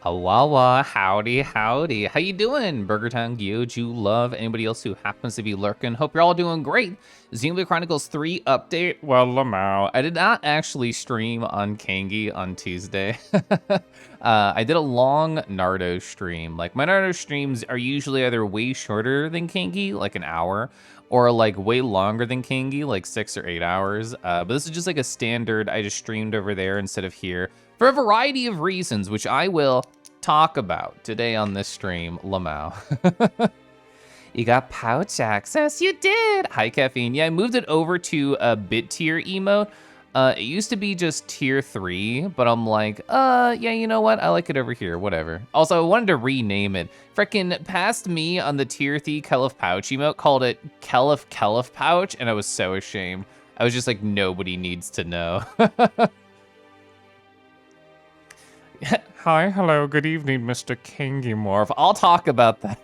Awawa, howdy, howdy. How you doing? Burger Town, Gyoju, Love, anybody else who happens to be lurking. Hope you're all doing great. Xenoblade Chronicles 3 update. Well, Lamau. I did not actually stream on Kangi on Tuesday. I did a long Naruto stream. Like, my Naruto streams are usually either way shorter than Kangi, like an hour, or like way longer than Kangi, like 6 or 8 hours. But this is just like a standard. I just streamed over there instead of here for a variety of reasons, which I will talk about today on this stream, Lamau. You got pouch access, you did. Hi, Caffeine. Yeah, I moved it over to a bit tier emote. It used to be just tier 3, but I'm like, yeah, you know what? I like it over here, whatever. Also, I wanted to rename it. Frickin' past me on the tier 3 Kelif pouch emote called it Kelif pouch, and I was so ashamed. I was just like, nobody needs to know. Hi, hello, good evening, Mr. Kangi Morph. I'll talk about that.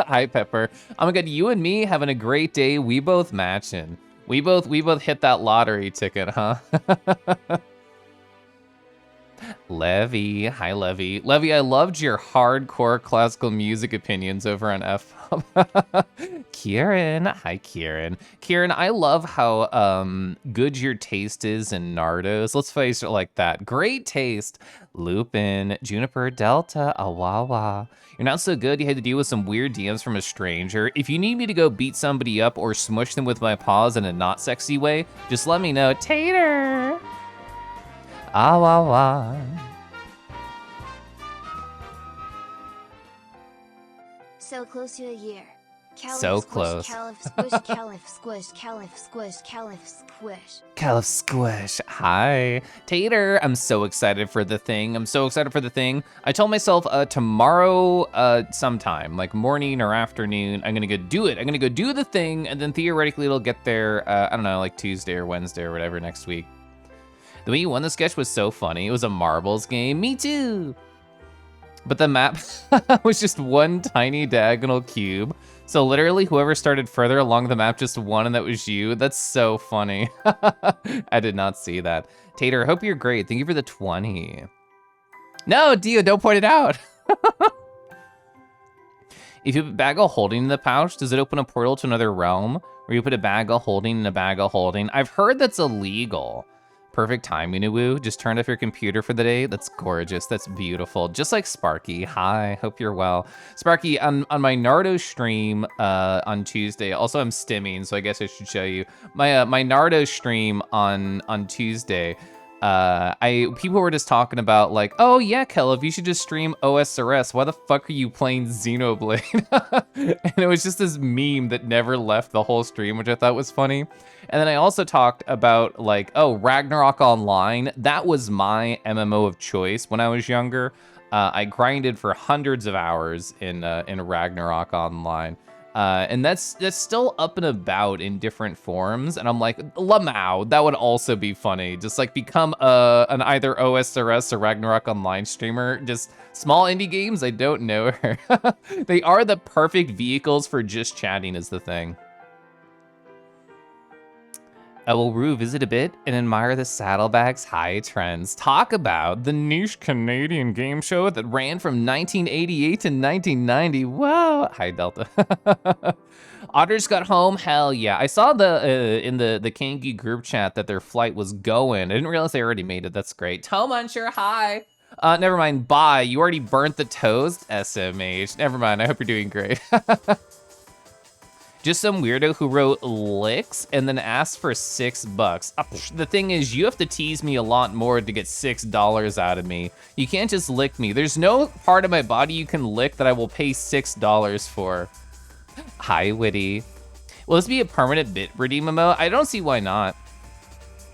Hi, Pepper. Oh my god, you and me having a great day. We both matching. We both hit that lottery ticket, huh? Levy, hi Levy. Levy, I loved your hardcore classical music opinions over on F-Pop. Kieran, hi Kieran. Kieran, I love how good your taste is in Nardos. Let's face it like that. Great taste. Lupin, Juniper, Delta, Awawa. You're not so good, you had to deal with some weird DMs from a stranger. If you need me to go beat somebody up or smush them with my paws in a not sexy way, just let me know. Tater! Awawa. So close to a year. Caliph, So squish, close. Caliph, squish, Caliph, squish, Caliph, squish, Caliph, squish. Caliph Squish, hi. Tater, I'm so excited for the thing. I told myself tomorrow sometime, like morning or afternoon, I'm gonna go do it. I'm gonna go do the thing, and then theoretically it'll get there, I don't know, like Tuesday or Wednesday or whatever next week. The way you won the sketch was so funny. It was a marbles game. Me too. But the map was just one tiny diagonal cube. So literally whoever started further along the map just won, and that was you. That's so funny. I did not see that. Tater, I hope you're great. Thank you for the 20. No, Dio, don't point it out. If you put a bag of holding in the pouch, does it open a portal to another realm? Or you put a bag of holding in a bag of holding? I've heard that's illegal. Perfect time, Unuwu. Just turned off your computer for the day. That's gorgeous. That's beautiful. Just like Sparky. Hi, hope you're well. Sparky, on my Naruto stream on Tuesday, also I'm stimming, so I guess I should show you. My Naruto stream on Tuesday, people were just talking about like, oh yeah, Kelv, you should just stream OSRS. Why the fuck are you playing Xenoblade? And it was just this meme that never left the whole stream, which I thought was funny. And then I also talked about like, oh, Ragnarok Online. That was my MMO of choice when I was younger. I grinded for hundreds of hours in Ragnarok Online. And that's still up and about in different forms. And I'm like, Lamau, that would also be funny. Just like become an either OSRS or Ragnarok Online streamer. Just small indie games, I don't know her. They are the perfect vehicles for just chatting is the thing. I will revisit a bit and admire the Saddlebags high trends. Talk about the niche Canadian game show that ran from 1988 to 1990. Whoa. Hi, Delta. Otters got home. Hell yeah. I saw in the Kangi group chat that their flight was going. I didn't realize they already made it. That's great. Toe Muncher, hi. Never mind. Bye. You already burnt the toast? SMH. Never mind. I hope you're doing great. Just some weirdo who wrote licks and then asked for $6. The thing is, you have to tease me a lot more to get $6 out of me. You can't just lick me. There's no part of my body you can lick that I will pay $6 for. Hi, Witty. Will this be a permanent bit redeem emote? I don't see why not.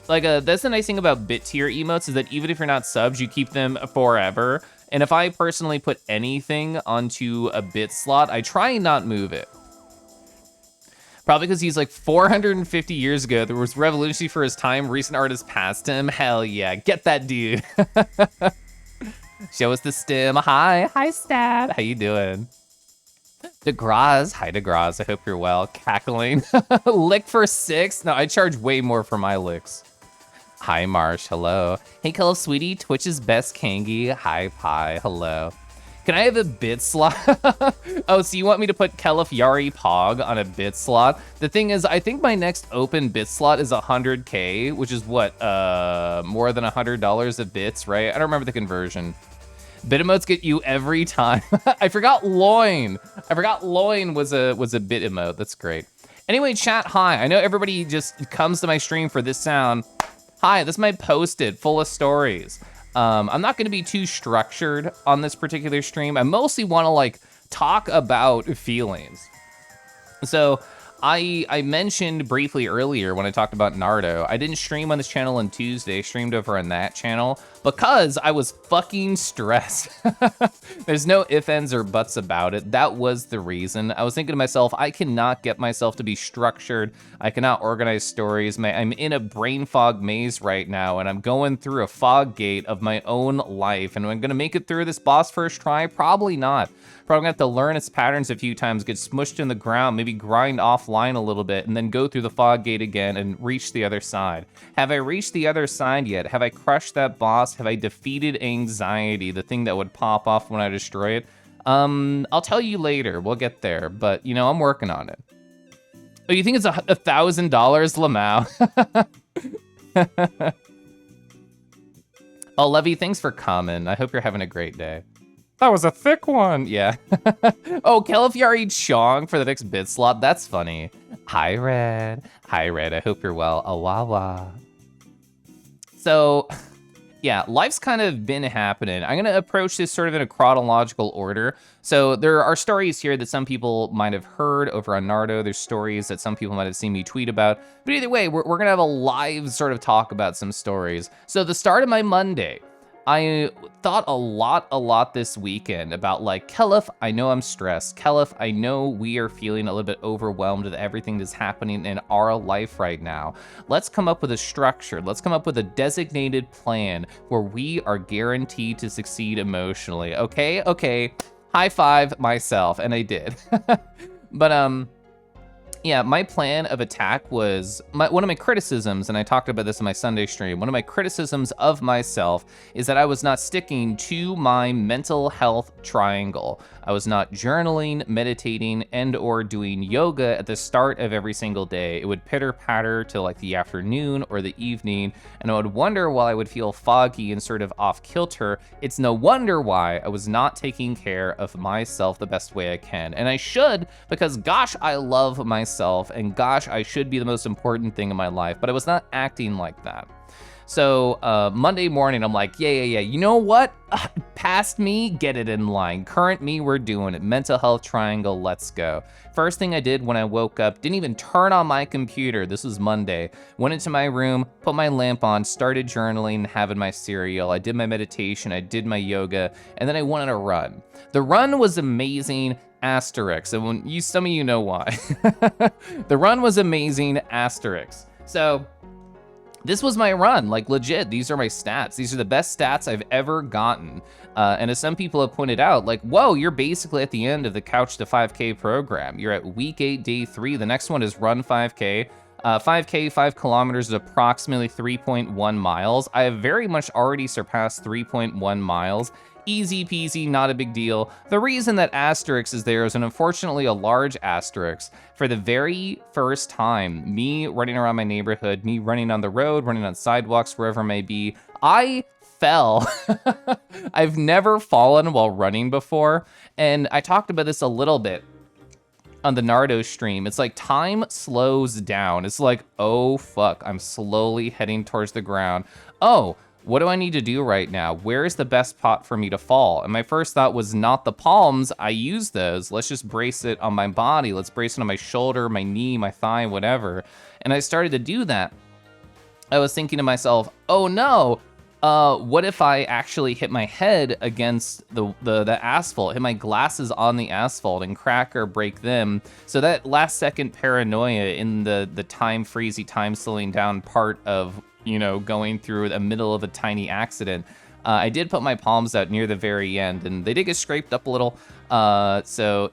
Like, that's the nice thing about bit tier emotes is that even if you're not subs, you keep them forever. And if I personally put anything onto a bit slot, I try and not move it. Probably because he's like 450 years ago. There was revolutionary for his time. Recent artists passed him. Hell yeah, get that dude. Show us the stim. Hi Stat. How you doing? DeGraz, hi DeGraz. I hope you're well. Cackling. Lick for $6. No, I charge way more for my licks. Hi, Marsh. Hello. Hey, Call of Sweetie. Twitch's best Kangi. Hi, Pie. Hello. Can I have a bit slot? Oh, so you want me to put Kelif Yari Pog on a bit slot? The thing is, I think my next open bit slot is 100K, which is what, more than $100 of bits, right? I don't remember the conversion. Bit emotes get you every time. I forgot loin. I forgot loin was a bit emote. That's great. Anyway, chat, hi. I know everybody just comes to my stream for this sound. Hi, this is my posted full of stories. I'm not gonna be too structured on this particular stream. I mostly wanna like talk about feelings. So I mentioned briefly earlier when I talked about Naruto, I didn't stream on this channel on Tuesday, I streamed over on that channel because I was fucking stressed. There's no ifs, ands, or buts about it. That was the reason. I was thinking to myself, I cannot get myself to be structured. I cannot organize stories. I'm in a brain fog maze right now, and I'm going through a fog gate of my own life. And am I gonna make it through this boss first try? Probably not. Probably gonna have to learn its patterns a few times, get smushed in the ground, maybe grind offline a little bit, and then go through the fog gate again and reach the other side. Have I reached the other side yet? Have I crushed that boss? Have I defeated anxiety, the thing that would pop off when I destroy it? I'll tell you later. We'll get there, but you know, I'm working on it. Oh, you think it's $1,000, Lamau? Oh, Levy, thanks for coming. I hope you're having a great day. That was a thick one. Yeah. Oh, Califiari Chong for the next bid slot. That's funny. Hi, Red. Hi, Red. I hope you're well. Awawa. So, yeah, life's kind of been happening. I'm going to approach this sort of in a chronological order. So there are stories here that some people might have heard over on Naruto. There's stories that some people might have seen me tweet about. But either way, we're going to have a live sort of talk about some stories. So the start of my Monday, I thought a lot this weekend about like, Kelif, I know I'm stressed. Kelif, I know we are feeling a little bit overwhelmed with everything that's happening in our life right now. Let's come up with a structure. Let's come up with a designated plan where we are guaranteed to succeed emotionally. Okay, okay, high five myself, and I did. But yeah, my plan of attack was, one of my criticisms, and I talked about this in my Sunday stream, one of my criticisms of myself is that I was not sticking to my mental health triangle. I was not journaling, meditating, and or doing yoga at the start of every single day. It would pitter patter to like the afternoon or the evening, and I would wonder why I would feel foggy and sort of off kilter. It's no wonder why I was not taking care of myself the best way I can. And I should, because gosh, I love myself, and gosh, I should be the most important thing in my life, but I was not acting like that. So Monday morning, I'm like, yeah, you know what? Past me, get it in line. Current me, we're doing it. Mental health triangle, let's go. First thing I did when I woke up, didn't even turn on my computer. This was Monday. Went into my room, put my lamp on, started journaling, having my cereal. I did my meditation, I did my yoga, and then I went on a run. The run was amazing. Asterisk, and when some of you know why. The run was amazing, asterisk. So this was my run, like legit, these are my stats. These are the best stats I've ever gotten. And as some people have pointed out, like, whoa, you're basically at the end of the Couch to 5K program. You're at week 8, day 3. The next one is run 5K. 5K, 5 kilometers is approximately 3.1 miles. I have very much already surpassed 3.1 miles. Easy peasy, not a big deal. The reason that asterisk is there is an unfortunately a large asterisk. For the very first time, me running around my neighborhood, me running on the road, running on sidewalks, wherever it may be, I fell. I've never fallen while running before, and I talked about this a little bit on the Naruto stream. It's like time slows down. It's like, oh fuck, I'm slowly heading towards the ground. Oh, what do I need to do right now? Where is the best spot for me to fall? And my first thought was not the palms. I use those. Let's just brace it on my body. Let's brace it on my shoulder, my knee, my thigh, whatever. And I started to do that. I was thinking to myself, oh no, what if I actually hit my head against the asphalt, hit my glasses on the asphalt and crack or break them? So that last second paranoia in the time freezy, time slowing down part of, you know, going through the middle of a tiny accident, I did put my palms out near the very end, and they did get scraped up a little. So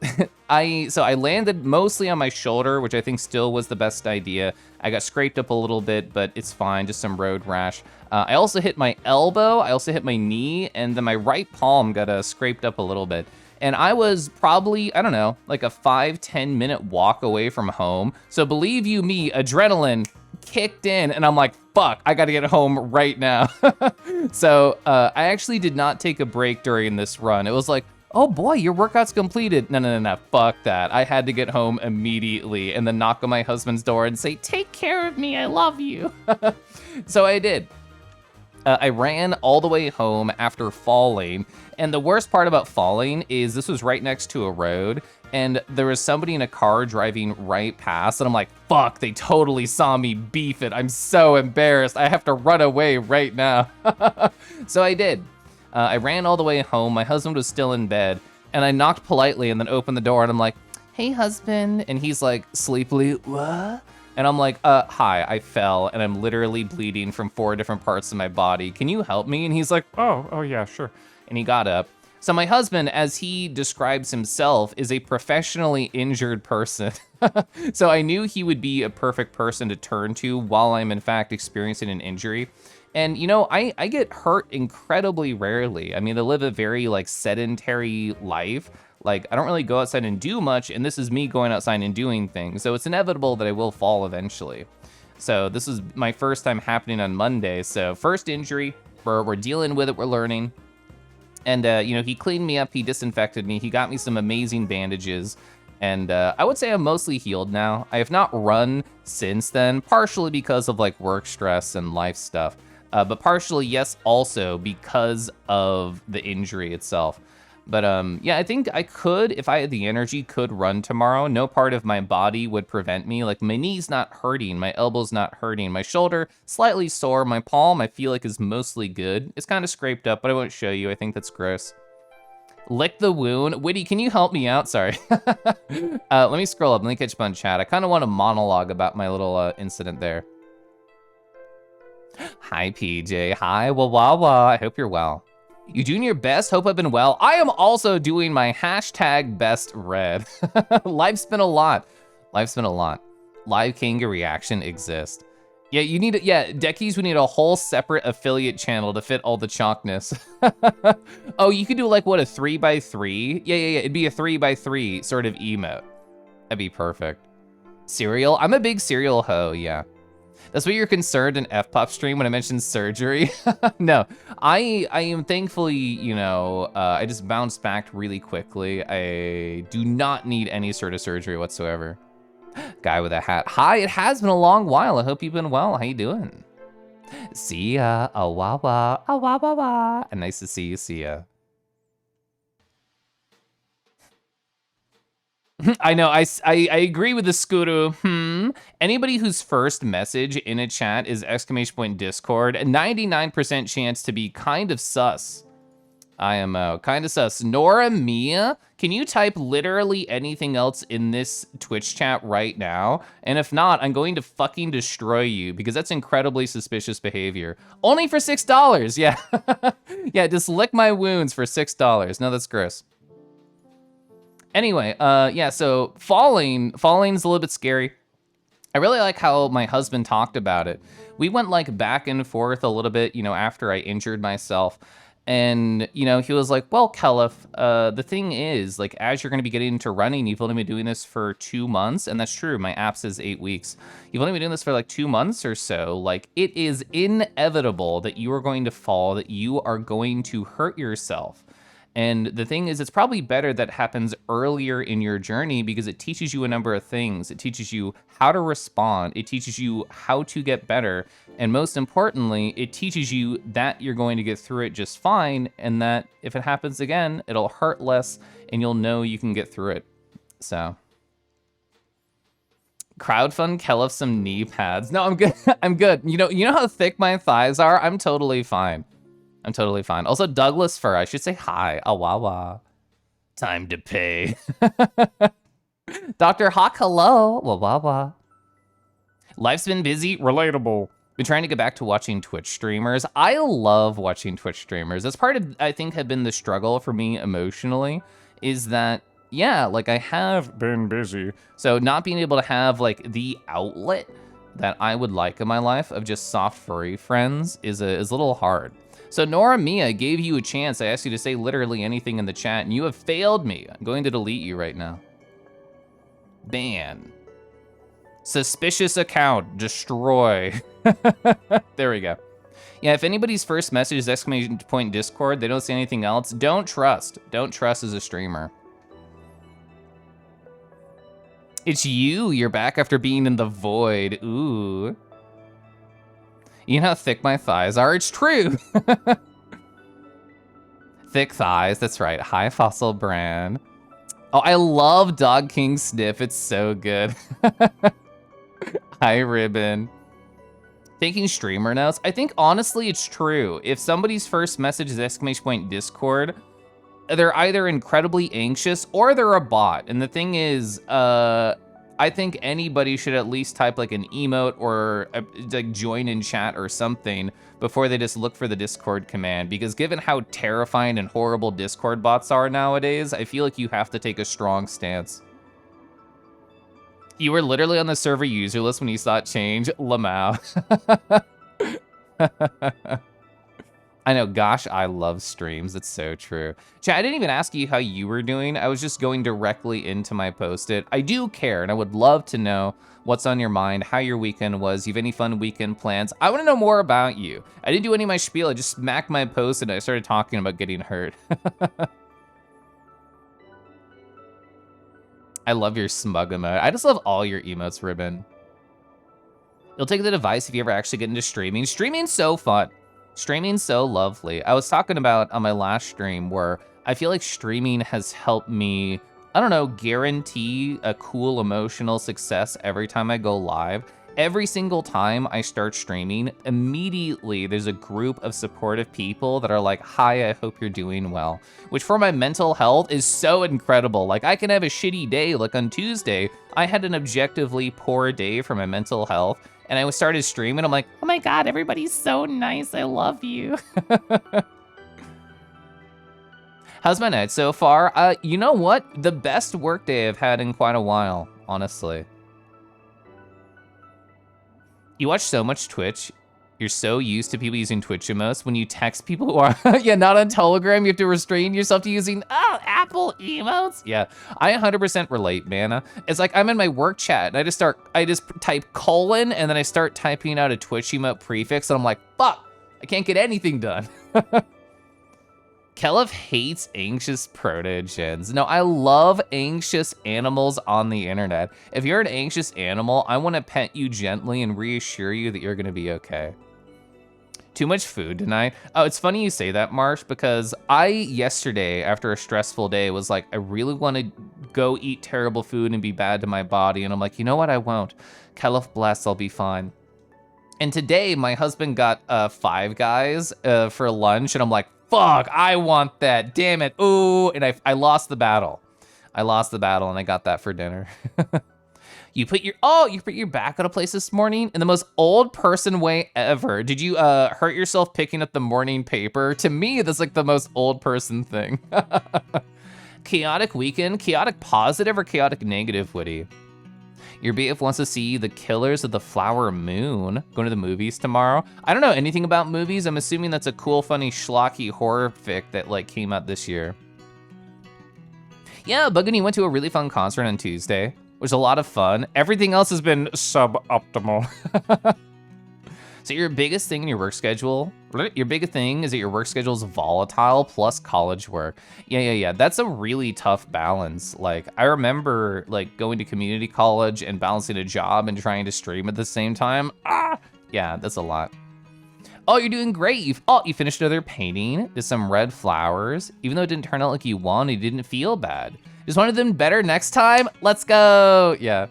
I landed mostly on my shoulder, which I think still was the best idea. I got scraped up a little bit, but it's fine, just some road rash. I also hit my elbow, I also hit my knee, and then my right palm got scraped up a little bit. And I was probably, I don't know, like a 5-10 minute walk away from home. So believe you me, adrenaline kicked in, and I'm like, fuck, I gotta get home right now. So I actually did not take a break during this run. It was like, oh boy, your workout's completed. No, fuck that. I had to get home immediately and then knock on my husband's door and say, take care of me, I love you. So I did. I ran all the way home after falling, and the worst part about falling is this was right next to a road, and there was somebody in a car driving right past, and I'm like, fuck, they totally saw me beef it. I'm so embarrassed. I have to run away right now. So I did. I ran all the way home. My husband was still in bed, and I knocked politely and then opened the door, and I'm like, hey, husband. And he's like, sleepily, what? And I'm like, hi, I fell, and I'm literally bleeding from 4 different parts of my body. Can you help me? And he's like, oh yeah, sure. And he got up. So my husband, as he describes himself, is a professionally injured person. So I knew he would be a perfect person to turn to while I'm in fact experiencing an injury. And you know, I get hurt incredibly rarely. I mean, I live a very like sedentary life. Like, I don't really go outside and do much, and this is me going outside and doing things. So it's inevitable that I will fall eventually. So this is my first time happening on Monday. So first injury, we're dealing with it, we're learning. And, you know, he cleaned me up, he disinfected me, he got me some amazing bandages. And I would say I'm mostly healed now. I have not run since then, partially because of like work stress and life stuff. But partially, yes, also because of the injury itself. But yeah, I think I could, if I had the energy, could run tomorrow. No part of my body would prevent me. Like my knee's not hurting, my elbow's not hurting, my shoulder slightly sore, my palm I feel like is mostly good. It's kind of scraped up, but I won't show you. I think that's gross. Lick the wound. Witty, can you help me out? Sorry. Let me scroll up. Let me catch up on chat. I kind of want to monologue about my little incident there. Hi, PJ. Hi, Wawawa. I hope you're well. You doing your best? Hope I've been well. I am also doing my hashtag best read. Life's been a lot. Life's been a lot. Live Kanga reaction exists. Yeah, you need, yeah, Deckies, we need a whole separate affiliate channel to fit all the chalkness. Oh, you could do like, what, a 3x3? Yeah, it'd be a 3x3 sort of emote. That'd be perfect. Cereal? I'm a big cereal hoe, yeah. That's what you're concerned in F-Pop stream when I mentioned surgery? No, I am thankfully, you know, I just bounced back really quickly. I do not need any sort of surgery whatsoever. Guy with a hat. Hi, it has been a long while. I hope you've been well. How you doing? See ya, awawa, awawawa. And nice to see you, see ya. I know, I agree with the Skuru. Anybody whose first message in a chat is !Discord, 99% chance to be kind of sus. I am kind of sus. Nora Mia, can you type literally anything else in this Twitch chat right now? And if not, I'm going to fucking destroy you because that's incredibly suspicious behavior. Only for $6, yeah. Yeah, just lick my wounds for $6. No, that's gross. Anyway, yeah, so falling's a little bit scary. I really like how my husband talked about it. We went like back and forth a little bit, you know, after I injured myself. And, you know, he was like, well, Kelif, the thing is, like, as you're going to be getting into running, you've only been doing this for 2 months. And that's true. My app says 8 weeks. You've only been doing this for like 2 months or so. Like, it is inevitable that you are going to fall, that you are going to hurt yourself. And the thing is, it's probably better that happens earlier in your journey because it teaches you a number of things. It teaches you how to respond. It teaches you how to get better. And most importantly, it teaches you that you're going to get through it just fine and that if it happens again, it'll hurt less and you'll know you can get through it. So. Crowdfund Kelif some knee pads. No, I'm good. I'm good. You know how thick my thighs are? I'm totally fine. I'm totally fine. Also, Douglas Fur, I should say hi. Awawa. Time to pay. Dr. Hawk, hello. Wawawa. Life's been busy. Relatable. Been trying to get back to watching Twitch streamers. I love watching Twitch streamers. That's part of, I think, have been the struggle for me emotionally, is that, yeah, like I have been busy. So not being able to have like the outlet that I would like in my life of just soft furry friends is a little hard. So Nora Mia gave you a chance. I asked you to say literally anything in the chat and you have failed me. I'm going to delete you right now. Ban. Suspicious account, destroy. There we go. Yeah, if anybody's first message is exclamation point Discord, they don't say anything else, don't trust. Don't trust as a streamer. It's you, you're back after being in the void. Ooh. You know how thick my thighs are? It's true. Thick thighs, that's right. High Fossil brand. Oh, I love Dog King Sniff. It's so good. Hi, Ribbon. Taking streamer notes. I think, honestly, it's true. If somebody's first message is exclamation point Discord, they're either incredibly anxious or they're a bot. And the thing is, I think anybody should at least type like an emote or like join in chat or something before they just look for the Discord command. Because given how terrifying and horrible Discord bots are nowadays, I feel like you have to take a strong stance. You were literally on the server user list when you saw it change. Lamau. I know, gosh, I love streams. It's so true. Chat, I didn't even ask you how you were doing. I was just going directly into my post-it. I do care, and I would love to know what's on your mind, how your weekend was. You have any fun weekend plans? I want to know more about you. I didn't do any of my spiel. I just smacked my post and I started talking about getting hurt. I love your smug emote. I just love all your emotes, Ribbon. You'll take the device if you ever actually get into streaming. Streaming's so fun. Streaming's so lovely. I was talking about on my last stream where I feel like streaming has helped me, I don't know, guarantee a cool emotional success every time I go live. Every single time I start streaming, immediately there's a group of supportive people that are like, hi, I hope you're doing well. Which for my mental health is so incredible. Like I can have a shitty day, like on Tuesday, I had an objectively poor day for my mental health. And I started streaming, I'm like, oh my God, everybody's so nice, I love you. How's my night so far? You know what? The best work day I've had in quite a while, honestly. You watch so much Twitch, you're so used to people using Twitch emotes. When you text people who are, yeah, not on Telegram, you have to restrain yourself to using, Apple emotes. Yeah, I 100% relate, man. It's like I'm in my work chat and I just type colon and then I start typing out a Twitch emote prefix and I'm like, fuck, I can't get anything done. Kelif hates anxious proto-gens. No, I love anxious animals on the internet. If you're an anxious animal, I want to pet you gently and reassure you that you're going to be okay. Too much food tonight? Oh, it's funny you say that, Marsh, because yesterday, after a stressful day, was like, I really want to go eat terrible food and be bad to my body. And I'm like, you know what? I won't. Kelif bless, I'll be fine. And today, my husband got Five Guys for lunch, and I'm like, fuck, I want that, damn it, ooh, and I lost the battle. I lost the battle, and I got that for dinner. You put your back on a place this morning in the most old person way ever. Did you hurt yourself picking up the morning paper? To me, that's like the most old person thing. Chaotic weekend, chaotic positive or chaotic negative, Woody? Your BF wants to see The Killers of the Flower Moon. Going to the movies tomorrow. I don't know anything about movies. I'm assuming that's a cool, funny, schlocky horror fic that like came out this year. Yeah, Buggany went to a really fun concert on Tuesday. It was a lot of fun. Everything else has been suboptimal. So your biggest thing in your work schedule, your biggest thing is that your work schedule is volatile plus college work. Yeah. That's a really tough balance. Like I remember like going to community college and balancing a job and trying to stream at the same time. Yeah, that's a lot. Oh, you're doing great. You finished another painting, did some red flowers. Even though it didn't turn out like you wanted, you didn't feel bad. Just wanted them better next time. Let's go. Yeah.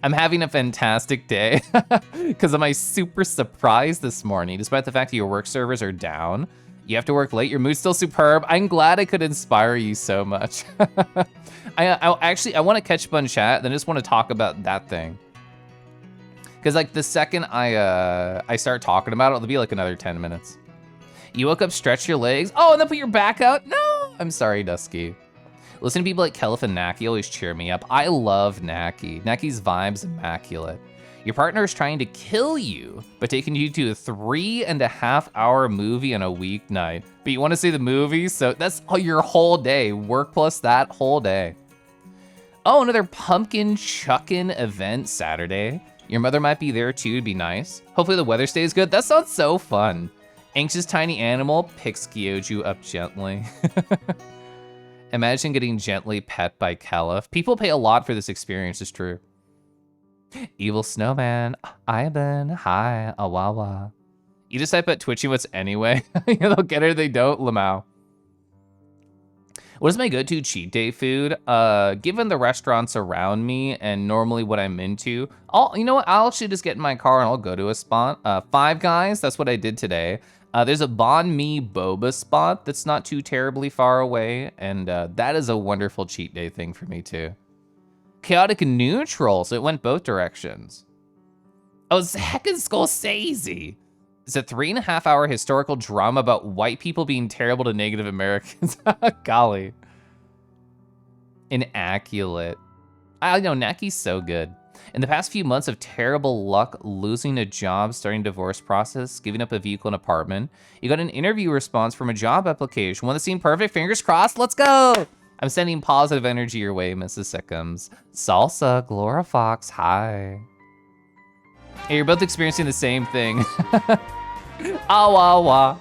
I'm having a fantastic day because of my super surprise this morning. Despite the fact that your work servers are down, you have to work late, your mood's still superb. I'm glad I could inspire you so much. I want to catch up on chat, then I just want to talk about that thing. Because like the second I start talking about it, it'll be like another 10 minutes. You woke up, stretch your legs. Oh, and then put your back out? No, I'm sorry, Dusky. Listen to people like Kelif and Naki always cheer me up. I love Naki. Naki's vibe's immaculate. Your partner is trying to kill you, but taking you to a 3.5-hour movie on a weeknight. But you want to see the movie, so that's your whole day. Work plus that whole day. Oh, another pumpkin chuckin' event Saturday. Your mother might be there too, to be nice. Hopefully the weather stays good. That sounds so fun. Anxious tiny animal picks Gyoju up gently. Imagine getting gently pet by Kelif. People pay a lot for this experience, it's true. Evil snowman, Ivan, hi, Awawa. You just type at Twitchy what's anyway. They'll get it or they don't, Lamau. What is my go-to cheat day food? Given the restaurants around me and normally what I'm into, you know what? I'll actually just get in my car and I'll go to a spot. Five Guys, that's what I did today. There's a banh mi boba spot that's not too terribly far away, and that is a wonderful cheat day thing for me too. Chaotic neutral, so it went both directions. Oh, Zack and Scorsese. It's a 3.5-hour historical drama about white people being terrible to Native Americans. Golly. Inaccurate. I know, Naki's so good. In the past few months of terrible luck, losing a job, starting a divorce process, giving up a vehicle and apartment, you got an interview response from a job application. Want to seem perfect? Fingers crossed, let's go! I'm sending positive energy your way, Mrs. Sickums. Salsa, Glora Fox, hi. Hey, you're both experiencing the same thing. Awawa.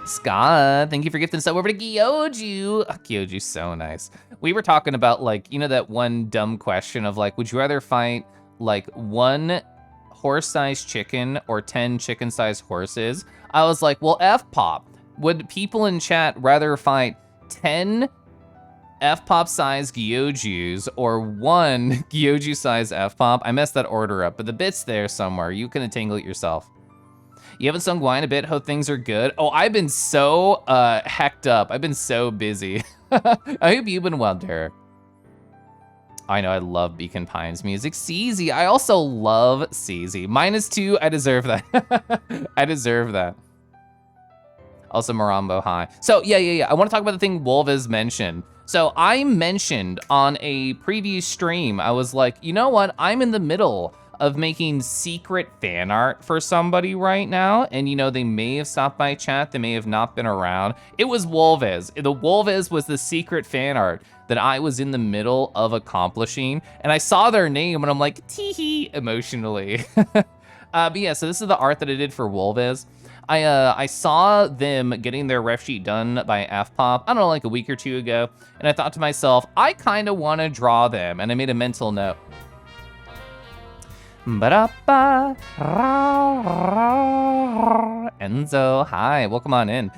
Scott, thank you for gifting sub over to Gyoju. Oh, Gyoju's so nice. We were talking about like, you know, that one dumb question of like, would you rather fight like 1 horse-sized chicken or 10 chicken-sized horses? I was like, well, F-pop. Would people in chat rather fight 10 F-pop-sized Gyojus or 1 Gyoju-sized F-pop? I messed that order up, but the bit's there somewhere. You can entangle it yourself. You haven't sung Wine a bit. Hope things are good. Oh, I've been so hecked up. I've been so busy. I hope you've been well, Derek. I know I love Beacon Pines music. CZ, I also love CZ. -2, I deserve that. I deserve that. Also Marambo, hi. So yeah. I want to talk about the thing Wolvez mentioned. So I mentioned on a previous stream, I was like, you know what? I'm in the middle of making secret fan art for somebody right now. And you know, they may have stopped by chat, they may have not been around. It was Wolvez. The Wolvez was the secret fan art that I was in the middle of accomplishing. And I saw their name and I'm like, tee-hee, emotionally. But yeah, so this is the art that I did for Wolvez. I saw them getting their ref sheet done by F-pop, I don't know, like a week or two ago. And I thought to myself, I kind of want to draw them. And I made a mental note. Enzo, hi, welcome on in.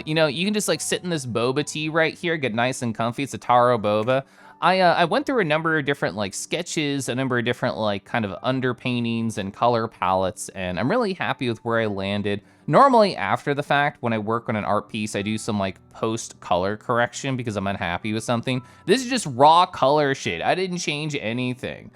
You know, you can just like sit in this boba tea right here, get nice and comfy. It's a taro boba. I went through a number of different like sketches, a number of different like kind of underpaintings and color palettes, and I'm really happy with where I landed. Normally after the fact, when I work on an art piece, I do some like post color correction because I'm unhappy with something. This is just raw color shit. I didn't change anything,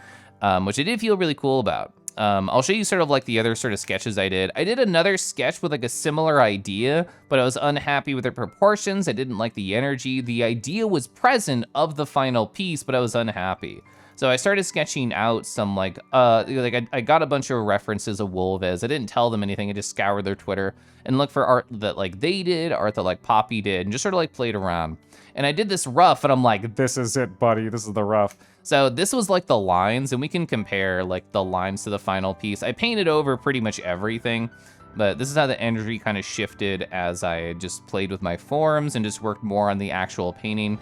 which I did feel really cool about. I'll show you sort of like the other sort of sketches I did. I did another sketch with like a similar idea, but I was unhappy with the proportions. I didn't like the energy. The idea was present of the final piece, but I was unhappy. So I started sketching out some like I got a bunch of references of Wolvez. I didn't tell them anything. I just scoured their Twitter and looked for art that like they did, art that like Poppy did, and just sort of like played around. And I did this rough and I'm like, this is it, buddy. This is the rough. So this was like the lines, and we can compare like the lines to the final piece. I painted over pretty much everything, but this is how the energy kind of shifted as I just played with my forms and just worked more on the actual painting.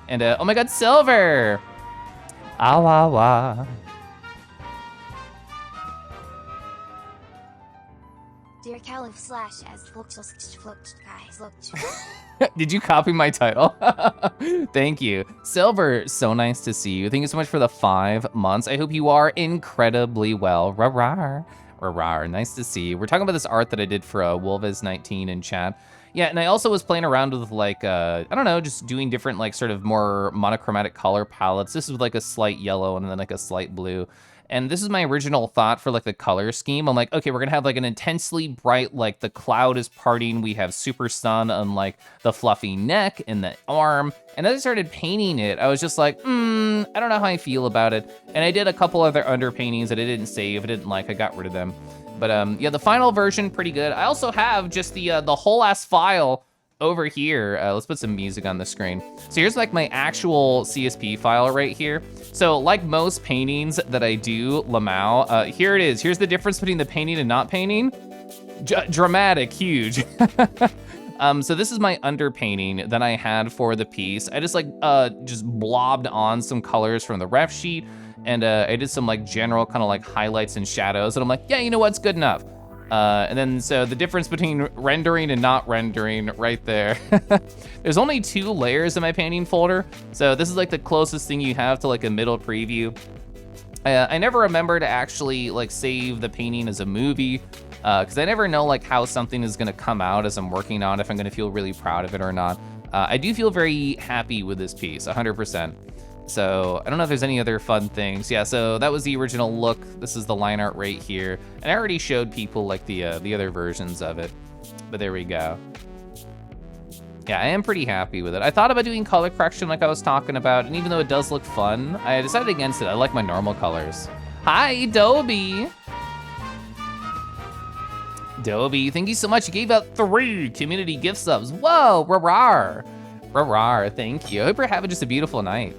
And oh my God, Silver! Awawa. Dear Caliph / asdflkjlskjdflkjdkajslkdjf. Did you copy my title? Thank you. Silver, so nice to see you. Thank you so much for the 5 months. I hope you are incredibly well. Rawr. Nice to see you. We're talking about this art that I did for Wolvez19 in chat. Yeah, and I also was playing around with like, I don't know, just doing different like sort of more monochromatic color palettes. This is like a slight yellow and then like a slight blue. And this is my original thought for like the color scheme. I'm like, okay, we're gonna have like an intensely bright, like the cloud is parting. We have super sun on like the fluffy neck and the arm. And as I started painting it, I was just like, I don't know how I feel about it. And I did a couple other underpaintings that I didn't save, I didn't like, I got rid of them. But yeah, the final version, pretty good. I also have just the whole ass file over here. Let's put some music on the screen. So here's like my actual CSP file right here. So like most paintings that I do, Lamau, here it is. Here's the difference between the painting and not painting. Dramatic, huge. So this is my underpainting that I had for the piece. I just like just blobbed on some colors from the ref sheet, and I did some like general kind of like highlights and shadows, and I'm like, yeah, you know what's good enough. And then so the difference between rendering and not rendering right there. There's only 2 layers in my painting folder, so this is like the closest thing you have to like a middle preview. I never remember to actually like save the painting as a movie, because I never know like how something is gonna come out as I'm working on, if I'm gonna feel really proud of it or not. I do feel very happy with this piece, 100%. So I don't know if there's any other fun things. Yeah, so that was the original look. This is the line art right here. And I already showed people like the other versions of it, but there we go. Yeah, I am pretty happy with it. I thought about doing color correction like I was talking about, and even though it does look fun, I decided against it. I like my normal colors. Hi, Dobie. Dobie, thank you so much. You gave out 3 community gift subs. Whoa, rawr. Rawr, thank you. I hope you're having just a beautiful night.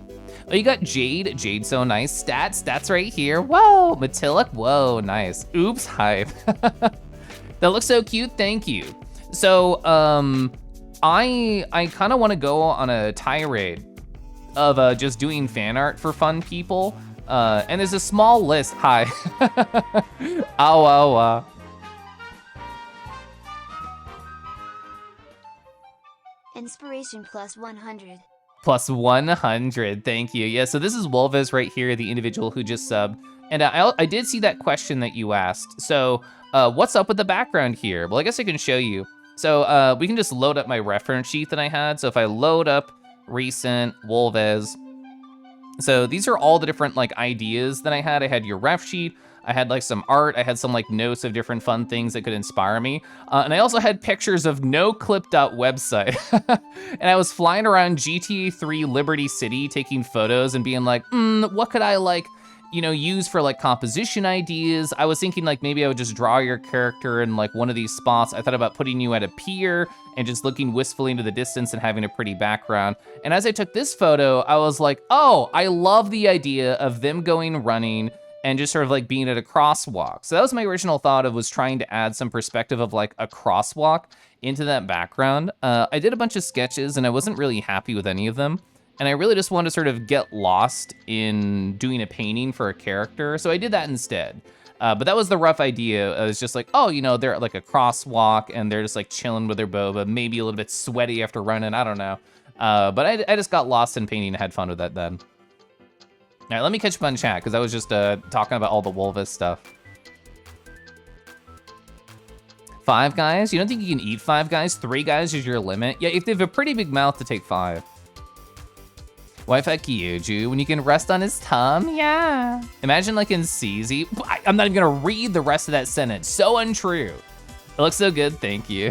Oh, you got Jade. Jade's so nice. Stats right here. Whoa, Matilic. Whoa, nice. Oops, hype. That looks so cute. Thank you. So, I kind of want to go on a tirade of just doing fan art for fun people. And there's a small list. Hi. Ow. Inspiration plus 100. Plus 100, thank you. Yeah, so this is Wolvez right here, the individual who just subbed. And I did see that question that you asked. So what's up with the background here? Well, I guess I can show you. So we can just load up my reference sheet that I had. So if I load up recent Wolvez, so these are all the different like ideas that I had. I had your ref sheet, I had like some art, I had some like notes of different fun things that could inspire me. And I also had pictures of noclip.website. And I was flying around GTA 3 Liberty City taking photos and being like, what could I like, you know, use for like composition ideas? I was thinking like maybe I would just draw your character in like one of these spots. I thought about putting you at a pier and just looking wistfully into the distance and having a pretty background. And as I took this photo, I was like, oh, I love the idea of them going running and just sort of like being at a crosswalk. So that was my original thought of, was trying to add some perspective of like a crosswalk into that background. I did a bunch of sketches and I wasn't really happy with any of them. And I really just wanted to sort of get lost in doing a painting for a character. So I did that instead. But that was the rough idea. I was just like, oh, you know, they're at like a crosswalk and they're just like chilling with their boba, maybe a little bit sweaty after running, I don't know. But I just got lost in painting and had fun with that then. All right, let me catch up on chat, because I was just talking about all the Wolvez stuff. 5 guys? You don't think you can eat 5 guys? 3 guys is your limit? Yeah, if they have a pretty big mouth to take 5. Wi-Fi Kyoju, when you can rest on his tum? Yeah. Imagine like in CZ. I'm not even gonna read the rest of that sentence. So untrue. It looks so good, thank you.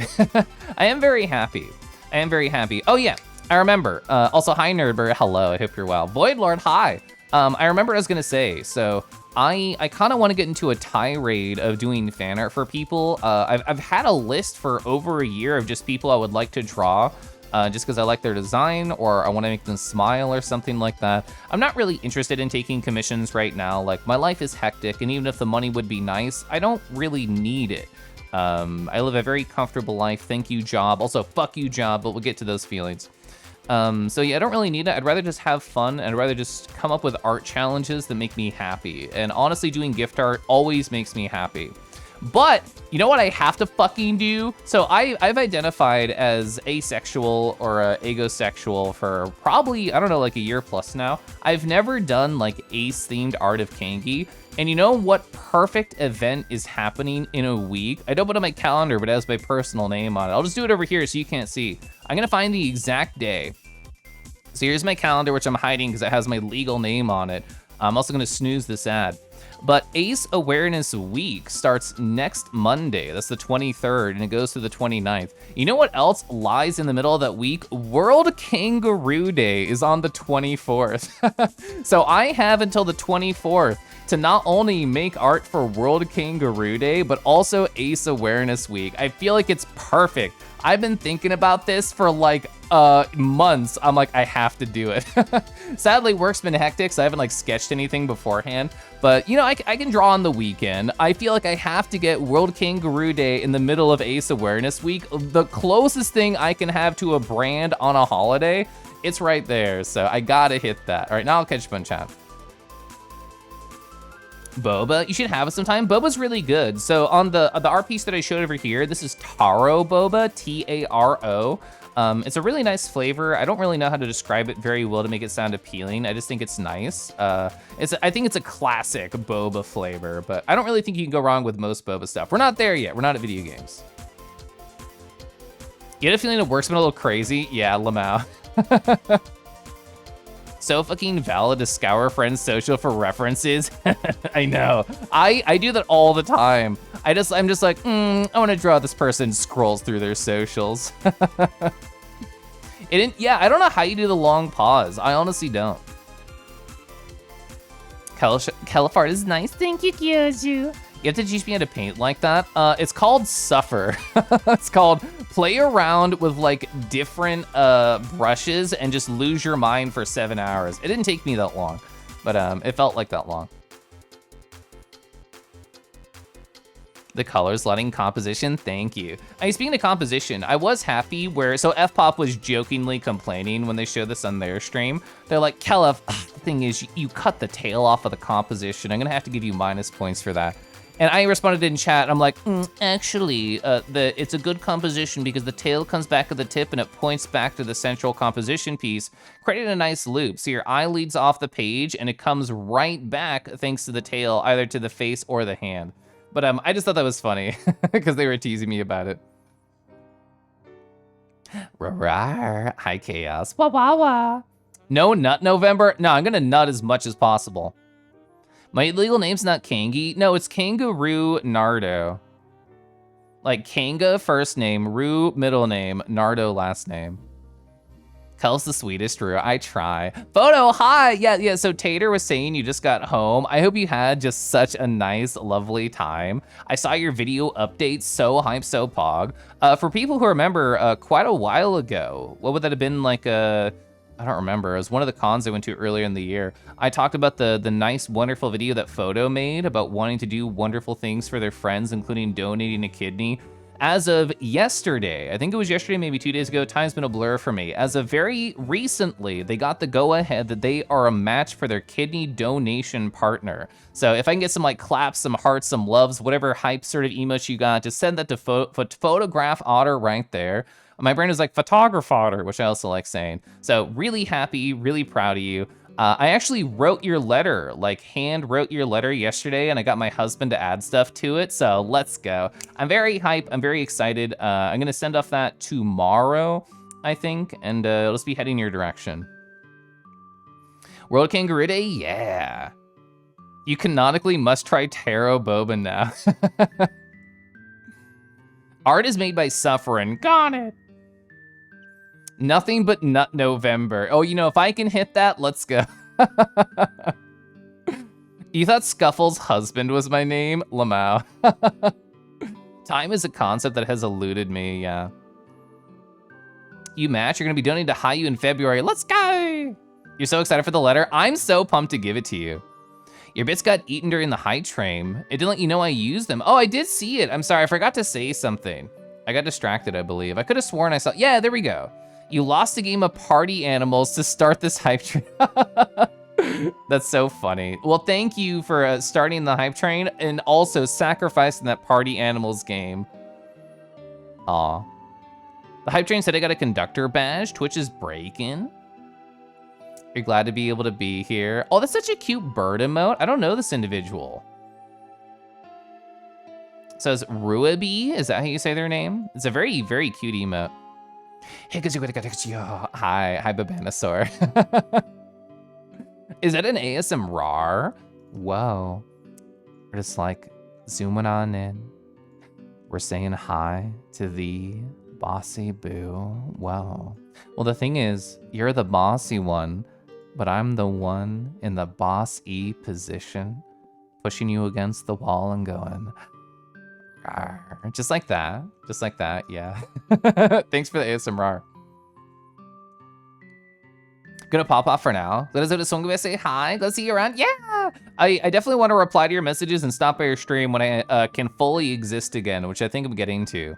I am very happy. I am very happy. Oh yeah, I remember. Also, hi Nerdbird, hello, I hope you're well. Void Lord, hi. I remember I was gonna say, so I kind of want to get into a tirade of doing fan art for people. I've had a list for over a year of just people I would like to draw, just because I like their design or I want to make them smile or something like that. I'm not really interested in taking commissions right now. Like, my life is hectic, and even if the money would be nice, I don't really need it. I live a very comfortable life. Thank you, job. Also, fuck you, job, but we'll get to those feelings. So yeah, I don't really need it. I'd rather just have fun, and I'd rather just come up with art challenges that make me happy. And honestly, doing gift art always makes me happy. But you know what I have to fucking do? So I've identified as asexual or agosexual for probably, I don't know, like a year plus now. I've never done like ace themed art of Kangi. And you know what perfect event is happening in a week? I don't put it on my calendar, but it has my personal name on it. I'll just do it over here so you can't see. I'm gonna find the exact day. So here's my calendar, which I'm hiding because it has my legal name on it. I'm also gonna snooze this ad. But Ace Awareness Week starts next Monday. That's the 23rd, and it goes to the 29th. You know what else lies in the middle of that week? World Kangaroo Day is on the 24th. So I have until the 24th to not only make art for World Kangaroo Day, but also Ace Awareness Week. I feel like it's perfect. I've been thinking about this for like months. I'm like, I have to do it. Sadly, work's been hectic, so I haven't like sketched anything beforehand. But you know, I can draw on the weekend. I feel like I have to get World Kangaroo Day in the middle of Ace Awareness Week. The closest thing I can have to a brand on a holiday, it's right there. So I gotta hit that. All right, now I'll catch you on chat. Boba, you should have it sometime. Boba's really good. So on the art piece that I showed over here, this is Taro Boba, T-A-R-O. It's a really nice flavor. I don't really know how to describe it very well to make it sound appealing. I just think it's nice. I think it's a classic boba flavor, but I don't really think you can go wrong with most boba stuff. We're not there yet. We're not at video games. Get a feeling it works been a little crazy? Yeah, Lamau. So fucking valid to scour friends' social for references. I know. I do that all the time. I'm just like, I want to draw this person, scrolls through their socials. Yeah, I don't know how you do the long pause. I honestly don't. Califart is nice. Thank you, Kyoju. You have to teach me how to paint like that. It's called Suffer. It's called play around with like different brushes and just lose your mind for 7 hours. It didn't take me that long, but it felt like that long. The colors, lighting, composition, thank you. Speaking of composition, I was happy so F-Pop was jokingly complaining when they showed this on their stream. They're like, Kelef, the thing is, you cut the tail off of the composition. I'm gonna have to give you minus points for that. And I responded in chat, I'm like, actually, it's a good composition because the tail comes back at the tip and it points back to the central composition piece, creating a nice loop. So your eye leads off the page and it comes right back thanks to the tail, either to the face or the hand. But I just thought that was funny because they were teasing me about it. Rawr, hi Chaos, wah wah wah. No nut November? No, I'm gonna nut as much as possible. My legal name's not Kangi. No, it's Kangaroo Nardo. Like Kanga first name, Roo middle name, Nardo last name. Kel's the sweetest, Roo. I try. Photo, hi. Yeah. So Tater was saying you just got home. I hope you had just such a nice, lovely time. I saw your video update. So hype, so pog. For people who remember, quite a while ago, what would that have been like I don't remember. It was one of the cons I went to earlier in the year. I talked about the nice, wonderful video that Photo made about wanting to do wonderful things for their friends, including donating a kidney. As of yesterday, I think it was yesterday, maybe 2 days ago, time's been a blur for me. As of very recently, they got the go-ahead that they are a match for their kidney donation partner. So if I can get some like claps, some hearts, some loves, whatever hype sort of emoji you got, just send that to Photograph Otter right there. My brain is like photograph otter, which I also like saying. So really happy, really proud of you. I actually wrote your letter, like hand wrote your letter yesterday, and I got my husband to add stuff to it, so let's go. I'm very hype, I'm very excited. I'm gonna send off that tomorrow, I think, and it'll just be heading your direction. World Kangaroo Day, yeah. You canonically must try Taro Boba now. Art is made by Suffering, got it. Nothing but Nut November. Oh, you know, if I can hit that, let's go. You thought Scuffle's husband was my name? Lamau. Time is a concept that has eluded me, yeah. You match, you're gonna be donating to Hayu in February. Let's go! You're so excited for the letter. I'm so pumped to give it to you. Your bits got eaten during the hype train. It didn't let you know I used them. Oh, I did see it. I'm sorry, I forgot to say something. I got distracted, I believe. I could have sworn I saw, yeah, there we go. You lost a game of party animals to start this hype train. That's so funny. Well, thank you for starting the hype train and also sacrificing that party animals game. Aw. The hype train said I got a conductor badge. Twitch is breaking. You're glad to be able to be here. Oh, that's such a cute bird emote. I don't know this individual. It says Ruaby. Is that how you say their name? It's a very, very cute emote. Hi, Babanasaur. Is that an ASMR? Whoa. We're just like zooming on in. We're saying hi to the bossy boo. Whoa. Well, the thing is, you're the bossy one, but I'm the one in the boss-y position, pushing you against the wall and going, rawr. Just like that. Just like that, yeah. Thanks for the ASMR. Gonna pop off for now. Gonna say hi. Go see you around. Yeah! I definitely want to reply to your messages and stop by your stream when I can fully exist again, which I think I'm getting to.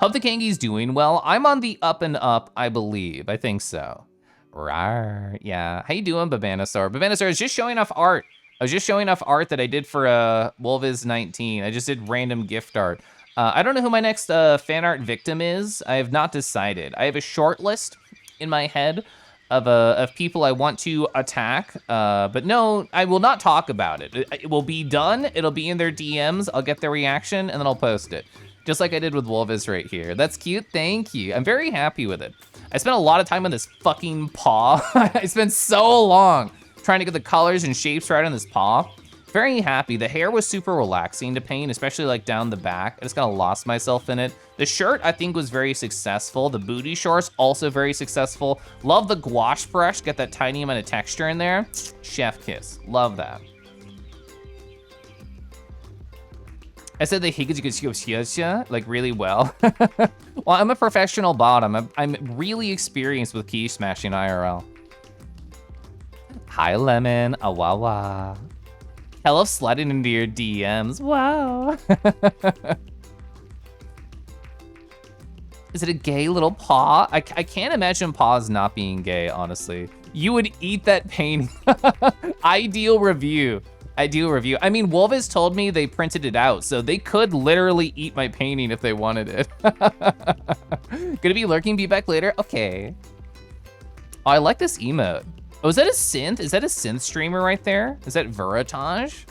Hope the Kangi's doing well. I'm on the up and up, I believe. I think so. Rawr. Yeah. How you doing, Babanasaur? Babanasaur, I was just showing off art. I was just showing off art that I did for Wolviz 19. I just did random gift art. I don't know who my next fan art victim is. I have not decided. I have a short list in my head of people I want to attack, but no, I will not talk about it. It will be done. It'll be in their DMs. I'll get their reaction and then I'll post it. Just like I did with Wolvis right here. That's cute, thank you. I'm very happy with it. I spent a lot of time on this fucking paw. I spent so long trying to get the colors and shapes right on this paw. Very happy. The hair was super relaxing to paint, especially like down the back. I just kind of lost myself in it. The shirt, I think, was very successful. The booty shorts, also very successful. Love the gouache brush, get that tiny amount of texture in there. Chef kiss, love that. I said the like really well. Well, I'm a professional bot. I'm really experienced with key smashing IRL. Hi, Lemon, awawa. Hell of sliding into your DMs, wow. Is it a gay little paw? I can't imagine paws not being gay, honestly. You would eat that painting. Ideal review. Ideal review. I mean, Wolvis told me they printed it out, so they could literally eat my painting if they wanted it. Gonna be lurking, be back later? Okay. Oh, I like this emote. Oh, is that a synth? Is that a synth streamer right there? Is that Veritage?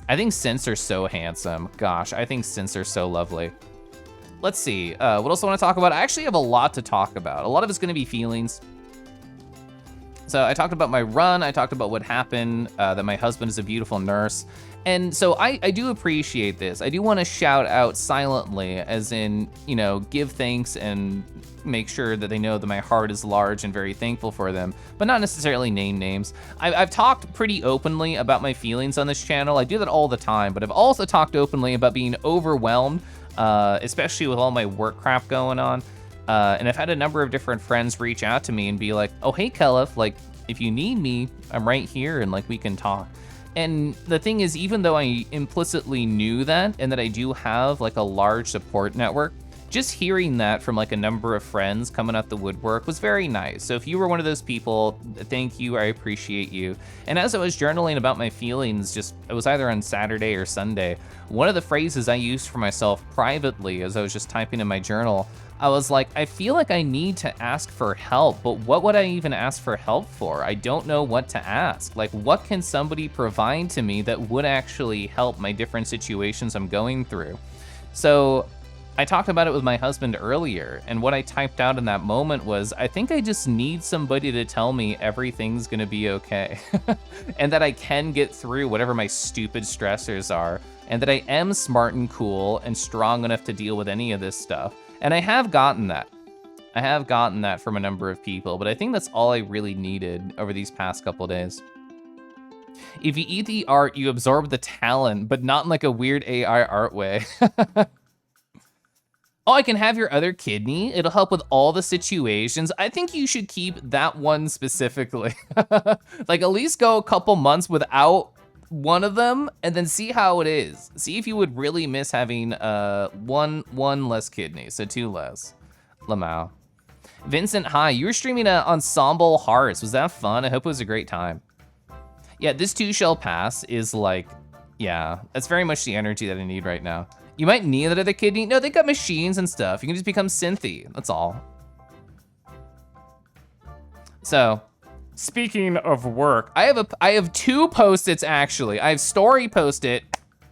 I think synths are so handsome. Gosh, I think synths are so lovely. Let's see, what else I wanna talk about? I actually have a lot to talk about. A lot of it's gonna be feelings. So I talked about my run, I talked about what happened, that my husband is a beautiful nurse. And so I do appreciate this. I do wanna shout out silently, as in, you know, give thanks and make sure that they know that my heart is large and very thankful for them, but not necessarily name names. I've talked pretty openly about my feelings on this channel. I do that all the time, but I've also talked openly about being overwhelmed, especially with all my work crap going on. And I've had a number of different friends reach out to me and be like, oh, hey, Kelef, like, if you need me, I'm right here and like we can talk. And the thing is, even though I implicitly knew that and that I do have like a large support network, just hearing that from like a number of friends coming out the woodwork was very nice. So if you were one of those people, thank you, I appreciate you. And as I was journaling about my feelings, it was either on Saturday or Sunday, one of the phrases I used for myself privately as I was just typing in my journal, I was like, I feel like I need to ask for help, but what would I even ask for help for? I don't know what to ask. Like, what can somebody provide to me that would actually help my different situations I'm going through? So I talked about it with my husband earlier, and what I typed out in that moment was, I think I just need somebody to tell me everything's gonna be okay, and that I can get through whatever my stupid stressors are, and that I am smart and cool and strong enough to deal with any of this stuff. And I have gotten that. I have gotten that from a number of people, but I think that's all I really needed over these past couple days. If you eat the art, you absorb the talent, but not in like a weird AI art way. Oh, I can have your other kidney. It'll help with all the situations. I think you should keep that one specifically. Like at least go a couple months without one of them and then see how it is. See if you would really miss having one less kidney, so 2 less. Lamau. Vincent, hi. You were streaming Ensemble Hearts. Was that fun? I hope it was a great time. Yeah, this too shall pass is like, yeah, that's very much the energy that I need right now. You might need that other kidney. No, they got machines and stuff. You can just become synthy. That's all. So, speaking of work, I have 2 post-its actually. I have story post-it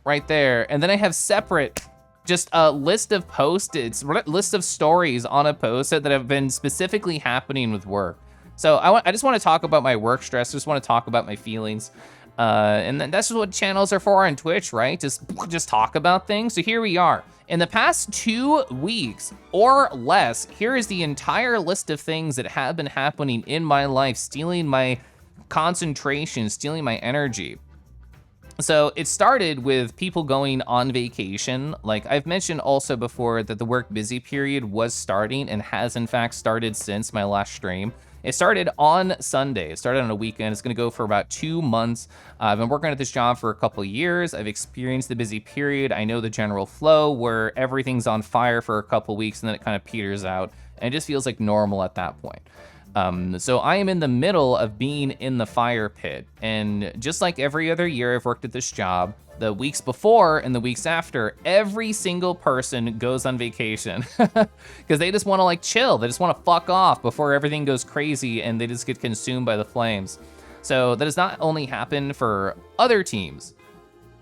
right there, and then I have separate just a list of post-its, list of stories on a post-it that have been specifically happening with work. So I just want to talk about my work stress. Just want to talk about my feelings. And then that's what channels are for on Twitch, right? Just talk about things. So here we are. In the past 2 weeks or less, here is the entire list of things that have been happening in my life, stealing my concentration, stealing my energy. So it started with people going on vacation. Like I've mentioned also before that the work busy period was starting and has in fact started since my last stream. It started on Sunday. It started on a weekend. It's gonna go for about 2 months. I've been working at this job for a couple of years. I've experienced the busy period. I know the general flow where everything's on fire for a couple weeks and then it kind of peters out. And it just feels like normal at that point. So I am in the middle of being in the fire pit. And just like every other year I've worked at this job, the weeks before and the weeks after, every single person goes on vacation because they just want to like chill. They just want to fuck off before everything goes crazy and they just get consumed by the flames. So that has not only happened for other teams,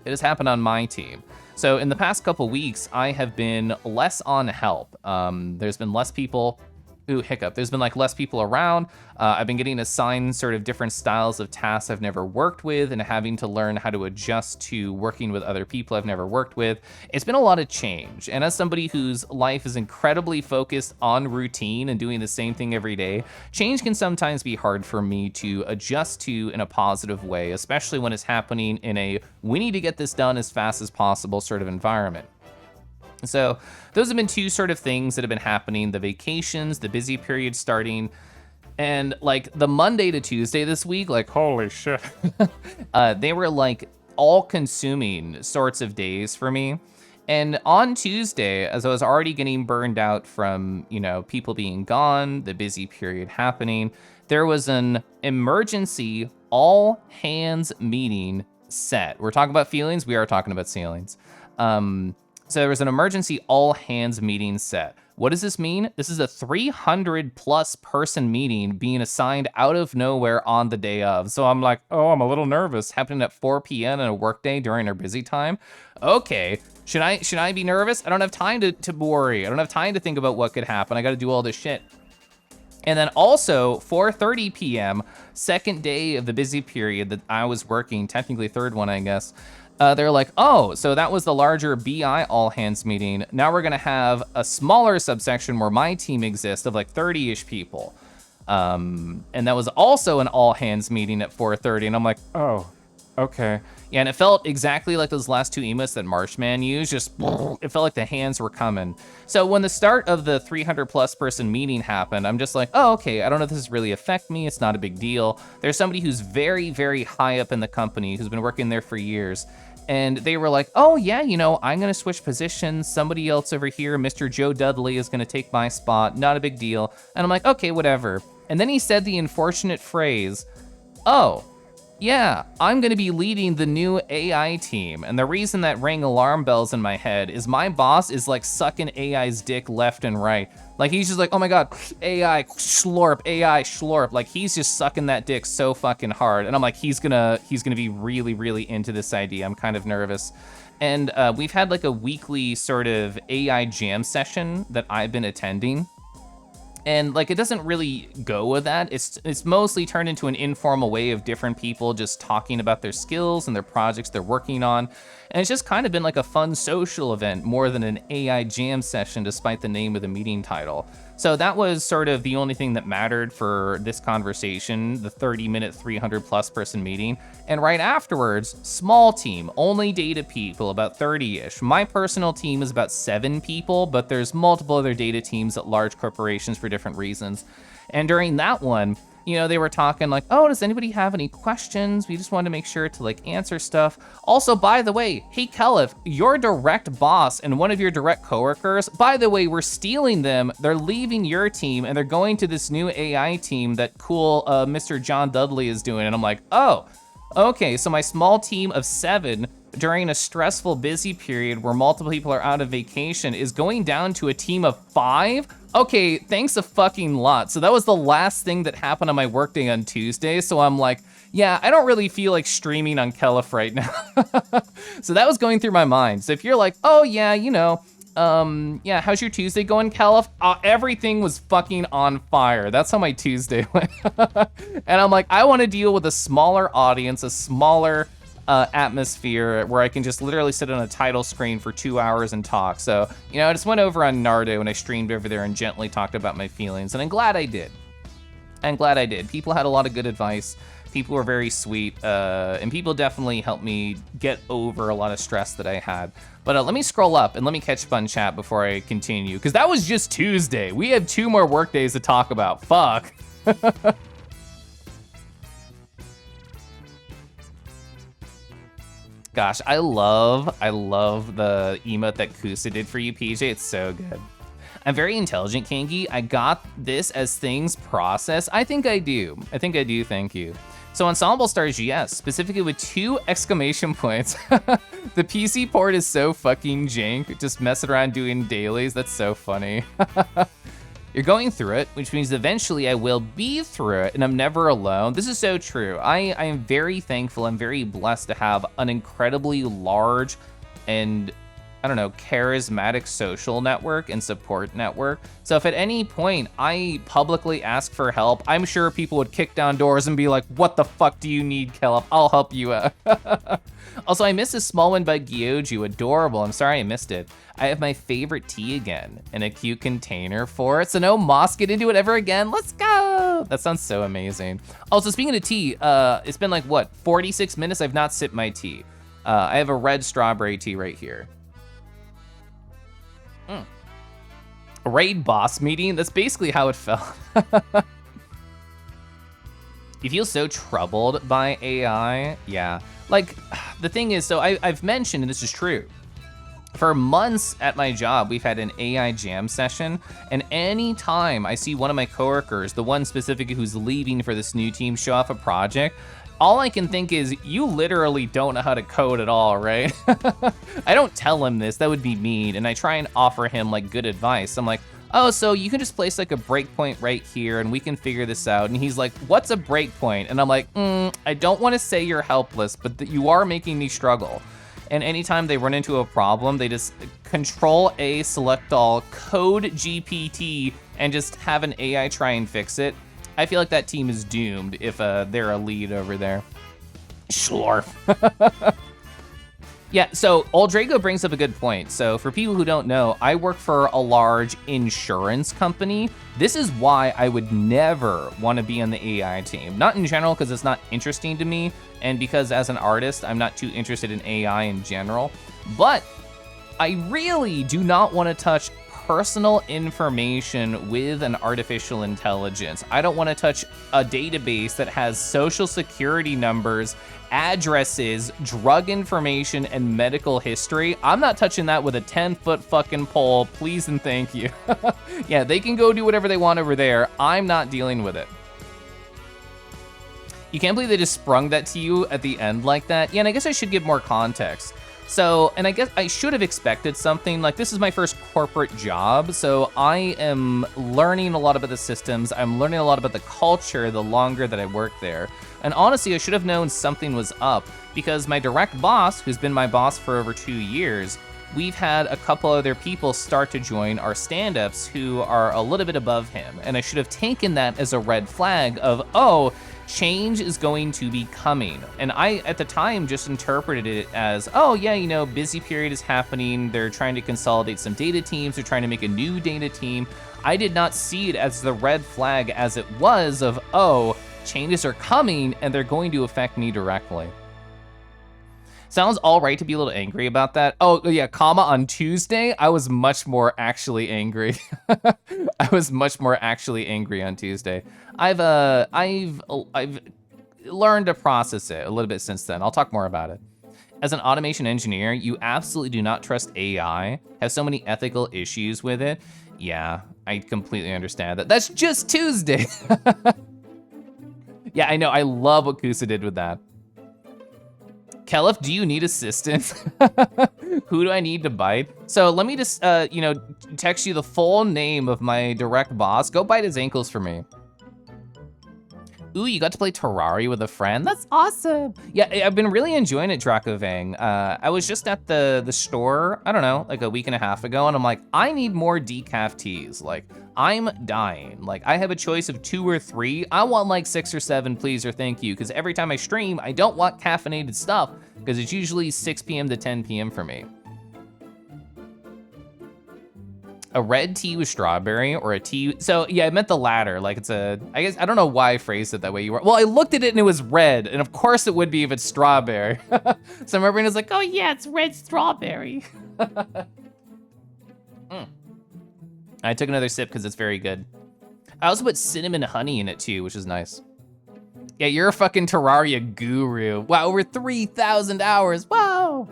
it has happened on my team. So in the past couple weeks, I have been less on help. There's been less people. Ooh, hiccup. There's been like less people around. I've been getting assigned sort of different styles of tasks I've never worked with and having to learn how to adjust to working with other people I've never worked with. It's been a lot of change. And as somebody whose life is incredibly focused on routine and doing the same thing every day, change can sometimes be hard for me to adjust to in a positive way, especially when it's happening in a we need to get this done as fast as possible sort of environment. So those have been 2 sort of things that have been happening, the vacations, the busy period starting, and like the Monday to Tuesday this week, like holy shit, they were like all consuming sorts of days for me. And on Tuesday, as I was already getting burned out from, you know, people being gone, the busy period happening, there was an emergency all hands meeting set. We're talking about feelings. We are talking about ceilings. So there was an emergency all hands meeting set. What does this mean? This is a 300+ person meeting being assigned out of nowhere on the day of. So I'm like, oh, I'm a little nervous. Happening at 4 p.m. in a workday during our busy time. Okay, should I be nervous? I don't have time to worry. I don't have time to think about what could happen. I got to do all this shit. And then also 4:30 p.m., second day of the busy period that I was working, technically third one, I guess. They're like, oh, so that was the larger BI all hands meeting. Now we're gonna have a smaller subsection where my team exists of like 30-ish people. And that was also an all hands meeting at 4:30. And I'm like, oh, okay. Yeah, and it felt exactly like those last 2 emotes that Marshman used. Just, it felt like the hands were coming. So when the start of the 300+ person meeting happened, I'm just like, oh, okay, I don't know if this really affect me. It's not a big deal. There's somebody who's very, very high up in the company who's been working there for years. And they were like, oh yeah, you know, I'm gonna switch positions. Somebody else over here, Mr. Joe Dudley, is gonna take my spot. Not a big deal. And I'm like, okay, whatever. And then he said the unfortunate phrase, oh, yeah, I'm gonna be leading the new AI team. And the reason that rang alarm bells in my head is my boss is like sucking AI's dick left and right. Like he's just like, oh my God, AI slurp, AI slurp. Like he's just sucking that dick so fucking hard. And I'm like, he's gonna be really, really into this idea. I'm kind of nervous. And we've had like a weekly sort of AI jam session that I've been attending. And like, it doesn't really go with that. It's mostly turned into an informal way of different people just talking about their skills and their projects they're working on. And it's just kind of been like a fun social event more than an AI jam session, despite the name of the meeting title. So that was sort of the only thing that mattered for this conversation, the 30-minute, 300+ person meeting. And right afterwards, small team, only data people, about 30-ish. My personal team is about 7 people, but there's multiple other data teams at large corporations for different reasons. And during that one, you know, they were talking like, oh, does anybody have any questions? We just wanted to make sure to like answer stuff. Also, by the way, hey, Kelif, your direct boss and one of your direct coworkers, by the way, we're stealing them. They're leaving your team and they're going to this new AI team that cool Mr. John Dudley is doing. And I'm like, oh, okay, so my small team of 7 during a stressful, busy period where multiple people are out of vacation is going down to a team of 5? Okay, thanks a fucking lot. So that was the last thing that happened on my workday on Tuesday. So I'm like, yeah, I don't really feel like streaming on Kelif right now. So that was going through my mind. So if you're like, oh yeah, you know, yeah, how's your Tuesday going, Kelif? Everything was fucking on fire. That's how my Tuesday went. And I'm like, I want to deal with a smaller audience, a smaller atmosphere where I can just literally sit on a title screen for 2 hours and talk. So, you know, I just went over on Nardo and I streamed over there and gently talked about my feelings, and I'm glad I did. I'm glad I did. People had a lot of good advice. People were very sweet, and people definitely helped me get over a lot of stress that I had. But let me scroll up and let me catch fun chat before I continue, because that was just Tuesday. We have 2 more work days to talk about. Fuck. Gosh, I love the emote that Kusa did for you, PJ. It's so good. I'm very intelligent, Kangi. I got this as things process. I think I do. Thank you. So Ensemble Stars, yes, specifically with 2 exclamation points. The PC port is so fucking jank. Just messing around doing dailies. That's so funny. You're going through it, which means eventually I will be through it, and I'm never alone. This is so true. I am very thankful and very blessed to have an incredibly large and, I don't know, charismatic social network and support network. So if at any point I publicly ask for help, I'm sure people would kick down doors and be like, what the fuck do you need, Kelif? I'll help you out. Also, I missed a small one by Gyoju. Adorable. I'm sorry I missed it. I have my favorite tea again in a cute container for it. So no Moss get into it ever again. Let's go. That sounds so amazing. Also, speaking of tea, it's been like, what, 46 minutes? I've not sipped my tea. I have a red strawberry tea right here. Raid boss meeting? That's basically how it felt. You feel so troubled by AI? Yeah. Like, the thing is, so I've mentioned, and this is true, for months at my job, we've had an AI jam session, and any time I see one of my coworkers, the one specifically who's leaving for this new team, show off a project, all I can think is, you literally don't know how to code at all, right? I don't tell him this, that would be mean, and I try and offer him like good advice. I'm like, oh, so you can just place like a breakpoint right here and we can figure this out. And he's like, what's a breakpoint? And I'm like, I don't want to say you're helpless, but you are making me struggle. And anytime they run into a problem, they just Control A, select all, code GPT, and just have an AI try and fix it. I feel like that team is doomed if they're a lead over there. Schlorf. Yeah, so Old Drago brings up a good point. So for people who don't know, I work for a large insurance company. This is why I would never want to be on the AI team. Not in general, because it's not interesting to me, and because as an artist, I'm not too interested in AI in general. But I really do not want to touch personal information with an artificial intelligence. I don't want to touch a database that has social security numbers, addresses, drug information, and medical history. I'm not touching that with a 10-foot fucking pole, please and thank you. Yeah, they can go do whatever they want over there. I'm not dealing with it. You can't believe they just sprung that to you at the end like that. Yeah, and I guess I should give more context. So, and I guess I should have expected something. Like, this is my first corporate job, so I am learning a lot about the systems. I'm learning a lot about the culture the longer that I work there. And honestly, I should have known something was up, because my direct boss, who's been my boss for over 2 years, we've had a couple other people start to join our stand-ups who are a little bit above him. And I should have taken that as a red flag of, oh, change is going to be coming. And I, at the time, just interpreted it as, oh yeah, you know, busy period is happening. They're trying to consolidate some data teams. They're trying to make a new data team. I did not see it as the red flag as it was of, oh, changes are coming and they're going to affect me directly. Sounds all right to be a little angry about that. Oh yeah, comma on Tuesday, I was much more actually angry. I was much more actually angry on Tuesday. I've learned to process it a little bit since then. I'll talk more about it. As an automation engineer, you absolutely do not trust AI. Have so many ethical issues with it. Yeah, I completely understand that. That's just Tuesday. Yeah, I know. I love what Kusa did with that. Kelif, do you need assistance? Who do I need to bite? So let me just, text you the full name of my direct boss. Go bite his ankles for me. Ooh, you got to play Terraria with a friend? That's awesome. Yeah, I've been really enjoying it, Drakovang. I was just at the store, I don't know, like a week and a half ago, and I'm like, I need more decaf teas. Like, I'm dying. Like, I have a choice of 2 or 3. I want like 6 or 7, please or thank you, because every time I stream, I don't want caffeinated stuff, because it's usually 6 p.m. to 10 p.m. for me. A red tea with strawberry or a tea, so yeah, I meant the latter. Like it's I guess, I don't know why I phrased it that way. Well, I looked at it and it was red, and of course it would be if it's strawberry. So my brain was like, oh yeah, it's red strawberry. I took another sip because it's very good. I also put cinnamon honey in it too, which is nice. Yeah, you're a fucking Terraria guru. Wow, over 3,000 hours, whoa.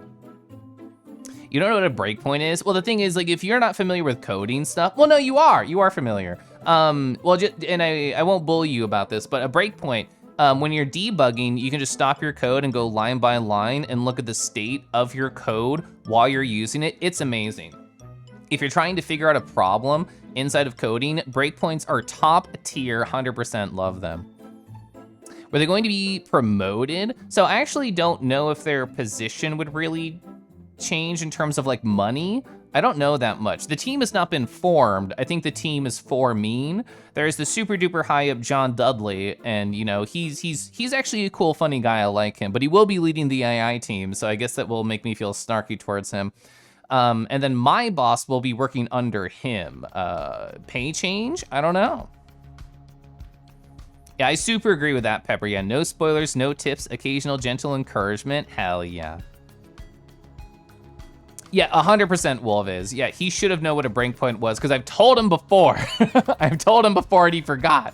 You don't know what a breakpoint is? Well, the thing is, like, if you're not familiar with coding stuff, well, no, you are familiar. And I won't bully you about this, but a breakpoint, when you're debugging, you can just stop your code and go line by line and look at the state of your code while you're using it. It's amazing. If you're trying to figure out a problem inside of coding, breakpoints are top tier, 100% love them. Were they going to be promoted? So I actually don't know if their position would really change in terms of like money. I don't know that much. The team has not been formed. I think the team is for mean. There's the super duper high up John Dudley, and you know, he's actually a cool, funny guy. I like him, but he will be leading the AI team, so I guess that will make me feel snarky towards him. And then my boss will be working under him. Pay change? I don't know. Yeah, I super agree with that, Pepper. Yeah, no spoilers, no tips, occasional gentle encouragement. Hell yeah. Yeah, 100% Wolf is. Yeah, he should have known what a breakpoint was because I've told him before. I've told him before and he forgot.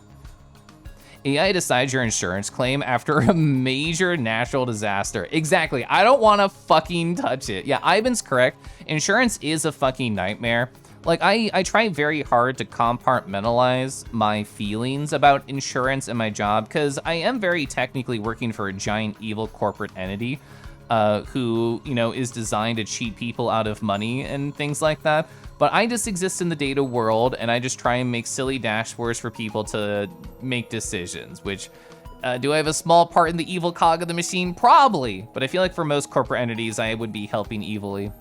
AI decides your insurance claim after a major natural disaster. Exactly, I don't wanna fucking touch it. Yeah, Ivan's correct. Insurance is a fucking nightmare. Like, I try very hard to compartmentalize my feelings about insurance and my job because I am very technically working for a giant evil corporate entity. Who, you know, is designed to cheat people out of money and things like that. But I just exist in the data world and I just try and make silly dashboards for people to make decisions, which, do I have a small part in the evil cog of the machine? Probably, but I feel like for most corporate entities, I would be helping evilly.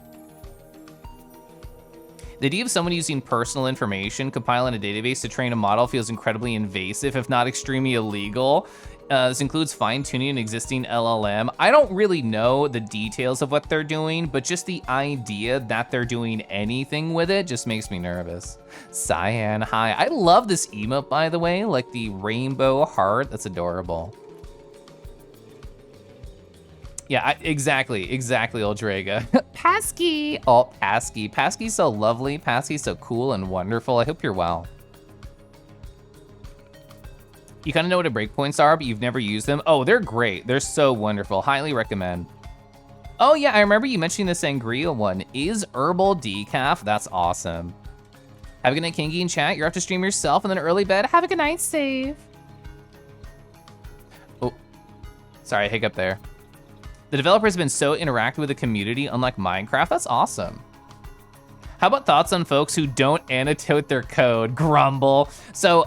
The idea of someone using personal information compiled in a database to train a model feels incredibly invasive, if not extremely illegal. This includes fine-tuning an existing LLM. I don't really know the details of what they're doing, but just the idea that they're doing anything with it just makes me nervous. Cyan, hi. I love this emote, by the way, like the rainbow heart. That's adorable. Yeah, exactly, Oldrega. Pasky. Oh, Pasky. Pasky's so lovely. Pasky's so cool and wonderful. I hope you're well. You kind of know what a breakpoints are, but you've never used them. Oh, they're great. They're so wonderful. Highly recommend. Oh yeah, I remember you mentioning the sangria one. Is herbal decaf? That's awesome. Have a good night, Kingy in chat. You're up to stream yourself and then early bed. Have a good night, save. Oh, sorry, hiccup there. The developer has been so interactive with the community, unlike Minecraft. That's awesome. How about thoughts on folks who don't annotate their code? Grumble. So,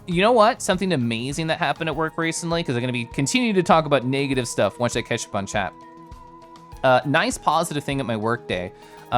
you know what? Something amazing that happened at work recently, because I'm gonna be continuing to talk about negative stuff once I catch up on chat. Nice positive thing at my work day.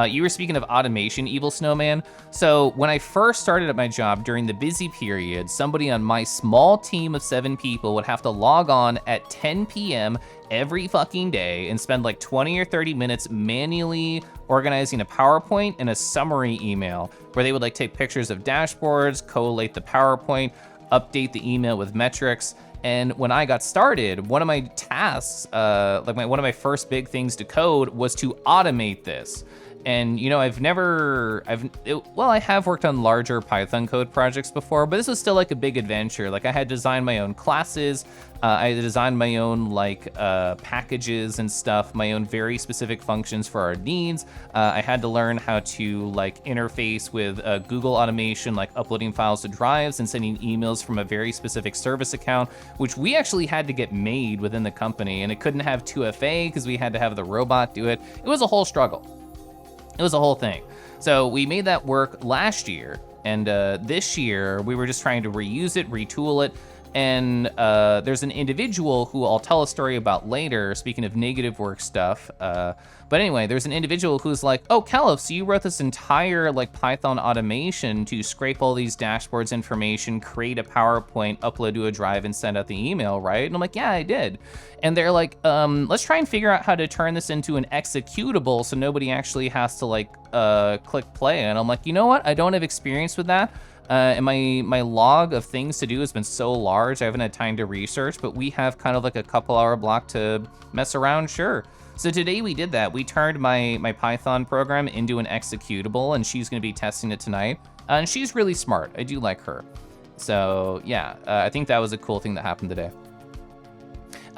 You were speaking of automation, Evil Snowman. So when I first started at my job during the busy period, somebody on my small team of 7 people would have to log on at 10 p.m. every fucking day and spend like 20 or 30 minutes manually organizing a PowerPoint and a summary email where they would like take pictures of dashboards, collate the PowerPoint, update the email with metrics. And when I got started, one of my tasks, one of my first big things to code was to automate this. And I have worked on larger Python code projects before, but this was still like a big adventure. Like I had designed my own classes, I had designed my own packages and stuff, my own very specific functions for our needs. I had to learn how to interface with Google automation, like uploading files to drives and sending emails from a very specific service account, which we actually had to get made within the company, and it couldn't have 2FA because we had to have the robot do it. It was a whole struggle. It was a whole thing. So we made that work last year, and this year we were just trying to reuse it, retool it, and there's an individual who I'll tell a story about later, speaking of negative work stuff. But anyway, there's an individual who's like, oh, Caliph, so you wrote this entire Python automation to scrape all these dashboards information, create a PowerPoint, upload to a drive, and send out the email, right? And I'm like, yeah, I did. And they're like, let's try and figure out how to turn this into an executable so nobody actually has to click play. And I'm like, you know what? I don't have experience with that. And my log of things to do has been so large, I haven't had time to research, but we have kind of a couple-hour block to mess around, sure. So today we did that. We turned my Python program into an executable, and she's gonna be testing it tonight. And she's really smart, I do like her. So yeah, I think that was a cool thing that happened today.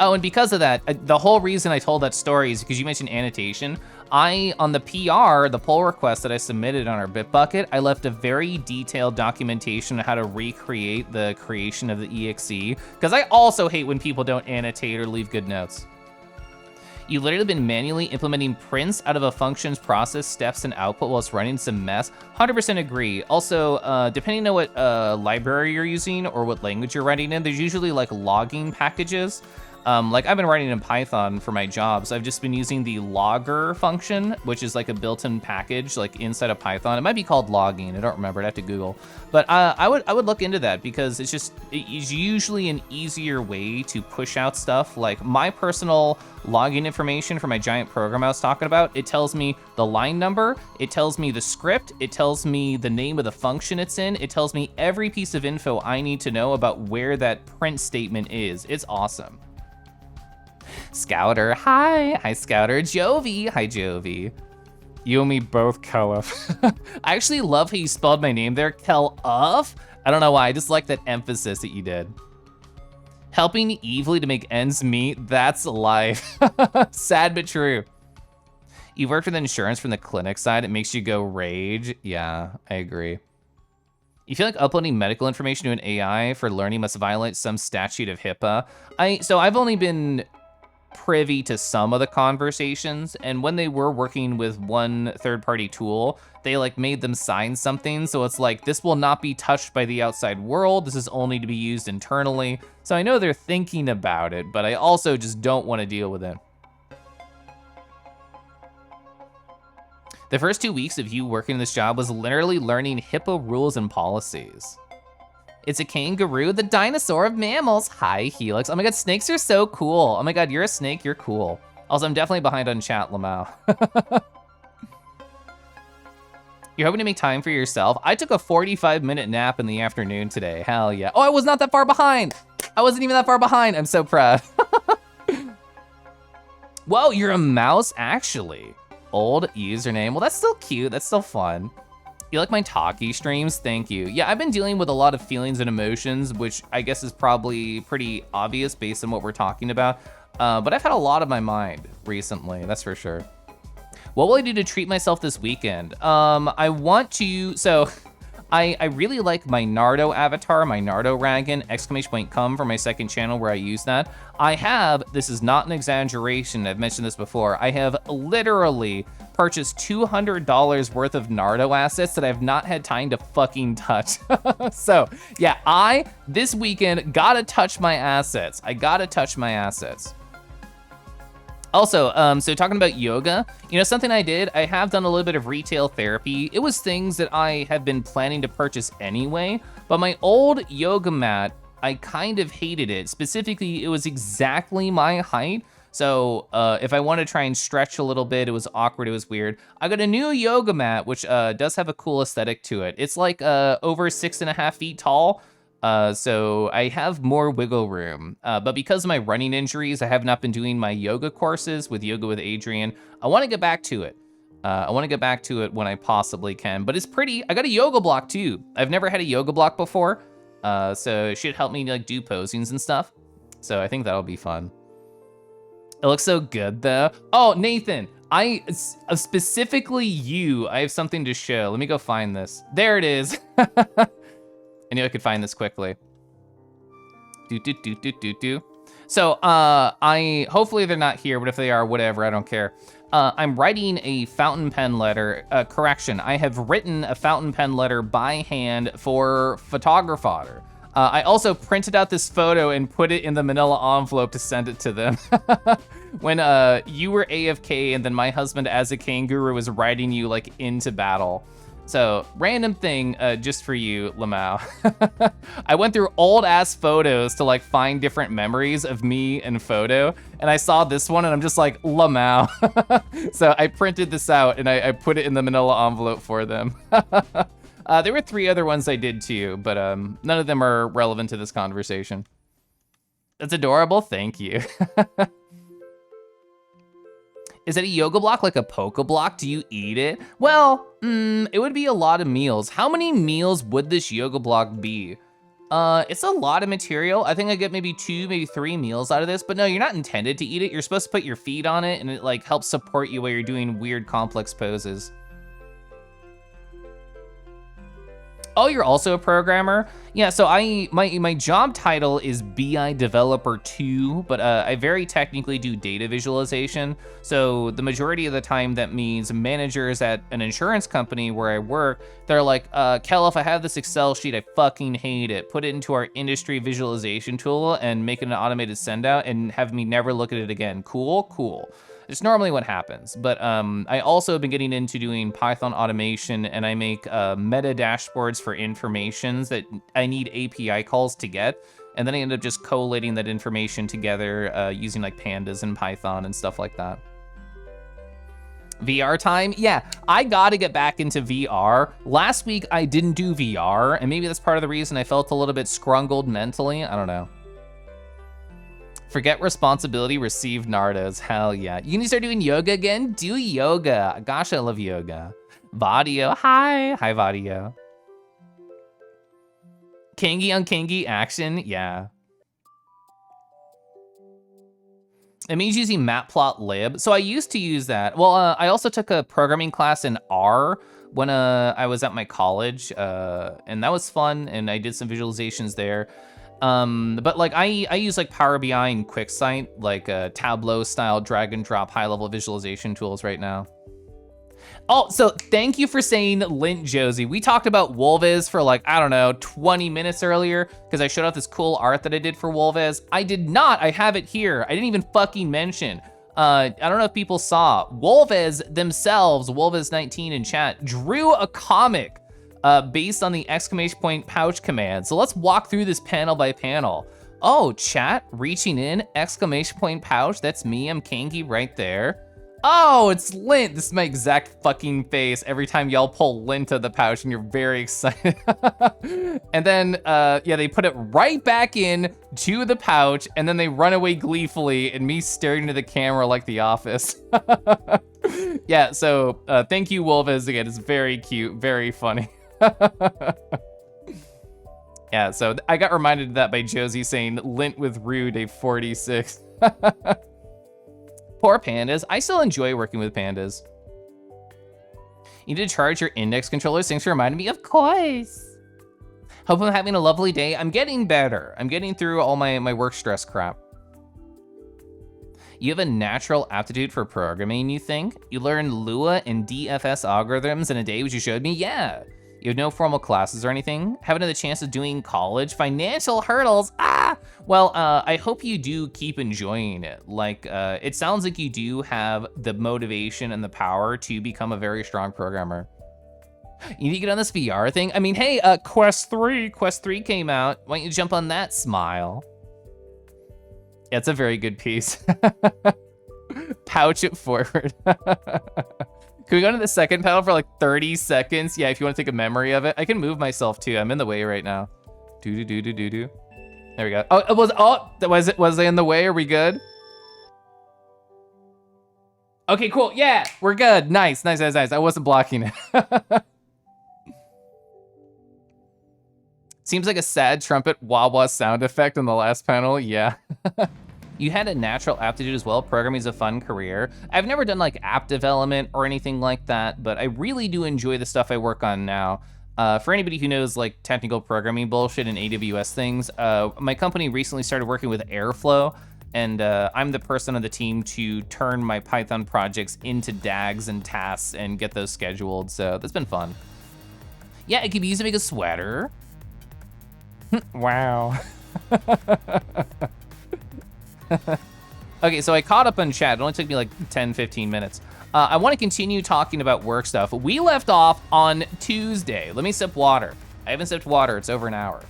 Oh, and because of that, the whole reason I told that story is because you mentioned annotation. On the PR, the pull request that I submitted on our Bitbucket, I left a very detailed documentation on how to recreate the creation of the exe, because I also hate when people don't annotate or leave good notes. You've literally been manually implementing prints out of a function's process steps and output while it's running some mess. 100% agree. Also, depending on what library you're using or what language you're writing in, there's usually logging packages. I've been writing in Python for my jobs. I've just been using the logger function, which is a built-in package inside of Python. It might be called logging. I don't remember. I'd have to Google. But I would look into that because it's usually an easier way to push out stuff. Like my personal login information for my giant program I was talking about, it tells me the line number, it tells me the script, it tells me the name of the function it's in, it tells me every piece of info I need to know about where that print statement is. It's awesome. Scouter, hi. Hi, Scouter. Jovi, hi, Jovi. You and me both, Caliph. I actually love how you spelled my name there, Caliph. I don't know why, I just like that emphasis that you did. Helping evilly to make ends meet, that's life. Sad but true. You've worked with insurance from the clinic side, it makes you go rage. Yeah, I agree. You feel like uploading medical information to an AI for learning must violate some statute of HIPAA. So I've only been privy to some of the conversations, and when they were working with one third-party tool, they made them sign something, so it's this will not be touched by the outside world, this is only to be used internally. So I know they're thinking about it, but I also just don't want to deal with it. The first 2 weeks of you working this job was literally learning HIPAA rules and policies. It's a kangaroo, the dinosaur of mammals. Hi, Helix. Oh my god, snakes are so cool. Oh my god, you're a snake, you're cool. Also, I'm definitely behind on chat, Lamau. You're hoping to make time for yourself? I took a 45-minute nap in the afternoon today, hell yeah. Oh, I was not that far behind. I wasn't even that far behind, I'm so proud. Whoa, you're a mouse, actually. Old username, well that's still cute, that's still fun. You like my talkie streams? Thank you. Yeah, I've been dealing with a lot of feelings and emotions, which I guess is probably pretty obvious based on what we're talking about. But I've had a lot on my mind recently, that's for sure. What will I do to treat myself this weekend? I want to, I really like my Nardo avatar, my Nardo Ragan, !come for my second channel where I use that. I have, this is not an exaggeration, I've mentioned this before, I have literally purchased $200 worth of Nardo assets that I've not had time to fucking touch. So yeah, this weekend, gotta touch my assets. I gotta touch my assets. Also, so talking about yoga, something I did, I have done a little bit of retail therapy. It was things that I have been planning to purchase anyway, but my old yoga mat, I kind of hated it. Specifically, it was exactly my height. So if I want to try and stretch a little bit, it was awkward, it was weird. I got a new yoga mat, which does have a cool aesthetic to it. It's over 6.5 feet tall. So I have more wiggle room. But because of my running injuries, I have not been doing my yoga courses with Yoga with Adrian. I want to get back to it. I want to get back to it when I possibly can, but it's pretty. I got a yoga block too. I've never had a yoga block before, so it should help me like do posings and stuff. So I think that'll be fun. It looks so good though. Oh, Nathan, specifically you, I have something to show. Let me go find this. There it is. I knew I could find this quickly. So hopefully they're not here, but if they are, whatever, I don't care. I'm writing a fountain pen letter. Correction, I have written a fountain pen letter by hand for photographer. I also printed out this photo and put it in the manila envelope to send it to them. When you were AFK and then my husband as a kangaroo was riding you like into battle. So, random thing just for you, Lamau. I went through old ass photos to like find different memories of me and photo, and I saw this one and I'm just like, Lamau. So I printed this out and I put it in the manila envelope for them. There were 3 other ones I did too, but none of them are relevant to this conversation. That's adorable, thank you. Is it a yoga block like a poke block? Do you eat it? Well, it would be a lot of meals. How many meals would this yoga block be? It's a lot of material. I think I get maybe 2, maybe 3 meals out of this, but no, you're not intended to eat it. You're supposed to put your feet on it and it like helps support you while you're doing weird complex poses. Oh, you're also a programmer? Yeah, so my job title is BI Developer 2, but I very technically do data visualization. So the majority of the time that means managers at an insurance company where I work, they're like, Kel, if I have this Excel sheet, I fucking hate it. Put it into our industry visualization tool and make it an automated send out and have me never look at it again. Cool, cool. It's normally what happens, but I also have been getting into doing Python automation, and I make meta dashboards for informations that I need API calls to get, and then I end up just collating that information together using like pandas and Python and stuff like that. VR time? Yeah, I gotta get back into VR. Last week I didn't do VR, and maybe that's part of the reason I felt a little bit scrungled mentally. I don't know. Forget responsibility, receive Nardos. Hell yeah. You need to start doing yoga again? Do yoga. Gosh, I love yoga. Vadio, hi. Hi, Vadio. Kangi on Kangi action, yeah. It means using matplotlib. So I used to use that. Well, I also took a programming class in R when I was at my college, and that was fun, and I did some visualizations there. But like I use like Power BI and QuickSight, like Tableau style drag and drop high level visualization tools right now. Oh, so thank you for saying Lint Josie. We talked about Wolvez for like, I don't know, 20 minutes earlier because I showed off this cool art that I did for Wolvez. I did not, I have it here. I didn't even fucking mention. I don't know if people saw, Wolvez themselves, Wolvez19 in chat, drew a comic based on the exclamation point pouch command. So let's walk through this panel by panel. Oh, chat, reaching in, exclamation point pouch. That's me, I'm Kangi right there. Oh, it's Lint. This is my exact fucking face every time y'all pull Lint of the pouch and you're very excited. And then, yeah, they put it right back in to the pouch and then they run away gleefully and me staring into the camera like The Office. Yeah, so thank you, Wolvez, again. It's very cute, very funny. Yeah, so I got reminded of that by Josie saying Lint with Rue day 46. Poor pandas. I still enjoy working with pandas. You need to charge your index controllers. Thanks for reminding me. Of course. Hope I'm having a lovely day. I'm getting better. I'm getting through all my work stress crap. You have a natural aptitude for programming, you think? You learned Lua and DFS algorithms in a day, which you showed me? Yeah. You have no formal classes or anything? Haven't had the chance of doing college? Financial hurdles? Ah! Well, I hope you do keep enjoying it. Like, it sounds like you do have the motivation and the power to become a very strong programmer. You need to get on this VR thing? I mean, hey, Quest 3 came out. Why don't you jump on that, smile? Yeah, it's a very good piece. Pouch it forward. Can we go to the second panel for like 30 seconds? Yeah, if you want to take a memory of it. I can move myself too. I'm in the way right now. Do. There we go. Oh, was it in the way? Are we good? Okay, cool. Yeah, we're good. Nice. I wasn't blocking it. Seems like a sad trumpet wah-wah sound effect on the last panel. Yeah. You had a natural aptitude as well. Programming is a fun career. I've never done like app development or anything like that, but I really do enjoy the stuff I work on now. For anybody who knows like technical programming bullshit and AWS things, my company recently started working with Airflow, and I'm the person on the team to turn my Python projects into DAGs and tasks and get those scheduled, so that's been fun. Yeah, it can be used to make a sweater. Wow. Okay, so I caught up on chat. It only took me like 10, 15 minutes. I want to continue talking about work stuff. We left off on Tuesday. Let me sip water. I haven't sipped water. It's over an hour.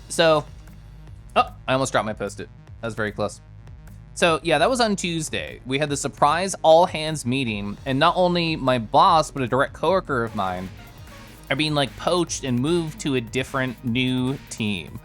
So, oh, I almost dropped my Post-it. That was very close. So yeah, that was on Tuesday. We had the surprise all hands meeting, and not only my boss, but a direct coworker of mine are being like poached and moved to a different new team.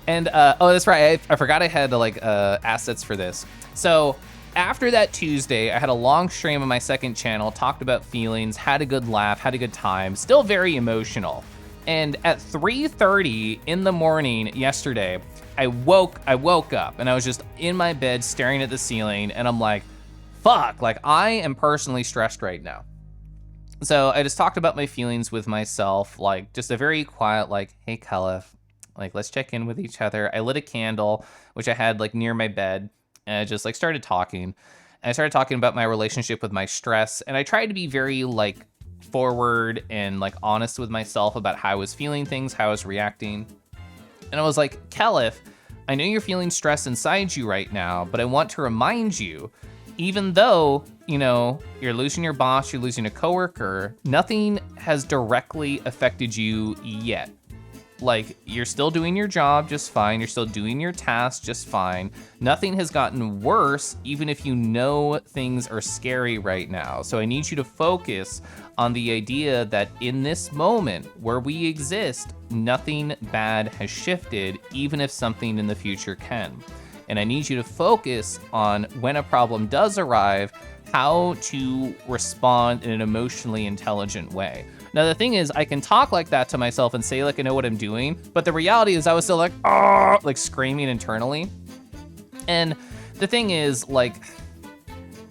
And oh, that's right, I forgot I had like assets for this. So after that Tuesday, I had a long stream on my second channel, talked about feelings, had a good laugh, had a good time, still very emotional. And at 3:30 in the morning yesterday, I woke up and I was just in my bed staring at the ceiling, and I'm like, fuck, like I am personally stressed right now. So I just talked about my feelings with myself, like just a very quiet, like, hey, Caliph, like, let's check in with each other. I lit a candle, which I had like near my bed, and I just like started talking. And I started talking about my relationship with my stress, and I tried to be very like forward and like honest with myself about how I was feeling things, how I was reacting. And I was like, Caliph, I know you're feeling stress inside you right now, but I want to remind you, even though, you know, you're losing your boss, you're losing a coworker, nothing has directly affected you yet. Like, you're still doing your job just fine. You're still doing your tasks just fine. Nothing has gotten worse, even if you know things are scary right now. So I need you to focus on the idea that in this moment where we exist, nothing bad has shifted, even if something in the future can. And I need you to focus on when a problem does arrive, how to respond in an emotionally intelligent way. Now, the thing is, I can talk like that to myself and say like I know what I'm doing, but the reality is I was still like, oh, like screaming internally. And the thing is, like,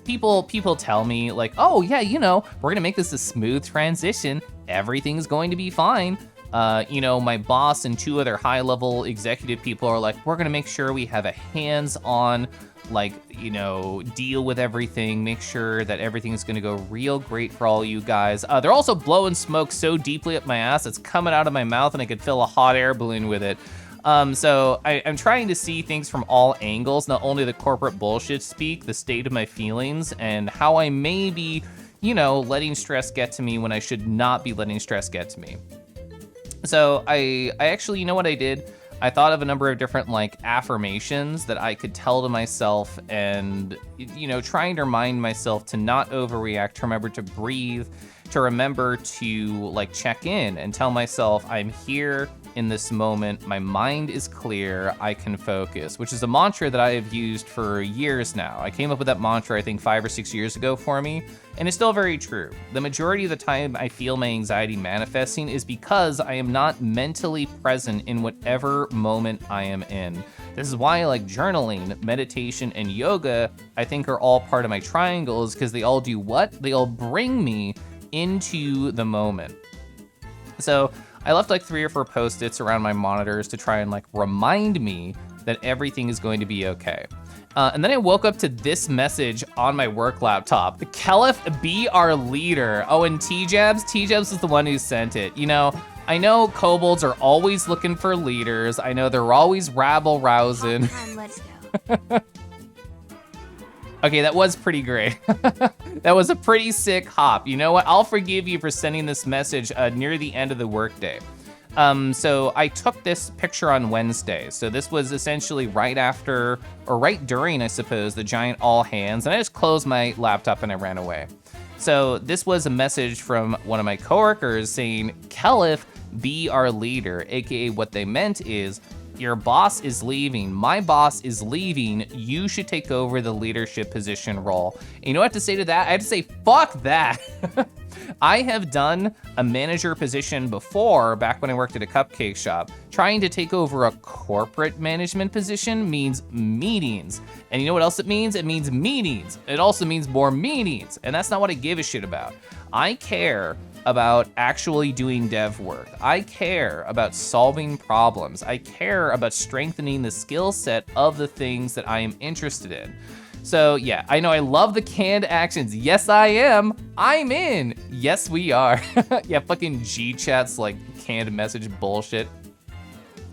people tell me like, oh yeah, you know, we're gonna make this a smooth transition. Everything's going to be fine. You know, my boss and two other high-level executive people are like, we're gonna make sure we have a hands-on, like, you know, deal with everything, make sure that everything's gonna go real great for all you guys. They're also blowing smoke so deeply up my ass, it's coming out of my mouth and I could fill a hot air balloon with it. So I'm trying to see things from all angles, not only the corporate bullshit speak, the state of my feelings, and how I may be, you know, letting stress get to me when I should not be letting stress get to me. So I actually, you know what I did? I thought of a number of different like affirmations that I could tell to myself, and, you know, trying to remind myself to not overreact, to remember to breathe, to remember to like check in and tell myself I'm here in this moment, my mind is clear, I can focus, which is a mantra that I have used for years now. I came up with that mantra, I think 5 or 6 years ago for me, and it's still very true. The majority of the time I feel my anxiety manifesting is because I am not mentally present in whatever moment I am in. This is why I like journaling, meditation, and yoga, I think are all part of my triangles, because they all do what? They all bring me into the moment. So I left like 3 or 4 Post-its around my monitors to try and like remind me that everything is going to be okay. And then I woke up to this message on my work laptop. Caliph, be our leader. Oh, and T-Jabs is the one who sent it. You know, I know kobolds are always looking for leaders. I know they're always rabble-rousing. Let's go. Okay, that was pretty great. That was a pretty sick hop. You know what? I'll forgive you for sending this message near the end of the workday. So I took this picture on Wednesday. So this was essentially right after, or right during, I suppose, the giant all hands. And I just closed my laptop and I ran away. So this was a message from one of my coworkers saying, Kelif, be our leader, aka what they meant is, your boss is leaving, my boss is leaving, you should take over the leadership position role. And you know what I have to say to that? I have to say, fuck that. I have done a manager position before, back when I worked at a cupcake shop. Trying to take over a corporate management position means meetings. And you know what else it means? It means meetings. It also means more meetings. And that's not what I give a shit about. I care about actually doing dev work. I care about solving problems. I care about strengthening the skill set of the things that I am interested in. So yeah, I know I love the canned actions. Yes, I am. I'm in. Yes, we are. Yeah, fucking G-chat's like canned message bullshit.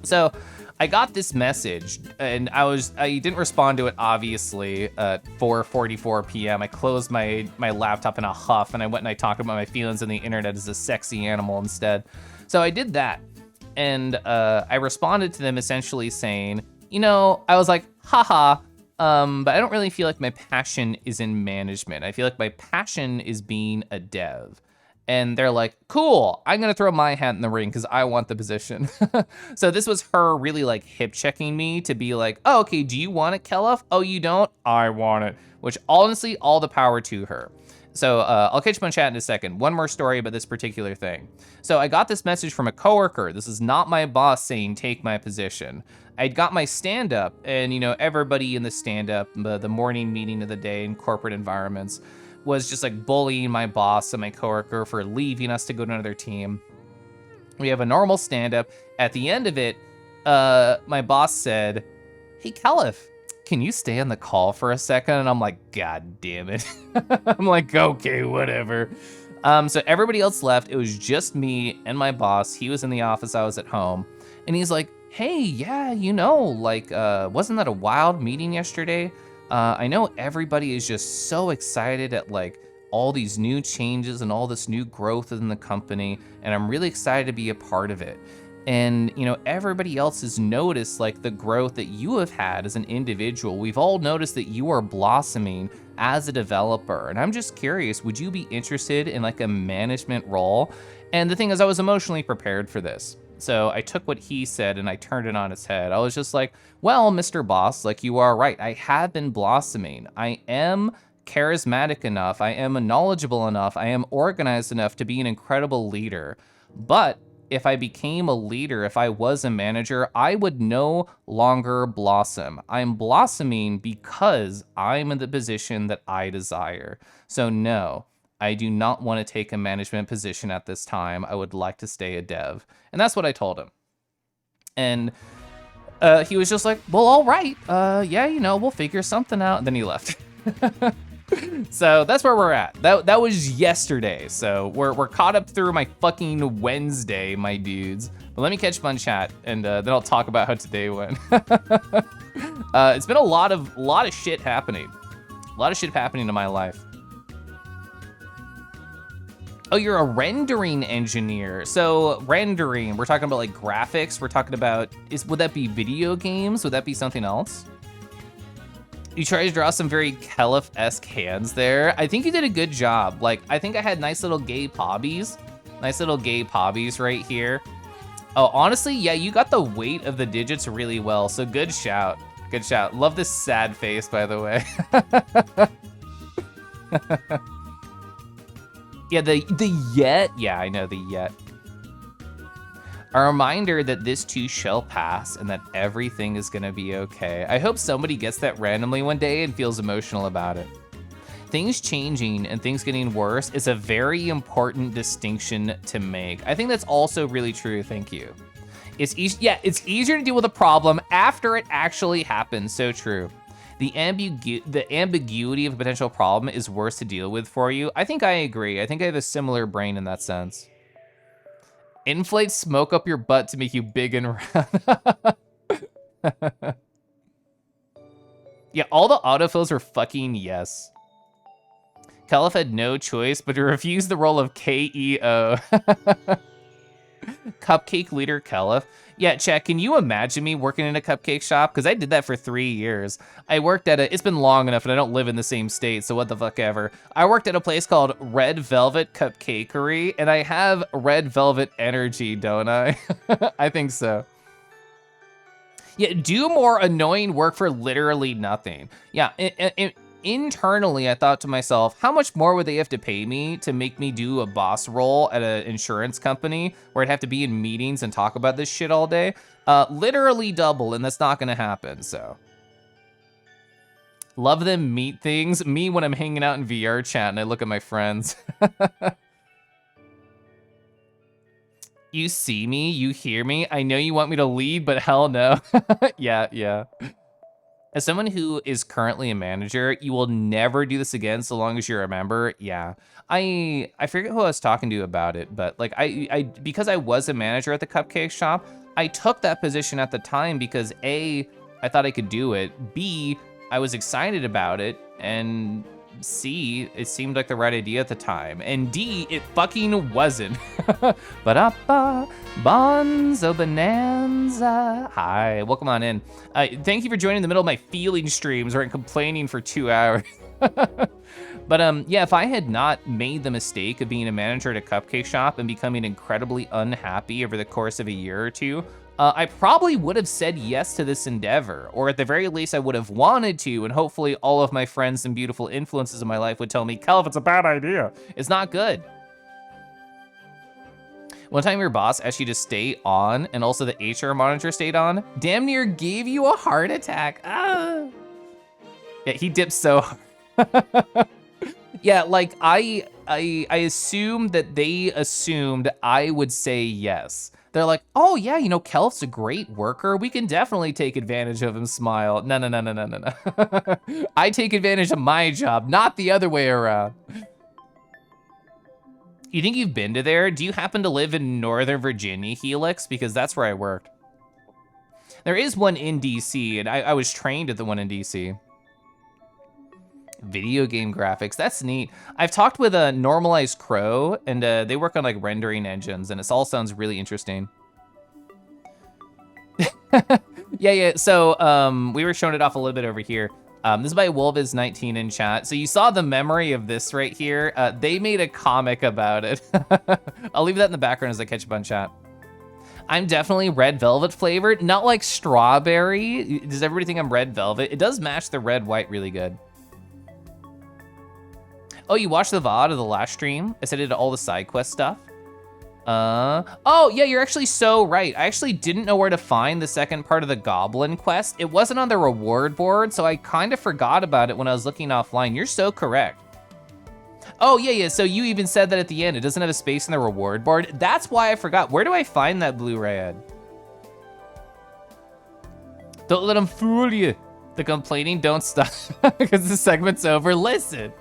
So I got this message and I didn't respond to it obviously at 4:44 p.m. I closed my laptop in a huff and I went and I talked about my feelings on the internet as a sexy animal instead. So I did that. And I responded to them essentially saying, you know, I was like, haha, but I don't really feel like my passion is in management. I feel like my passion is being a dev. And they're like, cool, I'm gonna throw my hat in the ring because I want the position. So this was her really like hip checking me to be like, oh, okay, do you want it, Kelif? Oh, you don't? I want it. Which honestly, all the power to her. So I'll catch up on chat in a second. One more story about this particular thing. So I got this message from a coworker. This is not my boss saying, take my position. I'd got my stand-up and, you know, everybody in the stand-up, the morning meeting of the day in corporate environments was just like bullying my boss and my coworker for leaving us to go to another team. We have a normal stand-up. At the end of it, my boss said, hey, Kelif, can you stay on the call for a second? And I'm like, God damn it. I'm like, okay, whatever. So everybody else left. It was just me and my boss. He was in the office, I was at home. And he's like, hey, yeah, you know, like, wasn't that a wild meeting yesterday? I know everybody is just so excited at like all these new changes and all this new growth within the company. And I'm really excited to be a part of it. And, you know, everybody else has noticed like the growth that you have had as an individual. We've all noticed that you are blossoming as a developer. And I'm just curious, would you be interested in like a management role? And the thing is, I was emotionally prepared for this. So I took what he said and I turned it on its head. I was just like, well, Mr. Boss, like you are right. I have been blossoming. I am charismatic enough. I am knowledgeable enough. I am organized enough to be an incredible leader. But if I became a leader, if I was a manager, I would no longer blossom. I'm blossoming because I'm in the position that I desire. So no, I do not want to take a management position at this time. I would like to stay a dev. And that's what I told him. And he was just like, well, all right. Yeah, you know, we'll figure something out. And then he left. So that's where we're at. That was yesterday. So we're caught up through my fucking Wednesday, my dudes. But let me catch up on chat, and then I'll talk about how today went. It's been a lot of shit happening. A lot of shit happening in my life. Oh, you're a rendering engineer. So rendering, we're talking about like graphics. We're talking about, would that be video games? Would that be something else? You tried to draw some very Kelif-esque hands there. I think you did a good job. Like, I think I had nice little gay pobbies. Nice little gay pobbies right here. Oh, honestly, yeah, you got the weight of the digits really well. So good shout. Good shout. Love this sad face, by the way. Yeah, the yet. Yeah, I know the yet. A reminder that this too shall pass and that everything is gonna be okay. I hope somebody gets that randomly one day and feels emotional about it. Things changing and things getting worse is a very important distinction to make. I think that's also really true, thank you. It's easier to deal with a problem after it actually happens, so true. The ambiguity of a potential problem is worse to deal with for you. I think I agree. I think I have a similar brain in that sense. Inflate smoke up your butt to make you big and round. Yeah, all the autofills are fucking yes. Kelif had no choice but to refuse the role of KEO. Cupcake leader Kelif. Yeah, Chet, can you imagine me working in a cupcake shop? Because I did that for 3 years. I worked at it's been long enough and I don't live in the same state, so what the fuck ever. I worked at a place called Red Velvet Cupcakery, and I have red velvet energy, don't I? I think so. Yeah, do more annoying work for literally nothing. Yeah, internally, I thought to myself, how much more would they have to pay me to make me do a boss role at an insurance company where I'd have to be in meetings and talk about this shit all day? Literally double, and that's not gonna happen, so. Love them meat things. Me when I'm hanging out in VR chat and I look at my friends. You see me, you hear me. I know you want me to lead, but hell no. Yeah. As someone who is currently a manager, you will never do this again so long as you're a member. Yeah, I forget who I was talking to about it, but like I because I was a manager at the cupcake shop, I took that position at the time because A, I thought I could do it. B, I was excited about it, and C, it seemed like the right idea at the time, and D, it fucking wasn't. Ba-da-ba, bonzo bonanza. Hi, welcome on in. Thank you for joining in the middle of my feeling streams where I'm complaining for 2 hours. But yeah, if I had not made the mistake of being a manager at a cupcake shop and becoming incredibly unhappy over the course of a year or two, I probably would have said yes to this endeavor, or at the very least I would have wanted to, and hopefully all of my friends and beautiful influences in my life would tell me, Kelv, it's a bad idea. It's not good. One time your boss asked you to stay on, and also the HR manager stayed on, damn near gave you a heart attack. Ah. Yeah, he dipped so hard. Yeah, like I assumed that they assumed I would say yes. They're like, oh yeah, you know, Kelf's a great worker. We can definitely take advantage of him, smile. No. I take advantage of my job, not the other way around. You think you've been to there? Do you happen to live in Northern Virginia, Helix? Because that's where I worked. There is one in DC, and I was trained at the one in DC. Video game graphics, that's neat. I've talked with a Normalized Crow, and they work on like rendering engines, and it all sounds really interesting. Yeah, so we were showing it off a little bit over here. This is by Wolviz19 in chat. So you saw the memory of this right here. They made a comic about it. I'll leave that in the background as I catch up on chat. I'm definitely red velvet flavored, not like strawberry. Does everybody think I'm red velvet? It does match the red white really good. Oh, you watched the VOD of the last stream? I said it did all the side quest stuff. Oh yeah, you're actually so right. I actually didn't know where to find the second part of the Goblin quest. It wasn't on the reward board, so I kind of forgot about it when I was looking offline. You're so correct. Oh yeah, so you even said that at the end. It doesn't have a space in the reward board. That's why I forgot. Where do I find that Blu-ray ad? Don't let them fool you. The complaining don't stop because the segment's over. Listen.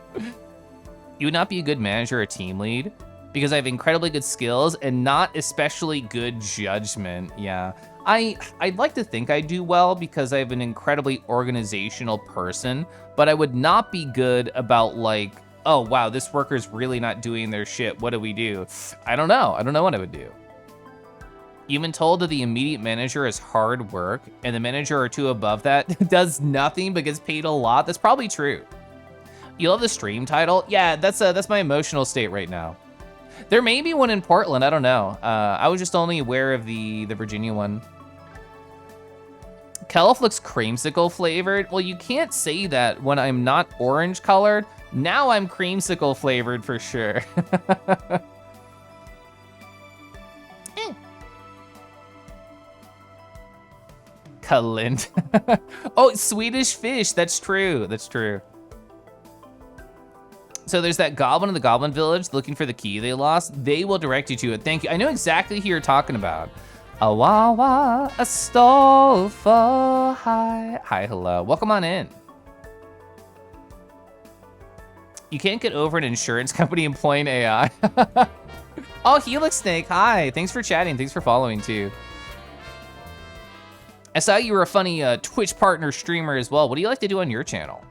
You would not be a good manager or team lead because I have incredibly good skills and not especially good judgment. Yeah, I'd like to think I do well because I have an incredibly organizational person, but I would not be good about like, oh wow, this worker's really not doing their shit. What do we do? I don't know what I would do. You've been told that the immediate manager is hard work and the manager or two above that does nothing but gets paid a lot. That's probably true. You love the stream title? Yeah, that's my emotional state right now. There may be one in Portland, I don't know. I was just only aware of the Virginia one. Kelf looks creamsicle flavored. Well, you can't say that when I'm not orange colored. Now I'm creamsicle flavored for sure. Kalint. Oh, Swedish fish, that's true. So there's that goblin in the Goblin Village looking for the key they lost. They will direct you to it. Thank you. I know exactly who you're talking about. A wawa, a stall for hi. Hi, hello. Welcome on in. You can't get over an insurance company employing AI. Oh, Helix Snake, hi. Thanks for chatting. Thanks for following too. I saw you were a funny Twitch partner streamer as well. What do you like to do on your channel?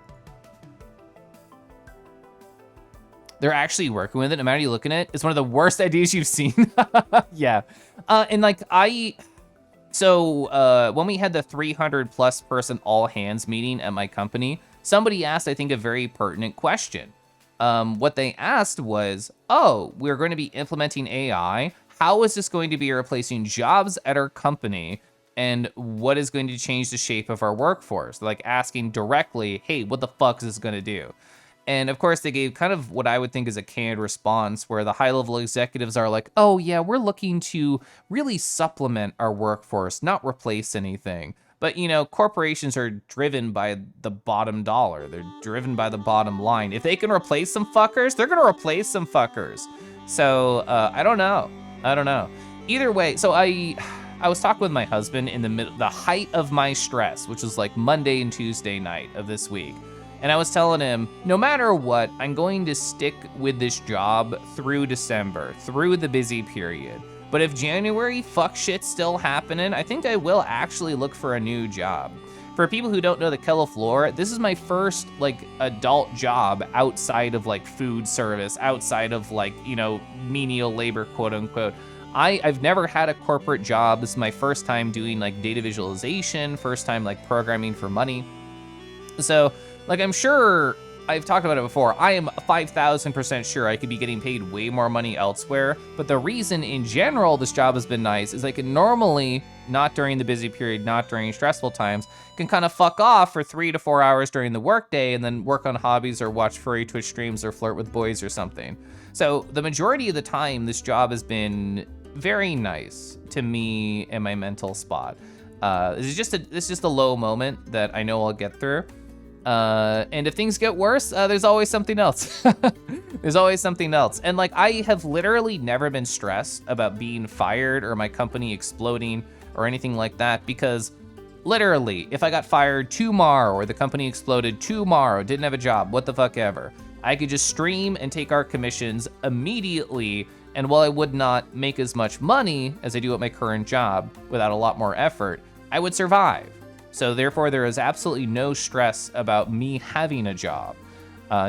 They're actually working with it, no matter how you look at it. It's one of the worst ideas you've seen. Yeah. And like when we had the 300 plus person all hands meeting at my company, somebody asked, I think, a very pertinent question. What they asked was, oh, we're going to be implementing AI. How is this going to be replacing jobs at our company? And what is going to change the shape of our workforce? Like asking directly, hey, what the fuck is this going to do? And of course, they gave kind of what I would think is a canned response where the high-level executives are like, oh yeah, we're looking to really supplement our workforce, not replace anything. But, you know, corporations are driven by the bottom dollar. They're driven by the bottom line. If they can replace some fuckers, they're gonna replace some fuckers. So, I don't know. Either way, so I was talking with my husband in the height of my stress, which was like Monday and Tuesday night of this week. And I was telling him, no matter what, I'm going to stick with this job through December, through the busy period. But if January fuck shit's still happening, I think I will actually look for a new job. For people who don't know the Kettle Floor, this is my first like adult job outside of like food service, outside of like, you know, menial labor, quote unquote. I've never had a corporate job. This is my first time doing like data visualization, first time like programming for money. So like, I'm sure I've talked about it before. I am 5,000% sure I could be getting paid way more money elsewhere. But the reason in general this job has been nice is I can normally, not during the busy period, not during stressful times, can kind of fuck off for 3 to 4 hours during the workday and then work on hobbies or watch furry Twitch streams or flirt with boys or something. So the majority of the time, this job has been very nice to me and my mental spot. This is just a low moment that I know I'll get through. And if things get worse, there's always something else. There's always something else. And like, I have literally never been stressed about being fired or my company exploding or anything like that, because literally, if I got fired tomorrow or the company exploded tomorrow, didn't have a job, what the fuck ever, I could just stream and take our commissions immediately. And while I would not make as much money as I do at my current job without a lot more effort, I would survive. So therefore, there is absolutely no stress about me having a job,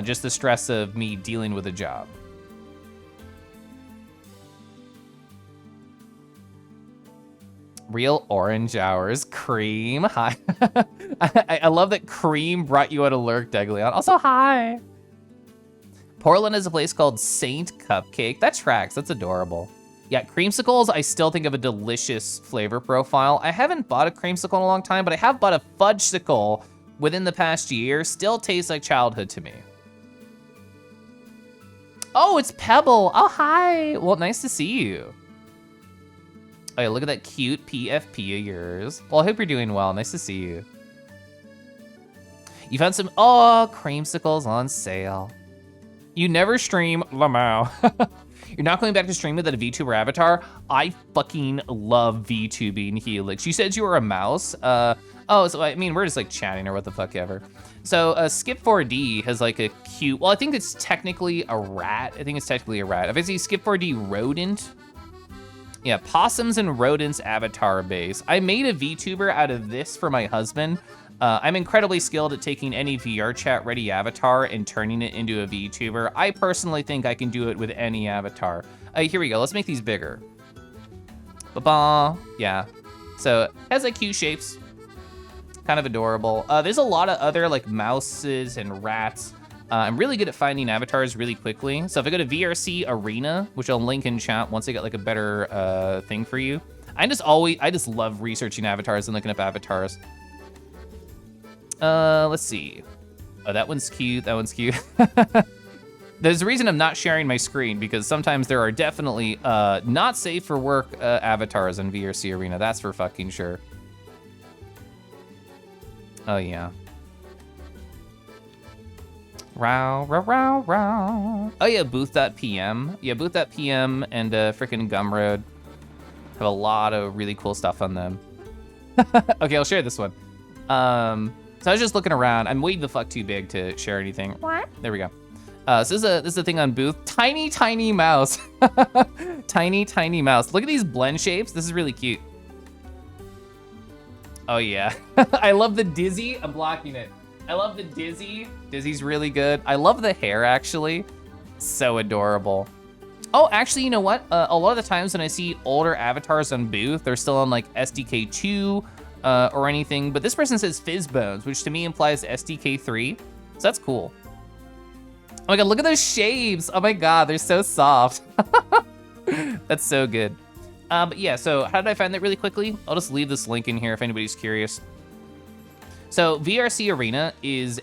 just the stress of me dealing with a job. Real orange hours, Cream, hi. I love that Cream brought you out of lurk, Deglion. Also, hi. Portland is a place called Saint Cupcake. That tracks, that's adorable. Yeah, creamsicles, I still think of a delicious flavor profile. I haven't bought a creamsicle in a long time, but I have bought a fudgesicle within the past year. Still tastes like childhood to me. Oh, it's Pebble. Oh, hi. Well, nice to see you. Oh, yeah, look at that cute PFP of yours. Well, I hope you're doing well. Nice to see you. You found some, oh, creamsicles on sale. You never stream Lamau. You're not going back to stream with a VTuber avatar? I fucking love VTubing, Helix. You said you were a mouse? Oh, so I mean, we're just like chatting or what the fuck ever. So Skip4D has like a cute, well, I think it's technically a rat. If I see Skip4D rodent. Yeah, possums and rodents avatar base. I made a VTuber out of this for my husband. I'm incredibly skilled at taking any VR chat ready avatar and turning it into a VTuber. I personally think I can do it with any avatar. Here we go, let's make these bigger. Ba-ba, yeah. So it has like cute shapes, kind of adorable. There's a lot of other like mouses and rats. I'm really good at finding avatars really quickly. So if I go to VRC Arena, which I'll link in chat once I get like a better thing for you. I just love researching avatars and looking up avatars. Let's see. Oh, that one's cute, that one's cute. There's a reason I'm not sharing my screen, because sometimes there are definitely not safe for work avatars in VRC Arena, that's for fucking sure. Oh yeah. Row, row, row, row. Oh yeah, booth.pm. Yeah, booth.pm and frickin' Gumroad have a lot of really cool stuff on them. Okay, I'll share this one. So I was just looking around. I'm way the fuck too big to share anything. There we go. So this is a thing on Booth. Tiny, tiny mouse. Tiny, tiny mouse. Look at these blend shapes. This is really cute. Oh yeah. I love the Dizzy. I'm blocking it. I love the Dizzy. Dizzy's really good. I love the hair, actually. So adorable. Oh, actually, you know what? A lot of the times when I see older avatars on booth, they're still on like SDK2 or anything, but this person says Fizzbones, which to me implies SDK3, so that's cool. Oh my God, look at those shapes. Oh my God, they're so soft. That's so good. But yeah, so how did I find that really quickly? I'll just leave this link in here if anybody's curious. So VRC Arena is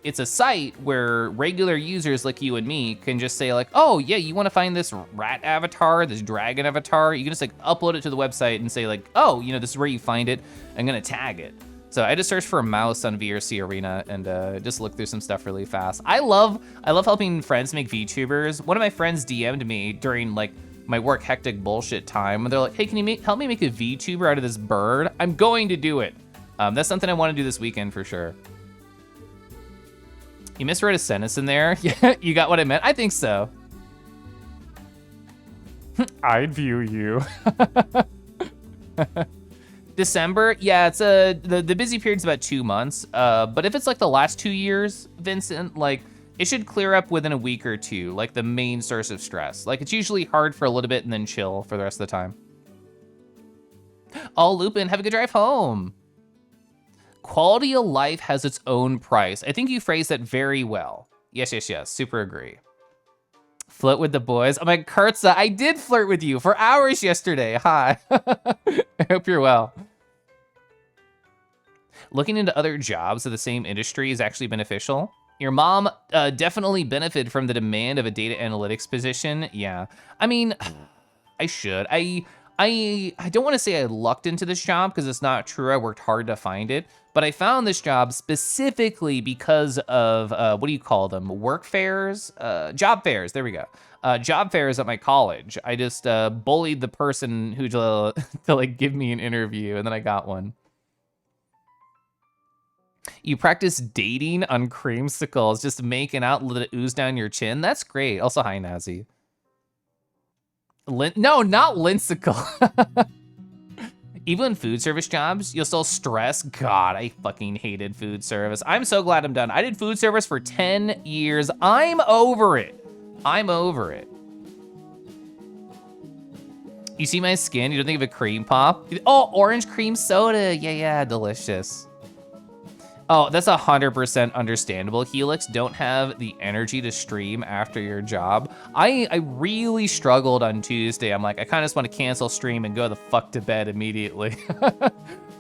it's a site where regular users like you and me can just say like, oh yeah, you wanna find this rat avatar, this dragon avatar, you can just like upload it to the website and say like, oh, you know, this is where you find it, I'm gonna tag it. So I just searched for a mouse on VRC Arena and just looked through some stuff really fast. I love helping friends make VTubers. One of my friends DM'd me during like my work hectic bullshit time, and they're like, hey, can you help me make a VTuber out of this bird? I'm going to do it. That's something I wanna do this weekend for sure. You misread a sentence in there. Yeah, you got what I meant? I think so. I'd view you. December, yeah, it's the busy period's about 2 months. But if it's like the last 2 years, Vincent, like it should clear up within a week or two, like the main source of stress. Like it's usually hard for a little bit and then chill for the rest of the time. Oh, Lupin, have a good drive home. Quality of life has its own price. I think you phrased that very well. Yes, yes, yes, super agree. Flirt with the boys. Oh my, Kurtza, I did flirt with you for hours yesterday. Hi, I hope you're well. Looking into other jobs of the same industry is actually beneficial. Your mom definitely benefited from the demand of a data analytics position. Yeah, I mean, I should. I don't want to say I lucked into this job because it's not true. I worked hard to find it, but I found this job specifically because of, what do you call them? Work fairs? Job fairs, there we go. Job fairs at my college. I just bullied the person who to like give me an interview, and then I got one. You practice dating on creamsicles, just making out, let it ooze down your chin. That's great. Also, hi, Nazi. No, not lincicle. Even in food service jobs, you'll still stress. God, I fucking hated food service. I'm so glad I'm done. I did food service for 10 years. I'm over it. I'm over it. You see my skin? You don't think of a cream pop? Oh, orange cream soda. Yeah, yeah, delicious. Oh, that's 100% understandable. Helix, don't have the energy to stream after your job. I really struggled on Tuesday. I'm like, I kind of just want to cancel stream and go the fuck to bed immediately.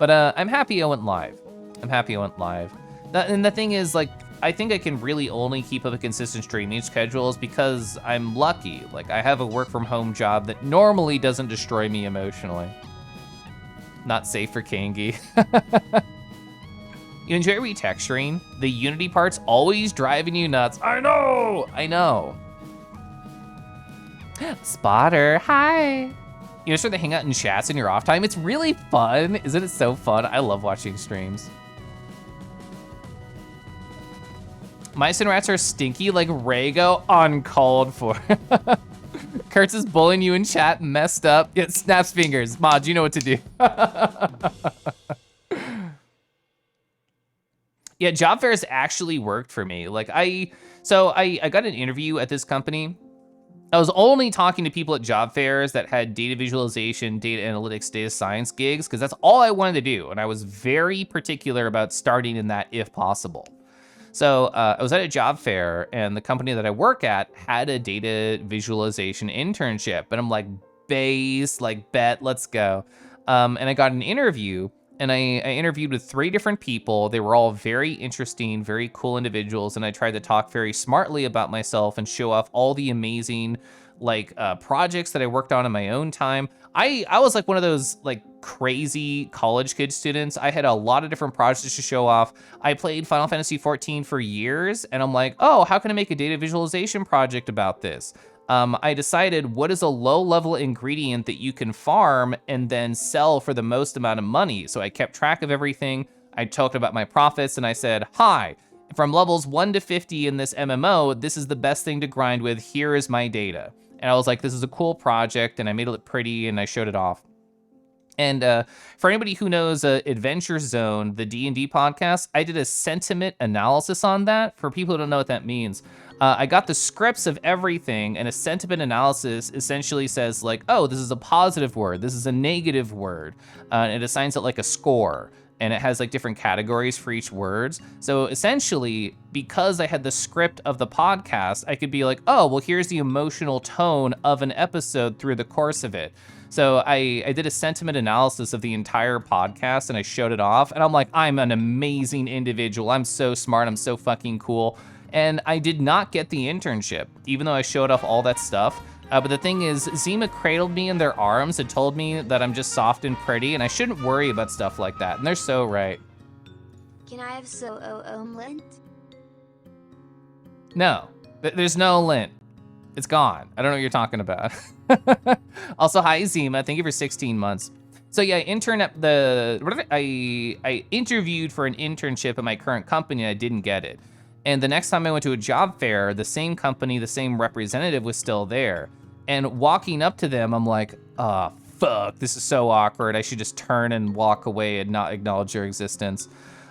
But I'm happy I went live. I'm happy I went live. And the thing is, like, I think I can really only keep up a consistent streaming schedule is because I'm lucky. Like, I have a work from home job that normally doesn't destroy me emotionally. Not safe for Kangi. You enjoy retexturing? The Unity part's always driving you nuts. I know, I know. Spotter, hi. You know, start to hang out in chats in your off time. It's really fun. Isn't it so fun? I love watching streams. Mice and rats are stinky like Rago, uncalled for. Kurtz is bullying you in chat, messed up. It snaps fingers. Mod, you know what to do. Yeah, job fairs actually worked for me. Like I got an interview at this company. I was only talking to people at job fairs that had data visualization, data analytics, data science gigs, because that's all I wanted to do. And I was very particular about starting in that if possible. So I was at a job fair and the company that I work at had a data visualization internship. And I'm like, base, like bet, let's go. And I got an interview. And I interviewed with 3 different people. They were all very interesting, very cool individuals. And I tried to talk very smartly about myself and show off all the amazing like projects that I worked on in my own time. I was like one of those like crazy college kid students. I had a lot of different projects to show off. I played Final Fantasy XIV for years. And I'm like, oh, how can I make a data visualization project about this? I decided what is a low-level ingredient that you can farm and then sell for the most amount of money. So I kept track of everything. I talked about my profits and I said, hi, from levels 1 to 50 in this MMO, this is the best thing to grind with. Here is my data. And I was like, this is a cool project, and I made it look pretty and I showed it off. And for anybody who knows Adventure Zone, the D&D podcast, I did a sentiment analysis on that. For people who don't know what that means, I got the scripts of everything, and a sentiment analysis essentially says like, oh, this is a positive word, this is a negative word, and it assigns it like a score, and it has like different categories for each words. So essentially, because I had the script of the podcast, I could be like, oh, well, here's the emotional tone of an episode through the course of it. So I did a sentiment analysis of the entire podcast and I showed it off, and I'm like, I'm an amazing individual, I'm so smart, I'm so fucking cool. And I did not get the internship, even though I showed off all that stuff. But the thing is, Zima cradled me in their arms and told me that I'm just soft and pretty and I shouldn't worry about stuff like that. And they're so right. Can I have lint? No, there's no lint. It's gone. I don't know what you're talking about. Also, hi Zima, thank you for 16 months. So yeah, I interviewed for an internship at my current company and I didn't get it. And the next time I went to a job fair, the same company, the same representative was still there. And walking up to them, I'm like, oh, fuck, this is so awkward. I should just turn and walk away and not acknowledge their existence.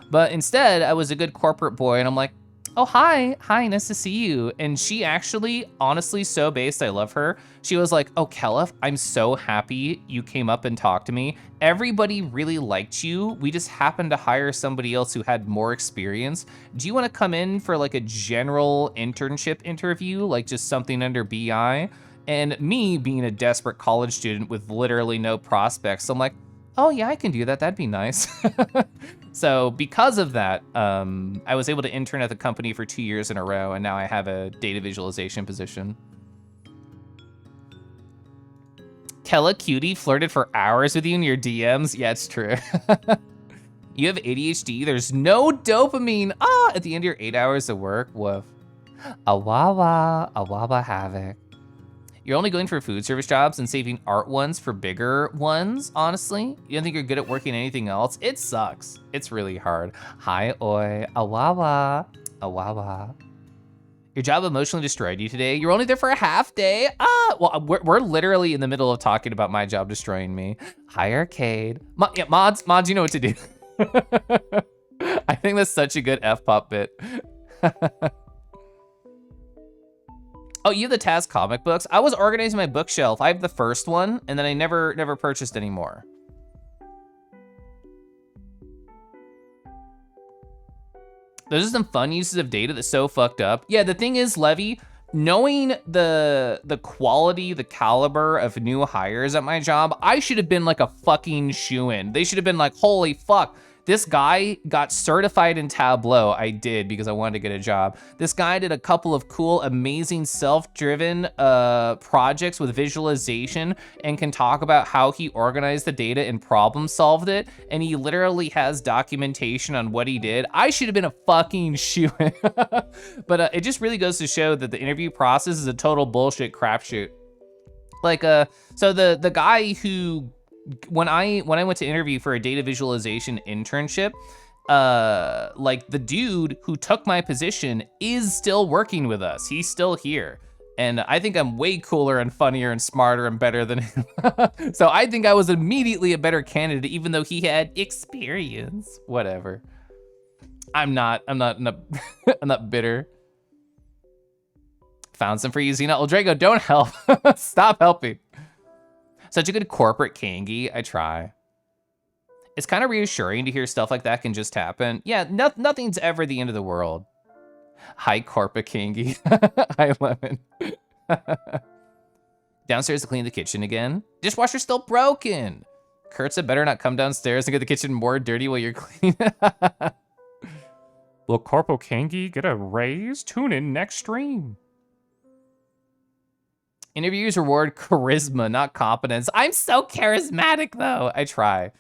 But instead, I was a good corporate boy and I'm like, oh, hi, nice to see you. And she actually, honestly, so based, I love her. She was like, oh, Kelef, I'm so happy you came up and talked to me. Everybody really liked you. We just happened to hire somebody else who had more experience. Do you want to come in for like a general internship interview, like just something under BI? And me being a desperate college student with literally no prospects, I'm like, oh yeah, I can do that. That'd be nice. So because of that, I was able to intern at the company for 2 years in a row, and now I have a data visualization position. Kella Cutie flirted for hours with you in your DMs? Yeah, it's true. You have ADHD, there's no dopamine at the end of your 8 hours of work, woof. Awawa havoc. You're only going for food service jobs and saving art ones for bigger ones, honestly? You don't think you're good at working anything else? It sucks. It's really hard. Hi, oi, awawa. Your job emotionally destroyed you today? You're only there for a half day? Well, we're literally in the middle of talking about my job destroying me. Hi, Arcade. Yeah, mods, you know what to do. I think that's such a good F-pop bit. Oh, you have the Taz comic books? I was organizing my bookshelf. I have the first one, and then I never purchased any more. Those are some fun uses of data that's so fucked up. Yeah, the thing is, Levy, knowing the quality, the caliber of new hires at my job, I should have been like a fucking shoo-in. They should have been like, holy fuck. This guy got certified in Tableau. I did because I wanted to get a job. This guy did a couple of cool, amazing self-driven projects with visualization and can talk about how he organized the data and problem solved it. And he literally has documentation on what he did. I should have been a fucking shoo-in. But it just really goes to show that the interview process is a total bullshit crapshoot. Like, so the guy who, when I went to interview for a data visualization internship, like the dude who took my position is still working with us. He's still here. And I think I'm way cooler and funnier and smarter and better than him. So I think I was immediately a better candidate, even though he had experience. Whatever. I'm not I'm not bitter. Found some for you, Xena. Drago, don't help. Stop helping. Such a good corporate Kangi, I try. It's kind of reassuring to hear stuff like that can just happen. Yeah, nothing's ever the end of the world. Hi, corporate Kangi. Hi, Lemon. Downstairs to clean the kitchen again. Dishwasher's still broken. Kurtza better not come downstairs and get the kitchen more dirty while you're cleaning. Will Corpo Kangi get a raise? Tune in next stream. Interviews reward charisma, not competence. I'm so charismatic though. I try.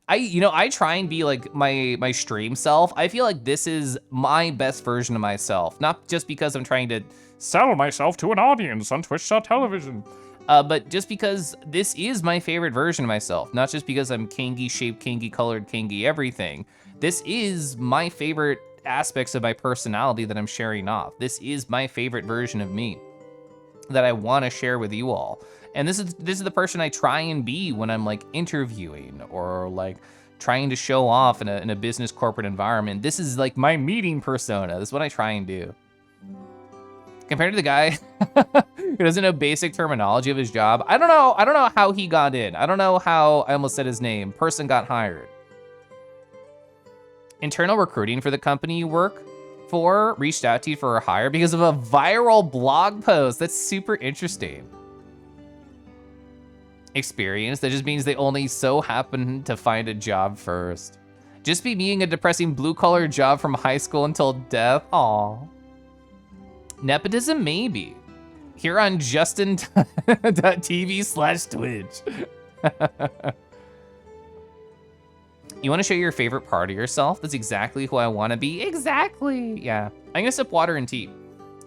I try and be like my stream self. I feel like this is my best version of myself. Not just because I'm trying to sell myself to an audience on Twitch.tv. But just because this is my favorite version of myself. Not just because I'm Kangi shaped, Kangi colored, Kangi everything. This is my favorite aspects of my personality that I'm sharing off. This is my favorite version of me that I want to share with you all. And this is the person I try and be when I'm like interviewing or like trying to show off in a business corporate environment. This is like my meeting persona. This is what I try and do. Compared to the guy who doesn't know basic terminology of his job. I don't know how he got in. I don't know how, I almost said his name, person got hired. Internal recruiting for the company you work for reached out to you for a hire because of a viral blog post. That's super interesting. Experience, that just means they only so happen to find a job first. Just be being a depressing blue-collar job from high school until death. Aw. Nepotism, maybe. Here on Justin.tv/Twitch. You want to show your favorite part of yourself? That's exactly who I want to be. Exactly. Yeah. I'm gonna sip water and tea.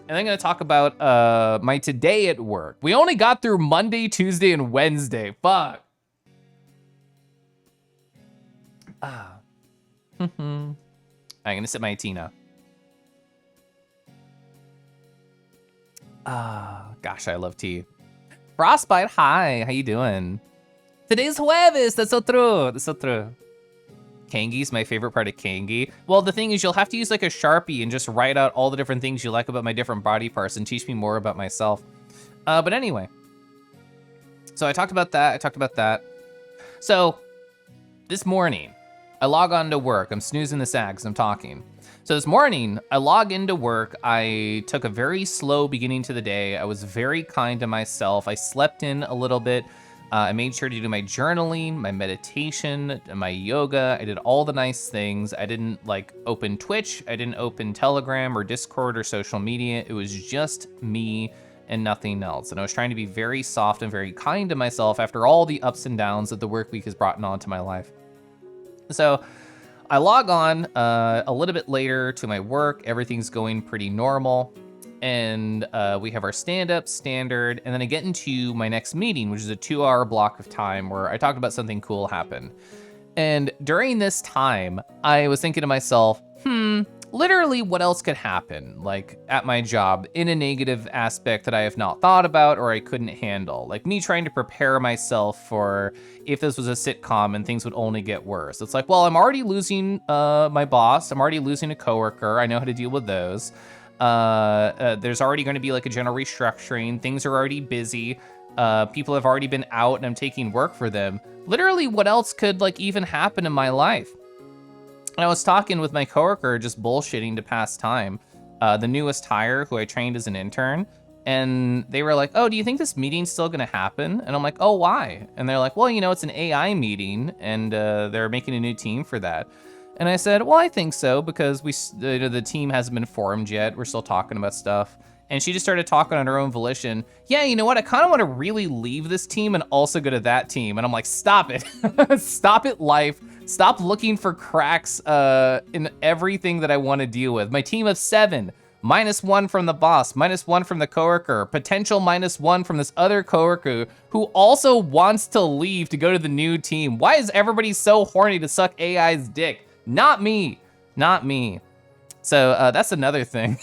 And I'm gonna talk about my today at work. We only got through Monday, Tuesday, and Wednesday. Fuck. I'm gonna sip my tea now. Gosh, I love tea. Frostbite, hi, how you doing? Today's jueves, that's so true, that's so true. Kangi's my favorite part of Kangi. Well, the thing is you'll have to use like a Sharpie and just write out all the different things you like about my different body parts and teach me more about myself. But anyway, so I talked about that, So this morning, I log on to work. I'm snoozing the sags, I'm talking. So this morning, I log into work. I took a very slow beginning to the day. I was very kind to myself. I slept in a little bit. I made sure to do my journaling, my meditation, my yoga. I did all the nice things. I didn't like open Twitch. I didn't open Telegram or Discord or social media. It was just me and nothing else. And I was trying to be very soft and very kind to myself after all the ups and downs that the work week has brought on to my life. So I log on a little bit later to my work. Everything's going pretty normal. And we have our stand-up standard, and then I get into my next meeting, which is a 2-hour block of time where I talked about something cool happened. And during this time, I was thinking to myself, literally what else could happen, like at my job in a negative aspect that I have not thought about or I couldn't handle? Like me trying to prepare myself for if this was a sitcom and things would only get worse. It's like, well, I'm already losing my boss. I'm already losing a coworker. I know how to deal with those. There's already going to be like a general restructuring. Things are already busy. People have already been out and I'm taking work for them. Literally, what else could like even happen in my life? And I was talking with my coworker, just bullshitting to pass time, the newest hire who I trained as an intern. And they were like, oh, do you think this meeting's still going to happen? And I'm like, oh, why? And they're like, well, you know, it's an AI meeting and they're making a new team for that. And I said, well, I think so, because the team hasn't been formed yet. We're still talking about stuff. And she just started talking on her own volition. Yeah, you know what? I kind of want to really leave this team and also go to that team. And I'm like, stop it. Stop it, life. Stop looking for cracks in everything that I want to deal with. My team of 7, -1 from the boss, -1 from the coworker, potential -1 from this other coworker who also wants to leave to go to the new team. Why is everybody so horny to suck AI's dick? Not me, not me. So that's another thing.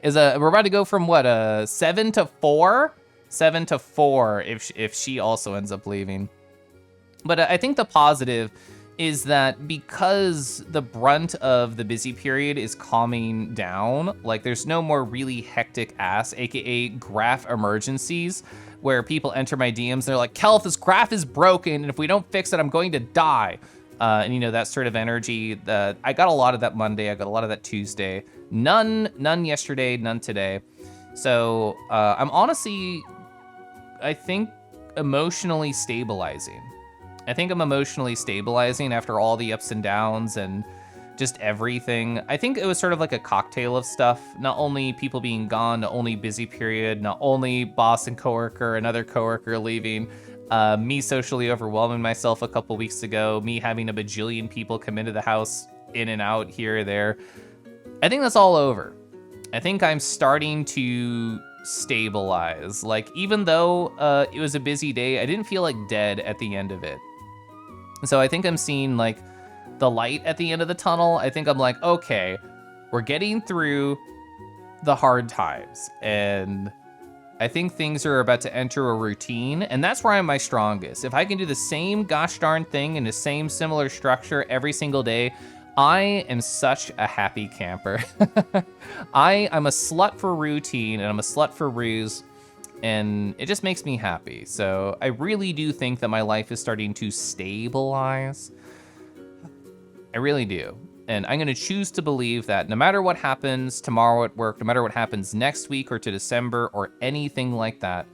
We're about to go from what, 7 to 4? 7 to 4 if she also ends up leaving. But I think the positive is that because the brunt of the busy period is calming down, like there's no more really hectic ass, AKA graph emergencies, where people enter my DMs, they're like, Kelf, this graph is broken, and if we don't fix it, I'm going to die. And you know, that sort of energy. I got a lot of that Monday. I got a lot of that Tuesday. None yesterday, none today. So I'm honestly, I think, emotionally stabilizing. I think I'm emotionally stabilizing after all the ups and downs and just everything. I think it was sort of like a cocktail of stuff. Not only people being gone, not only busy period, not only boss and coworker, another coworker leaving, me socially overwhelming myself a couple weeks ago, me having a bajillion people come into the house in and out here or there. I think that's all over. I think I'm starting to stabilize. Like, even though it was a busy day, I didn't feel like dead at the end of it. So I think I'm seeing like the light at the end of the tunnel. I think I'm like, okay, we're getting through the hard times, and I think things are about to enter a routine, and that's where I'm my strongest. If I can do the same gosh darn thing in the same similar structure every single day, I am such a happy camper. I'm a slut for routine and I'm a slut for ruse, and it just makes me happy. So I really do think that my life is starting to stabilize. I really do. And I'm gonna choose to believe that no matter what happens tomorrow at work, no matter what happens next week or to December or anything like that,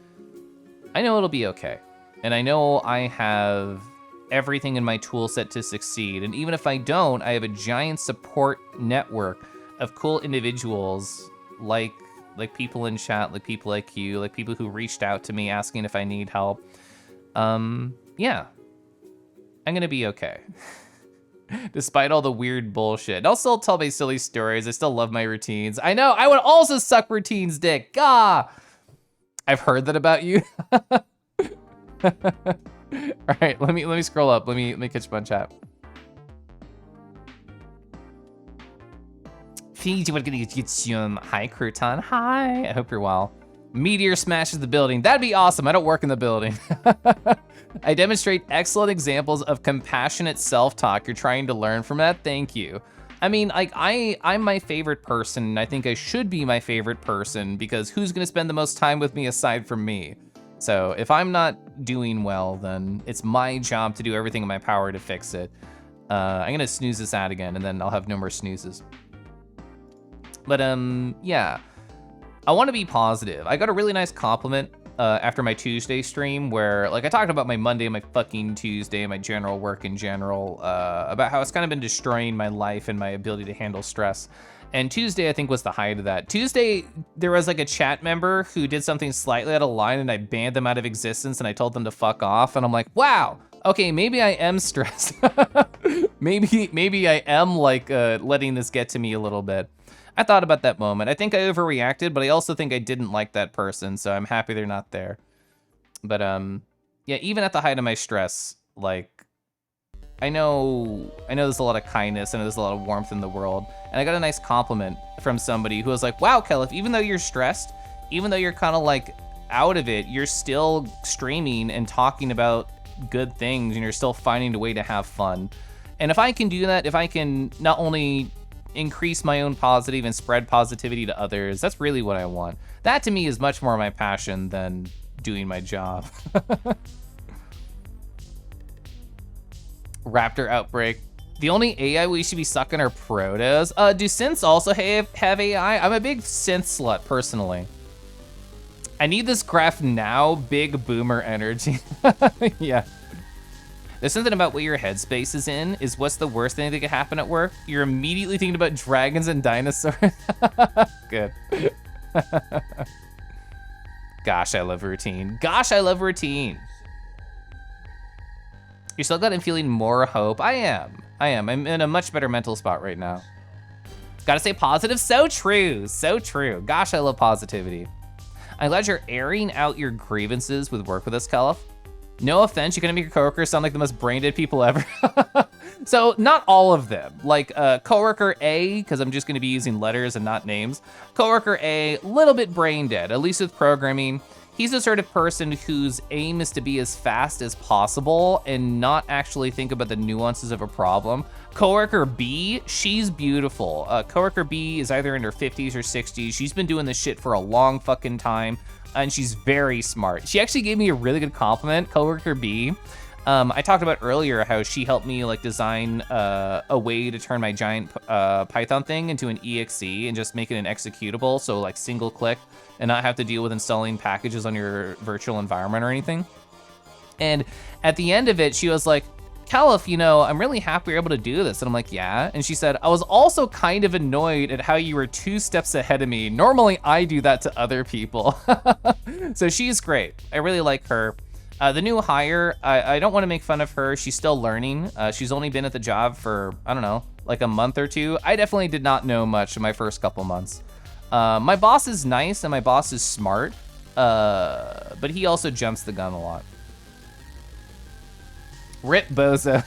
I know it'll be okay. And I know I have everything in my tool set to succeed. And even if I don't, I have a giant support network of cool individuals like people in chat, like people like you, like people who reached out to me asking if I need help. Yeah, I'm gonna be okay. Despite all the weird bullshit. I'll still tell my silly stories. I still love my routines. I know, I would also suck routines dick. Gah! I've heard that about you. All right, let me scroll up. Let me catch up on chat. Hi, Crouton. Hi. I hope you're well. Meteor smashes the building. That'd be awesome. I don't work in the building. I demonstrate excellent examples of compassionate self-talk. You're trying to learn from that. Thank you. I mean, like I'm my favorite person, and I think I should be my favorite person because who's gonna spend the most time with me aside from me? So if I'm not doing well, then it's my job to do everything in my power to fix it. I'm gonna snooze this ad again, and then I'll have no more snoozes. But yeah, I want to be positive. I got a really nice compliment after my Tuesday stream where, like, I talked about my Monday, my fucking Tuesday, my general work in general, about how it's kind of been destroying my life and my ability to handle stress. And Tuesday, I think, was the height of that. Tuesday, there was like a chat member who did something slightly out of line and I banned them out of existence and I told them to fuck off. And I'm like, wow, okay, maybe I am stressed. maybe I am like letting this get to me a little bit. I thought about that moment. I think I overreacted, but I also think I didn't like that person, so I'm happy they're not there. But yeah, even at the height of my stress, like, I know there's a lot of kindness and there's a lot of warmth in the world, and I got a nice compliment from somebody who was like, wow, Kelif, even though you're stressed, even though you're kind of like out of it, you're still streaming and talking about good things, and you're still finding a way to have fun. And if I can do that, if I can not only increase my own positive and spread positivity to others, that's really what I want. That to me is much more my passion than doing my job. Raptor outbreak. The only AI we should be sucking are protos. Do synths also have AI? I'm a big synth slut personally. I need this graph now, big boomer energy. Yeah. There's something about what your headspace is in is what's the worst thing that could happen at work. You're immediately thinking about dragons and dinosaurs. Good. Gosh, I love routine. Gosh, I love routine. You're still glad I'm feeling more hope. I am. I'm in a much better mental spot right now. Gotta stay positive. So true. So true. Gosh, I love positivity. I'm glad you're airing out your grievances with work with us, Kelif. No offense, you're gonna make your coworkers sound like the most brain dead people ever. So not all of them. Like coworker A, because I'm just gonna be using letters and not names. Coworker A, little bit brain dead, at least with programming. He's the sort of person whose aim is to be as fast as possible and not actually think about the nuances of a problem. Coworker B, she's beautiful. Coworker B is either in her 50s or 60s. She's been doing this shit for a long fucking time, and she's very smart. She actually gave me a really good compliment, Coworker B. I talked about earlier how she helped me like design a way to turn my giant Python thing into an exe and just make it an executable, so like single click and not have to deal with installing packages on your virtual environment or anything. And at the end of it, she was like, Kelif, you know, I'm really happy you're able to do this. And I'm like, yeah. And she said, I was also kind of annoyed at how you were 2 steps ahead of me. Normally I do that to other people. So she's great. I really like her. The new hire, I don't want to make fun of her. She's still learning. She's only been at the job for, I don't know, like a month or two. I definitely did not know much in my first couple months. My boss is nice and my boss is smart, but he also jumps the gun a lot. Rip Bozo.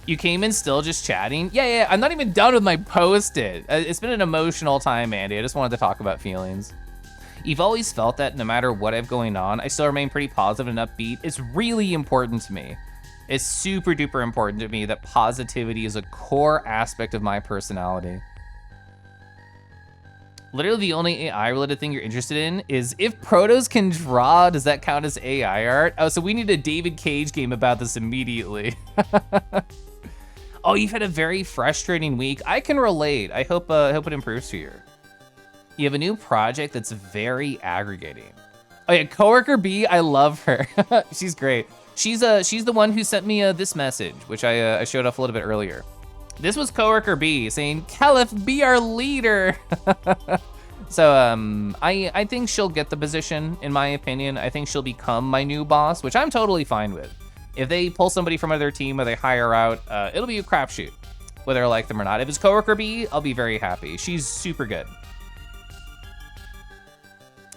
You came in still just chatting? Yeah, I'm not even done with my post-it. It's been an emotional time, Andy. I just wanted to talk about feelings. You've always felt that no matter what I have going on, I still remain pretty positive and upbeat. It's really important to me. It's super duper important to me that positivity is a core aspect of my personality. Literally the only AI related thing you're interested in is if protos can draw, does that count as AI art? Oh, so we need a David Cage game about this immediately. Oh, you've had a very frustrating week. I can relate. I hope it improves for you. You have a new project that's very aggregating. Oh yeah, coworker B, I love her. She's great. She's the one who sent me this message, which I showed off a little bit earlier. This was coworker B saying, Caliph, be our leader. So I think she'll get the position, in my opinion. I think she'll become my new boss, which I'm totally fine with. If they pull somebody from another team or they hire out, it'll be a crapshoot, whether I like them or not. If it's coworker B, I'll be very happy. She's super good.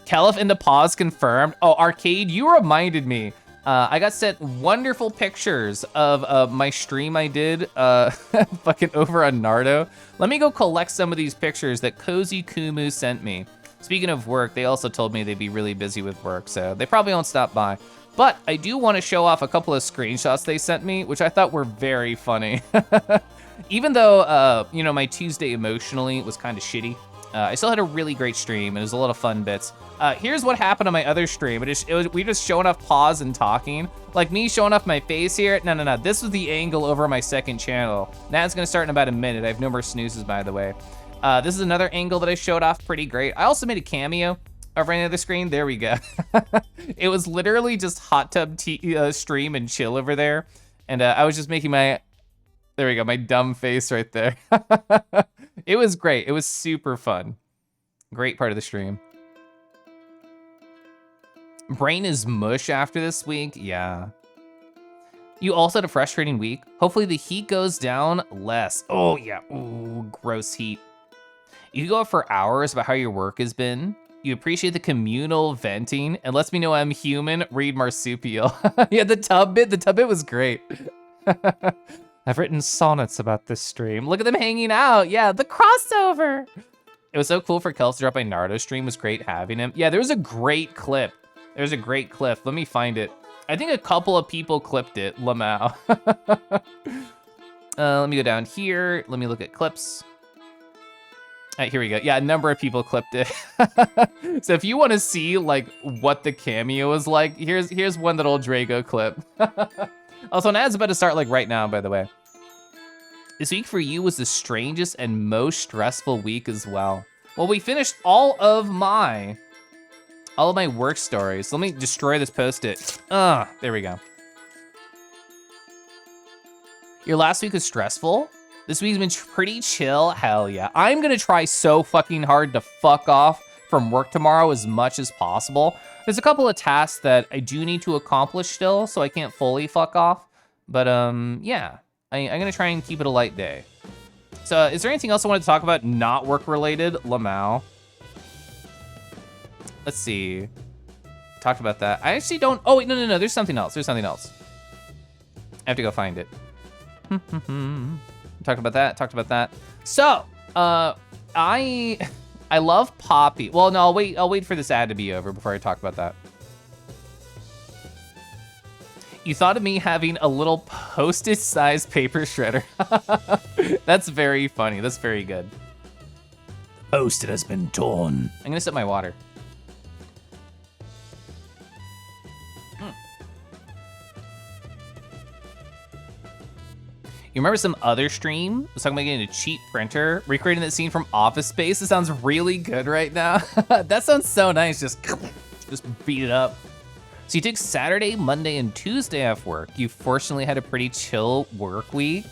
Caliph into pause confirmed. Oh, Arcade, you reminded me. I got sent wonderful pictures of my stream I did fucking over on Nardo. Let me go collect some of these pictures that Cozy Kumu sent me. Speaking of work, they also told me they'd be really busy with work, so they probably won't stop by. But I do want to show off a couple of screenshots they sent me, which I thought were very funny. Even though, you know, my Tuesday emotionally was kind of shitty, I still had a really great stream. It was a lot of fun bits. Here's what happened on my other stream. We just showing off pause and talking. Like me showing off my face here. No. This was the angle over my second channel. That's gonna start in about a minute. I have no more snoozes, by the way. This is another angle that I showed off pretty great. I also made a cameo over on the other screen. There we go. It was literally just hot tub stream and chill over there. And I was just making my, there we go, my dumb face right there. It was great. It was super fun. Great part of the stream. Brain is mush after this week. Yeah. You also had a frustrating week. Hopefully the heat goes down less. Oh yeah. Ooh, gross heat. You go up for hours about how your work has been. You appreciate the communal venting and lets me know I'm human. Read marsupial. Yeah, the tub bit was great. I've written sonnets about this stream. Look at them hanging out. Yeah, the crossover. It was so cool for Kels to drop by Nardo stream. It was great having him. Yeah, there was a great clip. There's a great clip. Let me find it. I think a couple of people clipped it. Lamau. Let me go down here. Let me look at clips. All right, here we go. Yeah, a number of people clipped it. So if you want to see like what the cameo is like, here's one that old Drago clip. Also, an ad's about to start like right now, by the way. This week for you was the strangest and most stressful week as well. Well, we finished all of my work stories. Let me destroy this Post-it. There we go. Your last week was stressful? This week's been pretty chill. Hell yeah. I'm gonna try so fucking hard to fuck off from work tomorrow as much as possible. There's a couple of tasks that I do need to accomplish still, so I can't fully fuck off. But yeah, I'm gonna try and keep it a light day. So is there anything else I wanted to talk about not work related? Lamau. Let's see. Talked about that. I actually don't, oh wait, no. There's something else. I have to go find it. Talked about that. So, I love Poppy. Well, no, I'll wait for this ad to be over before I talk about that. You thought of me having a little Post-it sized paper shredder. That's very funny. That's very good. The Post-it has been torn. I'm gonna sip my water. You remember some other stream? I was talking about getting a cheap printer, recreating that scene from Office Space. It sounds really good right now. That sounds so nice. Just beat it up. So you took Saturday, Monday, and Tuesday off work. You fortunately had a pretty chill work week.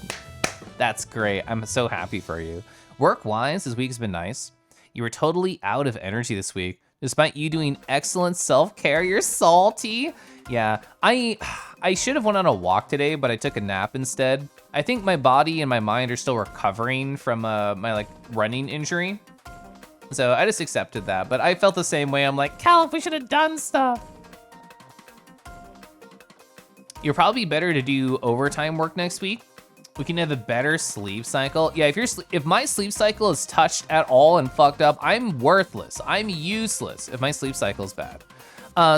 That's great. I'm so happy for you. Work-wise, this week's been nice. You were totally out of energy this week. Despite you doing excellent self-care, you're salty. Yeah, I should have went on a walk today, but I took a nap instead. I think my body and my mind are still recovering from my like running injury. So I just accepted that, but I felt the same way. I'm like, Cal, we should have done stuff. You're probably better to do overtime work next week. We can have a better sleep cycle. Yeah, if my sleep cycle is touched at all and fucked up, I'm worthless. I'm useless if my sleep cycle is bad.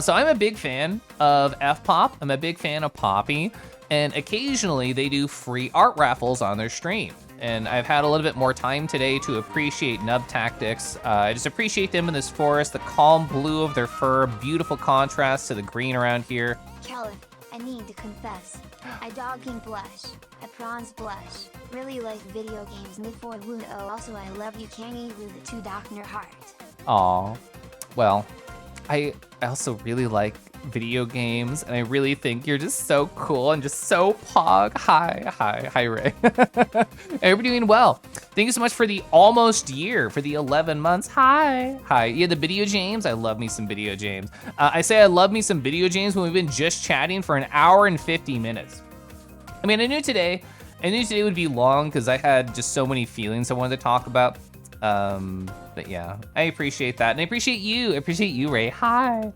So I'm a big fan of F-Pop. I'm a big fan of Poppy. And occasionally they do free art raffles on their stream. And I've had a little bit more time today to appreciate Nub Tactics. I just appreciate them in this forest, the calm blue of their fur, beautiful contrast to the green around here. Caliph, I need to confess. I dogging blush. I prawns blush. Really like video games before Woo. Oh, also I love you Kangy Woo to Dr. Heart. Aw, well, I also really like video games, and I really think you're just so cool and just so pog. Hi, Ray. Everybody doing well. Thank you so much for the almost year, for the 11 months. Hi. Yeah, the video James. I love me some video James. I say I love me some video James when we've been just chatting for an hour and 50 minutes. I mean, I knew today would be long because I had just so many feelings I wanted to talk about. But yeah, I appreciate that. And I appreciate you, Ray. Hi.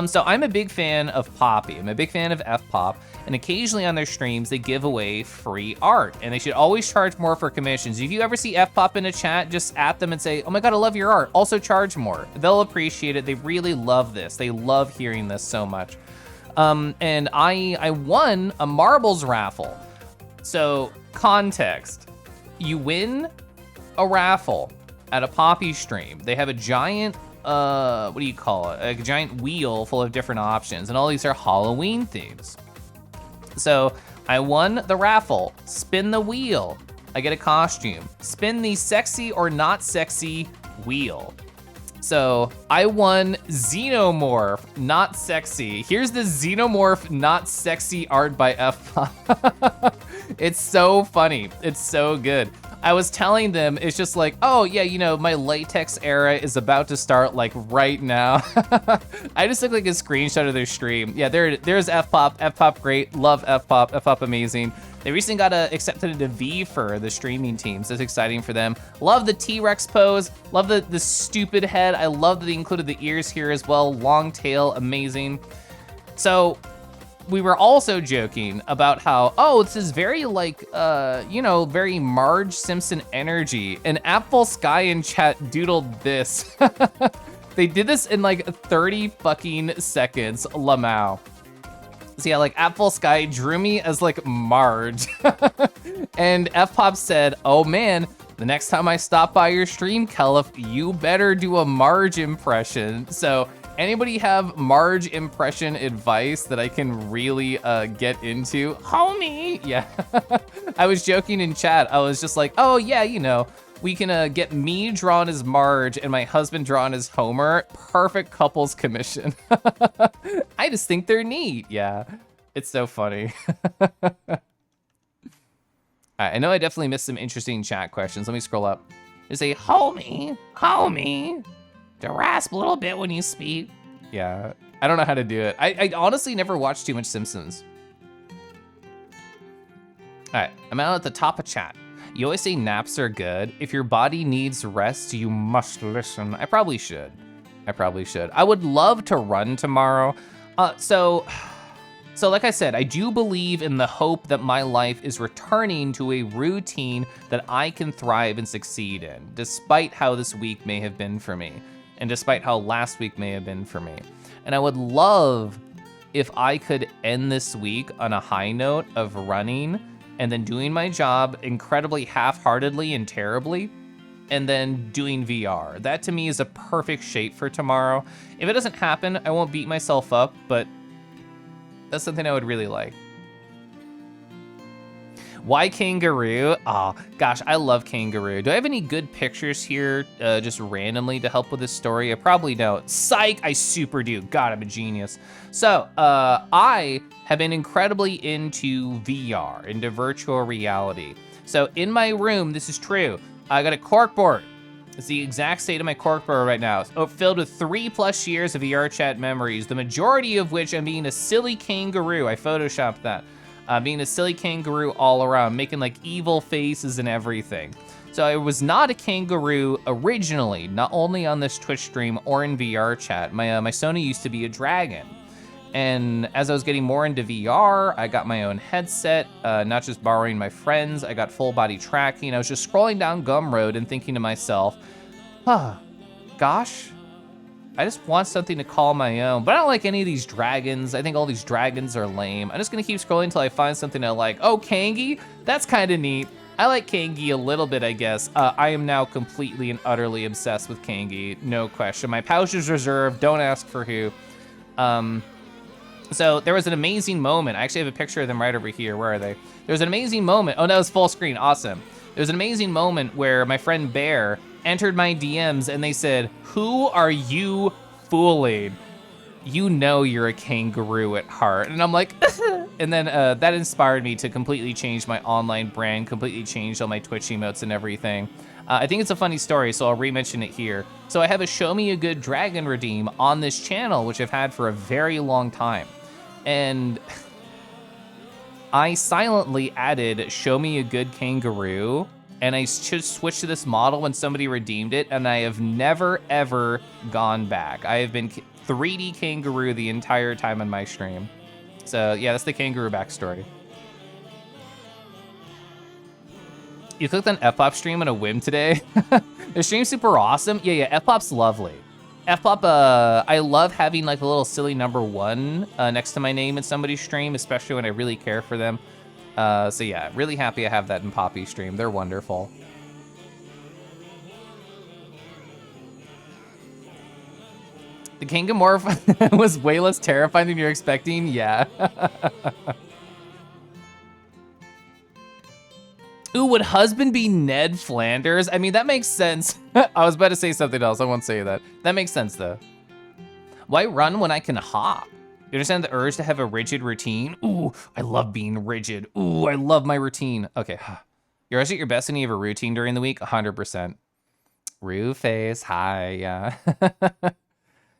So I'm a big fan of Poppy. I'm a big fan of F-Pop. And occasionally on their streams, they give away free art. And they should always charge more for commissions. If you ever see F-Pop in a chat, just at them and say, oh my God, I love your art. Also charge more. They'll appreciate it. They really love this. They love hearing this so much. And I won a marbles raffle. So context, you win a raffle at a Poppy stream. They have a giant, what do you call it? A giant wheel full of different options, and all these are Halloween themes. So I won the raffle. Spin the wheel. I get a costume. Spin the sexy or not sexy wheel. So I won Xenomorph, not sexy. Here's the Xenomorph, not sexy art by F-Pop. It's so funny. It's so good. I was telling them, it's just like, oh yeah, you know, my latex era is about to start like right now. I just took like a screenshot of their stream. Yeah, there's F-Pop. F-Pop great, love F-Pop, F-Pop amazing. They recently got accepted into V for the streaming team, so it's exciting for them. Love the T-Rex pose, love the stupid head. I love that they included the ears here as well. Long tail, amazing. So we were also joking about how, oh, this is very like, you know, very Marge Simpson energy. And Apple Sky in chat doodled this. They did this in like 30 fucking seconds, Lamau. So yeah, like Apple Sky drew me as like Marge. And F-Pop said, oh man, the next time I stop by your stream, Caliph, you better do a Marge impression. So anybody have Marge impression advice that I can really get into? Homie, yeah. I was joking in chat. I was just like, oh yeah, you know, we can get me drawn as Marge and my husband drawn as Homer. Perfect couples commission. I just think they're neat. Yeah, it's so funny. I know I definitely missed some interesting chat questions. Let me scroll up. There's a homie. To rasp a little bit when you speak. Yeah, I don't know how to do it. I honestly never watched too much Simpsons. All right, I'm out at the top of chat. You always say naps are good. If your body needs rest, you must listen. I probably should. I would love to run tomorrow. So like I said, I do believe in the hope that my life is returning to a routine that I can thrive and succeed in, despite how this week may have been for me. And despite how last week may have been for me. And I would love if I could end this week on a high note of running and then doing my job incredibly half-heartedly and terribly, and then doing VR. That to me is a perfect shape for tomorrow. If it doesn't happen, I won't beat myself up, but that's something I would really like. Why kangaroo? Oh, gosh, I love kangaroo. Do I have any good pictures here just randomly to help with this story? I probably don't. Psych, I super do. God, I'm a genius. So, I have been incredibly into VR, into virtual reality. So in my room, this is true. I got a corkboard. It's the exact state of my corkboard right now. It's filled with 3+ years of VR chat memories, the majority of which I'm being a silly kangaroo. I photoshopped that. Being a silly kangaroo all around, making like evil faces and everything. So I was not a kangaroo originally, not only on this Twitch stream or in VR chat. My Sony used to be a dragon. And as I was getting more into VR, I got my own headset, not just borrowing my friends. I got full body tracking. I was just scrolling down Gumroad and thinking to myself, gosh, I just want something to call my own, but I don't like any of these dragons. I think all these dragons are lame. I'm just gonna keep scrolling until I find something I like. Oh, Kangi, that's kind of neat. I like Kangi a little bit, I guess. I am now completely and utterly obsessed with Kangi, no question. My pouch is reserved, don't ask for who. So there was an amazing moment. I actually have a picture of them right over here. Where are they? There's an amazing moment. Oh, that was full screen, awesome. There's an amazing moment where my friend Bear entered my DMs and they said, "Who are you fooling? You know you're a kangaroo at heart." And I'm like, and then that inspired me to completely change my online brand, completely changed all my Twitch emotes and everything. I think it's a funny story, so I'll re-mention it here. So I have a Show Me a Good Dragon redeem on this channel, which I've had for a very long time. And I silently added Show Me a Good Kangaroo, and I just switched to this model when somebody redeemed it, and I have never, ever gone back. I have been 3D Kangaroo the entire time on my stream. So yeah, that's the kangaroo backstory. You clicked on F-Pop stream on a whim today? The stream's super awesome. Yeah, F-Pop's lovely. F-Pop, I love having like a little silly number 1 next to my name in somebody's stream, especially when I really care for them. So yeah, really happy I have that in Poppy's stream. They're wonderful. The Kangamorph was way less terrifying than you're expecting? Yeah. Ooh, would husband be Ned Flanders? I mean, that makes sense. I was about to say something else. I won't say that. That makes sense, though. Why run when I can hop? You understand the urge to have a rigid routine? Ooh, I love being rigid. Ooh, I love my routine. Okay. You're always at your best and you have a routine during the week? 100%. Rue face, hi, yeah.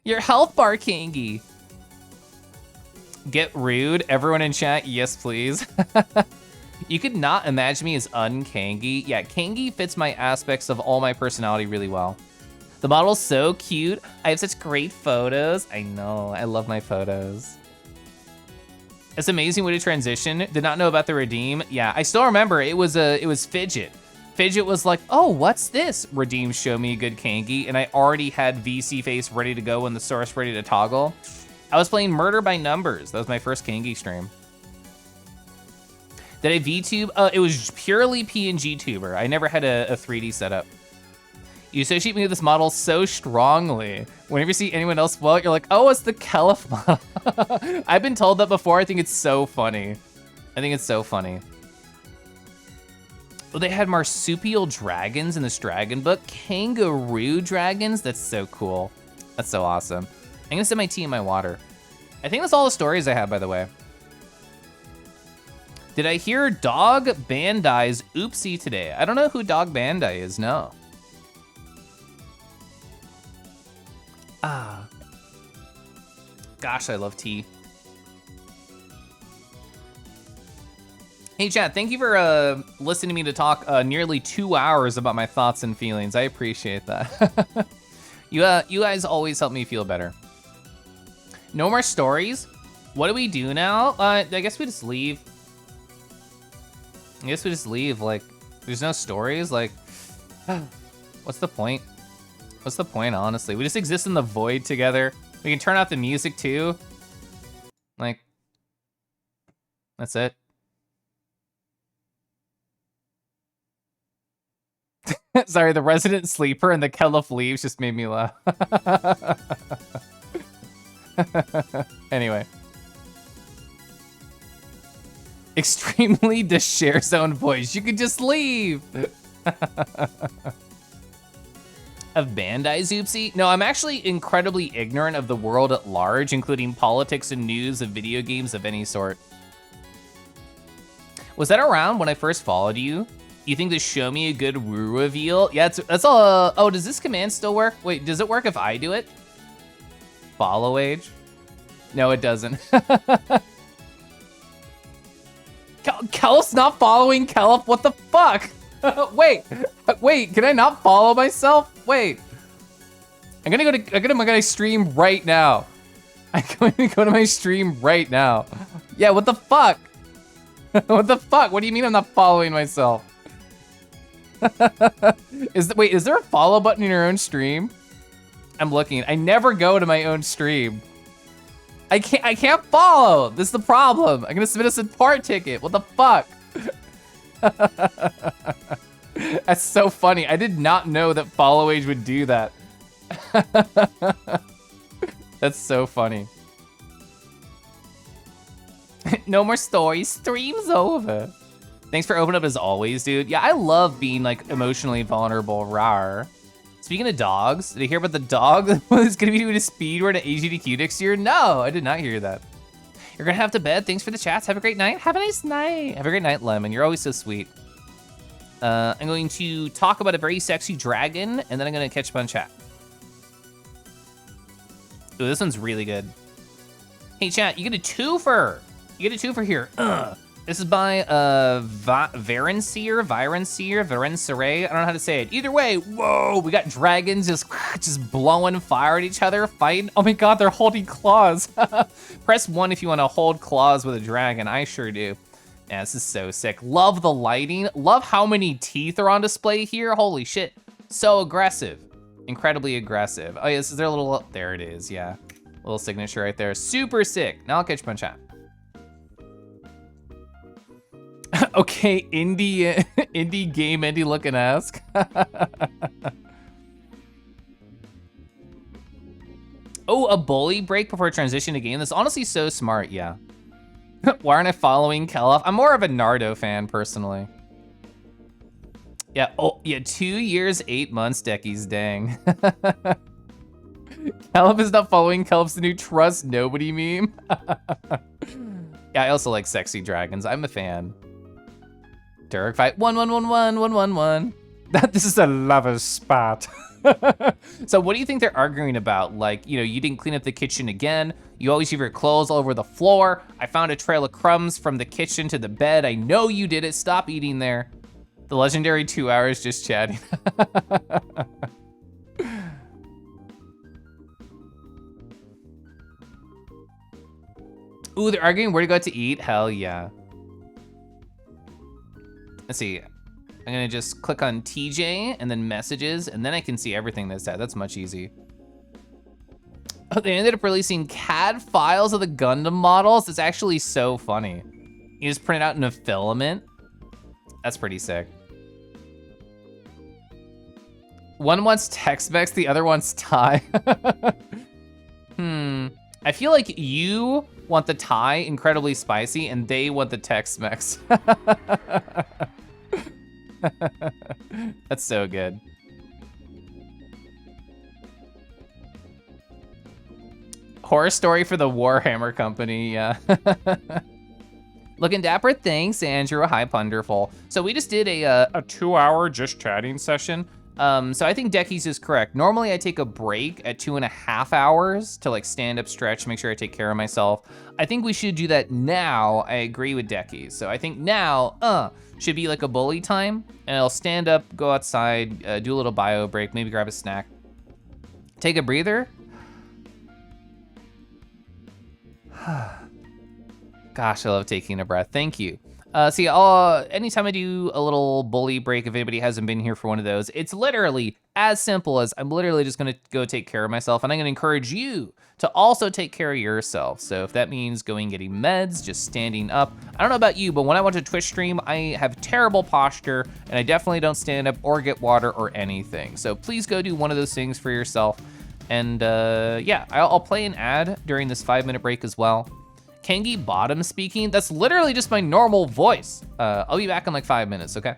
Your health bar, Kangi. Get rude. Everyone in chat, yes, please. You could not imagine me as un-Kangi. Yeah, Kangi fits my aspects of all my personality really well. The model's so cute. I have such great photos. I know, I love my photos. It's amazing way to transition. Did not know about the redeem. Yeah, I still remember it was Fidget. Fidget was like, "Oh, what's this? Redeem, show me a good Kangi," and I already had VC face ready to go and the source ready to toggle. I was playing Murder by Numbers. That was my first Kangi stream. Did I VTube? It was purely PNG tuber. I never had a 3D setup. You associate me with this model so strongly. Whenever you see anyone else float, you're like, "Oh, it's the Kelef model." I've been told that before. I think it's so funny. I think it's so funny. Oh, they had marsupial dragons in this dragon book. Kangaroo dragons? That's so cool. That's so awesome. I'm gonna sip my tea in my water. I think that's all the stories I have, by the way. Did I hear Dog Bandai's Oopsie today? I don't know who Dog Bandai is, no. Ah. Gosh, I love tea. Hey chat, thank you for listening to me to talk nearly 2 hours about my thoughts and feelings. I appreciate that. You guys always help me feel better. No more stories? What do we do now? I guess we just leave. Like, there's no stories, like, what's the point? What's the point, honestly? We just exist in the void together. We can turn off the music too. Like, that's it. Sorry, the resident sleeper and the Kelef leaves just made me laugh. Anyway. Extremely the share zone voice. You could just leave. Of Bandai's Oopsie? No, I'm actually incredibly ignorant of the world at large, including politics and news of video games of any sort. Was that around when I first followed you? You think to show me a good Woo reveal? Yeah, that's all. Oh, does this command still work? Wait, does it work if I do it? Follow age? No, it doesn't. Kelf's not following Kelf? What the fuck? Wait, can I not follow myself? Wait. I'm gonna go to my stream right now. I'm going to go to my stream right now. Yeah, what the fuck? What the fuck? What do you mean I'm not following myself? Wait, is there a follow button in your own stream? I'm looking. I never go to my own stream. I can't follow. This is the problem. I'm gonna submit a support ticket. What the fuck? That's so funny. I did not know that follow age would do that. That's so funny. No more stories. Stream's over. Thanks for opening up as always, dude. Yeah, I love being like emotionally vulnerable. Rawr. Speaking of dogs, did you hear about the dog that was gonna be doing a speed run at AGDQ next year? No, I did not hear that. You're gonna have to bed. Thanks for the chats. Have a great night. Have a nice night. Have a great night, Lemon. You're always so sweet. I'm going to talk about a very sexy dragon, and then I'm gonna catch up on chat. Ooh, this one's really good. Hey, chat, you get a twofer. You get a twofer here. This is by Varenseer, I don't know how to say it. Either way, whoa, we got dragons just blowing fire at each other, fighting. Oh my God, they're holding claws. Press 1 if you want to hold claws with a dragon. I sure do. Yeah, this is so sick. Love the lighting. Love how many teeth are on display here. Holy shit, so aggressive. Incredibly aggressive. Oh yeah, this is their little, there it is, yeah. Little signature right there, super sick. Now I'll catch you on chat. Okay, indie game, indie looking ask. Oh, a bully break before transition to game. That's honestly so smart, yeah. Why aren't I following Kelloff? I'm more of a Nardo fan, personally. Yeah, oh, yeah, 2 years, 8 months, Deckies, dang. Kelloff is not following Kelloff's new trust nobody meme. Yeah, I also like sexy dragons. I'm a fan. Derek fight 1111111. This is a lover's spot. So what do you think they're arguing about? Like, you know, you didn't clean up the kitchen again. You always leave your clothes all over the floor. I found a trail of crumbs from the kitchen to the bed. I know you did it. Stop eating there. The legendary 2 hours just chatting. Ooh, they're arguing where to go out to eat? Hell yeah. Let's see. I'm gonna just click on TJ and then messages, and then I can see everything that's said. That's much easy. Oh, they ended up releasing CAD files of the Gundam models. It's actually so funny. You just print it out in a filament. That's pretty sick. One wants Tex-Mex, the other wants Thai. I feel like you want the Thai incredibly spicy and they want the Tex-Mex. That's so good. Horror story for the Warhammer Company, yeah. Looking dapper, thanks, Andrew. Hi, Punderful. So we just did a 2-hour just chatting session. So I think Deckies is correct. Normally I take a break at 2.5 hours to like stand up, stretch, make sure I take care of myself. I think we should do that now. I agree with Deckies. So I think now, should be like a bully time, and I'll stand up, go outside, do a little bio break, maybe grab a snack, take a breather. Gosh, I love taking a breath. Thank you. See, anytime I do a little bully break, if anybody hasn't been here for one of those, it's literally as simple as I'm literally just gonna go take care of myself, and I'm gonna encourage you to also take care of yourself. So if that means going and getting meds, just standing up. I don't know about you, but when I watch a Twitch stream, I have terrible posture, and I definitely don't stand up or get water or anything. So please go do one of those things for yourself. And yeah, I'll play an ad during this 5-minute break as well. Kengi Bottom speaking, that's literally just my normal voice. I'll be back in like 5 minutes, okay?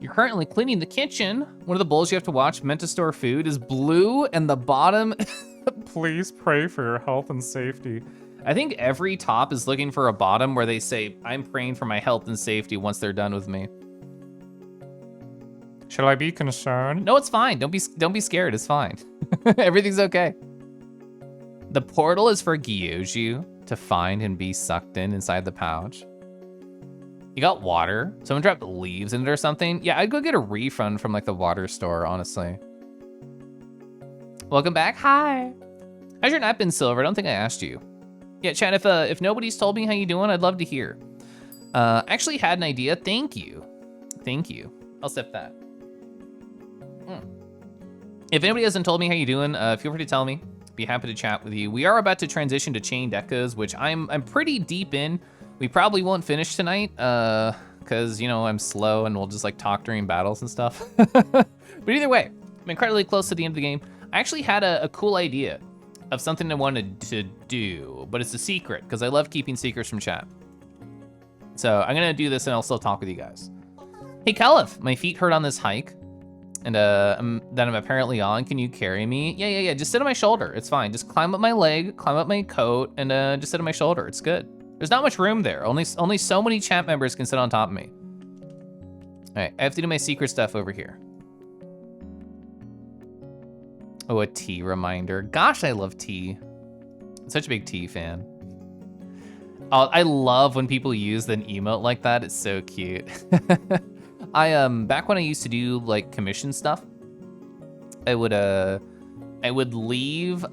You're currently cleaning the kitchen. One of the bowls you have to watch meant to store food is blue, and the bottom. Please pray for your health and safety. I think every top is looking for a bottom where they say, I'm praying for my health and safety once they're done with me. Shall I be concerned? No, it's fine. Don't be scared. It's fine. Everything's okay. The portal is for Gyoju to find and be sucked inside the pouch. You got water. Someone dropped leaves in it or something. Yeah, I'd go get a refund from like the water store, honestly. Welcome back. Hi. How's your night been, Silver? I don't think I asked you. Yeah, chat, if nobody's told me how you doing, I'd love to hear. Actually had an idea. Thank you. Thank you. I'll sip that. If anybody hasn't told me how you doing, feel free to tell me. Be happy to chat with you. We are about to transition to Chained Echoes, which I'm pretty deep in. We probably won't finish tonight, because, you know, I'm slow and we'll just like talk during battles and stuff. But either way, I'm incredibly close to the end of the game. I actually had a cool idea of something I wanted to do, but it's a secret, because I love keeping secrets from chat. So I'm gonna do this and I'll still talk with you guys. Hey, Caliph, my feet hurt on this hike. And that I'm apparently on. Can you carry me? Yeah. Just sit on my shoulder. It's fine. Just climb up my leg, climb up my coat, and just sit on my shoulder. It's good. There's not much room there. Only so many chat members can sit on top of me. All right, I have to do my secret stuff over here. Oh, a tea reminder. Gosh, I love tea. I'm such a big tea fan. Oh, I love when people use an emote like that. It's so cute. Back when I used to do like commission stuff, I would leave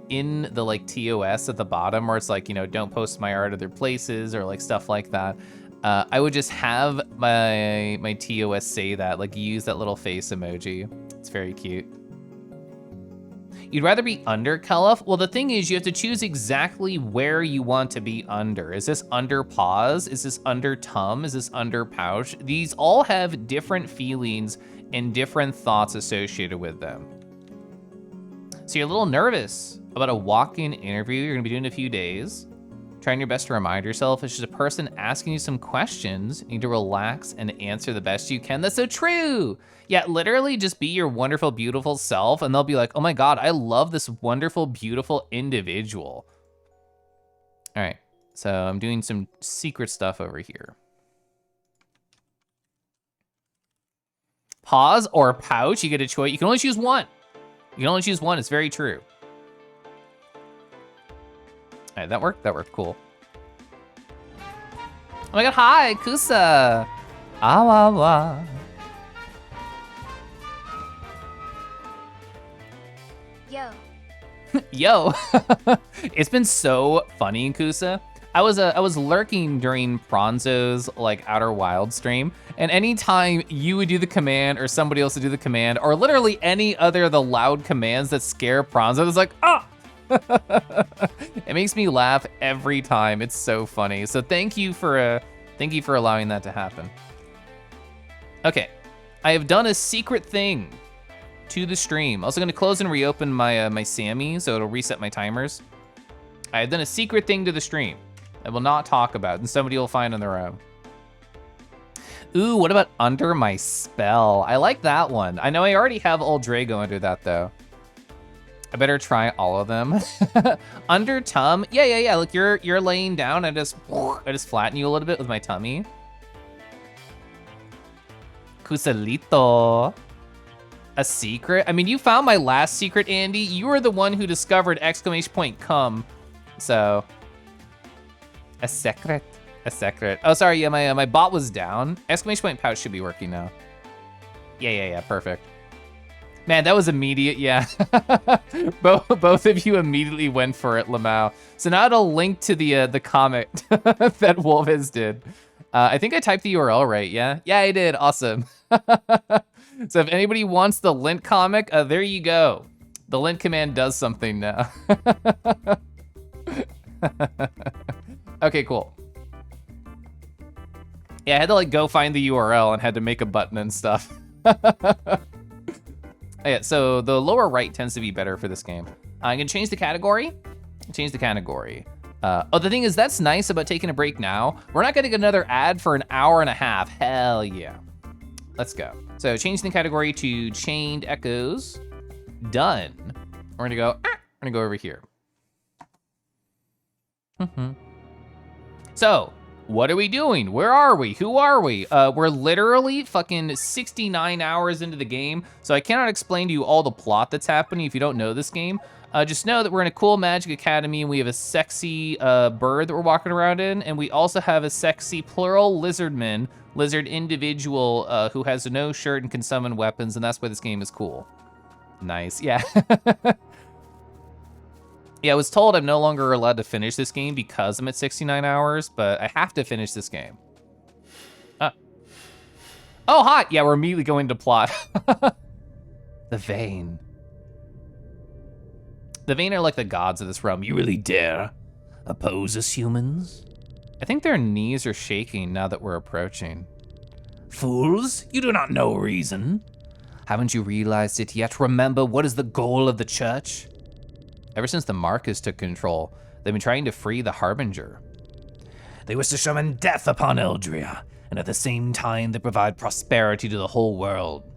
in the like TOS at the bottom where it's like, you know, don't post my art other places or like stuff like that. I would just have my TOS say that, like use that little face emoji. It's very cute. You'd rather be under Caliph? Well, the thing is, you have to choose exactly where you want to be under. Is this under paws? Is this under tum? Is this under pouch? These all have different feelings and different thoughts associated with them. So you're a little nervous about a walk-in interview you're gonna be doing in a few days. Trying your best to remind yourself it's just a person asking you some questions. You need to relax and answer the best you can. That's so true. Yeah, literally just be your wonderful, beautiful self, and they'll be like, oh my God, I love this wonderful, beautiful individual. All right, so I'm doing some secret stuff over here. Pause or pouch, you get a choice. You can only choose one. You can only choose one, it's very true. All right, that worked, cool. Oh my God, hi, Kusa. Awawa. Yo. Yo. It's been so funny, Kusa. I was lurking during Pronzo's like Outer Wild stream, and anytime you would do the command or somebody else would do the command, or literally any other of the loud commands that scare Pronzo, it's like, ah! It makes me laugh every time. It's so funny. So thank you for allowing that to happen. Okay, I have done a secret thing to the stream. Also gonna close and reopen my my Sammy, so it'll reset my timers. I have done a secret thing to the stream I will not talk about, and somebody will find on their own. Ooh, what about Under My Spell? I like that one. I know I already have Old Drago under that though. I better try all of them. Under tum, yeah. Look, you're laying down. I just flatten you a little bit with my tummy. Kusalito. A secret? I mean, you found my last secret, Andy. You were the one who discovered exclamation point come. So, a secret. Oh, sorry, yeah, my bot was down. Exclamation point pouch should be working now. Yeah, perfect. Man, that was immediate, yeah. Both of you immediately went for it, Lamau. So now it'll link to the comic that Wolves did. I think I typed the URL right, yeah? Yeah, I did, awesome. So if anybody wants the lint comic, there you go. The lint command does something now. Okay, cool. Yeah, I had to like go find the URL and had to make a button and stuff. Yeah, so the lower right tends to be better for this game. I'm gonna change the category. Change the category. Oh, the thing is, that's nice about taking a break now. We're not getting another ad for an hour and a half. Hell yeah. Let's go. So change the category to chained echoes. Done. We're gonna go over here. So, what are we doing? Where are we? Who are we? We're literally fucking 69 hours into the game, so I cannot explain to you all the plot that's happening if you don't know this game. Just know that we're in a cool magic academy and we have a sexy bird that we're walking around in, and we also have a sexy plural lizard individual who has no shirt and can summon weapons, and that's why this game is cool. Nice, yeah. Yeah, I was told I'm no longer allowed to finish this game because I'm at 69 hours, but I have to finish this game. Oh, hot! Yeah, we're immediately going to plot. The Vane. The Vane are like the gods of this realm. You really dare oppose us humans? I think their knees are shaking now that we're approaching. Fools, you do not know reason. Haven't you realized it yet? Remember, what is the goal of the church? Ever since the Marcus took control, they've been trying to free the Harbinger. They wish to summon death upon Eldria, and at the same time they provide prosperity to the whole world.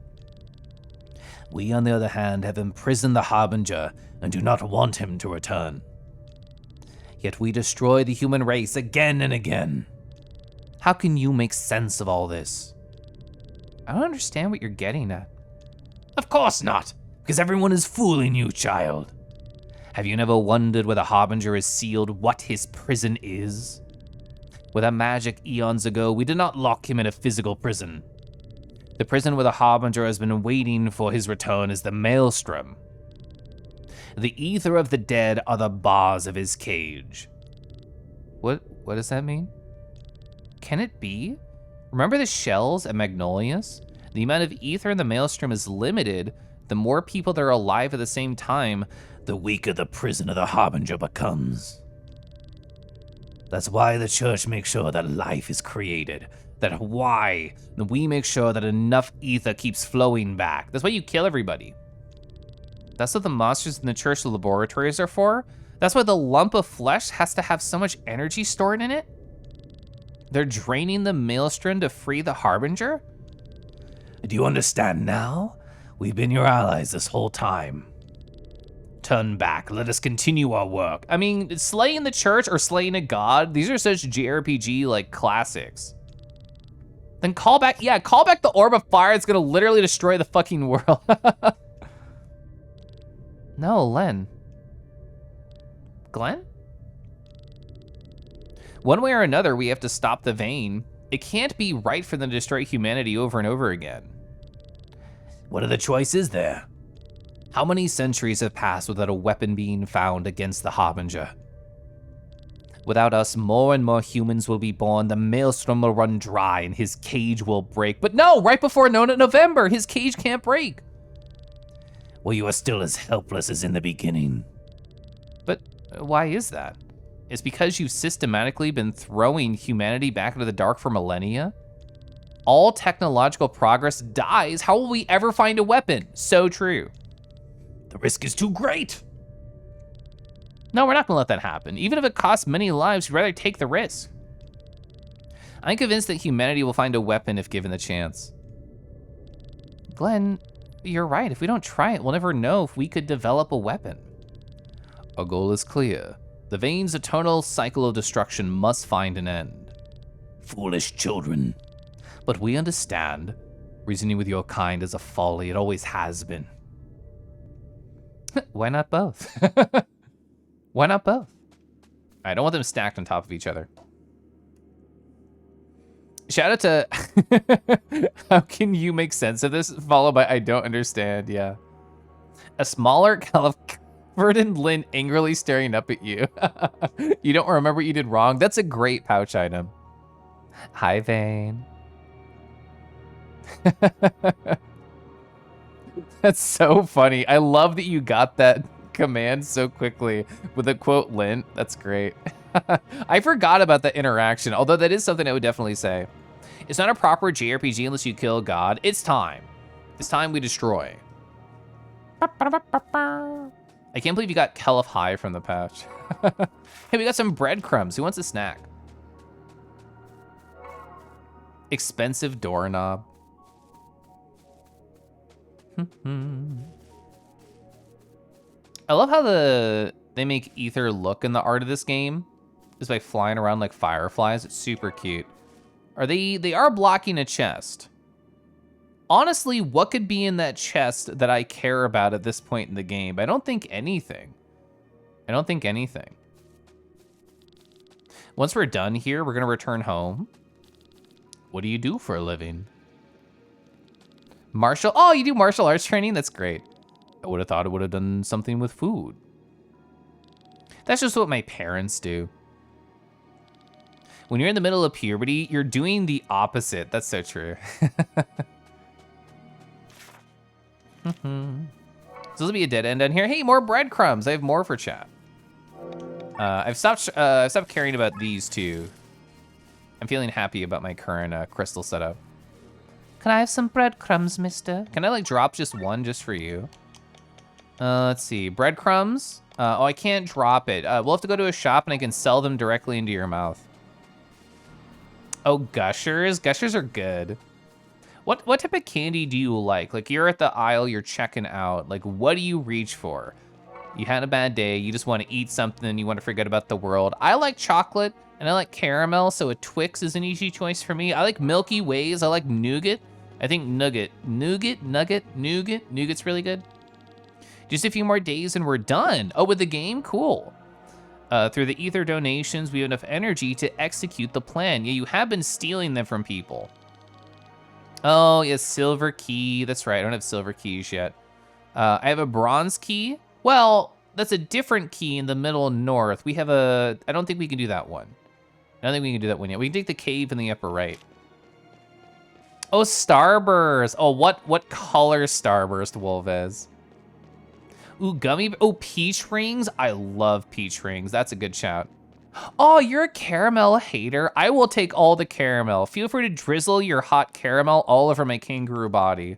We, on the other hand, have imprisoned the Harbinger and do not want him to return. Yet we destroy the human race again and again. How can you make sense of all this? I don't understand what you're getting at. Of course not, because everyone is fooling you, child. Have you never wondered where the Harbinger is sealed, what his prison is? With a magic eons ago, we did not lock him in a physical prison. The prison where the Harbinger has been waiting for his return is the Maelstrom. The ether of the dead are the bars of his cage. What does that mean? Can it be? Remember the shells at Magnolius? The amount of ether in the Maelstrom is limited. The more people that are alive at the same time, the weaker the prison of the Harbinger becomes. That's why the church makes sure that life is created. That's why we make sure that enough ether keeps flowing back. That's why you kill everybody. That's what the monsters in the church laboratories are for. That's why the lump of flesh has to have so much energy stored in it. They're draining the Maelstrom to free the Harbinger? Do you understand now? We've been your allies this whole time. Turn back, let us continue our work. I mean, slaying the church or slaying a god, these are such JRPG like classics. Then call back the Orb of Fire. It's gonna literally destroy the fucking world. No, Len. Glenn? One way or another, we have to stop the Vane. It can't be right for them to destroy humanity over and over again. What other choice is there? How many centuries have passed without a weapon being found against the Harbinger? Without us, more and more humans will be born, the Maelstrom will run dry, and his cage will break. But no, right before November, his cage can't break. Well, you are still as helpless as in the beginning. But why is that? It's because you've systematically been throwing humanity back into the dark for millennia? All technological progress dies. How will we ever find a weapon? So true. The risk is too great. No, we're not gonna let that happen. Even if it costs many lives, we'd rather take the risk. I'm convinced that humanity will find a weapon if given the chance. Glenn, you're right. If we don't try it, we'll never know if we could develop a weapon. Our goal is clear. The Vane's eternal cycle of destruction must find an end. Foolish children. But we understand. Reasoning with your kind is a folly. It always has been. Why not both? Why not both? I don't want them stacked on top of each other. Shout out to how can you make sense of this? Followed by I don't understand. Yeah. A smaller covered in lint angrily staring up at you. You don't remember what you did wrong? That's a great pouch item. Hi, Vane. That's so funny. I love that you got that command so quickly with the quote lint. That's great. I forgot about that interaction, although that is something I would definitely say. It's not a proper JRPG unless you kill God. It's time. It's time we destroy. I can't believe you got Kelf High from the pouch. Hey, we got some breadcrumbs. Who wants a snack? Expensive doorknob. I love how they make Ether look in the art of this game. Just by flying around like fireflies. It's super cute. They are blocking a chest. Honestly, what could be in that chest that I care about at this point in the game? I don't think anything. I don't think anything. Once we're done here, we're gonna return home. What do you do for a living? Oh, you do martial arts training? That's great. I would have thought it would have done something with food. That's just what my parents do. When you're in the middle of puberty, you're doing the opposite. That's so true. So this will be a dead end down here. Hey, more breadcrumbs. I have more for chat. I've stopped caring about these two. I'm feeling happy about my current crystal setup. Can I have some breadcrumbs, mister? Can I like drop just one just for you? Let's see, breadcrumbs. Oh, I can't drop it. We'll have to go to a shop and I can sell them directly into your mouth. Oh, gushers. Gushers are good. What type of candy do you like? Like you're at the aisle, you're checking out. Like what do you reach for? You had a bad day, you just want to eat something, you want to forget about the world. I like chocolate and I like caramel, so a Twix is an easy choice for me. I like Milky Ways, I like nougat. I think nougat's really good. Just a few more days and we're done. Oh, with the game, cool. Through the Ether donations, we have enough energy to execute the plan. Yeah, you have been stealing them from people. Oh, yes, silver key. That's right, I don't have silver keys yet. I have a bronze key. Well, that's a different key in the middle north. We have I don't think we can do that one. I don't think we can do that one yet. We can take the cave in the upper right. Oh, Starburst. Oh, what color Starburst, Wolvez? Ooh, gummy, oh, peach rings. I love peach rings. That's a good shout. Oh, you're a caramel hater. I will take all the caramel. Feel free to drizzle your hot caramel all over my kangaroo body.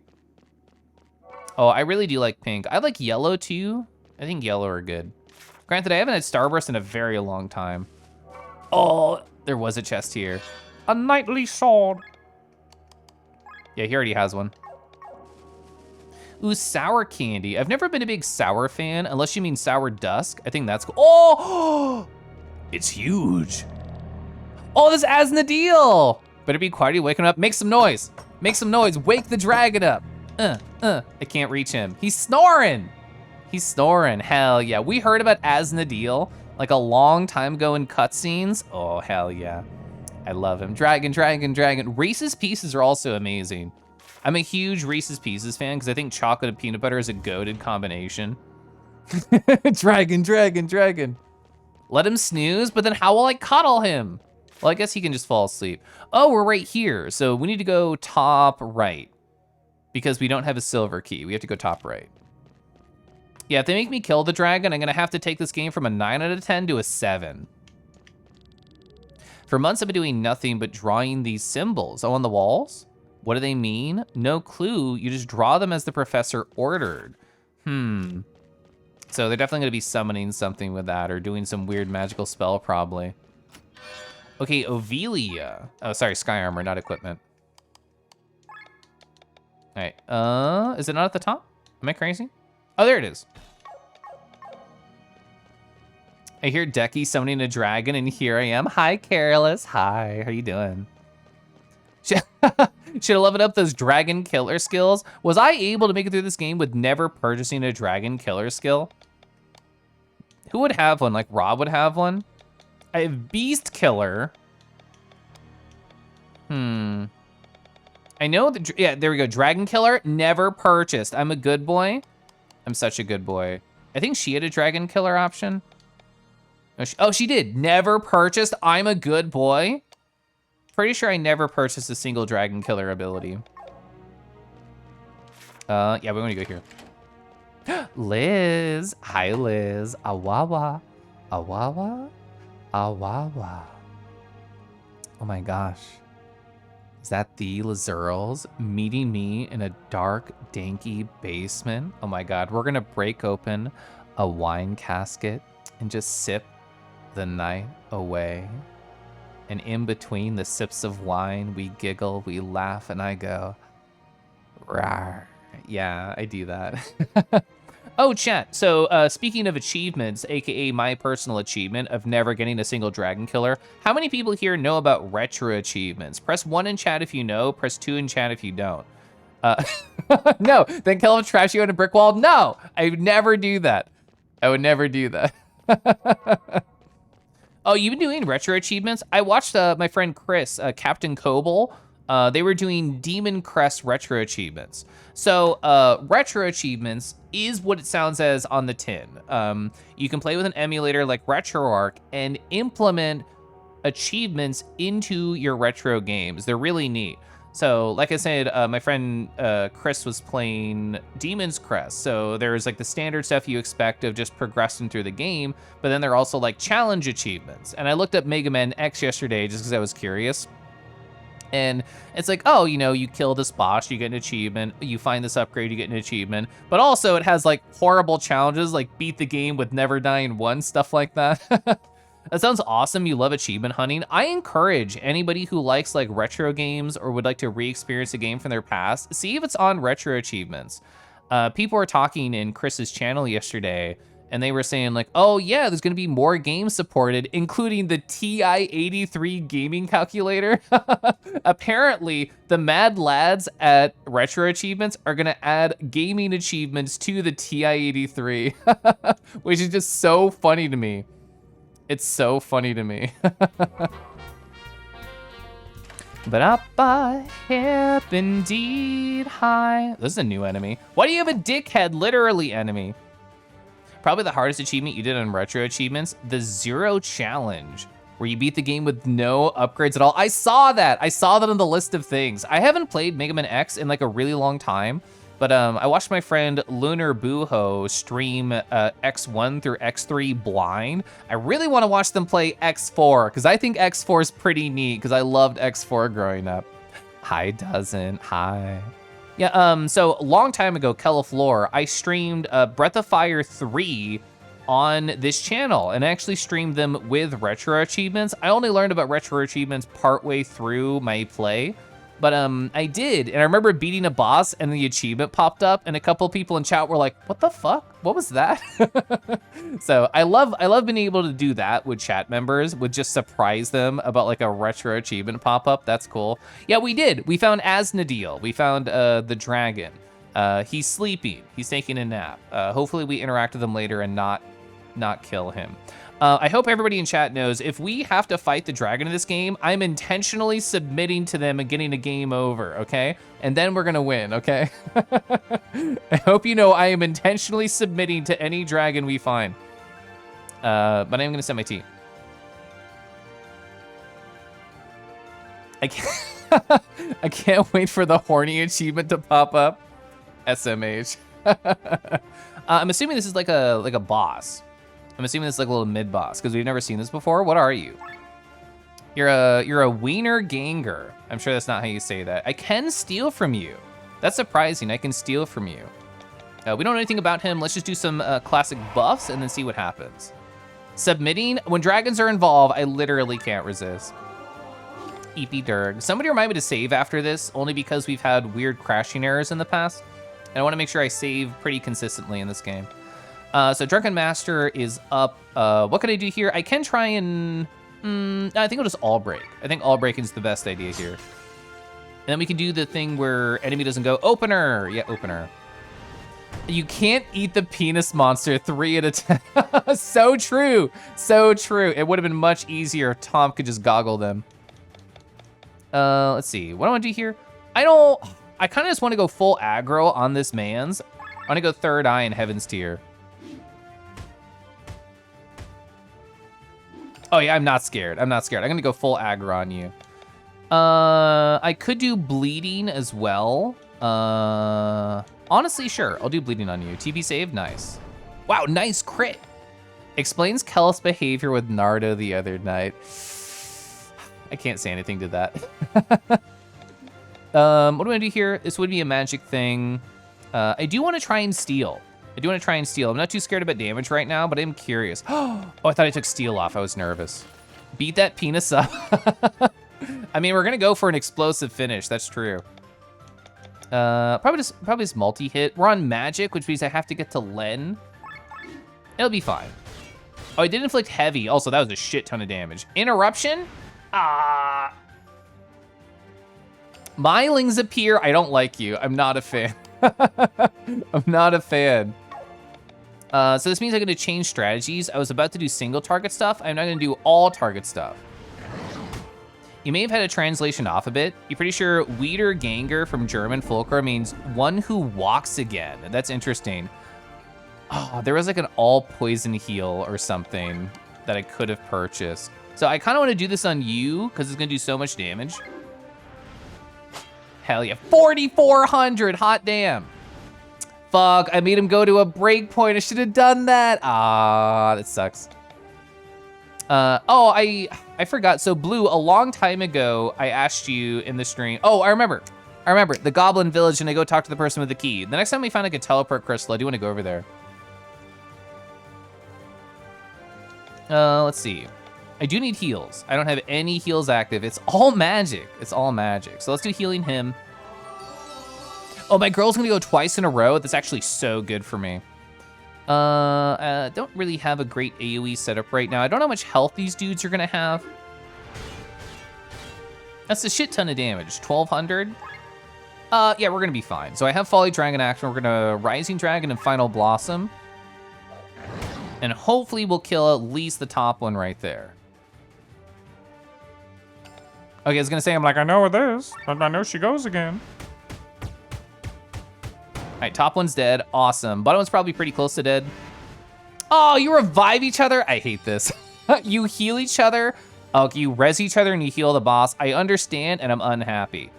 Oh, I really do like pink. I like yellow too. I think yellow are good. Granted, I haven't had Starburst in a very long time. Oh, there was a chest here. A knightly sword. Yeah, he already has one. Ooh, sour candy. I've never been a big sour fan, unless you mean sour dusk. I think that's cool. Oh, it's huge. Oh, this Asnadil. Better be quiet, you waking up. Make some noise. Make some noise, wake the dragon up. I can't reach him. He's snoring. He's snoring, hell yeah. We heard about Asnadil like a long time ago in cutscenes. Oh, hell yeah. I love him. Dragon, dragon, dragon. Reese's Pieces are also amazing. I'm a huge Reese's Pieces fan because I think chocolate and peanut butter is a goated combination. Dragon, dragon, dragon. Let him snooze, but then how will I cuddle him? Well, I guess he can just fall asleep. Oh, we're right here. So we need to go top right because we don't have a silver key. We have to go top right. Yeah, if they make me kill the dragon, I'm gonna have to take this game from a 9 out of 10 to a 7. For months, I've been doing nothing but drawing these symbols. Oh, on the walls? What do they mean? No clue, you just draw them as the professor ordered. So they're definitely gonna be summoning something with that or doing some weird magical spell probably. Okay, Ovelia. Oh, sorry, Sky Armor, not equipment. All right, is it not at the top? Am I crazy? Oh, there it is. I hear Decky summoning a dragon and here I am. Hi, Careless. Hi, how you doing? Should I level up those dragon killer skills? Was I able to make it through this game with never purchasing a dragon killer skill? Who would have one? Like Rob would have one? I have beast killer. I know that, yeah, there we go. Dragon killer, never purchased. I'm a good boy. I'm such a good boy. I think she had a dragon killer option. Oh, she did. Never purchased. I'm a good boy. Pretty sure I never purchased a single dragon killer ability. Yeah, we want to go here. Liz. Hi, Liz. Awawa. Awawa. Awawa. Oh my gosh. Is that the Lazurals meeting me in a dark, danky basement? Oh my god, we're gonna break open a wine casket and just sip the night away. And in between the sips of wine, we giggle, we laugh, and I go, rawr. Yeah, I do that. Oh, chat. So speaking of achievements, aka my personal achievement of never getting a single dragon killer, how many people here know about retro achievements? Press 1 in chat if you know, press 2 in chat if you don't. No, then kill him, trash you on a brick wall? No, I would never do that. I would never do that. Oh, you've been doing retro achievements? I watched my friend Chris, Captain Coble. They were doing Demon Crest retro achievements. So retro achievements is what it sounds as on the tin. You can play with an emulator like RetroArch and implement achievements into your retro games. They're really neat. So like I said, my friend Chris was playing Demon's Crest. So there's like the standard stuff you expect of just progressing through the game, but then there are also like challenge achievements. And I looked up Mega Man X yesterday just because I was curious. And it's like, oh, you know, you kill this boss, you get an achievement. You find this upgrade, you get an achievement. But also it has like horrible challenges, like beat the game with never dying once, stuff like that. That sounds awesome. You love achievement hunting. I encourage anybody who likes like retro games or would like to re-experience a game from their past, see if it's on retro achievements. People were talking in Chris's channel yesterday, and they were saying like, oh yeah, there's gonna be more games supported, including the TI-83 gaming calculator. Apparently, the mad lads at Retro Achievements are gonna add gaming achievements to the TI-83, which is just so funny to me. It's so funny to me. But up a hip indeed high. This is a new enemy. Why do you have a dickhead literally enemy? Probably the hardest achievement you did on retro achievements, the Zero Challenge, where you beat the game with no upgrades at all. I saw that on the list of things. I haven't played Mega Man X in like a really long time, but I watched my friend Lunar Buho stream X1 through X3 blind. I really want to watch them play X4, because I think X4 is pretty neat, because I loved X4 growing up. Hi, doesn't. Hi. Yeah, so a long time ago, Keliflor, I streamed Breath of Fire 3 on this channel, and I actually streamed them with retro achievements. I only learned about retro achievements partway through my play, but I did, and I remember beating a boss and the achievement popped up, and a couple people in chat were like, what the fuck? What was that? So I love being able to do that with chat members, would just surprise them about like a retro achievement pop up. That's cool. Yeah, we did. We found Asnadil. We found the dragon. He's sleeping. He's taking a nap. Hopefully we interact with him later and not kill him. I hope everybody in chat knows, if we have to fight the dragon in this game, I'm intentionally submitting to them and getting a game over, okay? And then we're gonna win, okay? I hope you know I am intentionally submitting to any dragon we find. But I am gonna set my team. I can't wait for the horny achievement to pop up. SMH. I'm assuming this is like a boss. I'm assuming this is like a little mid-boss, because we've never seen this before. What are you? You're a wiener ganger. I'm sure that's not how you say that. I can steal from you. That's surprising. I can steal from you. We don't know anything about him. Let's just do some classic buffs and then see what happens. Submitting. When dragons are involved, I literally can't resist. Eepy Durg. Somebody remind me to save after this, only because we've had weird crashing errors in the past. And I want to make sure I save pretty consistently in this game. So Drunken Master is up. What can I do here? I can try and... I think I'll just all break. I think all breaking is the best idea here. And then we can do the thing where enemy doesn't go, opener. Yeah, opener. You can't eat the penis monster 3 at a time. So true. So true. It would have been much easier if Tom could just goggle them. Let's see. What do I want to do here? I kind of just want to go full aggro on this man's. I want to go third eye in Heaven's Tier. Oh yeah, I'm not scared. I'm not scared. I'm gonna go full aggro on you. I could do bleeding as well. Honestly, sure. I'll do bleeding on you. TP save, nice. Wow, nice crit. Explains Kellis' behavior with Nardo the other night. I can't say anything to that. What do I do here? This would be a magic thing. I do want to try and steal. I'm not too scared about damage right now, but I'm curious. Oh, I thought I took steal off. I was nervous. Beat that penis up. I mean, we're gonna go for an explosive finish. That's true. Probably just multi-hit. We're on magic, which means I have to get to Len. It'll be fine. Oh, I did inflict heavy. Also, that was a shit ton of damage. Interruption? Ah. Mylings appear. I don't like you. I'm not a fan. I'm not a fan. So this means I'm gonna change strategies. I was about to do single target stuff. I'm not gonna do all target stuff. You may have had a translation off a bit. You're pretty sure Wiederganger from German folklore means one who walks again. That's interesting. Oh, there was like an all poison heal or something that I could have purchased. So I kind of want to do this on you because it's gonna do so much damage. Hell yeah, 4,400, hot damn. Fuck, I made him go to a break point. I should have done that. Ah, that sucks. Oh, I forgot. So Blue, a long time ago, I asked you in the stream. Oh, I remember, the Goblin Village, and I go talk to the person with the key. The next time we find like a teleport crystal, I do want to go over there. Let's see. I do need heals. I don't have any heals active. It's all magic. So let's do healing him. Oh, my girl's gonna go twice in a row. That's actually so good for me. Don't really have a great AoE setup right now. I don't know how much health these dudes are gonna have. That's a shit ton of damage, 1,200. Yeah, we're gonna be fine. So I have Folly Dragon action. We're gonna Rising Dragon and Final Blossom. And hopefully we'll kill at least the top one right there. Okay, I was gonna say, I'm like, I know where this, but I know she goes again. All right, top one's dead, awesome. Bottom one's probably pretty close to dead. Oh, you revive each other? I hate this. You heal each other, you res each other and you heal the boss. I understand and I'm unhappy.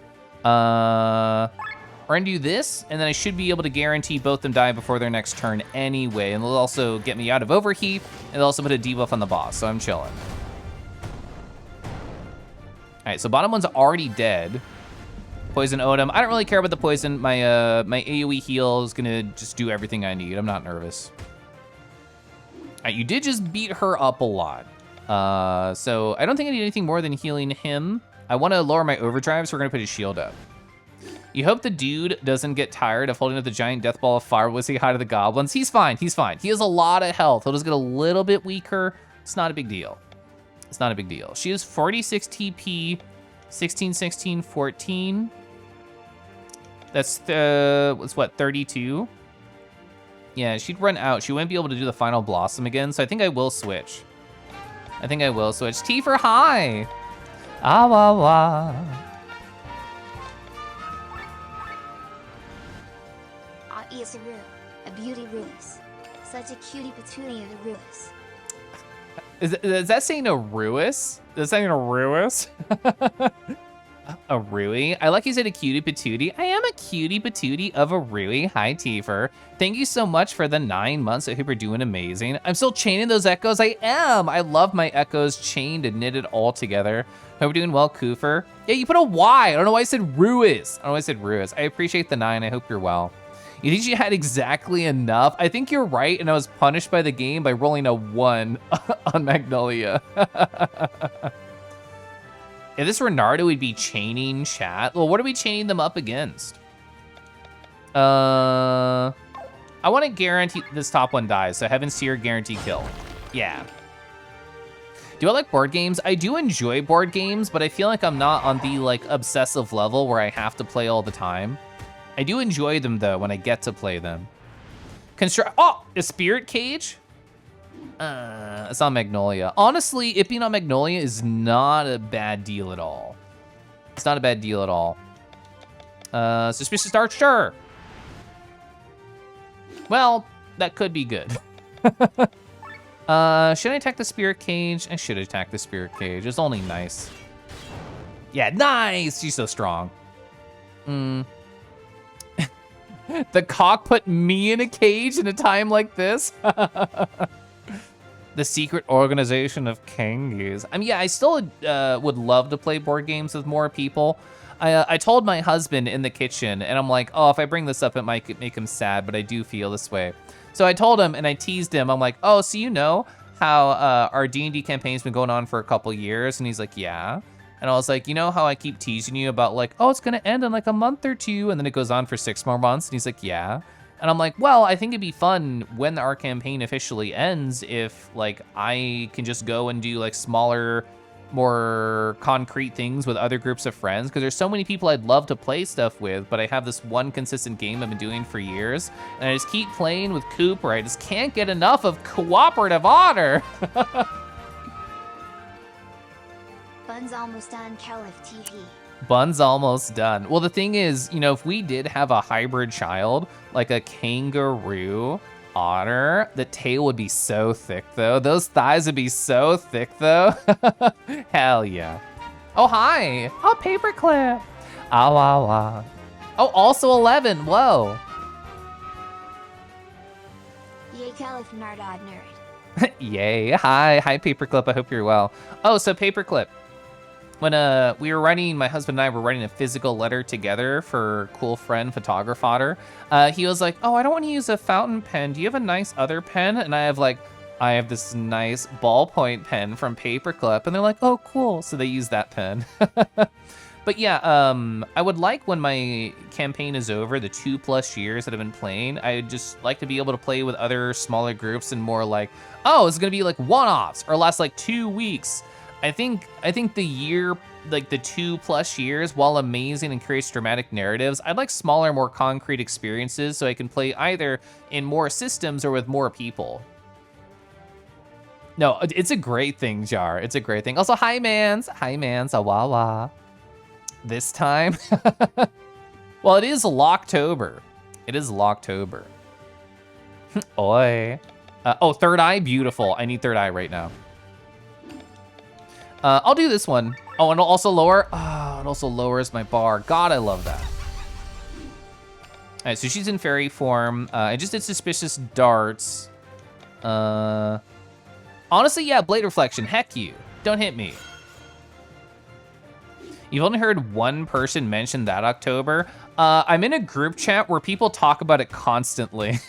We're gonna do this, and then I should be able to guarantee both them die before their next turn anyway, and they'll also get me out of overheat, and they'll also put a debuff on the boss, so I'm chilling. All right, so bottom one's already dead. Poison Odom. I don't really care about the poison. My AoE heal is gonna just do everything I need. I'm not nervous. All right, you did just beat her up a lot. So I don't think I need anything more than healing him. I wanna lower my overdrive, so we're gonna put his shield up. You hope the dude doesn't get tired of holding up the giant death ball of fire. Was he high to the goblins? He's fine, he's fine. He has a lot of health. He'll just get a little bit weaker. It's not a big deal. It's not a big deal. She has 46 TP, 16, 16, 14. That's, what's what, 32? Yeah, she'd run out. She wouldn't be able to do the Final Blossom again, so I think I will switch. T for high. Ah, wah, wah. Ah, is a beauty Ruis. Such a cutie patootie of a Ruis. Is that saying a Ruis? Is that saying a Ruis? A Rui? I like you said a cutie patootie. I am a cutie patootie of a Rui. Hi, Tifer. Thank you so much for the 9 months. I hope you're doing amazing. I'm still chaining those echoes. I am. I love my echoes chained and knitted all together. Hope you're doing well, Koofer. Yeah, you put a Y. I don't know why I said Ruis. I appreciate the 9. I hope you're well. You think you had exactly enough? I think you're right, and I was punished by the game by rolling a 1 on Magnolia. If this were Naruto, we'd be chaining chat. Well, what are we chaining them up against? I want to guarantee this top one dies, so Heaven Seer guarantee kill. Yeah. Do I like board games? I do enjoy board games, but I feel like I'm not on the like obsessive level where I have to play all the time. I do enjoy them though when I get to play them. Oh, a Spirit Cage? It's on Magnolia. Honestly, it being on Magnolia is not a bad deal at all. It's not a bad deal at all. Suspicious Dart, sure. Well, that could be good. Should I attack the Spirit Cage? I should attack the Spirit Cage. It's only nice. Yeah, nice! She's so strong. The cock put me in a cage in a time like this? The secret organization of Kangies. I mean, yeah, I still would love to play board games with more people. I told my husband in the kitchen, and I'm like, oh, if I bring this up, it might make him sad, but I do feel this way. So I told him, and I teased him. I'm like, oh, so you know how our D&D campaign's been going on for a couple years? And he's like, yeah. And I was like, you know how I keep teasing you about like, oh, it's gonna end in like a month or two, and then it goes on for 6 more months? And he's like, yeah. And I'm like, well, I think it'd be fun when our campaign officially ends if like I can just go and do like smaller, more concrete things with other groups of friends, because there's so many people I'd love to play stuff with, but I have this one consistent game I've been doing for years, and I just keep playing with Cooper. I just can't get enough of cooperative honor. Bun's almost done, Caliph TV. Bun's almost done. Well, the thing is, you know, if we did have a hybrid child, like a kangaroo otter, the tail would be so thick, though. Those thighs would be so thick, though. Hell yeah. Oh, hi. Oh, paperclip. Ah, wah, wah. Oh, also 11. Whoa. Yay, Caliph Nardod Nerd. Yay. Hi. Hi, paperclip. I hope you're well. Oh, so paperclip. When we were writing, my husband and I were writing a physical letter together for cool friend photographer, he was like, oh, I don't want to use a fountain pen. Do you have a nice other pen? And I have this nice ballpoint pen from Paperclip. And they're like, oh, cool. So they use that pen. But yeah, I would like when my campaign is over, the 2+ years that I've been playing, I'd just like to be able to play with other smaller groups and more like, oh, it's gonna be like one-offs or last like 2 weeks. I think the year, like the 2+ years, while amazing and creates dramatic narratives, I'd like smaller, more concrete experiences so I can play either in more systems or with more people. No, it's a great thing, Jar. It's a great thing. Also, hi, mans. Hi, mans. Awawa. This time. Well, it is Locktober. It is Locktober. Oi. Oh, third eye? Beautiful. I need third eye right now. I'll do this one. Oh, and it'll also lower. Oh, it also lowers my bar. God, I love that. All right, so she's in fairy form. I just did suspicious darts. Honestly, yeah, blade reflection. Heck you. Don't hit me. You've only heard one person mention that October. I'm in a group chat where people talk about it constantly.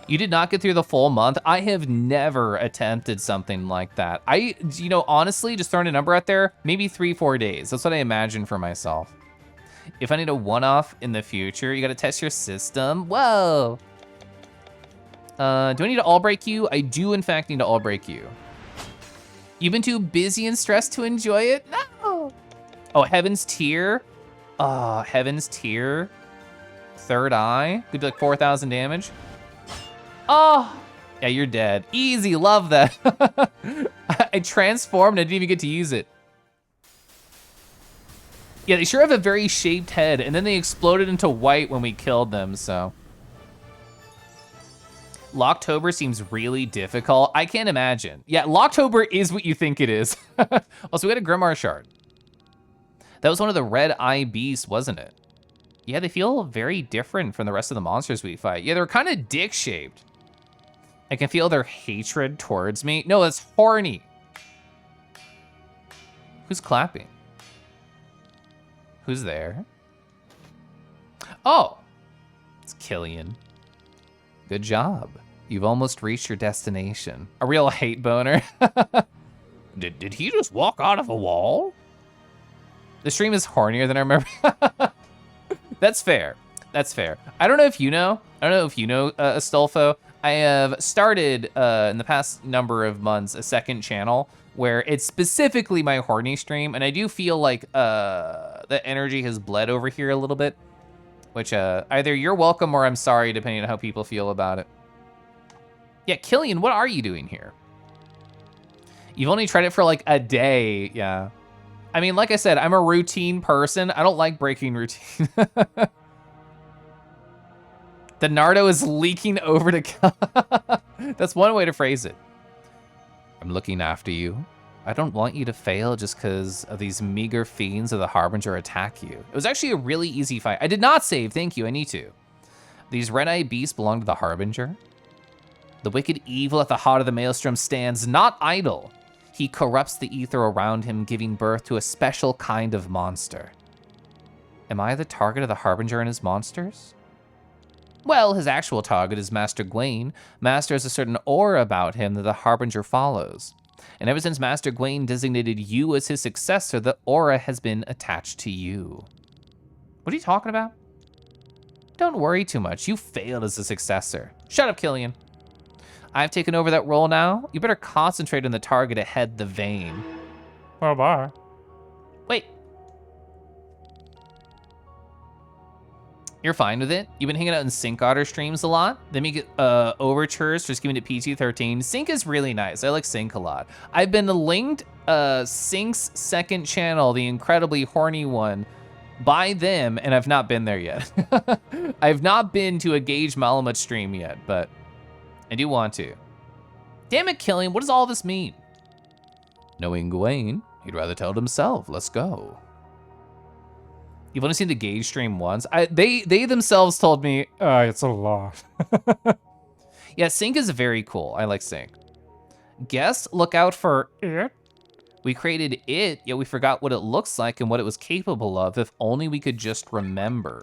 You did not get through the full month. I have never attempted something like that. Honestly, just throwing a number out there, maybe 3-4 days. That's what I imagine for myself. If I need a one-off in the future, you gotta test your system. Whoa. Do I need to all break you? I do, in fact, need to all break you. You've been too busy and stressed to enjoy it? No. Oh, Heaven's Tear. Heaven's Tear. Third eye. Could be like 4,000 damage. Oh, yeah, you're dead. Easy, love that. I transformed, I didn't even get to use it. Yeah, they sure have a very shaped head, and then they exploded into white when we killed them, so. Locktober seems really difficult. I can't imagine. Yeah, Locktober is what you think it is. Also, we got a Grimoire Shard. That was one of the red eye beasts, wasn't it? Yeah, they feel very different from the rest of the monsters we fight. Yeah, they're kind of dick-shaped. I can feel their hatred towards me. No, that's horny. Who's clapping? Who's there? Oh, it's Killian. Good job. You've almost reached your destination. A real hate boner. Did he just walk out of a wall? The stream is hornier than I remember. That's fair. That's fair. I don't know if you know. Astolfo. I have started in the past number of months a second channel where it's specifically my horny stream, and I do feel like the energy has bled over here a little bit, which either you're welcome or I'm sorry, depending on how people feel about it. Yeah, Killian, what are you doing here? You've only tried it for like a day, yeah. I mean, like I said, I'm a routine person. I don't like breaking routine. The Nardo is leaking over to... That's one way to phrase it. I'm looking after you. I don't want you to fail just because of these meager fiends of the Harbinger attack you. It was actually a really easy fight. I did not save, thank you, I need to. These red-eyed beasts belong to the Harbinger. The wicked evil at the heart of the Maelstrom stands not idle. He corrupts the ether around him, giving birth to a special kind of monster. Am I the target of the Harbinger and his monsters? Well, his actual target is Master Gwaine. Master has a certain aura about him that the Harbinger follows. And ever since Master Gwaine designated you as his successor, the aura has been attached to you. What are you talking about? Don't worry too much. You failed as a successor. Shut up, Killian. I've taken over that role now. You better concentrate on the target ahead, the vein. Well, bye. Wait. You're fine with it? You've been hanging out in Sync Otter streams a lot? They make overtures for skipping to PG-13. Sync is really nice. I like Sync a lot. I've been linked Sync's second channel, the incredibly horny one, by them, and I've not been there yet. I've not been to a Gage Malamut stream yet, but I do want to. Damn it, Killian, what does all this mean? Knowing Gwaine, he'd rather tell it himself. Let's go. You've only seen the Gage stream once. They themselves told me. It's a lot. Yeah, Sync is very cool. I like Sync. Guess, look out for It? We created it, yet we forgot what it looks like and what it was capable of. If only we could just remember.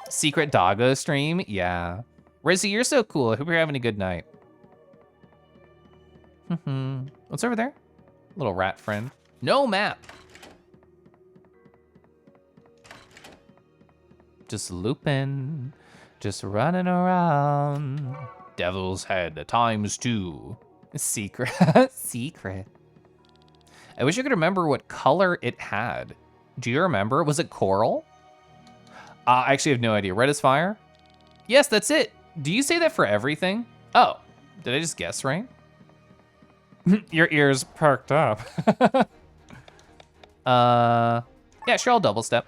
Secret Doggo stream? Yeah. Rizzy, you're so cool. I hope you're having a good night. What's over there? Little rat friend. No map. Just looping, just running around. Devil's Head ×2. Secret, secret. I wish I could remember what color it had. Do you remember? Was it coral? I actually have no idea. Red as fire? Yes, that's it. Do you say that for everything? Oh, did I just guess right? Your ears perked up. Yeah, sure, I'll double step.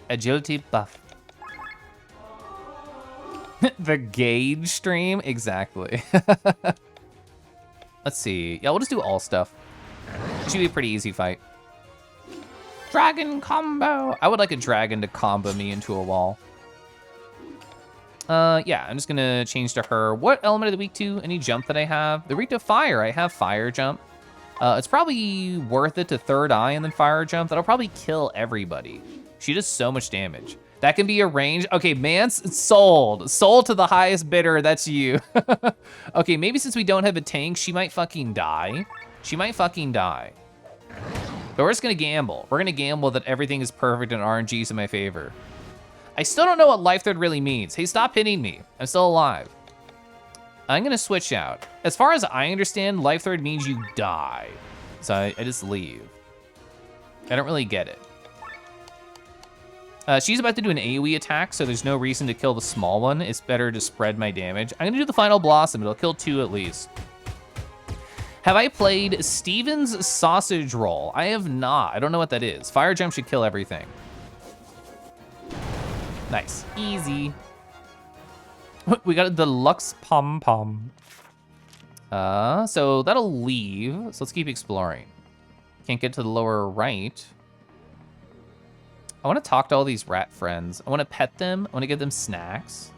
Agility buff. The Gage stream? Exactly. Let's see. Yeah, we'll just do all stuff. It should be a pretty easy fight. Dragon combo. I would like a dragon to combo me into a wall. Yeah, I'm just gonna change to her. What element of the weak to? Any jump that I have? The weak to fire, I have fire jump. It's probably worth it to third eye and then fire jump. That'll probably kill everybody. She does so much damage. That can be a range. Okay, Mance, sold. Sold to the highest bidder, that's you. Okay, maybe since we don't have a tank, she might fucking die. She might fucking die. But we're just gonna gamble. We're gonna gamble that everything is perfect and RNG's in my favor. I still don't know what Life Thread really means. Hey, stop hitting me. I'm still alive. I'm gonna switch out. As far as I understand, Life Thread means you die. So I just leave. I don't really get it. She's about to do an AoE attack, so there's no reason to kill the small one. It's better to spread my damage. I'm gonna do the Final Blossom. It'll kill 2 at least. Have I played Steven's Sausage Roll? I have not. I don't know what that is. Fire Jump should kill everything. Nice. Easy. We got a deluxe pom-pom. So that'll leave. So let's keep exploring. Can't get to the lower right. I want to talk to all these rat friends. I want to pet them. I want to give them snacks.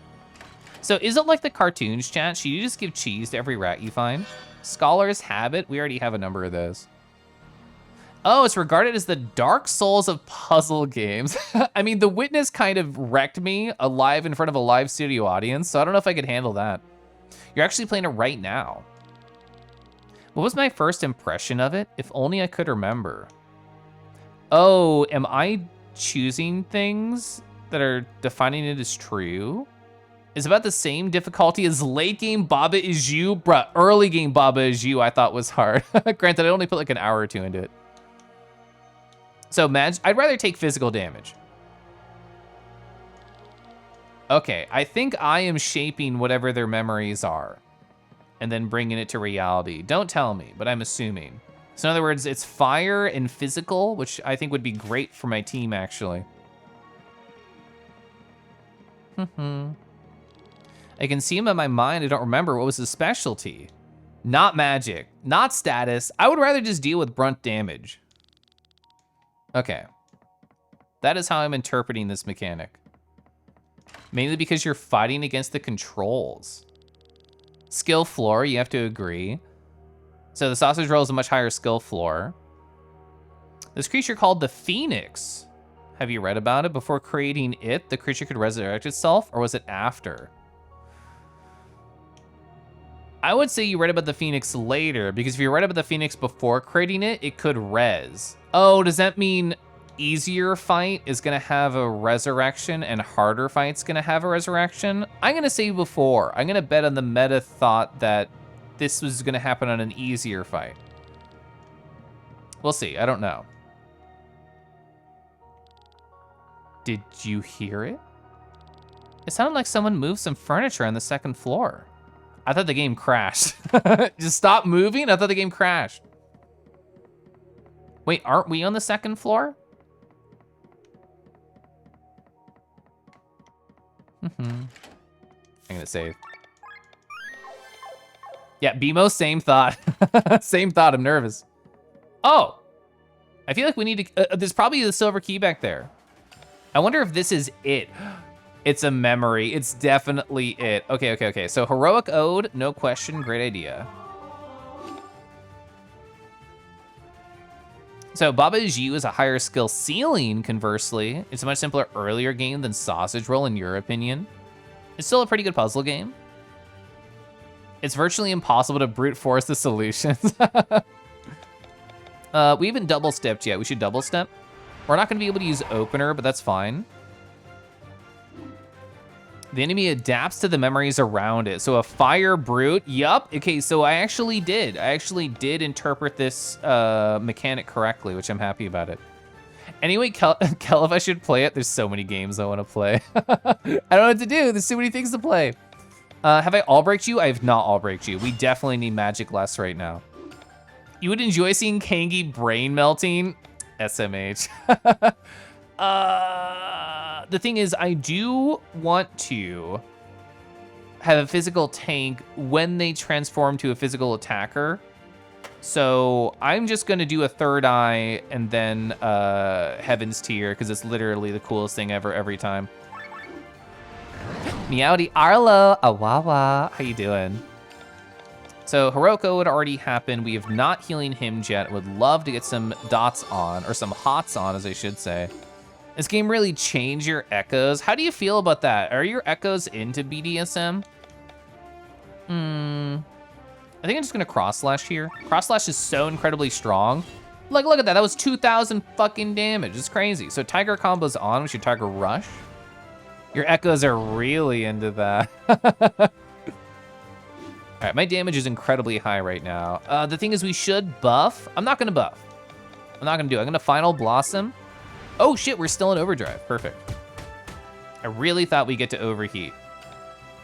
So is it like the cartoons, chat? Should you just give cheese to every rat you find? Scholar's Habit? We already have a number of those. Oh, it's regarded as the Dark Souls of puzzle games. I mean, The Witness kind of wrecked me alive in front of a live studio audience, so I don't know if I could handle that. You're actually playing it right now. What was my first impression of it? If only I could remember. Oh, am I choosing things that are defining it as true? Is about the same difficulty as late game Baba Is You? Bruh, early game Baba Is You I thought was hard. Granted, I only put like an hour or 2 into it. So I'd rather take physical damage. Okay, I think I am shaping whatever their memories are and then bringing it to reality. Don't tell me, but I'm assuming. So in other words, it's fire and physical, which I think would be great for my team, actually. I can see him in my mind. I don't remember. What was his specialty? Not magic, not status. I would rather just deal with brunt damage. Okay. That is how I'm interpreting this mechanic. Mainly because you're fighting against the controls. Skill floor, you have to agree. So the sausage roll is a much higher skill floor. This creature called the Phoenix. Have you read about it? Before creating it, the creature could resurrect itself, or was it after? I would say you read about the Phoenix later, because if you read about the Phoenix before creating it, it could res. Oh, does that mean easier fight is gonna have a resurrection and harder fight's gonna have a resurrection? I'm gonna say before. I'm gonna bet on the meta thought that this was gonna happen on an easier fight. We'll see, I don't know. Did you hear it? It sounded like someone moved some furniture on the second floor. I thought the game crashed. Just stop moving? I thought the game crashed. Wait, aren't we on the second floor? I'm gonna save. Yeah, BMO, same thought. Same thought, I'm nervous. Oh, I feel like we need to, there's probably the silver key back there. I wonder if this is it. It's a memory. It's definitely it. Okay. So Heroic Ode, no question, great idea. So Baba Is You is a higher skill ceiling, conversely. It's a much simpler earlier game than Sausage Roll, in your opinion. It's still a pretty good puzzle game. It's virtually impossible to brute force the solutions. We haven't double stepped yet. We should double step. We're not gonna be able to use opener, but that's fine. The enemy adapts to the memories around it. So a fire brute, yup. Okay, so I actually did interpret this mechanic correctly, which I'm happy about it. Anyway, Kel, if I should play it, there's so many games I wanna play. I don't know what to do, there's so many things to play. Have I all breaked you? I have not all breaked you. We definitely need magic less right now. You would enjoy seeing Kangi brain melting? SMH. The thing is, I do want to have a physical tank when they transform to a physical attacker. So I'm just gonna do a third eye and then Heaven's Tier, because it's literally the coolest thing ever every time. Meowdy Arlo, Awawa, how you doing? So Hiroko would already happen. We have not healing him yet. Would love to get some dots on, or some hots on, as I should say. This game really changed your echoes. How do you feel about that? Are your echoes into BDSM? I think I'm just gonna cross slash here. Cross slash is so incredibly strong. Like, look at that, that was 2,000 fucking damage. It's crazy. So Tiger combo's on, we should Tiger Rush. Your echoes are really into that. All right, my damage is incredibly high right now. The thing is, we should buff. I'm not gonna buff. I'm not gonna do it. I'm gonna Final Blossom. Oh shit, we're still in overdrive, perfect. I really thought we get to overheat.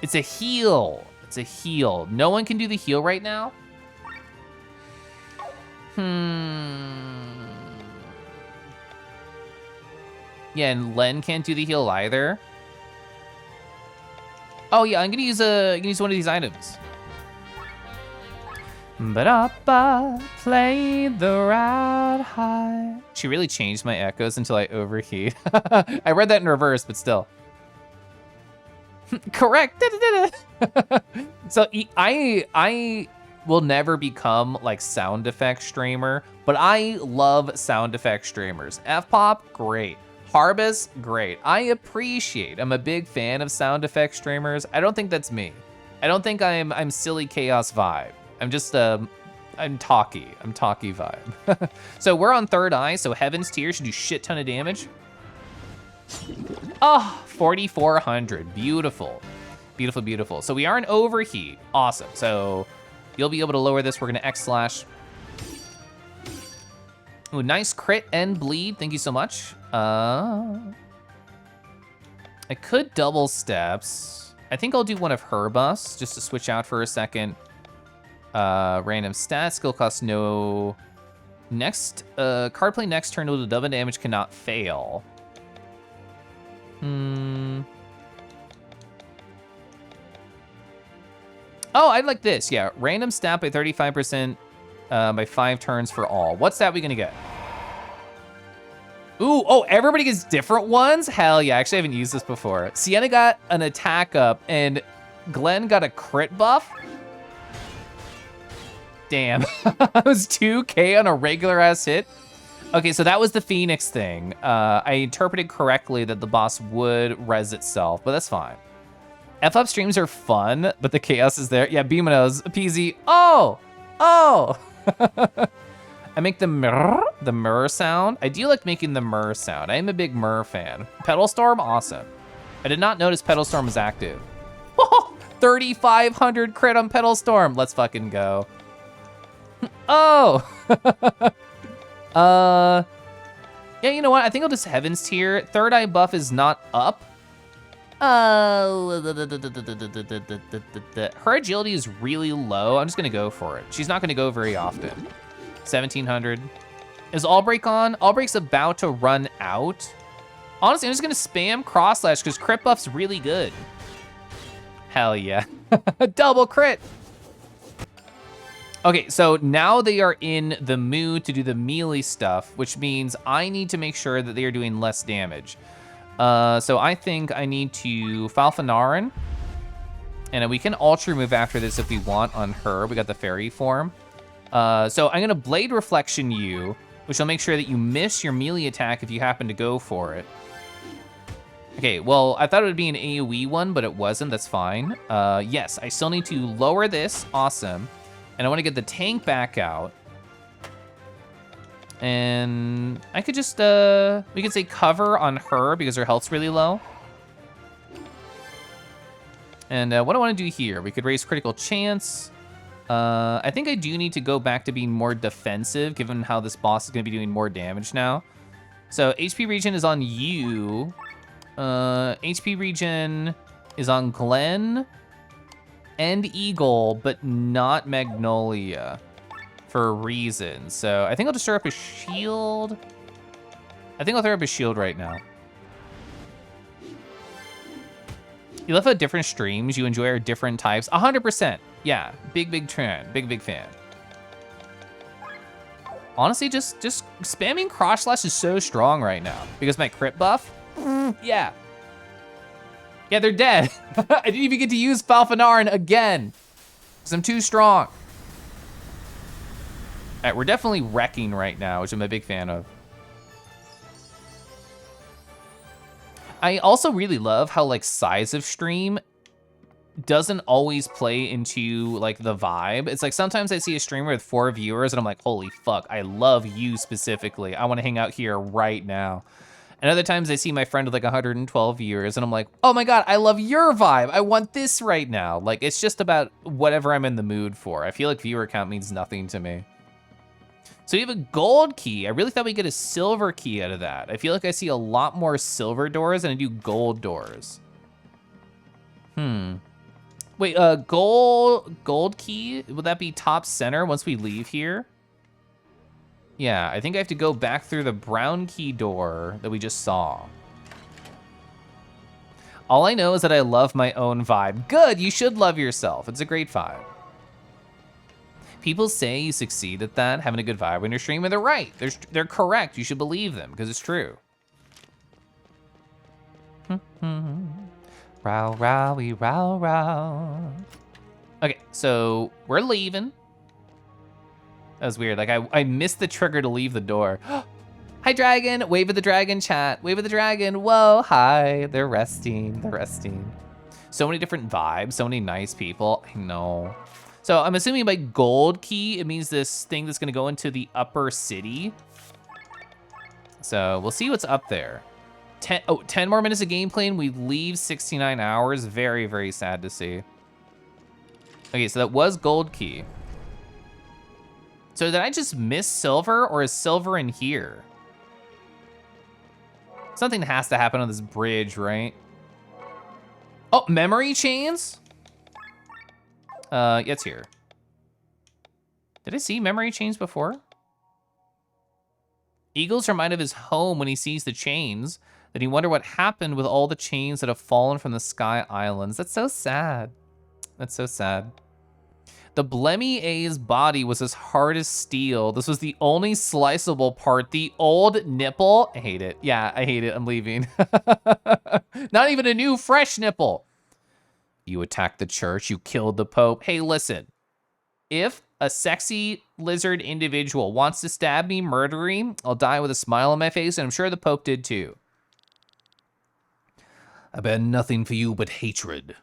It's a heal, it's a heal. No one can do the heal right now? Yeah, and Len can't do the heal either. Oh yeah, I'm gonna use one of these items. Ba-da-ba, play the ride high. She really changed my echoes until I overheat. I read that in reverse, but still. Correct. So I will never become like sound effect streamer, but I love sound effect streamers. F-pop, great. Harbus, great. I'm a big fan of sound effect streamers. I don't think that's me. I don't think I'm silly chaos vibe. I'm just I'm talky vibe. So we're on third eye, so Heaven's Tier should do shit ton of damage. Oh, 4,400, beautiful. Beautiful, beautiful. So we are in overheat, awesome. So you'll be able to lower this, we're gonna X slash. Ooh, nice crit and bleed, thank you so much. I could double steps. I think I'll do one of her buffs, just to switch out for a second. Random stats, skill cost no. Next, card play next turn with double damage cannot fail. Oh, I'd like this, yeah. Random stat by 35% by 5 turns for all. What stat we gonna get? Ooh, oh, everybody gets different ones? Hell yeah, actually I haven't used this before. Sienna got an attack up and Glenn got a crit buff. Damn, it was 2K on a regular ass hit. Okay, so that was the Phoenix thing. I interpreted correctly that the boss would res itself, but that's fine. F-up streams are fun, but the chaos is there. Yeah, Beamanos, PZ. Oh, oh. I make the murr sound. I do like making the murr sound. I am a big murr fan. Pedal Storm, awesome. I did not notice Pedal Storm was active. 3,500 crit on Pedal Storm. Let's fucking go. Oh. Yeah, you know what? I think I'll just Heaven's Tier. Third Eye buff is not up. Her agility is really low. I'm just gonna go for it. She's not gonna go very often. 1,700. Is All Break on? All Break's about to run out. Honestly, I'm just gonna spam Cross Slash because crit buff's really good. Hell yeah. Double crit. Okay, so now they are in the mood to do the melee stuff, which means I need to make sure that they are doing less damage. So I think I need to Falfanarin, and we can Ultra move after this if we want on her. We got the Fairy form. So I'm gonna Blade Reflection you, which will make sure that you miss your melee attack if you happen to go for it. Okay, well, I thought it would be an AoE one, but it wasn't, that's fine. Yes, I still need to lower this, awesome. And I wanna get the tank back out. And I could just, we could say cover on her because her health's really low. And what I wanna do here, we could raise critical chance. I think I do need to go back to being more defensive given how this boss is gonna be doing more damage now. So HP regen is on you. HP regen is on Glenn and Eagle, but not Magnolia for a reason. So I think I'll just throw up a shield. I think I'll throw up a shield right now. You love how different streams you enjoy are different types. 100%. Yeah, big fan, big fan. Honestly, just spamming Cross Slash is so strong right now because my crit buff. Yeah. Yeah, they're dead. I didn't even get to use Falfanarin again because I'm too strong. All right, we're definitely wrecking right now, which I'm a big fan of. I also really love how like size of stream doesn't always play into like the vibe. It's like sometimes I see a streamer with 4 viewers and I'm like, holy fuck, I love you specifically. I wanna hang out here right now. And other times I see my friend with like 112 viewers and I'm like, oh my God, I love your vibe. I want this right now. Like, it's just about whatever I'm in the mood for. I feel like viewer count means nothing to me. So we have a gold key. I really thought we'd get a silver key out of that. I feel like I see a lot more silver doors than I do gold doors. Wait, gold key? Would that be top center once we leave here? Yeah, I think I have to go back through the brown key door that we just saw. All I know is that I love my own vibe. Good, you should love yourself. It's a great vibe. People say you succeed at that, having a good vibe when you're streaming. They're right, they're correct. You should believe them because it's true. Row, rowie, row, row. Okay, so we're leaving. That was weird. Like I missed the trigger to leave the door. Hi, dragon. Wave at the dragon, chat. Wave at the dragon. Whoa, hi. They're resting. They're resting. So many different vibes. So many nice people. I know. So I'm assuming by gold key, it means this thing that's gonna go into the upper city. So we'll see what's up there. 10 more minutes of gameplay and we leave 69 hours. Very, very sad to see. Okay, so that was gold key. So did I just miss silver or is silver in here? Something has to happen on this bridge, right? Oh, memory chains? Yeah, it's here. Did I see memory chains before? Eagles remind of his home when he sees the chains. Then he wonder what happened with all the chains that have fallen from the Sky Islands. That's so sad. That's so sad. The Blemmy A's body was as hard as steel. This was the only sliceable part. The old nipple. I hate it. Yeah, I hate it. I'm leaving. Not even a new, fresh nipple. You attacked the church. You killed the Pope. Hey, listen. If A sexy lizard individual wants to stab me, murdering. I'll die with a smile on my face, and I'm sure the Pope did too. I bear nothing for you but hatred.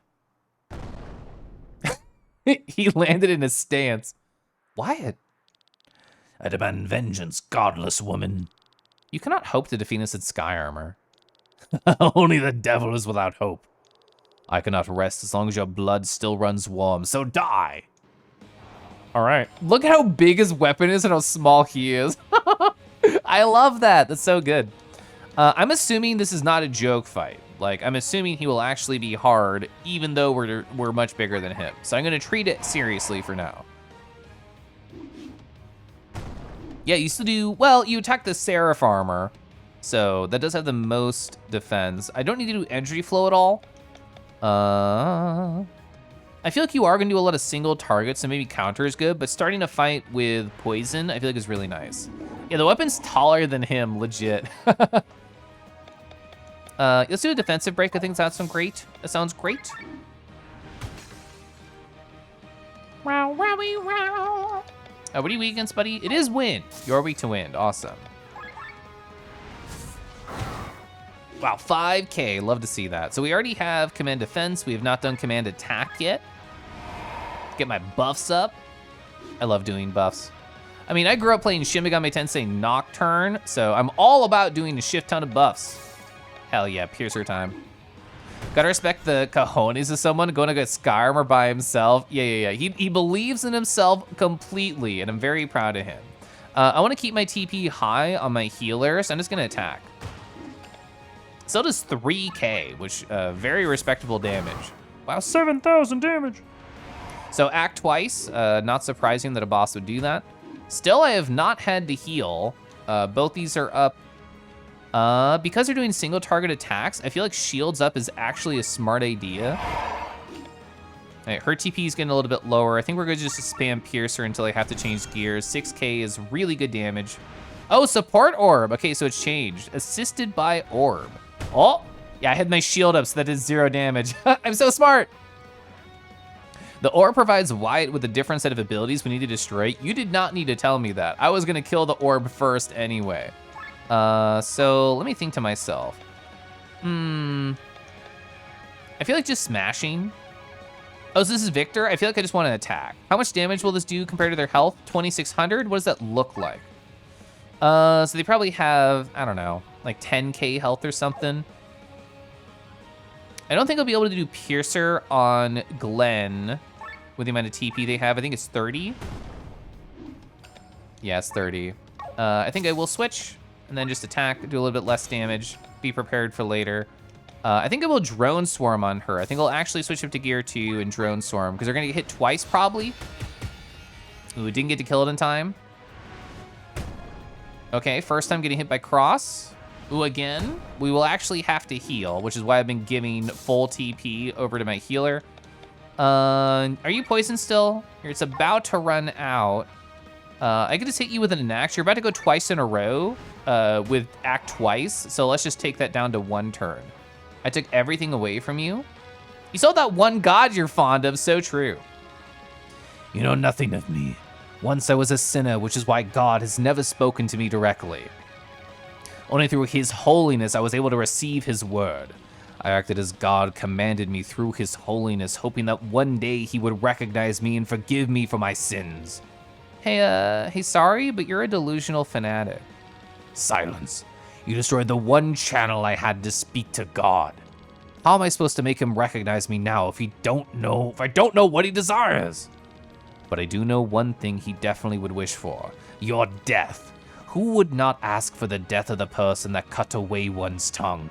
He landed in a stance. Wyatt. I demand vengeance, godless woman. You cannot hope to defeat us in sky armor. Only the devil is without hope. I cannot rest as long as your blood still runs warm, so die. All right. Look how big his weapon is and how small he is. I love that. That's so good. I'm assuming this is not a joke fight. Like, I'm assuming he will actually be hard, even though we're much bigger than him. So I'm gonna treat it seriously for now. Yeah, you still do, well, you attack the Seraph armor, so that does have the most defense. I don't need to do entry flow at all. I feel like you are gonna do a lot of single targets, so maybe counter is good, but starting a fight with poison, I feel like is really nice. Yeah, the weapon's taller than him, legit. Let's do a defensive break. I think that sounds great. That sounds great. Wow, wowie, wow. What are you weak against, buddy? It is wind. You're weak to wind. Awesome. Wow, 5K. Love to see that. So we already have command defense. We have not done command attack yet. Get my buffs up. I love doing buffs. I mean, I grew up playing Shin Megami Tensei Nocturne, so I'm all about doing a shit ton of buffs. Hell yeah, Piercer time. Gotta respect the cojones of someone going to get sky armor by himself. Yeah. He believes in himself completely, and I'm very proud of him. I want to keep my TP high on my healer, so I'm just gonna attack. Still does 3K, which very respectable damage. Wow, 7,000 damage. So act twice, not surprising that a boss would do that. Still, I have not had to heal. Both these are up. Because they're doing single target attacks, I feel like shields up is actually a smart idea. All right, her TP is getting a little bit lower. I think we're gonna just spam Piercer until I have to change gears. 6K is really good damage. Oh, support orb. Okay, so it's changed. Assisted by orb. Oh, yeah, I had my shield up, so that is 0 damage. I'm so smart. The orb provides Wyatt with a different set of abilities we need to destroy. You did not need to tell me that. I was gonna kill the orb first anyway. So let me think to myself. I feel like just smashing. Oh, so this is Victor? I feel like I just want to attack. How much damage will this do compared to their health? 2,600? What does that look like? So they probably have, I don't know, like 10K health or something. I don't think I'll be able to do Piercer on Glenn with the amount of TP they have. I think it's 30. Yeah, it's 30. I think I will switch and then just attack, do a little bit less damage, be prepared for later. I think I will Drone Swarm on her. I think I'll actually switch up to Gear 2 and Drone Swarm, because they're gonna get hit twice probably. Ooh, didn't get to kill it in time. Okay, first time getting hit by Cross. Ooh, again. We will actually have to heal, which is why I've been giving full TP over to my healer. Are you poisoned still? It's about to run out. I could just hit you with an axe. You're about to go twice in a row with act twice, so let's just take that down to 1 turn. I took everything away from you. You saw that one god you're fond of, so true. You know nothing of me. Once I was a sinner, which is why God has never spoken to me directly. Only through his holiness I was able to receive his word. I acted as God commanded me through his holiness, hoping that one day he would recognize me and forgive me for my sins. Hey, sorry, but you're a delusional fanatic. Silence. You destroyed the one channel I had to speak to God. How am I supposed to make him recognize me now if I don't know what he desires? But I do know one thing he definitely would wish for. Your death. Who would not ask for the death of the person that cut away one's tongue?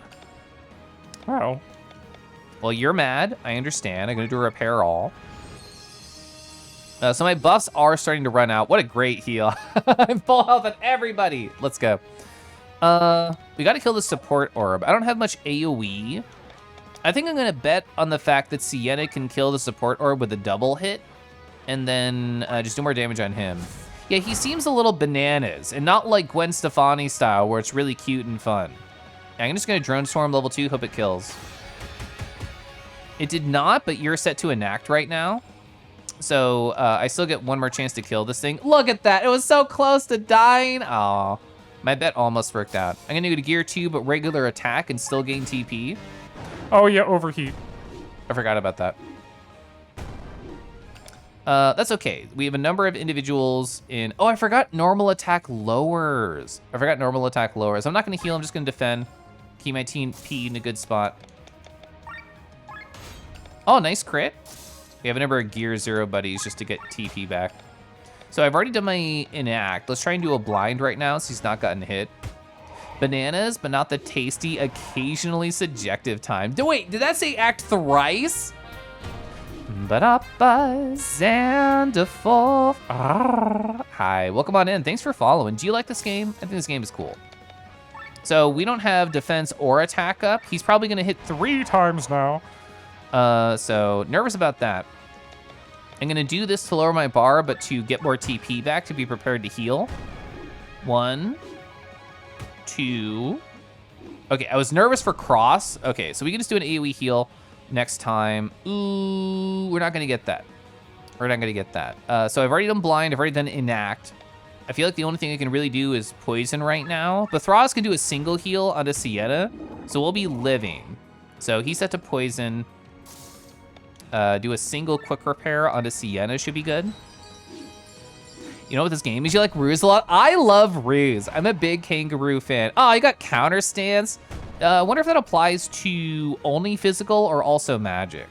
Wow. Well, you're mad. I understand. I'm gonna do a repair all. So my buffs are starting to run out. What a great heal. I'm full health on everybody. Let's go. We gotta kill the support orb. I don't have much AoE. I think I'm gonna bet on the fact that Sienna can kill the support orb with a double hit, and then just do more damage on him. Yeah, he seems a little bananas, and not like Gwen Stefani style, where it's really cute and fun. I'm just gonna Drone Swarm level 2, hope it kills. It did not, but you're set to enact right now. So I still get one more chance to kill this thing. Look at that. It was so close to dying. Aw. My bet almost worked out. I'm going to go to gear 2, but regular attack and still gain TP. Oh, yeah, overheat. I forgot about that. That's okay. We have a number of individuals in... Oh, I forgot normal attack lowers. I'm not going to heal. I'm just going to defend. Keep my team P in a good spot. Oh, nice crit. We have a number of gear 0 buddies just to get TP back. So I've already done my enact. Let's try and do a blind right now since he's not gotten hit. Bananas, but not the tasty, occasionally subjective time. Wait, did that say act thrice? Ba-da-ba, Xanderful. Hi, welcome on in. Thanks for following. Do you like this game? I think this game is cool. So we don't have defense or attack up. He's probably gonna hit 3 times now. So nervous about that. I'm gonna do this to lower my bar, but to get more TP back to be prepared to heal. 1, 2. Okay, I was nervous for cross. Okay, so we can just do an AoE heal next time. Ooh, we're not gonna get that. So I've already done blind, I've already done enact. I feel like the only thing I can really do is poison right now. But Thraz can do a single heal onto Sienna, so we'll be living. So he's set to poison. Do a single quick repair onto Sienna should be good. You know what this game is? You like Ruse a lot? I love Ruse. I'm a big Kangaroo fan. Oh, I got counter stance. I wonder if that applies to only physical or also magic.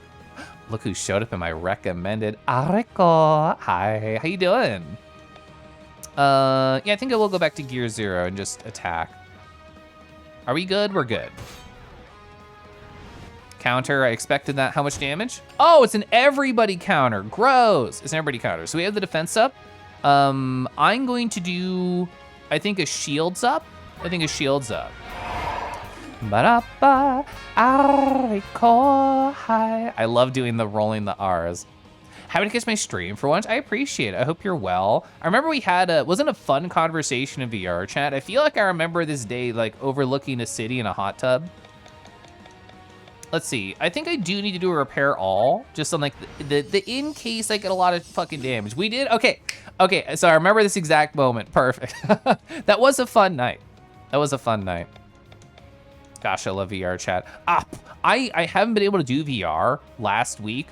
Look who showed up in my recommended. Ariko. Hi, how you doing? Yeah, I think I will go back to gear 0 and just attack. Are we good? We're good. Counter, I expected that. How much damage? Oh, it's an everybody counter. Gross. It's an everybody counter. So we have the defense up. I'm going to do, I think, a shields up. Ba-da-ba, Ariko, hi. I love doing the rolling the R's. Happy to catch my stream for once. I appreciate it. I hope you're well. I remember we had wasn't a fun conversation in VR chat. I feel like I remember this day like overlooking a city in a hot tub. Let's see. I think I do need to do a repair all, just on like the in case I get a lot of fucking damage. We did? Okay. Okay, so I remember this exact moment. Perfect. That was a fun night. Gosh, I love VR chat. I haven't been able to do VR last week.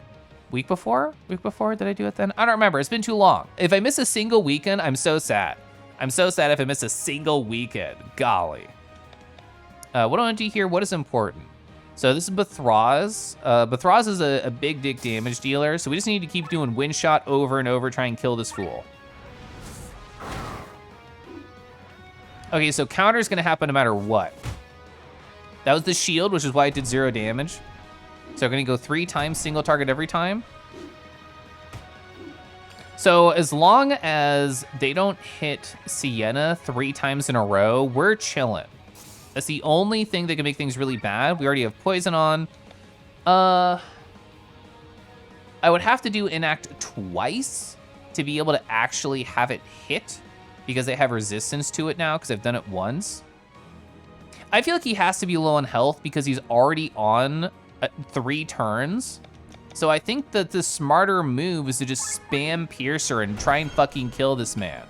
Week before? Did I do it then? I don't remember. It's been too long. If I miss a single weekend, I'm so sad. If I miss a single weekend. Golly. What do I want to do here? What is important? So this is Bathraz. Bathraz is a big dick damage dealer, so we just need to keep doing wind shot over and over, try and kill this fool. Okay, so counter's gonna happen no matter what. That was the shield, which is why it did 0 damage. So we're gonna go 3 times single target every time. So as long as they don't hit Sienna 3 times in a row, we're chilling. That's the only thing that can make things really bad. We already have poison on. I would have to do enact twice to be able to actually have it hit because they have resistance to it now because I've done it once. I feel like he has to be low on health because he's already on 3 turns. So I think that the smarter move is to just spam Piercer and try and fucking kill this man.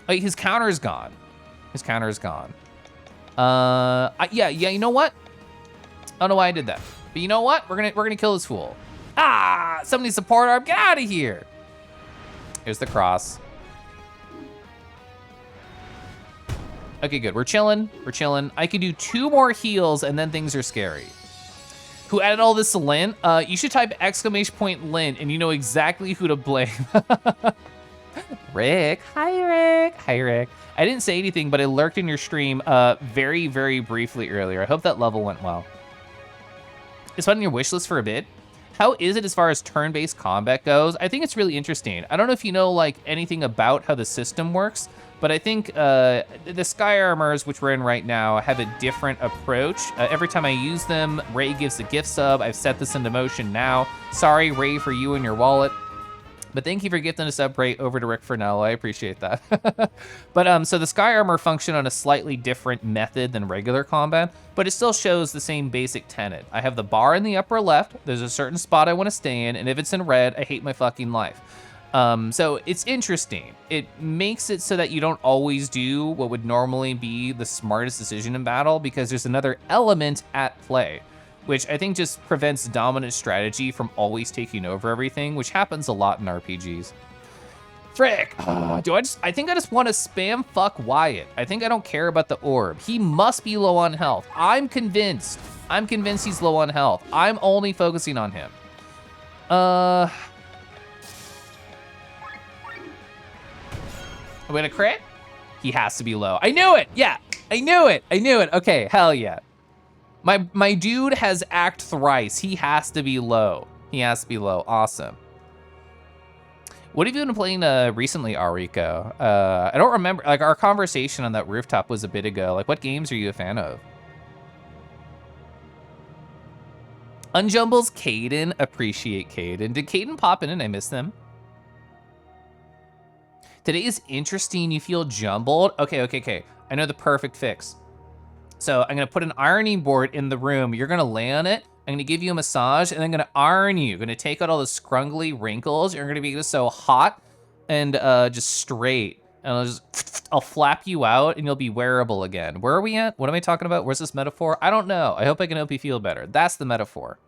Like, his counter is gone. Yeah, you know what? I don't know why I did that. But you know what? We're gonna kill this fool. Somebody support arm, get out of here. Here's the cross. Okay, good, we're chilling. I can do 2 more heals and then things are scary. Who added all this to Lynn? You should type !Lynn and you know exactly who to blame. Rick, hi Rick. I didn't say anything, but I lurked in your stream very, very briefly earlier. I hope that level went well. It's on your wish list for a bit. How is it as far as turn-based combat goes? I think it's really interesting. I don't know if you know like anything about how the system works, but I think the Sky Armors, which we're in right now, have a different approach. Every time I use them, Ray gives a gift sub. I've set this into motion now. Sorry, Ray, for you and your wallet. But thank you for gifting a sub rate over to Rick Fernello. I appreciate that. But so the Sky Armor function on a slightly different method than regular combat, but it still shows the same basic tenet. I have the bar in the upper left. There's a certain spot I want to stay in, and if it's in red, I hate my fucking life. So it's interesting. It makes it so that you don't always do what would normally be the smartest decision in battle because there's another element at play, which I think just prevents dominant strategy from always taking over everything, which happens a lot in RPGs. Frick, I think I just want to spam fuck Wyatt. I think I don't care about the orb. He must be low on health. I'm convinced he's low on health. I'm only focusing on him. I'm gonna crit? He has to be low. I knew it, yeah, I knew it. Okay, hell yeah. My dude has act thrice. He has to be low. Awesome. What have you been playing recently, Ariko? I don't remember, like our conversation on that rooftop was a bit ago. Like what games are you a fan of? Unjumble's Caden, appreciate Caden. Did Caden pop in and I missed them? Today is interesting, you feel jumbled. Okay. I know the perfect fix. So I'm gonna put an ironing board in the room. You're gonna lay on it. I'm gonna give you a massage and I'm gonna iron you. Gonna take out all the scrungly wrinkles. You're gonna be just so hot and just straight. And I'll flap you out and you'll be wearable again. Where are we at? What am I talking about? Where's this metaphor? I don't know. I hope I can help you feel better. That's the metaphor.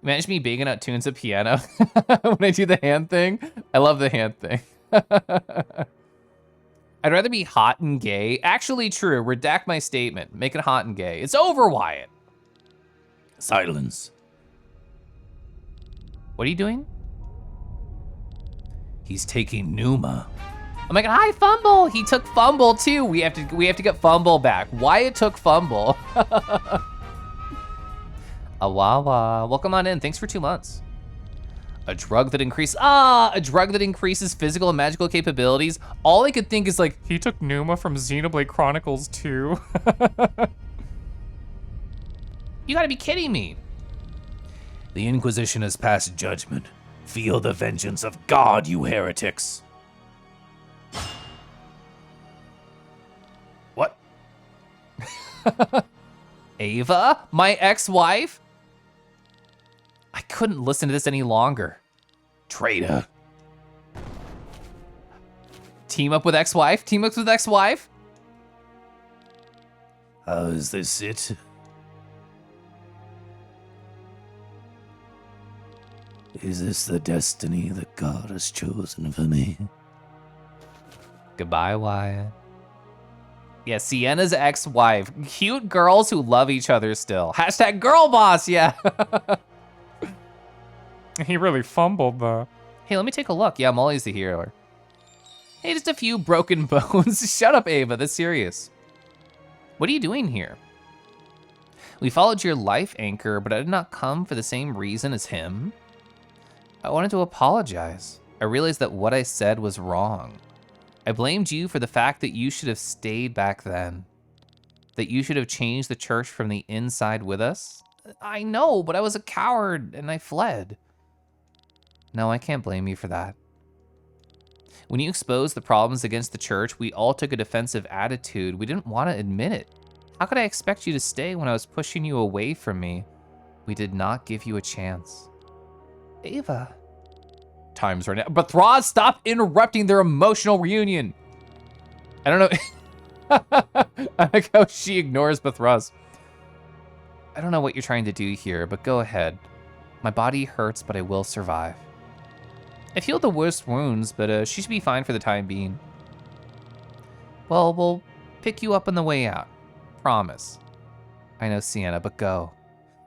Imagine me banging out tunes of piano when I do the hand thing. I love the hand thing. I'd rather be hot and gay. Actually true, redact my statement. Make it hot and gay. It's over, Wyatt. Silence. What are you doing? He's taking Numa. Oh my god, hi Fumble! He took Fumble too. We have to get Fumble back. Wyatt took Fumble. Awawa, welcome on in. Thanks for 2 months. A drug that increases physical and magical capabilities. All I could think is like, He took Numa from Xenoblade Chronicles 2. you gotta be kidding me. The Inquisition has passed judgment. Feel the vengeance of God, you heretics. What? Ava? My ex-wife? I couldn't listen to this any longer. Traitor. Team up with ex-wife? How is this it? Is this the destiny that God has chosen for me? Goodbye, Wyatt. Yeah, Sienna's ex-wife. Cute girls who love each other still. Hashtag girl boss, yeah. He really fumbled though. Hey, let me take a look. Yeah, Molly's the hero. Hey, just a few broken bones. Shut up, Ava, that's serious. What are you doing here? We followed your life anchor, but I did not come for the same reason as him. I wanted to apologize. I realized that what I said was wrong. I blamed you for the fact that you should have stayed back then. That you should have changed the church from the inside with us. I know, but I was a coward and I fled. No, I can't blame you for that. When you exposed the problems against the church, we all took a defensive attitude. We didn't want to admit it. How could I expect you to stay when I was pushing you away from me? We did not give you a chance. Ava. Time's running out. But Thraz, stop interrupting their emotional reunion. I don't know. I like how she ignores Bethraz. I don't know what you're trying to do here, but go ahead. My body hurts, but I will survive. I've healed the worst wounds, but she should be fine for the time being. Well, we'll pick you up on the way out. Promise. I know, Sienna, but go.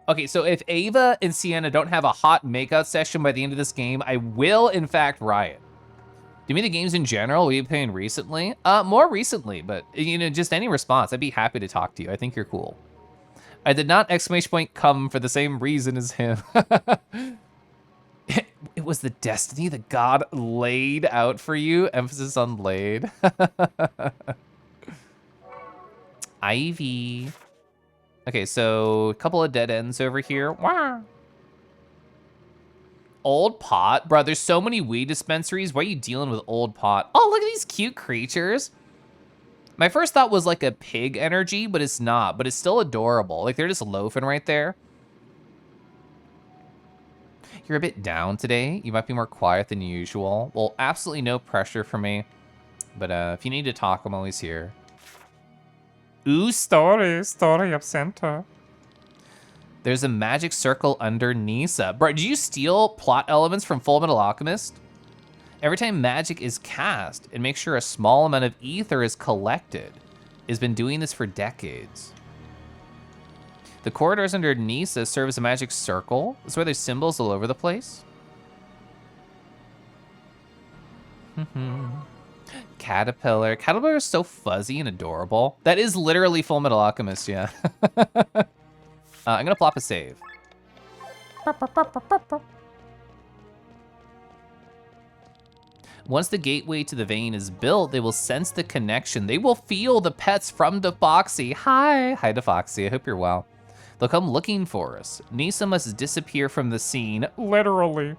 Okay, so if Ava and Sienna don't have a hot makeout session by the end of this game, I will, in fact, riot. Do you mean the games in general we've been playing recently? More recently, but, you know, just any response. I'd be happy to talk to you. I think you're cool. I did not, exclamation point, come for the same reason as him. It was the destiny that God laid out for you. Emphasis on laid. Ivy. Okay, so a couple of dead ends over here. Wah. Old pot? Bro, there's so many weed dispensaries. Why are you dealing with old pot? Oh, look at these cute creatures. My first thought was like a pig energy, but it's not. But it's still adorable. Like, they're just loafing right there. You're a bit down today. You might be more quiet than usual. Well, absolutely no pressure for me. But if you need to talk, I'm always here. Ooh, Story of Santa. there's a magic circle under Nisa. Bro, did you steal plot elements from Full Metal Alchemist? Every time magic is cast, it makes sure a small amount of ether is collected. It's been doing this for decades. The corridors under Nisa serve as a magic circle. That's why there's symbols all over the place. Caterpillar. Caterpillar is so fuzzy and adorable. That is literally Full Metal Alchemist, yeah. I'm gonna plop a save. Once the gateway to the vein is built, they will sense the connection. They will feel the pets from Defoxy. Hi Defoxy, I hope you're well. They'll come looking for us. Nisa must disappear from the scene. Literally.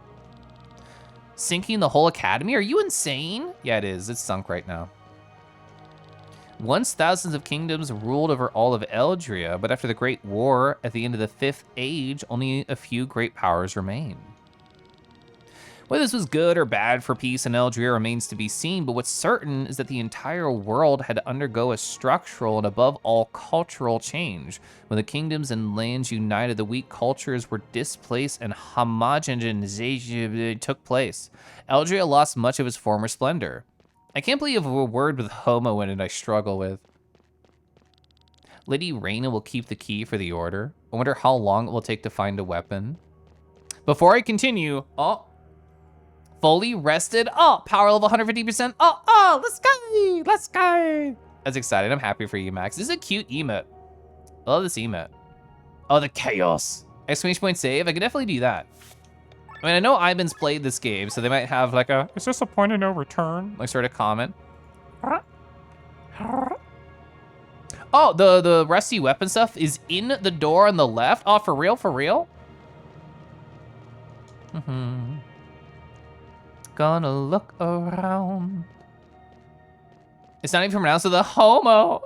Sinking the whole academy? Are you insane? Yeah, it is. It's sunk right now. Once thousands of kingdoms ruled over all of Eldria, but after the Great War at the end of the 5th Age, only a few great powers remain. Whether this was good or bad for peace in Eldria remains to be seen, but what's certain is that the entire world had to undergo a structural and above all cultural change. When the kingdoms and lands united, the weak cultures were displaced and homogenization took place. Eldria lost much of its former splendor. I can't believe a word with homo in it I struggle with. Lady Reyna will keep the key for the order. I wonder how long it will take to find a weapon. Before I continue, fully rested. Oh, power level 150%. Oh, let's go. That's exciting. I'm happy for you, Max. This is a cute emote. I love this emote. Oh, the chaos. Exclamation point save. I can definitely do that. I mean, I know Ivan's played this game, so they might have like a, Is this a point of no return? like sort of comment. Oh, the rusty weapon stuff is in the door on the left. Oh, for real, for real? Gonna look around. It's not even pronounced with a homo.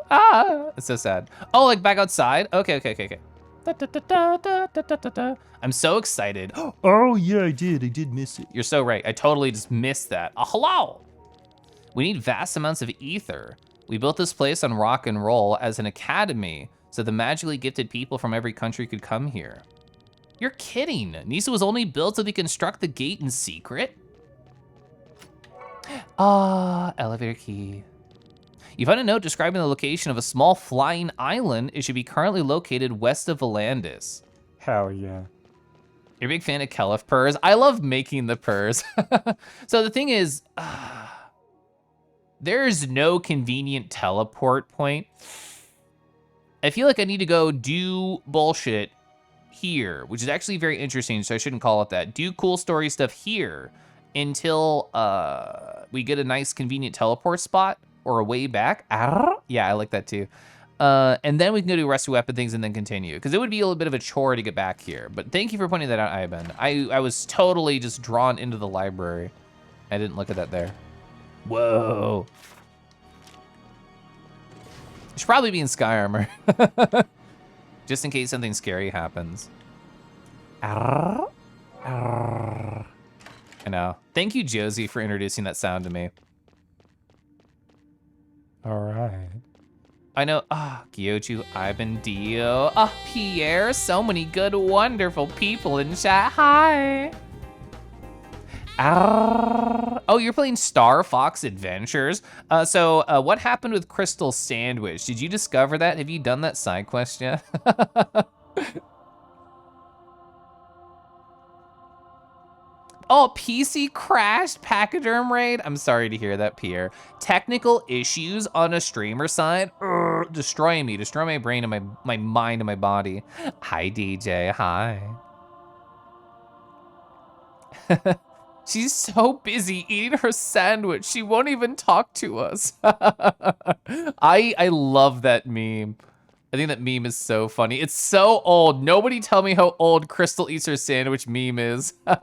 It's so sad. Oh, like back outside? Okay. I'm so excited. Oh, yeah, I did miss it. You're so right. I totally just missed that. Hello. We need vast amounts of ether. We built this place on rock and roll as an academy, so the magically gifted people from every country could come here. You're kidding. Nisa was only built so they construct the gate in secret? Elevator key. You found a note describing the location of a small flying island. It should be currently located west of Volandis. Hell yeah. You're a big fan of Kelef purrs. I love making the purrs. So the thing is, there's no convenient teleport point. I feel like I need to go do bullshit here, which is actually very interesting, so I shouldn't call it that. Do cool story stuff here until we get a nice convenient teleport spot or a way back. Yeah, I like that too. And then we can go do rusty weapon things and then continue, because it would be a little bit of a chore to get back here. But thank you for pointing that out, Ivan. I was totally just drawn into the library. I didn't look at that there. Whoa. You should probably be in sky armor. Just in case something scary happens. I know. Thank you, Josie, for introducing that sound to me. All right. I know. Gyoju, Ivan, Dio. Pierre. So many good, wonderful people in chat. Hi. Oh, you're playing Star Fox Adventures. So what happened with Crystal Sandwich? Did you discover that? Have you done that side quest yet? Oh, PC crashed Pachyderm raid. I'm sorry to hear that, Pierre. Technical issues on a streamer side. Destroying me. Destroy my brain and my mind and my body. Hi, DJ. Hi. She's so busy eating her sandwich, she won't even talk to us. I love that meme. I think that meme is so funny. It's so old. Nobody tell me how old Crystal eats her sandwich meme is. Oh,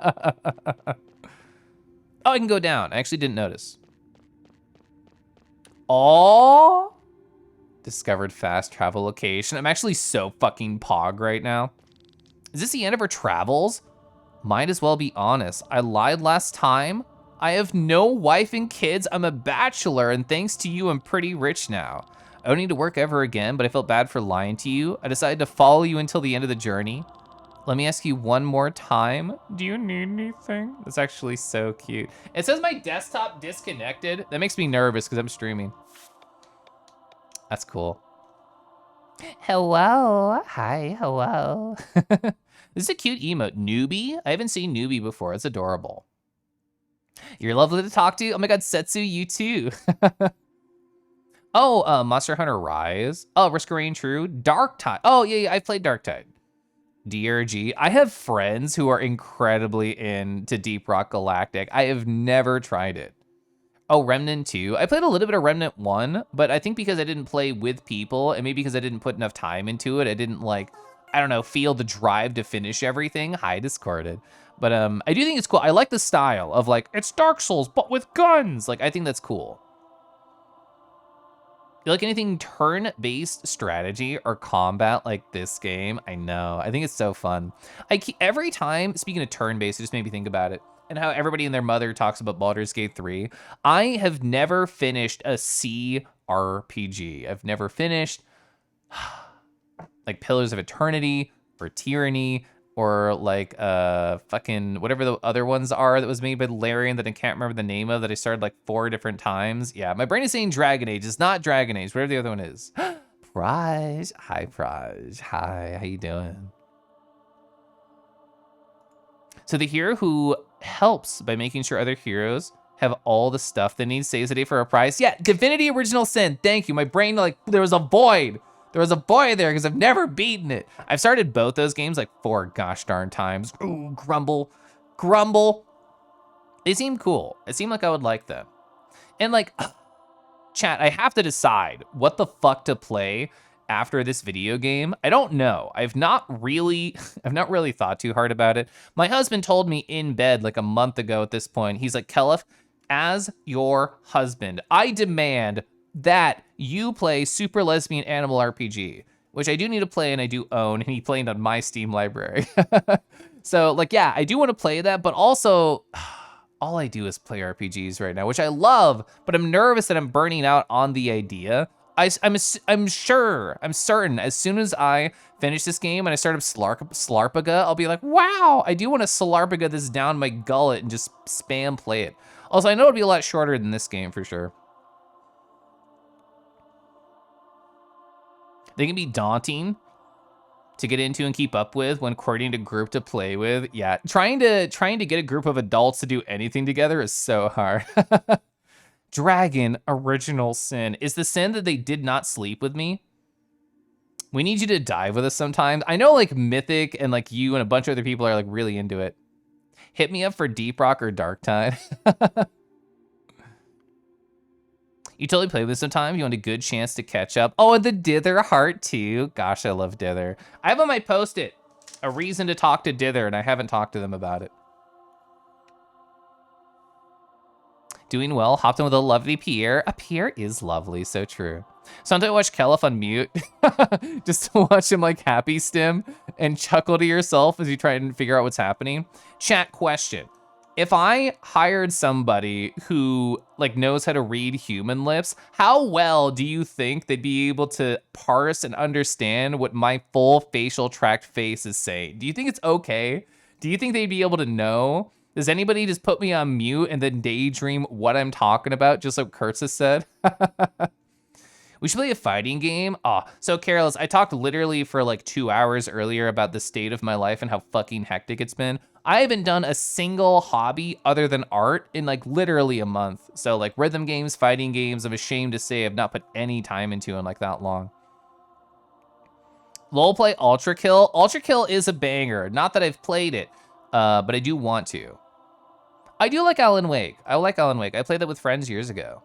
I can go down. I actually didn't notice. Oh, discovered fast travel location. I'm actually so fucking pog right now. Is this the end of her travels? Might as well be honest. I lied last time. I have no wife and kids. I'm a bachelor, and thanks to you, I'm pretty rich now. I don't need to work ever again, but I felt bad for lying to you. I decided to follow you until the end of the journey. Let me ask you one more time. Do you need anything? That's actually so cute. It says my desktop disconnected. That makes me nervous because I'm streaming. That's cool. Hello. Hi, hello. This is a cute emote. Newbie? I haven't seen Newbie before. It's adorable. You're lovely to talk to. Oh my god, Setsu, you too. Oh, Monster Hunter Rise. Oh, Risk of Rain True. Dark Tide. Oh, yeah, I played Dark Tide. DRG. I have friends who are incredibly into Deep Rock Galactic. I have never tried it. Oh, Remnant 2. I played a little bit of Remnant 1, but I think because I didn't play with people, and maybe because I didn't put enough time into it, I didn't, like, I don't know, feel the drive to finish everything. Hi, Discorded. But I do think it's cool. I like the style of, like, it's Dark Souls, but with guns. Like, I think that's cool. You like anything turn-based strategy or combat like this game? I know. I think it's so fun. Every time, speaking of turn-based, it just made me think about it, and how everybody and their mother talks about Baldur's Gate 3. I have never finished a CRPG. I've never finished like Pillars of Eternity or Tyranny or like fucking whatever the other ones are that was made by Larian that I can't remember the name of that I started like 4 different times. Yeah, my brain is saying Dragon Age. It's not Dragon Age, whatever the other one is. Praj. Hi, Praj. Hi, how you doing? So the hero who helps by making sure other heroes have all the stuff they need saves the day for a prize. Yeah, Divinity Original Sin. Thank you. My brain, like, there was a void. There was a void there because I've never beaten it. I've started both those games like 4 gosh darn times. Ooh, grumble, grumble. They seem cool. It seemed like I would like them. And like, chat, I have to decide what the fuck to play after this video game. I don't know. I've not really thought too hard about it. My husband told me in bed like a month ago at this point, he's like, Kelef, as your husband, I demand that you play Super Lesbian Animal RPG, which I do need to play and I do own, and he played on my Steam library. So like, yeah, I do want to play that, but also all I do is play RPGs right now, which I love, but I'm nervous that I'm burning out on the idea. I'm certain as soon as I finish this game and I start up Slarpaga, I'll be like, wow, I do want to Slarpaga this down my gullet and just spam play it. Also, I know it'll be a lot shorter than this game for sure. They can be daunting to get into and keep up with when courting a group to play with. Yeah, trying to get a group of adults to do anything together is so hard. Dragon Original Sin. Is the sin that they did not sleep with me? We need you to dive with us sometimes. I know like Mythic and like you and a bunch of other people are like really into it. Hit me up for Deep Rock or Dark Tide. You totally play with this sometime. You want a good chance to catch up. Oh, and the Dither heart too. Gosh, I love Dither. I have on my post-it a reason to talk to Dither, and I haven't talked to them about it. Doing well. Hopped in with a lovely Pierre. A Pierre is lovely, so true. Sometimes I watch Kelef on mute just to watch him like happy stim and chuckle to yourself as you try and figure out what's happening. Chat question. If I hired somebody who like knows how to read human lips, how well do you think they'd be able to parse and understand what my full facial tract face is saying? Do you think it's okay? Do you think they'd be able to know? Does anybody just put me on mute and then daydream what I'm talking about, just like Kurtz has said? We should play a fighting game. So Carolus, I talked literally for like 2 hours earlier about the state of my life and how fucking hectic it's been. I haven't done a single hobby other than art in like literally a month. So like rhythm games, fighting games, I'm ashamed to say I've not put any time into in like that long. LOL play Ultra Kill. Ultra Kill is a banger. Not that I've played it, but I do want to. I do like Alan Wake. I like Alan Wake. I played that with friends years ago.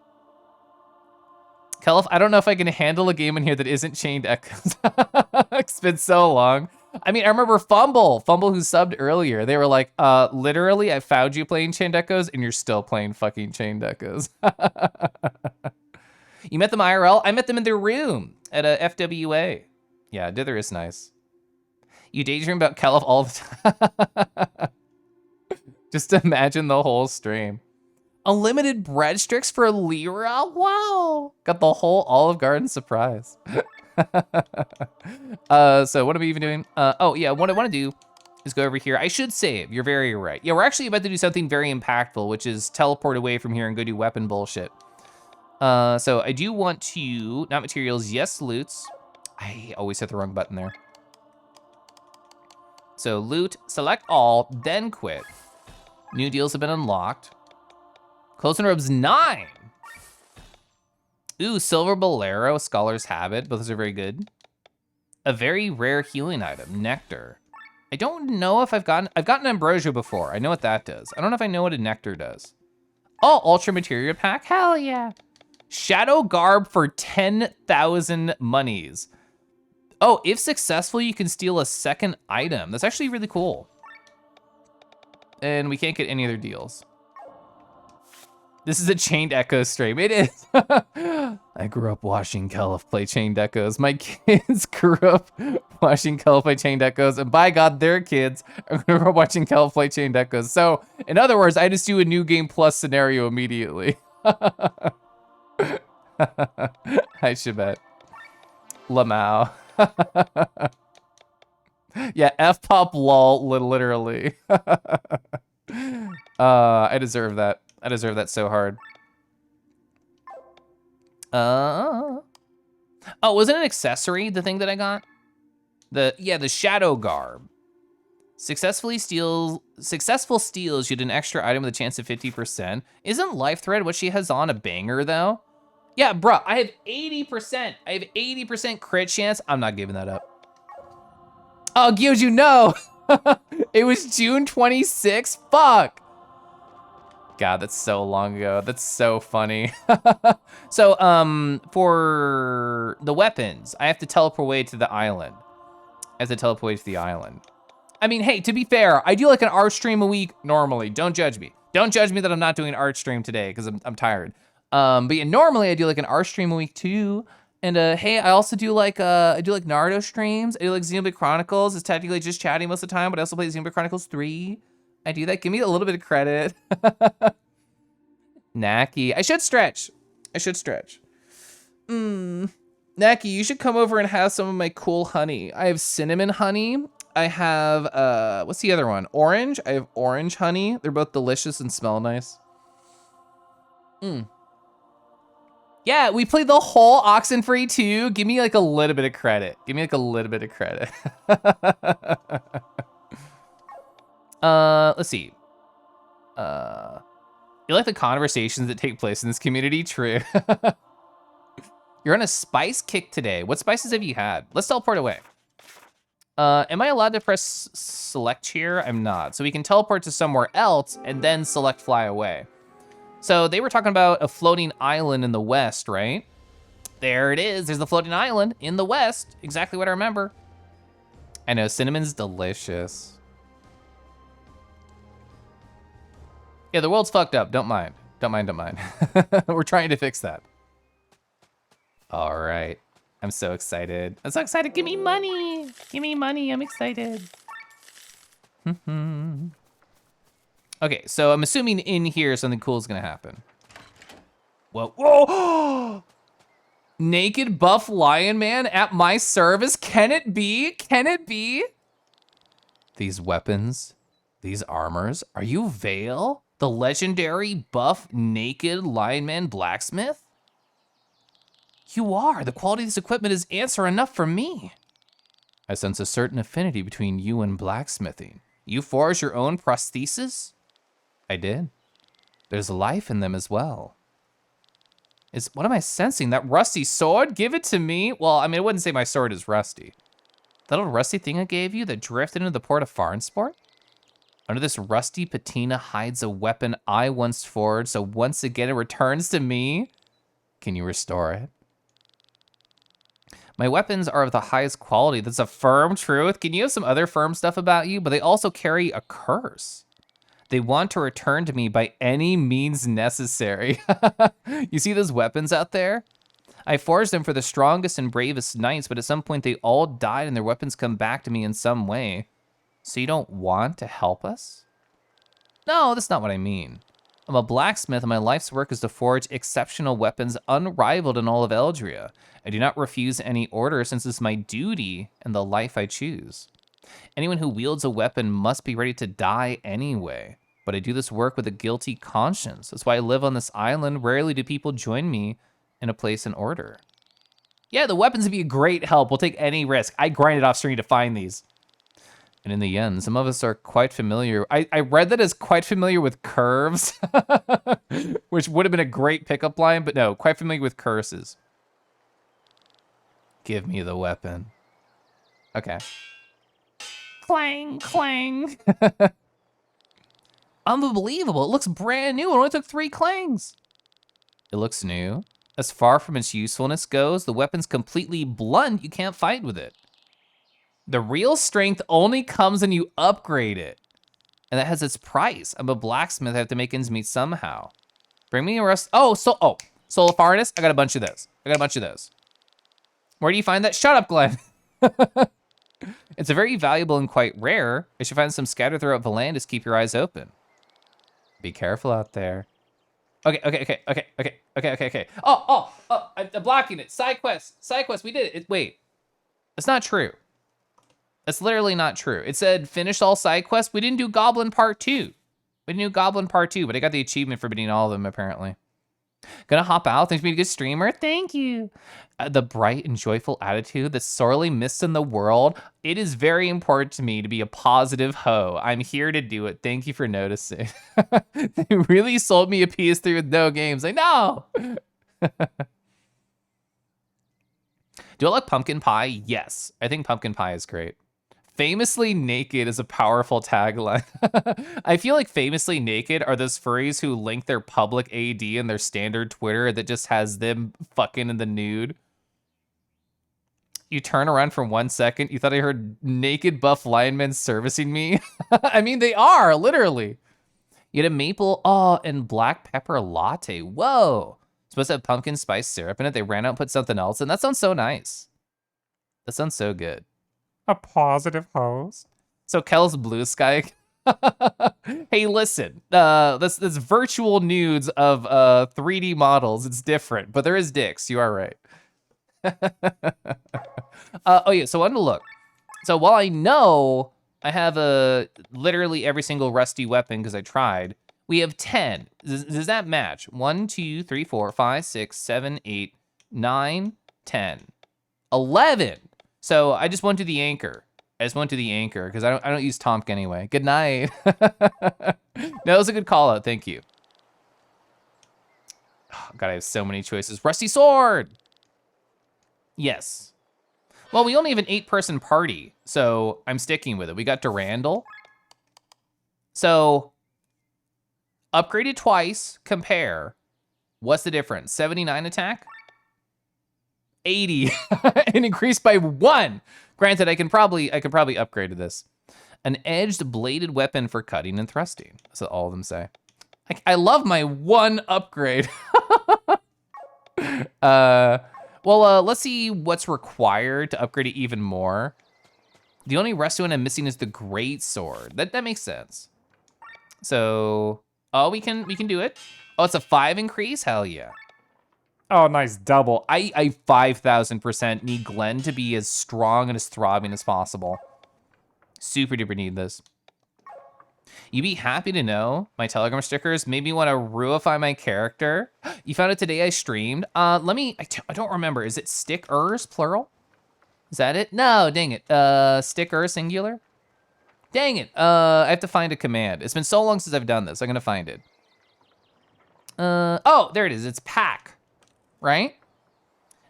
Kelf, I don't know if I can handle a game in here that isn't chained echoes. It's been so long. I mean, I remember Fumble who subbed earlier. They were like, literally, I found you playing chained echoes and you're still playing fucking chained echoes. You met them IRL? I met them in their room at a FWA. Yeah, Dither is nice. You daydream about Kelf all the time. Just imagine the whole stream. Unlimited breadsticks for Lyra? Wow. Got the whole Olive Garden surprise. So what am I even doing? Oh yeah, what I wanna do is go over here. I should save, you're very right. Yeah, we're actually about to do something very impactful, which is teleport away from here and go do weapon bullshit. So I do want to, not materials, yes, loots. I always hit the wrong button there. So loot, select all, then quit. New deals have been unlocked. Clothes and robes 9. Ooh, silver bolero, scholar's habit. Both those are very good. A very rare healing item, nectar. I don't know if I've gotten ambrosia before. I know what that does. I don't know if I know what a nectar does. Oh, ultra materia pack, hell yeah. Shadow garb for 10,000 monies. Oh, if successful, you can steal a second item. That's actually really cool. And we can't get any other deals. This is a Chained Echoes stream. It is. I grew up watching Kelf play Chained Echoes. My kids grew up watching Kelf play Chained Echoes, and by God, their kids grew up watching Kelf play Chained Echoes. So, in other words, I just do a new game plus scenario immediately. Hi, Shabet. Lamau. Yeah, F-pop lol, literally. I deserve that. I deserve that so hard. Oh, was it an accessory, the thing that I got? The shadow garb. Successful steals you get an extra item with a chance of 50%. Isn't Life Thread what she has on a banger though? Yeah, bruh, I have 80%. I have 80% crit chance. I'm not giving that up. Oh, Gyoju, no. It was June 26th, fuck. God, that's so long ago. That's so funny. So, for the weapons, I have to teleport away to the island. I mean, hey, to be fair, I do like an art stream a week normally. Don't judge me. Don't judge me that I'm not doing an art stream today because I'm tired. But yeah, normally I do like an art stream a week too. And hey, I also do like Naruto streams. I do like Xenoblade Chronicles. It's technically just chatting most of the time, but I also play Xenoblade Chronicles 3. I do that. Give me a little bit of credit. Naki. I should stretch. Naki, you should come over and have some of my cool honey. I have cinnamon honey. I have, what's the other one? Orange. I have orange honey. They're both delicious and smell nice. Yeah, we played the whole Oxenfree too. Give me like a little bit of credit. Let's see. You like the conversations that take place in this community? True. You're on a spice kick today. What spices have you had? Let's teleport away. Am I allowed to press select here? I'm not. So we can teleport to somewhere else and then select fly away. So they were talking about a floating island in the west, right? There it is. There's the floating island in the west. Exactly what I remember. I know, cinnamon's delicious. Yeah, the world's fucked up. Don't mind. We're trying to fix that. All right. I'm so excited. Give me money. I'm excited. Okay, so I'm assuming in here something cool is gonna happen. Whoa. Naked buff lion man at my service. Can it be? These weapons, these armors. Are you Vale? The legendary buff naked lion man blacksmith? You are. The quality of this equipment is answer enough for me. I sense a certain affinity between you and blacksmithing. You forged your own prosthesis? I did. There's life in them as well. What am I sensing? That rusty sword? Give it to me. Well, I mean, I wouldn't say my sword is rusty. That little rusty thing I gave you that drifted into the port of Farnsport? Under this rusty patina hides a weapon I once forged, so once again it returns to me. Can you restore it? My weapons are of the highest quality. That's a firm truth. Can you have some other firm stuff about you? But they also carry a curse. They want to return to me by any means necessary. You see those weapons out there? I forged them for the strongest and bravest knights, but at some point they all died and their weapons come back to me in some way. So you don't want to help us? No, that's not what I mean. I'm a blacksmith and my life's work is to forge exceptional weapons unrivaled in all of Eldria. I do not refuse any order since it's my duty and the life I choose. Anyone who wields a weapon must be ready to die anyway. But I do this work with a guilty conscience. That's why I live on this island. Rarely do people join me in a place in order. Yeah, the weapons would be a great help. We'll take any risk. I grinded off stream to find these. And in the end, some of us are quite familiar. I read that as quite familiar with curves, which would have been a great pickup line, but no, quite familiar with curses. Give me the weapon. Okay. Clang, clang. Unbelievable, it looks brand new. It only took 3 clangs. It looks new. As far from its usefulness goes, the weapon's completely blunt. You can't fight with it. The real strength only comes when you upgrade it. And that has its price. I'm a blacksmith, I have to make ends meet somehow. Bring me a rust. Soul Furnace, I got a bunch of those. Where do you find that? Shut up, Glenn. It's a very valuable and quite rare. I should find some scattered throughout the land, just keep your eyes open. Be careful out there. Okay. I'm blocking it. Side quest, we did it. Wait, that's not true. That's literally not true. It said finish all side quests. We didn't do Goblin Part 2. But I got the achievement for beating all of them, apparently. Gonna hop out. Thanks for being a good streamer. Thank you. The bright and joyful attitude that's sorely missed in the world. It is very important to me to be a positive hoe. I'm here to do it. Thank you for noticing. They really sold me a PS3 with no games. I know. Do I like pumpkin pie? Yes. I think pumpkin pie is great. Famously naked is a powerful tagline. I feel like famously naked are those furries who link their public AD and their standard Twitter that just has them fucking in the nude. You turn around for 1 second, you thought I heard naked buff linemen servicing me? I mean, they are, literally. You had a maple, and black pepper latte. Whoa. Supposed to have pumpkin spice syrup in it. They ran out and put something else in. That sounds so nice. That sounds so good. A positive host. So Kel's blue sky. Hey, listen. This virtual nudes of 3D models. It's different, but there is dicks. You are right. So I wanted to look. So while I know I have literally every single rusty weapon because I tried, we have 10. Does that match? 1, 2, 3, 4, 5, 6, 7, 8, 9, 10, 11. So I just went to the anchor. Because I don't use Tomk anyway. Good night. No, that was a good call out. Thank you. Oh, God, I have so many choices. Rusty sword. Yes. Well, we only have an 8-person party, so I'm sticking with it. We got Durandal. So upgraded twice. Compare. What's the difference? 79 attack. 80 and increased by 1. Granted, I could probably upgrade to this. An edged bladed weapon for cutting and thrusting. That's what all of them say. I love my 1 upgrade. Let's see what's required to upgrade it even more. The only rusty one I'm missing is the great sword. That makes sense. So, we can do it. Oh, it's a 5 increase? Hell yeah. Oh, nice double. I 5,000% need Glenn to be as strong and as throbbing as possible. Super duper need this. You'd be happy to know my Telegram stickers made me want to ruify my character. You found it today I streamed. I don't remember. Is it stickers, plural? Is that it? No, dang it. Sticker, singular? Dang it. I have to find a command. It's been so long since I've done this. I'm going to find it. There it is. It's pack. Right?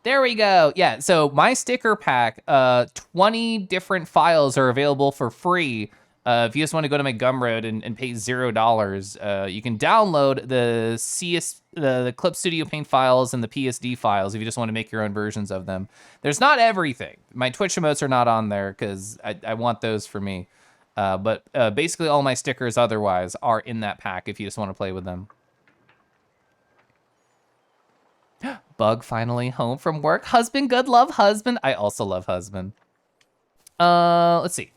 There we go. Yeah, so my sticker pack, 20 different files are available for free If you just want to go to my Gumroad and pay $0, you can download the Clip Studio Paint files and the PSD files if you just want to make your own versions of them. There's not everything. My Twitch emotes are not on there because I want those for me. But basically all my stickers otherwise are in that pack if you just want to play with them. Bug finally home from work. Husband, good love, husband. I also love husband. Let's see.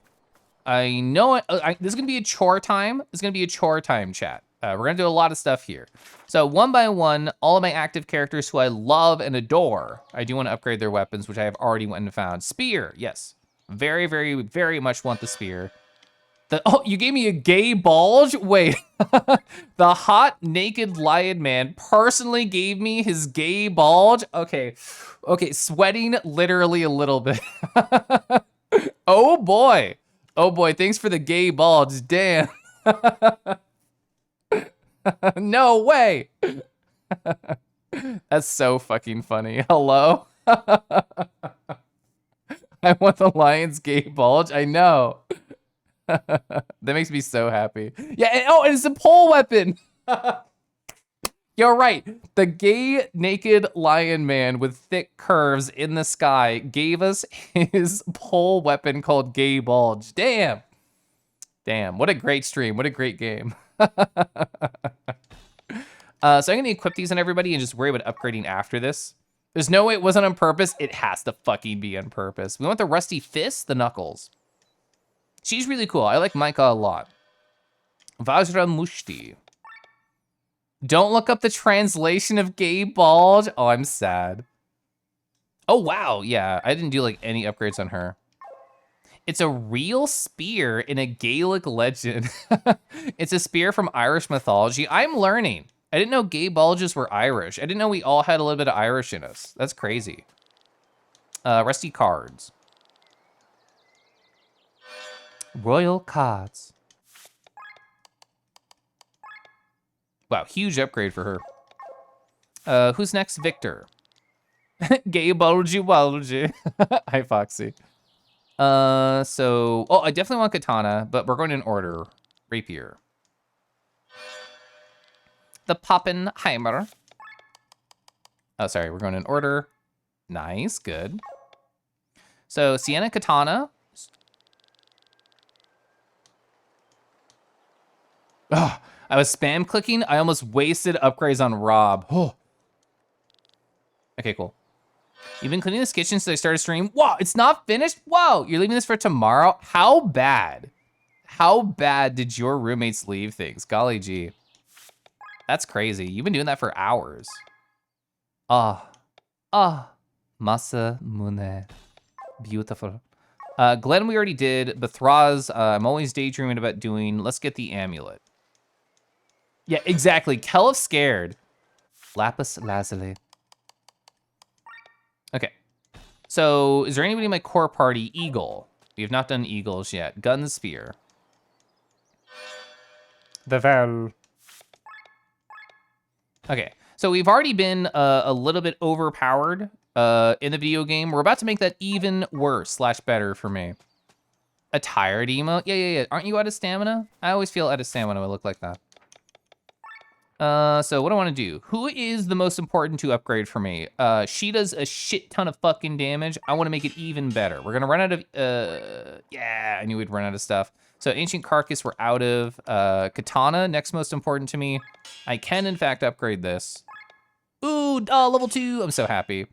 I know this is gonna be a chore time. This is gonna be a chore time, chat. We're gonna do a lot of stuff here. So one by one, all of my active characters who I love and adore, I do want to upgrade their weapons, which I have already went and found. Spear, yes. Very, very, very much want the spear. Oh, you gave me a gay bulge? Wait, the hot naked lion man personally gave me his gay bulge? Okay, sweating literally a little bit. Oh boy, thanks for the gay bulge, damn. No way. That's so fucking funny, hello? I want the lion's gay bulge, I know. That makes me so happy. Yeah, and it's a pole weapon. You're right. The gay naked lion man with thick curves in the sky gave us his pole weapon called Gay Bulge. Damn. What a great stream. What a great game. So I'm going to equip these on everybody and just worry about upgrading after this. There's no way it wasn't on purpose. It has to fucking be on purpose. We want the rusty fist, the knuckles. She's really cool. I like Micah a lot. Vajra Mushti. Don't look up the translation of gay bulge. Oh, I'm sad. Oh, wow. Yeah, I didn't do like any upgrades on her. It's a real spear in a Gaelic legend. It's a spear from Irish mythology. I'm learning. I didn't know gay bulges were Irish. I didn't know we all had a little bit of Irish in us. That's crazy. Rusty cards. Royal cards. Wow, huge upgrade for her. Who's next? Victor. Gay bulgy. Hi, Foxy. Oh, I definitely want katana, but we're going in order. Rapier. The Poppenheimer. Oh, sorry, we're going in order. Nice, good. So, Sienna katana. Oh, I was spam clicking. I almost wasted upgrades on Rob. Oh. Okay, cool. You've been cleaning this kitchen since I started stream. Whoa, it's not finished? Whoa, you're leaving this for tomorrow? How bad? How bad did your roommates leave things? Golly gee. That's crazy. You've been doing that for hours. Masa Mune. Beautiful. Glenn, we already did. Bethraz, I'm always daydreaming about doing. Let's get the amulet. Yeah, exactly. Kelf scared. Lapis lazuli. Okay. So, is there anybody in my core party? Eagle. We have not done eagles yet. Gun spear. The Vel. Okay. So we've already been a little bit overpowered in the video game. We're about to make that even worse / better for me. A tired emo? Yeah. Aren't you out of stamina? I always feel out of stamina when I look like that. So what do I want to do? Who is the most important to upgrade for me? She does a shit ton of fucking damage. I want to make it even better. We're gonna run out of, yeah, I knew we'd run out of stuff. So Ancient Carcass we're out of. Katana, next most important to me. I can in fact upgrade this. Ooh, level 2, I'm so happy.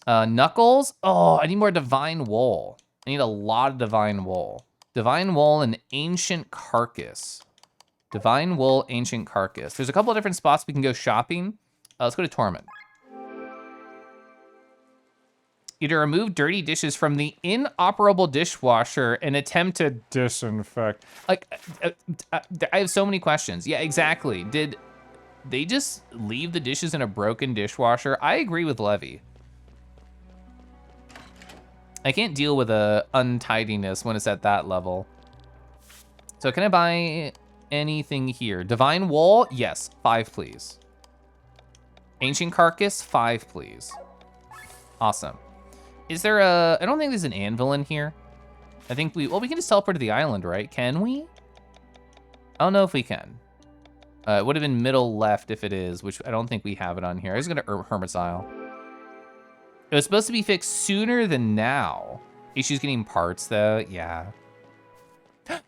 Knuckles, oh, I need more Divine Wool. I need a lot of Divine Wool. Divine Wool and Ancient Carcass. Divine Wool, Ancient Carcass. There's a couple of different spots we can go shopping. Let's go to Torment. You to remove dirty dishes from the inoperable dishwasher and attempt to disinfect. Like, I have so many questions. Yeah, exactly. Did they just leave the dishes in a broken dishwasher? I agree with Levy. I can't deal with untidiness when it's at that level. So can I buy anything here? Divine Wool, yes, 5 please. Ancient Carcass, 5 please. Awesome. Is there I don't think there's an anvil in here. I think well, we can just teleport to the island, right? Can we? I don't know if we can. It would have been middle left if it is, which I don't think we have it on here. I was gonna Hermit's Isle. It was supposed to be fixed sooner than now. Issues getting parts though, yeah.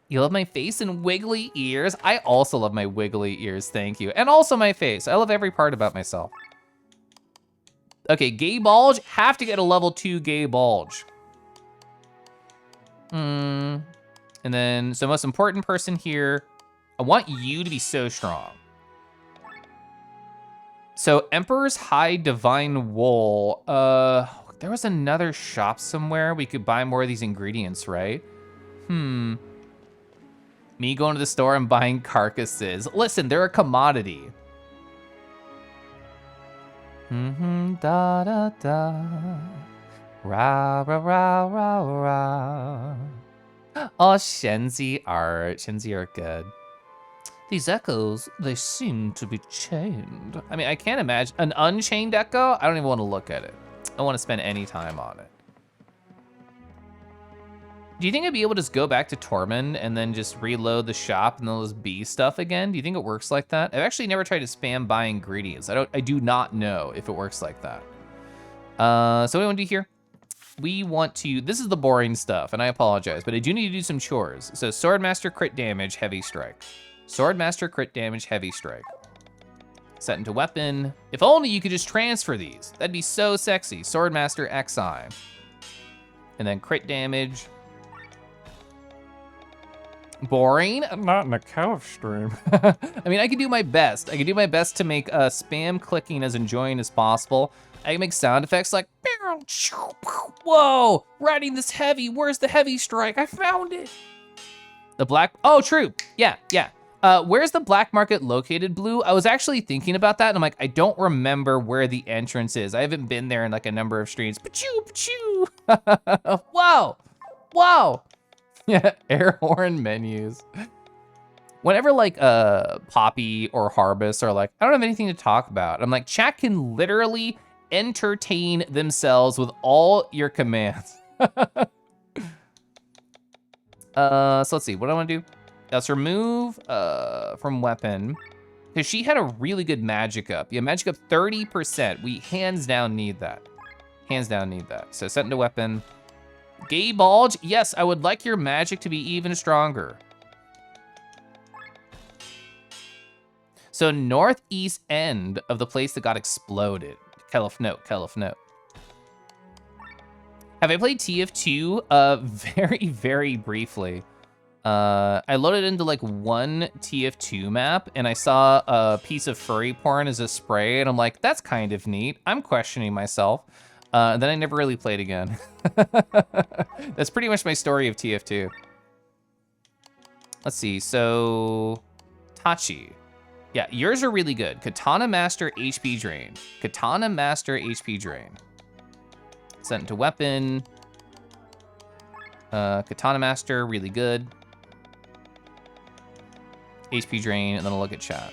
You love my face and wiggly ears? I also love my wiggly ears, thank you. And also my face, I love every part about myself. Okay, gay bulge, have to get a level 2 gay bulge. And then, so most important person here, I want you to be so strong. So Emperor's High Divine Wool, there was another shop somewhere we could buy more of these ingredients, right? Me going to the store and buying carcasses. Listen, they're a commodity. Da da da. Ra ra ra ra ra. Oh, Shenzi art. Shenzi art good. These echoes, they seem to be chained. I mean, I can't imagine an unchained echo. I don't even want to look at it. I don't want to spend any time on it. Do you think I'd be able to just go back to Tormund and then just reload the shop and then just B stuff again? Do you think it works like that? I've actually never tried to spam buy ingredients. I do not know if it works like that. So what do we want to do here? We want to, this is the boring stuff, and I apologize, but I do need to do some chores. So Swordmaster crit damage, heavy strike. Swordmaster crit damage, heavy strike. Set into weapon. If only you could just transfer these. That'd be so sexy. Swordmaster XI. And then crit damage. Boring? Not in a Caliph stream. I mean, I can do my best. I can do my best to make spam clicking as enjoying as possible. I can make sound effects like, whoa, riding this heavy, where's the heavy strike? I found it. The black, oh, true, yeah. Where's the black market located, Blue? I was actually thinking about that, and I'm like, I don't remember where the entrance is. I haven't been there in like a number of streams. Pachoo, pachoo. Whoa. Yeah, air horn menus. Whenever like Poppy or Harvest are like, I don't have anything to talk about, I'm like, chat can literally entertain themselves with all your commands. So let's see, what do I want to do? Let's remove from weapon, because she had a really good magic up. Yeah, magic up 30%. We hands down need that. Hands down need that. So set into weapon. Gay bulge, yes, I would like your magic to be even stronger. So northeast end of the place that got exploded. Caliph note. Have I played TF2? Very, very briefly. I loaded into like one TF2 map and I saw a piece of furry porn as a spray and I'm like, that's kind of neat. I'm questioning myself. Then I never really played again. That's pretty much my story of TF2. Let's see, so Tachi. Yeah, yours are really good. Katana Master HP Drain. Katana Master HP Drain. Set into weapon. Katana Master, really good. HP Drain, and then I'll look at chat.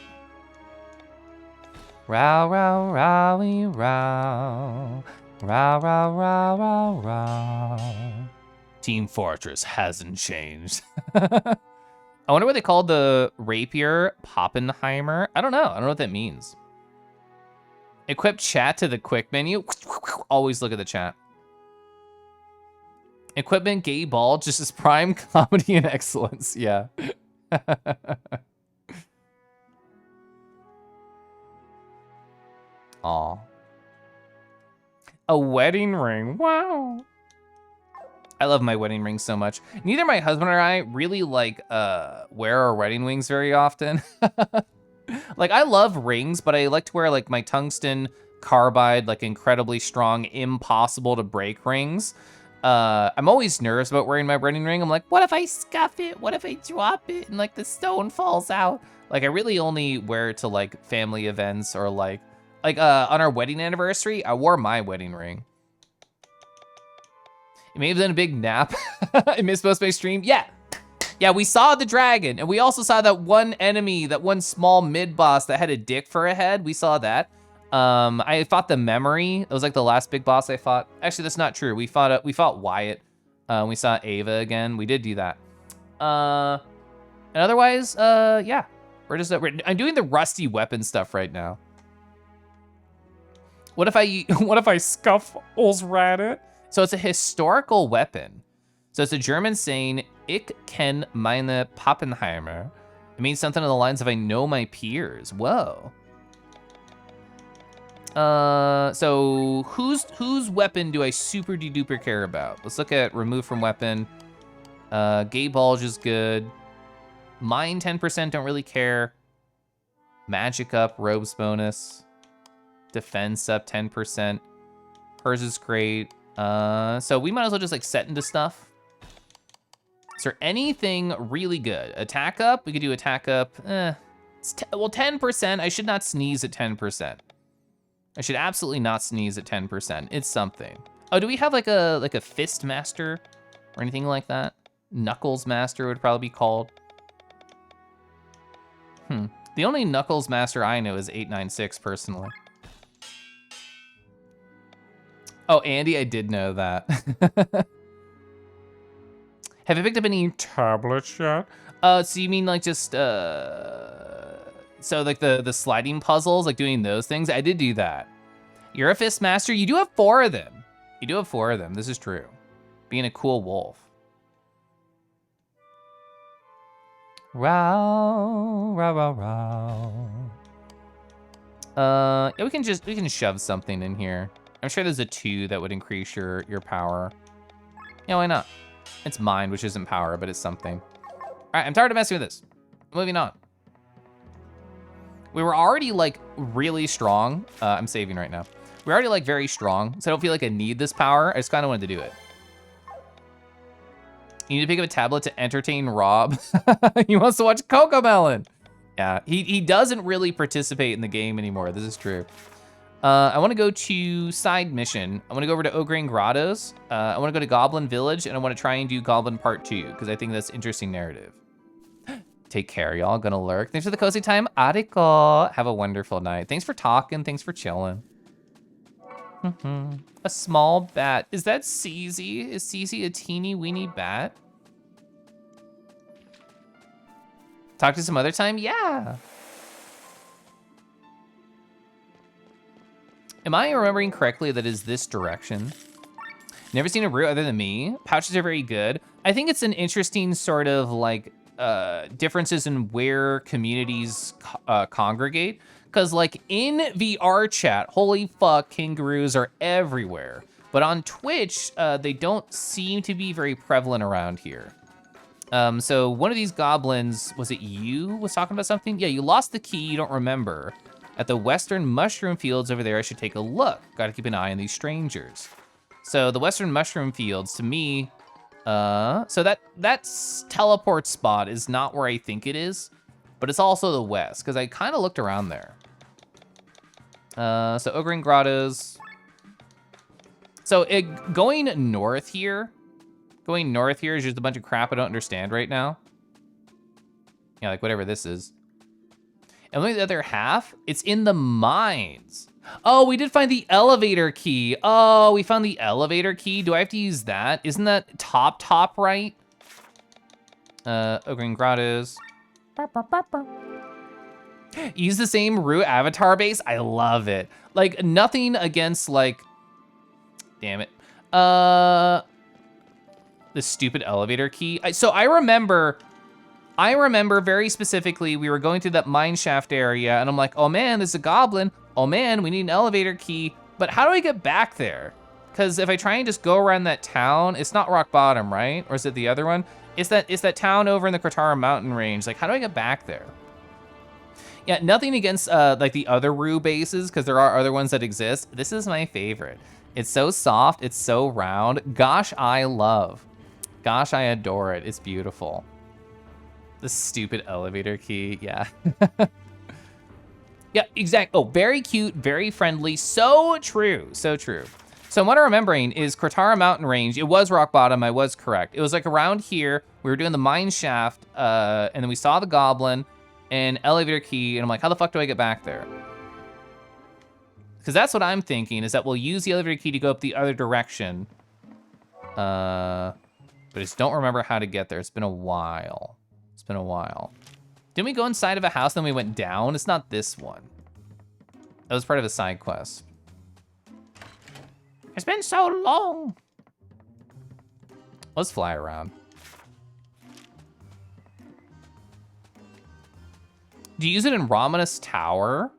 Row, row, rowie, row. Row, row, row, row, row. Team Fortress hasn't changed. I wonder what they called the rapier Poppenheimer. I don't know what that means. Equip chat to the quick menu. Always look at the chat. Equipment, gay ball, just as prime comedy and excellence. Yeah. Aw. A wedding ring. Wow. I love my wedding ring so much. Neither my husband or I really like wear our wedding rings very often. Like I love rings, but I like to wear like my tungsten carbide, like incredibly strong, impossible to break rings. I'm always nervous about wearing my wedding ring. I'm like, what if I scuff it? What if I drop it and like the stone falls out? Like I really only wear it to like family events or like on our wedding anniversary, I wore my wedding ring. It may have been a big nap. I missed most of my stream. Yeah, we saw the dragon, and we also saw that one enemy, that one small mid-boss that had a dick for a head. We saw that. I fought the memory. It was like the last big boss I fought. Actually, that's not true. We fought Wyatt. We saw Ava again. We did do that. And otherwise, yeah. We're just, I'm doing the rusty weapon stuff right now. What if I Scuffles ran it. So it's a historical weapon. So it's a German saying, "Ich kenn meine Pappenheimer." It means something along the lines of "I know my peers." Whoa. So whose weapon do I super duper care about? Let's look at remove from weapon. Gay Bulge is good. Mine 10% don't really care. Magic up, robes bonus. Defense up 10%. Hers is great. So we might as well just like set into stuff. Is there anything really good? Attack up, we could do attack up. Well, 10%, I should not sneeze at 10%. I should absolutely not sneeze at 10%. It's something. Oh, do we have like a fist master or anything like that? Knuckles master would probably be called. The only Knuckles master I know is 896 personally. Oh, Andy, I did know that. Have you picked up any Tablets yet? so you mean like just so like the sliding puzzles, like doing those things? I did do that. You're a fist master. You do have 4 of them. You do have 4 of them. This is true. Being a cool wolf. Row, row, row, row. Yeah, we can shove something in here. I'm sure there's a 2 that would increase your power. Yeah, why not? It's mind, which isn't power, but it's something. All right, I'm tired of messing with this. Moving on. We were already like really strong. I'm saving right now. We're already like very strong, so I don't feel like I need this power. I just kind of wanted to do it. You need to pick up a tablet to entertain Rob. He wants to watch Cocomelon. Yeah, he doesn't really participate in the game anymore. This is true. I want to go to side mission. I want to go over to Ogre Grottos. I want to go to Goblin Village, and I want to try and do Goblin Part 2, because I think that's interesting narrative. Take care, y'all. Gonna lurk. Thanks for the cozy time. Ariko. Have a wonderful night. Thanks for talking. Thanks for chilling. A small bat. Is that CZ? Is CZ a teeny weeny bat? Talk to some other time? Yeah. Am I remembering correctly that is this direction? Never seen a route other than me. Pouches are very good. I think it's an interesting sort of like differences in where communities congregate. Cause like in VR chat, holy fuck, kangaroos are everywhere. But on Twitch, they don't seem to be very prevalent around here. So one of these goblins, was it you, was talking about something? Yeah, you lost the key, you don't remember. At the western mushroom fields over there, I should take a look. Gotta keep an eye on these strangers. So the western mushroom fields, to me, so that teleport spot is not where I think it is, but it's also the west, because I kind of looked around there. So Ogre Grottos. So going north here is just a bunch of crap I don't understand right now. Yeah, like whatever this is. And look at the other half, it's in the mines. Oh, we did find the elevator key. Oh, we found the elevator key. Do I have to use that? Isn't that top right? Ogre Grottos. Use the same root avatar base. I love it. Like nothing against like, damn it. The stupid elevator key. So I remember very specifically, we were going through that mine shaft area and I'm like, oh man, there's a goblin. Oh man, we need an elevator key. But how do I get back there? Because if I try and just go around that town, it's not rock bottom, right? Or is it the other one? It's that town over in the Kratara mountain range. Like, how do I get back there? Yeah, nothing against like the other Rue bases, because there are other ones that exist. This is my favorite. It's so soft, it's so round. Gosh, I adore it. It's beautiful. The stupid elevator key, yeah. Yeah, exact. Oh, very cute, very friendly. So true, so true. So what I'm remembering is Kratara Mountain Range. It was rock bottom, I was correct. It was like around here. We were doing the mine shaft, and then we saw the goblin and elevator key, and I'm like, how the fuck do I get back there? Because that's what I'm thinking, is that we'll use the elevator key to go up the other direction. but I just don't remember how to get there. It's been a while. It's been a while. Didn't we go inside of a house, then we went down? It's not this one. That was part of a side quest. It's been so long. Let's fly around. Do you use it in Ramanus Tower?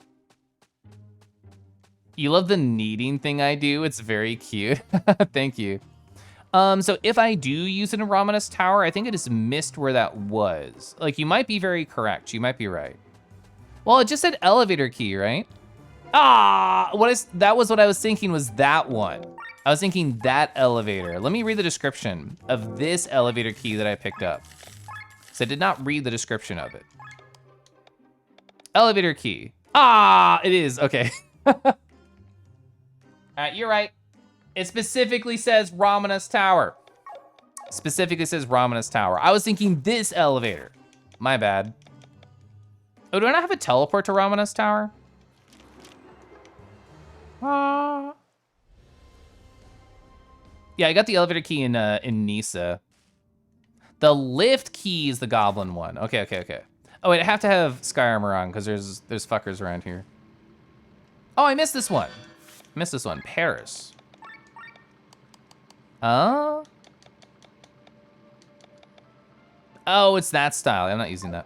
You love the kneading thing I do. It's very cute. Thank you. So if I do use it in Ramanus Tower, I think I just missed where that was. Like, you might be very correct. You might be right. Well, it just said elevator key, right? Ah, that was what I was thinking was that one. I was thinking that elevator. Let me read the description of this elevator key that I picked up. So I did not read the description of it. Elevator key. Ah, it is, okay. All right, you're right. It specifically says Ramanus Tower. Specifically says Ramanus Tower. I was thinking this elevator. My bad. Oh, do I not have a teleport to Ramanus Tower? Yeah, I got the elevator key in Nisa. The lift key is the goblin one. Okay, okay, okay. Oh wait, I have to have Sky Armor on because there's fuckers around here. Oh, I missed this one. Missed this one. Paris. Oh, it's that style. I'm not using that.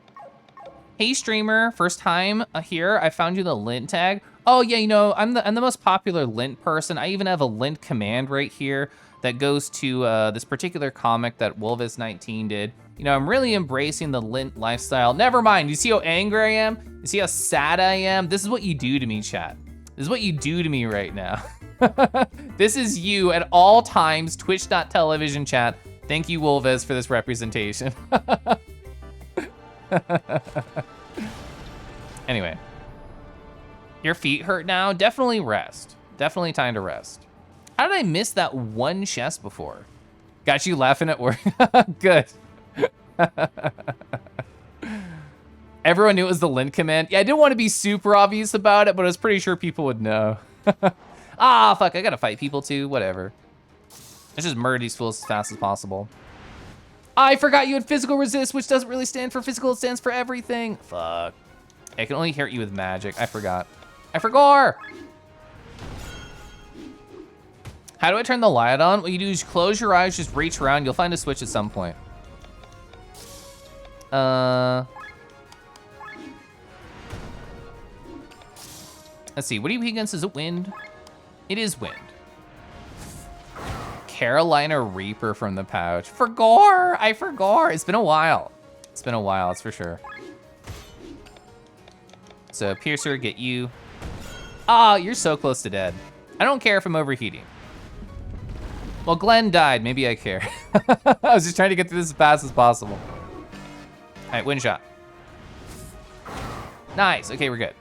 Hey streamer, first time here. I found you the lint tag. Oh yeah, you know, I'm the most popular lint person. I even have a lint command right here that goes to this particular comic that Wolvis19 did. You know, I'm really embracing the lint lifestyle. Never mind, you see how angry I am? You see how sad I am? This is what you do to me, chat. This is what you do to me right now. This is you at all times, twitch.tv chat. Thank you, Wolvis, for this representation. Anyway. Your feet hurt now? Definitely rest. Definitely time to rest. How did I miss that one chest before? Got you laughing at work. Good. Everyone knew it was the lint command. Yeah, I didn't want to be super obvious about it, but I was pretty sure people would know. Ah, fuck, I gotta fight people too, whatever. Let's just murder these fools as fast as possible. I forgot you had physical resist, which doesn't really stand for physical, it stands for everything. Fuck. I can only hurt you with magic, I forgot. I forgot! How do I turn the light on? What you do is close your eyes, just reach around, you'll find a switch at some point. Let's see, what are you against? Is it wind? It is wind. Carolina Reaper from the pouch. Forgot, I forgot. It's been a while. It's been a while, that's for sure. So Piercer, get you. Ah, you're so close to dead. I don't care if I'm overheating. Well, Glenn died, maybe I care. I was just trying to get through this as fast as possible. All right, wind shot. Nice, okay, we're good.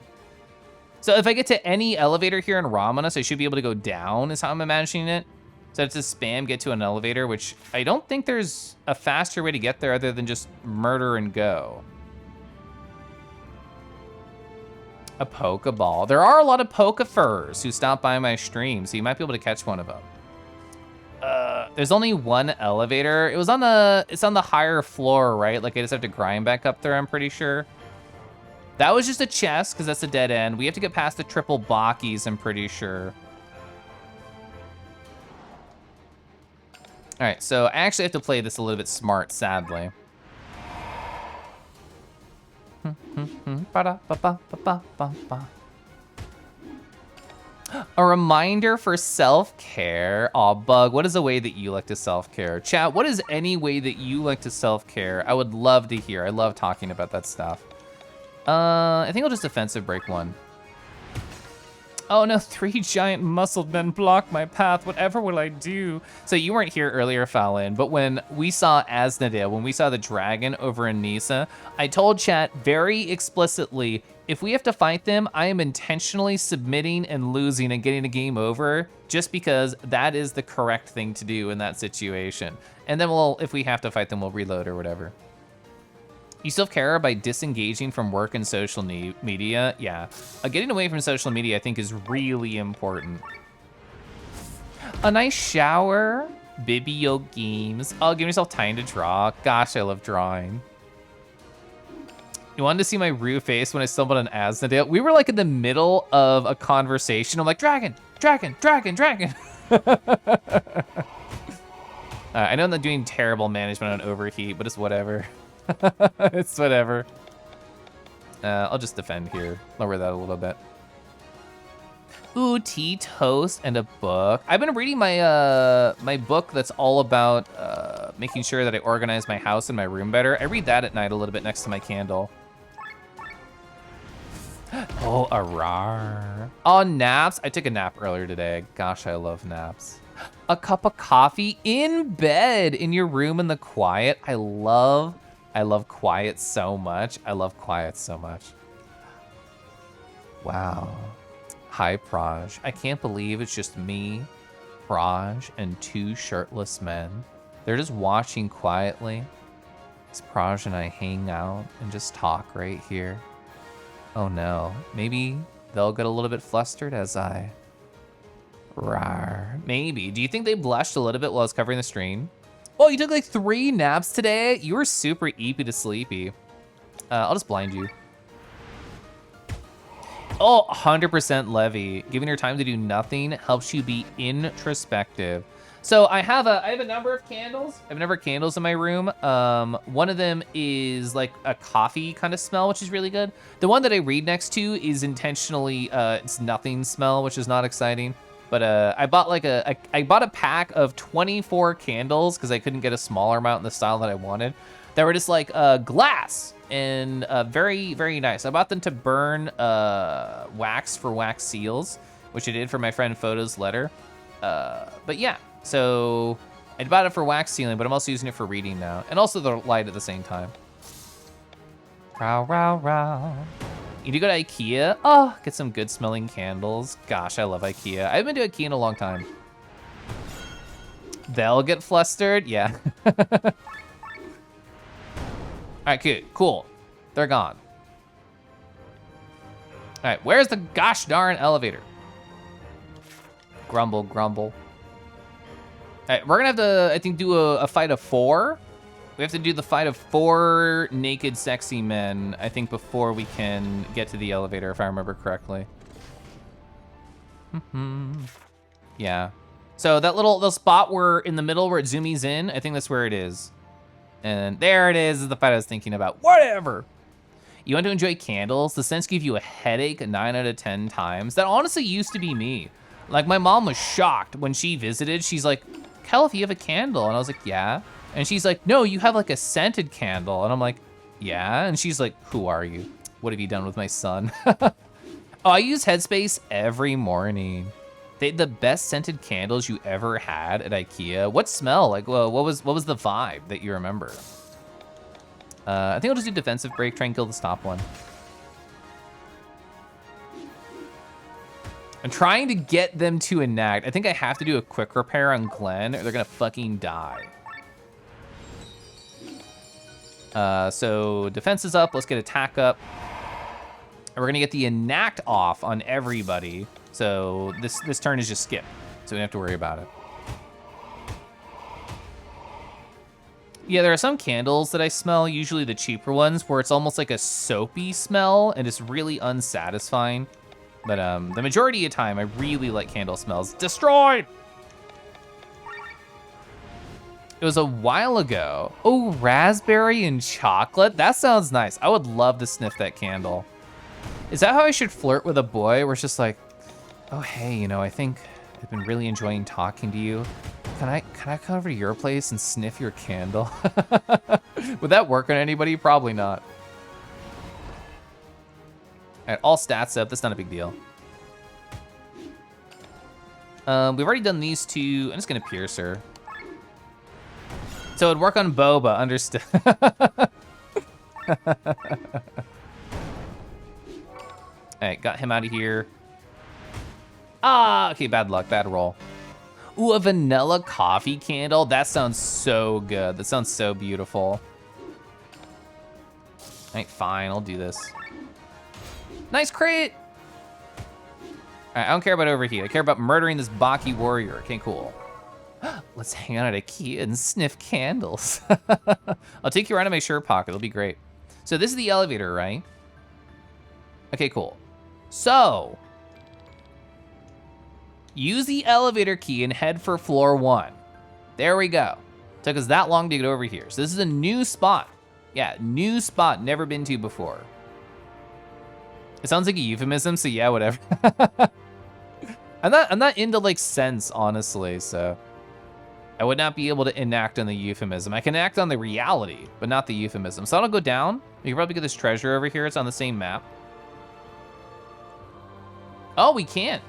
So if I get to any elevator here in Ramanus, I should be able to go down, is how I'm imagining it. So it's a spam get to an elevator, which I don't think there's a faster way to get there other than just murder and go. A Pokeball. There are a lot of Pokefurs who stop by my stream, so you might be able to catch one of them. There's only one elevator. It's on the higher floor, right? Like I just have to grind back up there, I'm pretty sure. That was just a chest, because that's a dead end. We have to get past the triple Bakis, I'm pretty sure. All right, so I actually have to play this a little bit smart, sadly. A reminder for self-care. Aw, Bug, what is a way that you like to self-care? Chat, what is any way that you like to self-care? I would love to hear. I love talking about that stuff. I think I'll just defensive break one. Oh no, 3 giant muscled men block my path. Whatever will I do? So you weren't here earlier, Fallon, but when we saw Asnodale, when we saw the dragon over in Nisa, I told chat very explicitly, if we have to fight them, I am intentionally submitting and losing and getting the game over just because that is the correct thing to do in that situation. And then if we have to fight them, we'll reload or whatever. You self-care by disengaging from work and social media. Yeah, getting away from social media I think is really important. A nice shower. Video games. Oh, give yourself time to draw. Gosh, I love drawing. You wanted to see my rude face when I stumbled on Asnodale? We were like in the middle of a conversation. I'm like, dragon, dragon, dragon, dragon. I know I'm not doing terrible management on overheat, but it's whatever. It's whatever. I'll just defend here. Lower that a little bit. Ooh, tea, toast, and a book. I've been reading my my book that's all about making sure that I organize my house and my room better. I read that at night a little bit next to my candle. Oh, a rar. Oh, naps. I took a nap earlier today. Gosh, I love naps. A cup of coffee in bed in your room in the quiet. I love quiet so much. I love quiet so much. Wow. Hi, Praj. I can't believe it's just me, Praj, and two shirtless men. They're just watching quietly as Praj and I hang out and just talk right here. Oh no, maybe they'll get a little bit flustered as I... Rawr. Maybe. Do you think they blushed a little bit while I was covering the stream? Oh, you took like 3 naps today? You were super eepy to sleepy. I'll just blind you. Oh, 100% Levy. Giving her time to do nothing helps you be introspective. So I have a number of candles. I have a number of candles in my room. One of them is like a coffee kind of smell, which is really good. The one that I read next to is intentionally it's nothing smell, which is not exciting. But I bought like I bought a pack of 24 candles because I couldn't get a smaller amount in the style that I wanted. That were just like glass and very, very nice. I bought them to burn wax for wax seals, which I did for my friend Photo's letter. But yeah, so I bought it for wax sealing, but I'm also using it for reading now. And also the light at the same time. Row, row, row. You do go to IKEA? Oh, get some good smelling candles. Gosh, I love IKEA. I haven't been to IKEA in a long time. They'll get flustered? Yeah. All right, good, cool. They're gone. All right, where's the gosh darn elevator? Grumble, grumble. All right, we're gonna have to, I think, do a fight of 4. We have to do the fight of 4 naked, sexy men, I think, before we can get to the elevator, if I remember correctly. Yeah. So that little spot where in the middle where it zoomies in, I think that's where it is. And there it is the fight I was thinking about. Whatever. You want to enjoy candles? The scents give you a headache 9 out of 10 times. That honestly used to be me. Like, my mom was shocked when she visited. She's like, Kel, if you have a candle. And I was like, yeah. And she's like, no, you have like a scented candle. And I'm like, yeah. And she's like, who are you? What have you done with my son? Oh, I use Headspace every morning. They the best scented candles you ever had at IKEA. What smell? Like, well, what was the vibe that you remember? I think I'll just do defensive break, try and kill the stop one. I'm trying to get them to enact. I think I have to do a quick repair on Glenn or they're gonna fucking die. So defense is up, let's get attack up. And we're gonna get the enact off on everybody. So this turn is just skip, so we don't have to worry about it. Yeah, there are some candles that I smell, usually the cheaper ones, where it's almost like a soapy smell and it's really unsatisfying. But the majority of the time, I really like candle smells. Destroyed! It was a while ago. Oh, raspberry and chocolate? That sounds nice. I would love to sniff that candle. Is that how I should flirt with a boy? Where it's just like, oh, hey, you know, I think I've been really enjoying talking to you. Can I come over to your place and sniff your candle? Would that work on anybody? Probably not. All right, all stats up. That's not a big deal. We've already done these 2. I'm just gonna pierce her. So it'd work on Boba, understood. All right, got him out of here. Ah, okay, bad luck, bad roll. Ooh, a vanilla coffee candle. That sounds so good. That sounds so beautiful. All right, fine, I'll do this. Nice crit. All right, I don't care about overheat. I care about murdering this Baki warrior. Okay, cool. Let's hang out at IKEA and sniff candles. I'll take you around to my shirt pocket. It'll be great. So this is the elevator, right? Okay, cool. So, use the elevator key and head for floor 1. There we go. Took us that long to get over here. So this is a new spot. Yeah, new spot, never been to before. It sounds like a euphemism, so yeah, whatever. I'm not into like sense, honestly, so I would not be able to enact on the euphemism. I can act on the reality, but not the euphemism. So I'll go down. We can probably get this treasure over here. It's on the same map. Oh, we can't.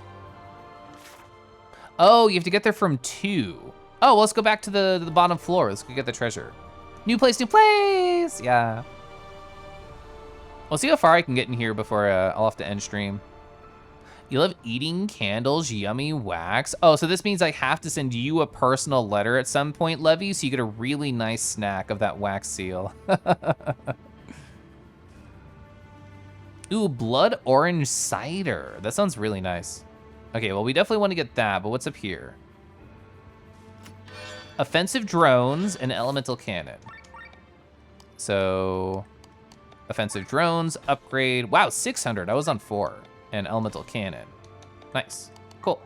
Oh, you have to get there from 2. Oh, well, let's go back to the bottom floor. Let's go get the treasure. New place, new place. Yeah. We'll see how far I can get in here before I'll have to end stream. You love eating candles, yummy wax. Oh, so this means I have to send you a personal letter at some point, Levy, so you get a really nice snack of that wax seal. Ooh, blood orange cider. That sounds really nice. Okay, well, we definitely want to get that, but what's up here? Offensive drones and elemental cannon. So, offensive drones, upgrade. Wow, 600, I was on 4. And elemental cannon. Nice, cool.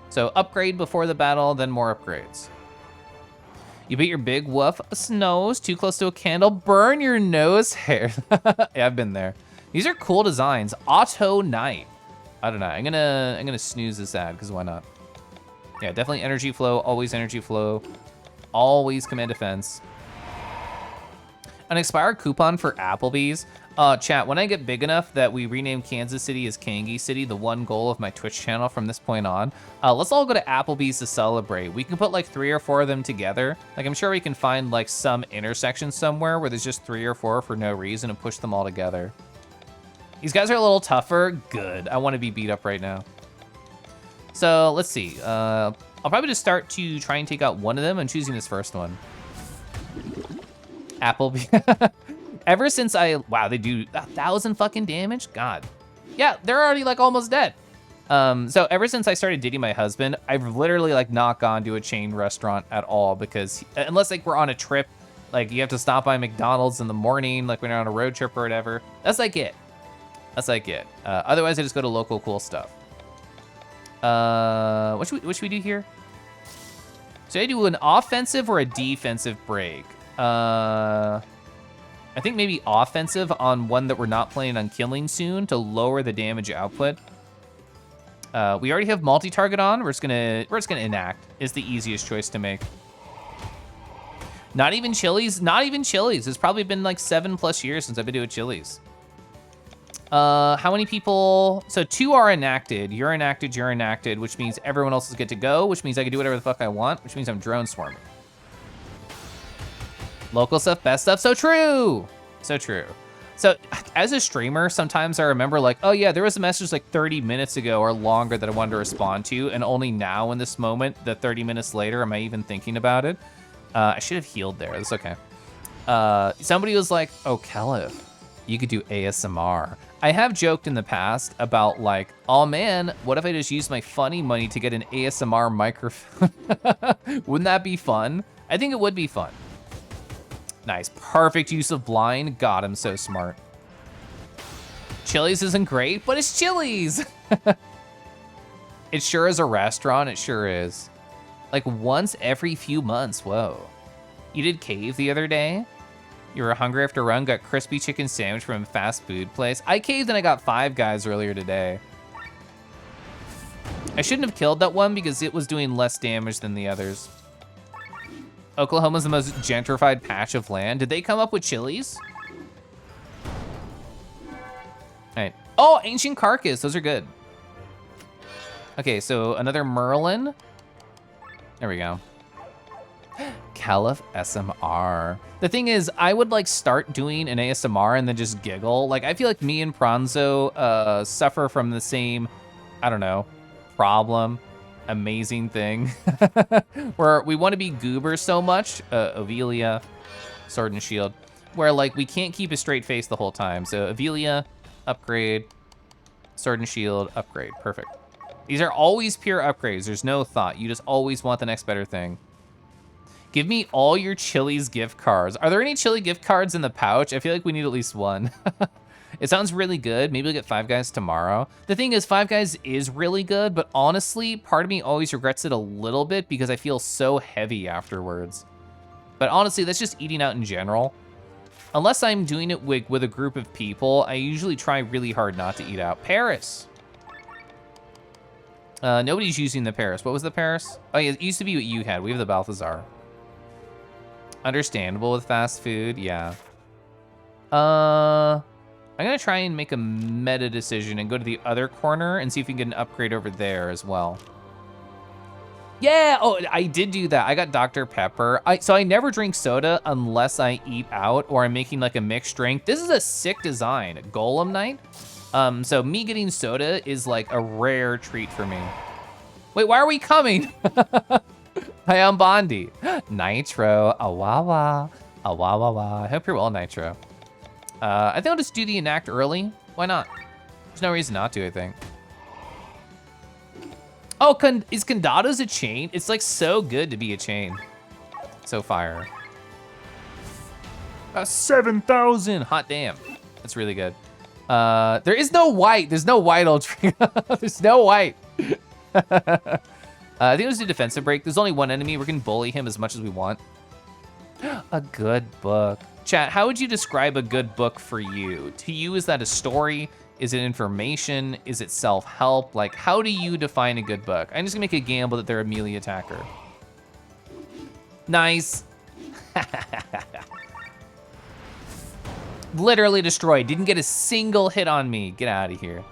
So upgrade before the battle, then more upgrades. You beat your big woof snows, too close to a candle, burn your nose hair. Yeah, I've been there. These are cool designs. Auto Knight. I don't know, I'm gonna snooze this ad, because why not? Yeah, definitely energy flow, always energy flow. Always command defense. An expired coupon for Applebee's. Chat, when I get big enough that we rename Kansas City as Kangi City, the one goal of my Twitch channel from this point on, let's all go to Applebee's to celebrate. We can put like 3 or 4 of them together. Like, I'm sure we can find like some intersection somewhere where there's just 3 or 4 for no reason and push them all together. These guys are a little tougher. Good. I want to be beat up right now. So let's see. I'll probably just start to try and take out one of them. I'm choosing this first one. Applebee. Ever since wow, they do 1,000 fucking damage? God. Yeah, they're already like almost dead. So ever since I started dating my husband, I've literally like not gone to a chain restaurant at all because unless like we're on a trip, like you have to stop by McDonald's in the morning, like when you're on a road trip or whatever. That's like it. That's like it. Otherwise I just go to local cool stuff. What should we do here? So I do an offensive or a defensive break. I think maybe offensive on one that we're not planning on killing soon to lower the damage output. We already have multi-target on. We're just gonna enact. Is the easiest choice to make. Not even Chili's. Not even Chili's. It's probably been like 7+ years since I've been doing Chili's. How many people? So 2 are enacted. You're enacted. You're enacted, which means everyone else is good to go. Which means I can do whatever the fuck I want. Which means I'm drone swarming. Local stuff, best stuff, so true. So true. So as a streamer, sometimes I remember like, oh yeah, there was a message like 30 minutes ago or longer that I wanted to respond to, and only now in this moment, that 30 minutes later, am I even thinking about it? I should have healed there, that's okay. Somebody was like, oh, Kelif, you could do ASMR. I have joked in the past about like, oh man, what if I just use my funny money to get an ASMR microphone? Wouldn't that be fun? I think it would be fun. Nice, perfect use of blind. God, I'm so smart. Chili's isn't great, but it's Chili's. It sure is a restaurant, it sure is. Like once every few months, whoa. You did cave the other day? You were hungry after a run, got crispy chicken sandwich from a fast food place. I caved and I got 5 guys earlier today. I shouldn't have killed that one because it was doing less damage than the others. Oklahoma's the most gentrified patch of land. Did they come up with Chili's? All right. Oh, ancient carcass. Those are good. Okay, so another Merlin. There we go. Caliph SMR. The thing is, I would like start doing an ASMR and then just giggle. Like, I feel like me and Pranzo suffer from the same, I don't know, problem. Amazing thing where we want to be goobers so much. Ovelia, sword and shield, where like we can't keep a straight face the whole time. So Ovelia, upgrade, sword and shield, upgrade, perfect. These are always pure upgrades. There's no thought. You just always want the next better thing. Give me all your Chili's gift cards. Are there any Chili gift cards in the pouch? I feel like we need at least one. It sounds really good. Maybe we'll get Five Guys tomorrow. The thing is, Five Guys is really good, but honestly, part of me always regrets it a little bit because I feel so heavy afterwards. But honestly, that's just eating out in general. Unless I'm doing it with a group of people, I usually try really hard not to eat out. Paris. Nobody's using the Paris. What was the Paris? Oh yeah, it used to be what you had. We have the Balthazar. Understandable with fast food, yeah. I'm gonna try and make a meta decision and go to the other corner and see if we can get an upgrade over there as well. Yeah, oh, I did do that. I got Dr. Pepper. So I never drink soda unless I eat out or I'm making like a mixed drink. This is a sick design, Golem Night. So me getting soda is like a rare treat for me. Wait, why are we coming? Hi, I'm Bondi. Nitro, awawa, awawa. I hope you're well, Nitro. I think I'll just do the enact early. Why not? There's no reason not to, I think. Oh, is Condados a chain? It's like so good to be a chain. So fire. 7,000, hot damn. That's really good. There is no white. There's no white ultra. There's no white. I think it was a defensive break. There's only one enemy. We can bully him as much as we want. A good book. Chat, how would you describe a good book for you? To you, is that a story? Is it information? Is it self-help? Like, how do you define a good book? I'm just gonna make a gamble that they're a melee attacker. Nice. Literally destroyed. Didn't get a single hit on me. Get out of here.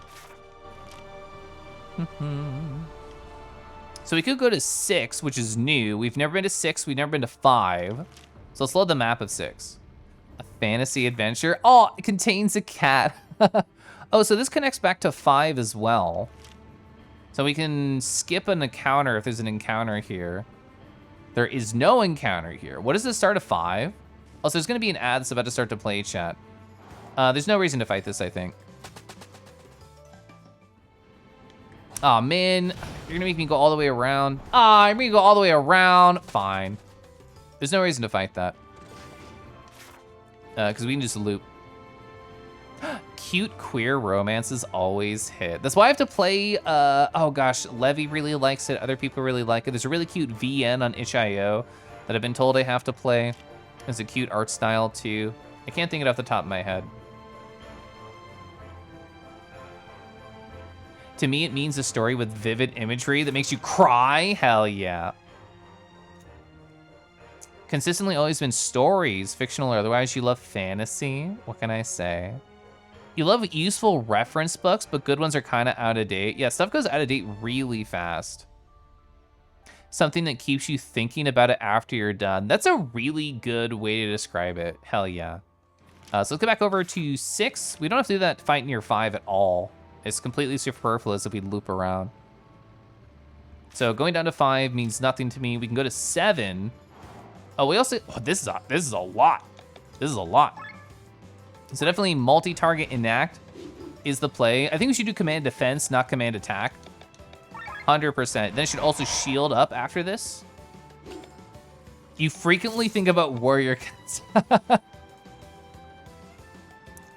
So we could go to 6, which is new. We've never been to 6. We've never been to 5. So let's load the map of 6. A fantasy adventure. Oh, it contains a cat. Oh, so this connects back to 5 as well. So we can skip an encounter if there's an encounter here. There is no encounter here. What is the start of 5? Also, there's gonna be an ad that's about to start to play, chat. There's no reason to fight this, I think. Aw, man, you're gonna make me go all the way around. Ah, you're gonna go all the way around. Fine. There's no reason to fight that. Because we can just loop. Cute queer romances always hit. That's why I have to play, oh gosh, Levy really likes it. Other people really like it. There's a really cute VN on itch.io that I've been told I have to play. There's a cute art style too. I can't think it off the top of my head. To me, it means a story with vivid imagery that makes you cry. Hell yeah. Consistently always been stories, fictional or otherwise. You love fantasy. What can I say? You love useful reference books, but good ones are kind of out of date. Yeah, stuff goes out of date really fast. Something that keeps you thinking about it after you're done. That's a really good way to describe it. Hell yeah. So let's go back over to 6. We don't have to do that fight near 5 at all. It's completely superfluous if we loop around. So going down to 5 means nothing to me. We can go to 7. Oh, we also, oh, this is a lot. This is a lot. So definitely multi-target enact is the play. I think we should do command defense, not command attack. 100%. Then it should also shield up after this. You frequently think about warrior cats.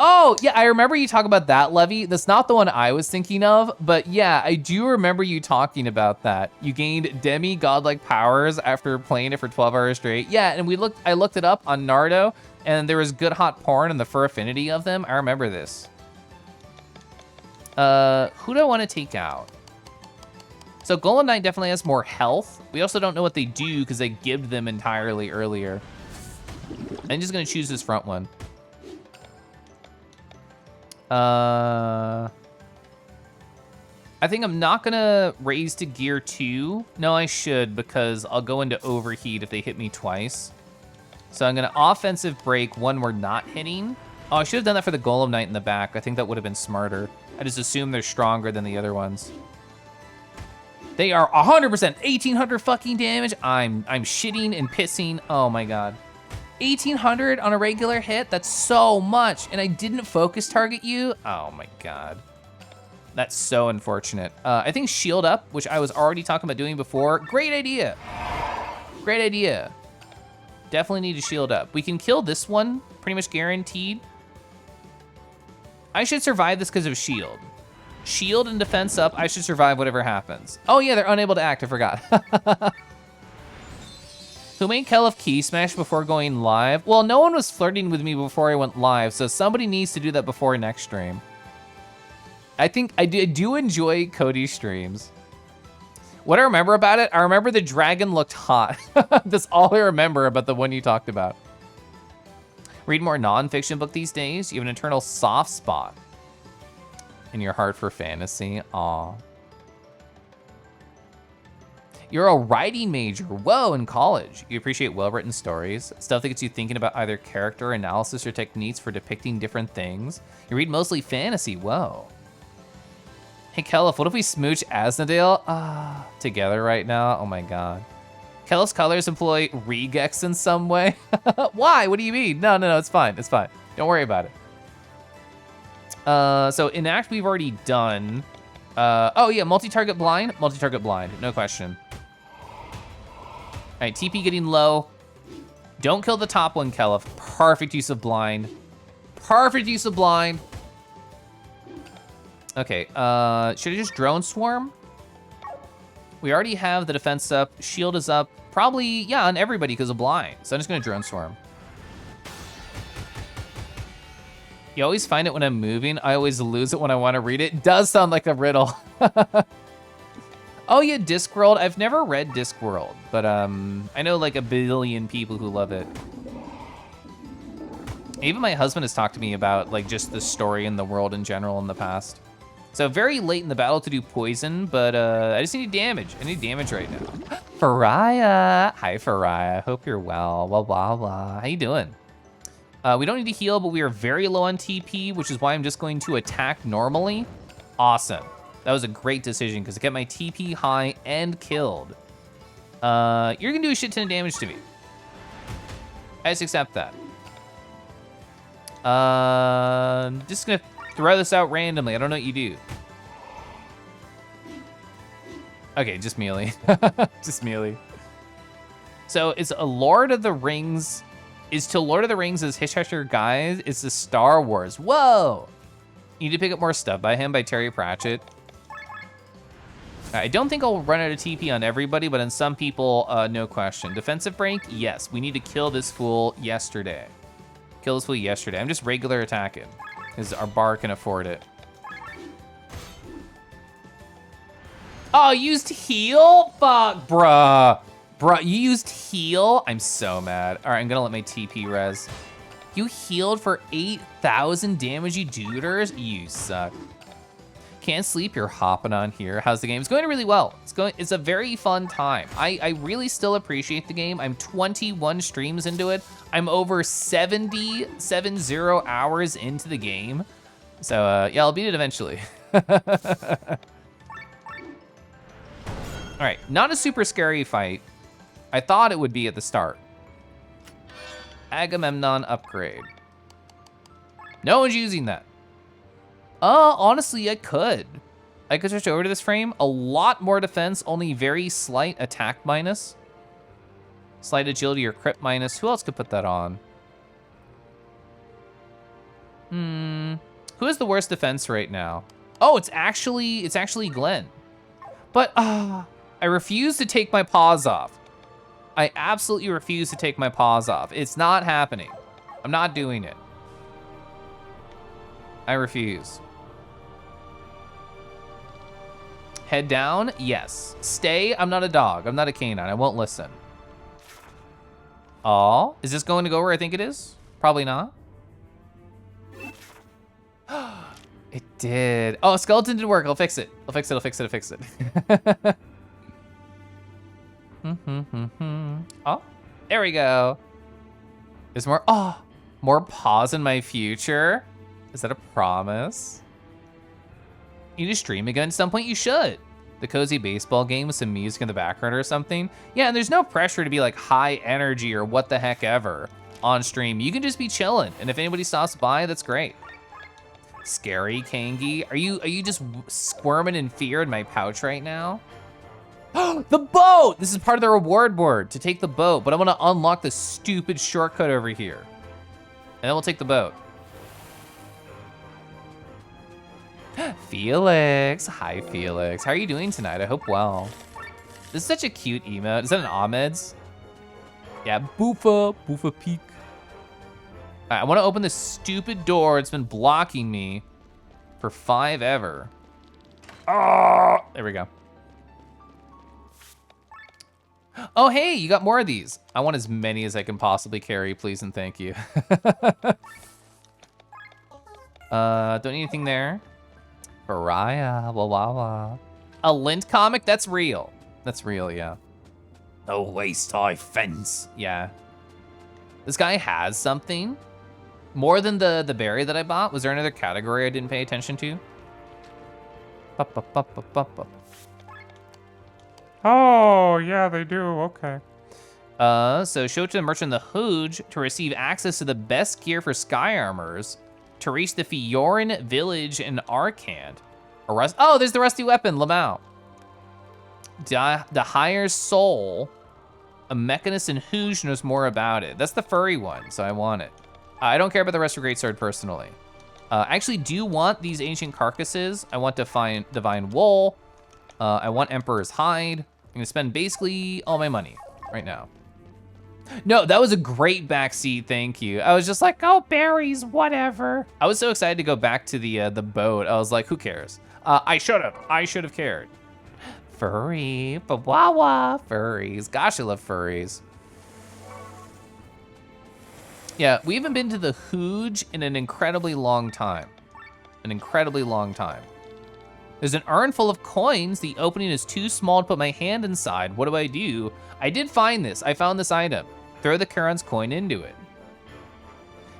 Oh, yeah, I remember you talk about that, Levy. That's not the one I was thinking of, but yeah, I do remember you talking about that. You gained demi-godlike powers after playing it for 12 hours straight. Yeah, and I looked it up on Nardo, and there was good hot porn and the fur affinity of them. I remember this. Who do I want to take out? So Golem Knight definitely has more health. We also don't know what they do because they gibbed them entirely earlier. I'm just gonna choose this front one. I think I'm not gonna raise to gear 2. No, I should, because I'll go into overheat if they hit me twice. So I'm gonna offensive break when we're not hitting. Oh, I should have done that for the Golem Knight in the back. I think that would have been smarter. I just assume they're stronger than the other ones. They are 100%, 1800 fucking damage. I'm shitting and pissing. Oh my God. 1800 on a regular hit, that's so much. And I didn't focus target you. Oh my God. That's so unfortunate. I think shield up, which I was already talking about doing before. Great idea. Great idea. Definitely need to shield up. We can kill this one, pretty much guaranteed. I should survive this because of shield. Shield and defense up, I should survive whatever happens. Oh yeah, they're unable to act, I forgot. Who made Kelif key smash before going live? Well, no one was flirting with me before I went live, so somebody needs to do that before next stream. I think I do enjoy Cody's streams. What I remember about it, I remember the dragon looked hot. That's all I remember about the one you talked about. Read more non-fiction book these days? You have an eternal soft spot in your heart for fantasy. Aw. You're a writing major. Whoa, in college. You appreciate well-written stories, stuff that gets you thinking about either character analysis or techniques for depicting different things. You read mostly fantasy. Whoa. Hey, Kelif, what if we smooch Asnodale together right now? Oh my God. Kelif's colors employ regex in some way. Why? What do you mean? No, it's fine. It's fine. Don't worry about it. So enact we've already done. Oh yeah, multi-target blind. Multi-target blind, no question. All right, TP getting low. Don't kill the top one, Kelif. Perfect use of blind. Perfect use of blind. Okay, should I just drone swarm? We already have the defense up. Shield is up. Probably, yeah, on everybody because of blind. So I'm just gonna drone swarm. You always find it when I'm moving. I always lose it when I want to read it. It does sound like a riddle. Oh yeah, Discworld. I've never read Discworld, but I know like a billion people who love it. Even my husband has talked to me about like just the story and the world in general in the past. So very late in the battle to do poison, but I just need damage. I need damage right now. Faraya. Hi, Faraya. Hope you're well. Blah, blah, blah. How you doing? We don't need to heal, but we are very low on TP, which is why I'm just going to attack normally. Awesome. That was a great decision because it kept my TP high and killed. You're gonna do a shit ton of damage to me. I just accept that. Just gonna throw this out randomly. I don't know what you do. Okay, just melee. Just melee. So it's a Lord of the Rings. Is to Lord of the Rings as Hitchhiker Guide. It's the Star Wars. Whoa! You need to pick up more stuff by him, by Terry Pratchett. I don't think I'll run out of TP on everybody, but on some people, no question. Defensive break? Yes. We need to kill this fool yesterday. Kill this fool yesterday. I'm just regular attacking because our bar can afford it. Oh, used heal? Fuck, bruh. Bruh, you used heal? I'm so mad. All right, I'm gonna let my TP res. You healed for 8,000 damage, you duders? You suck. Can't sleep, you're hopping on here. How's the game? It's going really well. It's a very fun time. I really still appreciate the game. I'm 21 streams into it. I'm over 70 hours into the game. So yeah, I'll beat it eventually. All right, not a super scary fight. I thought it would be at the start. Agamemnon upgrade. No one's using that. Honestly, I could. I could switch over to this frame. A lot more defense, only very slight attack minus. Slight agility or crit minus. Who else could put that on? Who has the worst defense right now? Oh, it's actually Glenn. But I refuse to take my paws off. I absolutely refuse to take my paws off. It's not happening. I'm not doing it. I refuse. Head down? Yes. Stay? I'm not a dog. I'm not a canine. I won't listen. Oh, is this going to go where I think it is? Probably not. It did. Oh, skeleton didn't work. I'll fix it. I'll fix it. Oh, there we go. Is more, more pause in my future? Is that a promise? You need to stream again at some point? You should. The cozy baseball game with some music in the background or something. Yeah, and there's no pressure to be like high energy or what the heck ever on stream. You can just be chilling, and if anybody stops by, that's great. Scary Kangi, are you just squirming in fear in my pouch right now? The boat! This is part of the reward board to take the boat, but I'm gonna unlock the stupid shortcut over here. And then we'll take the boat. Felix, hi Felix. How are you doing tonight? I hope well. This is such a cute emote. Is that an Ahmed's? Yeah, Boofa Peak. All right, I wanna open this stupid door. It's been blocking me for 5 ever. Oh, there we go. Oh, hey, you got more of these. I want as many as I can possibly carry, please and thank you. Don't need anything there. Pariah, blah, blah, blah. A lint comic? That's real. That's real, yeah. No waste high fence. Yeah. This guy has something. More than the berry that I bought. Was there another category I didn't pay attention to? Oh, yeah, they do. Okay. So show it to the merchant the Hooge to receive access to the best gear for sky armors to reach the Fioran village in Arkand. Oh, there's the rusty weapon, Lamau. The higher soul, a mechanist in Hooge knows more about it. That's the furry one, so I want it. I don't care about the rest of Greatsword personally. I actually do want these ancient carcasses. I want divine wool. I want Emperor's hide. I'm gonna spend basically all my money right now. No, that was a great backseat, thank you. I was just like, oh, berries, whatever. I was so excited to go back to the boat. I was like, who cares? I should have cared. Furry, bawawa, furries. Gosh, I love furries. Yeah, we haven't been to the Hooge in an incredibly long time. An incredibly long time. There's an urn full of coins. The opening is too small to put my hand inside. What do? I did find this. I found this item. Throw the Charon's coin into it.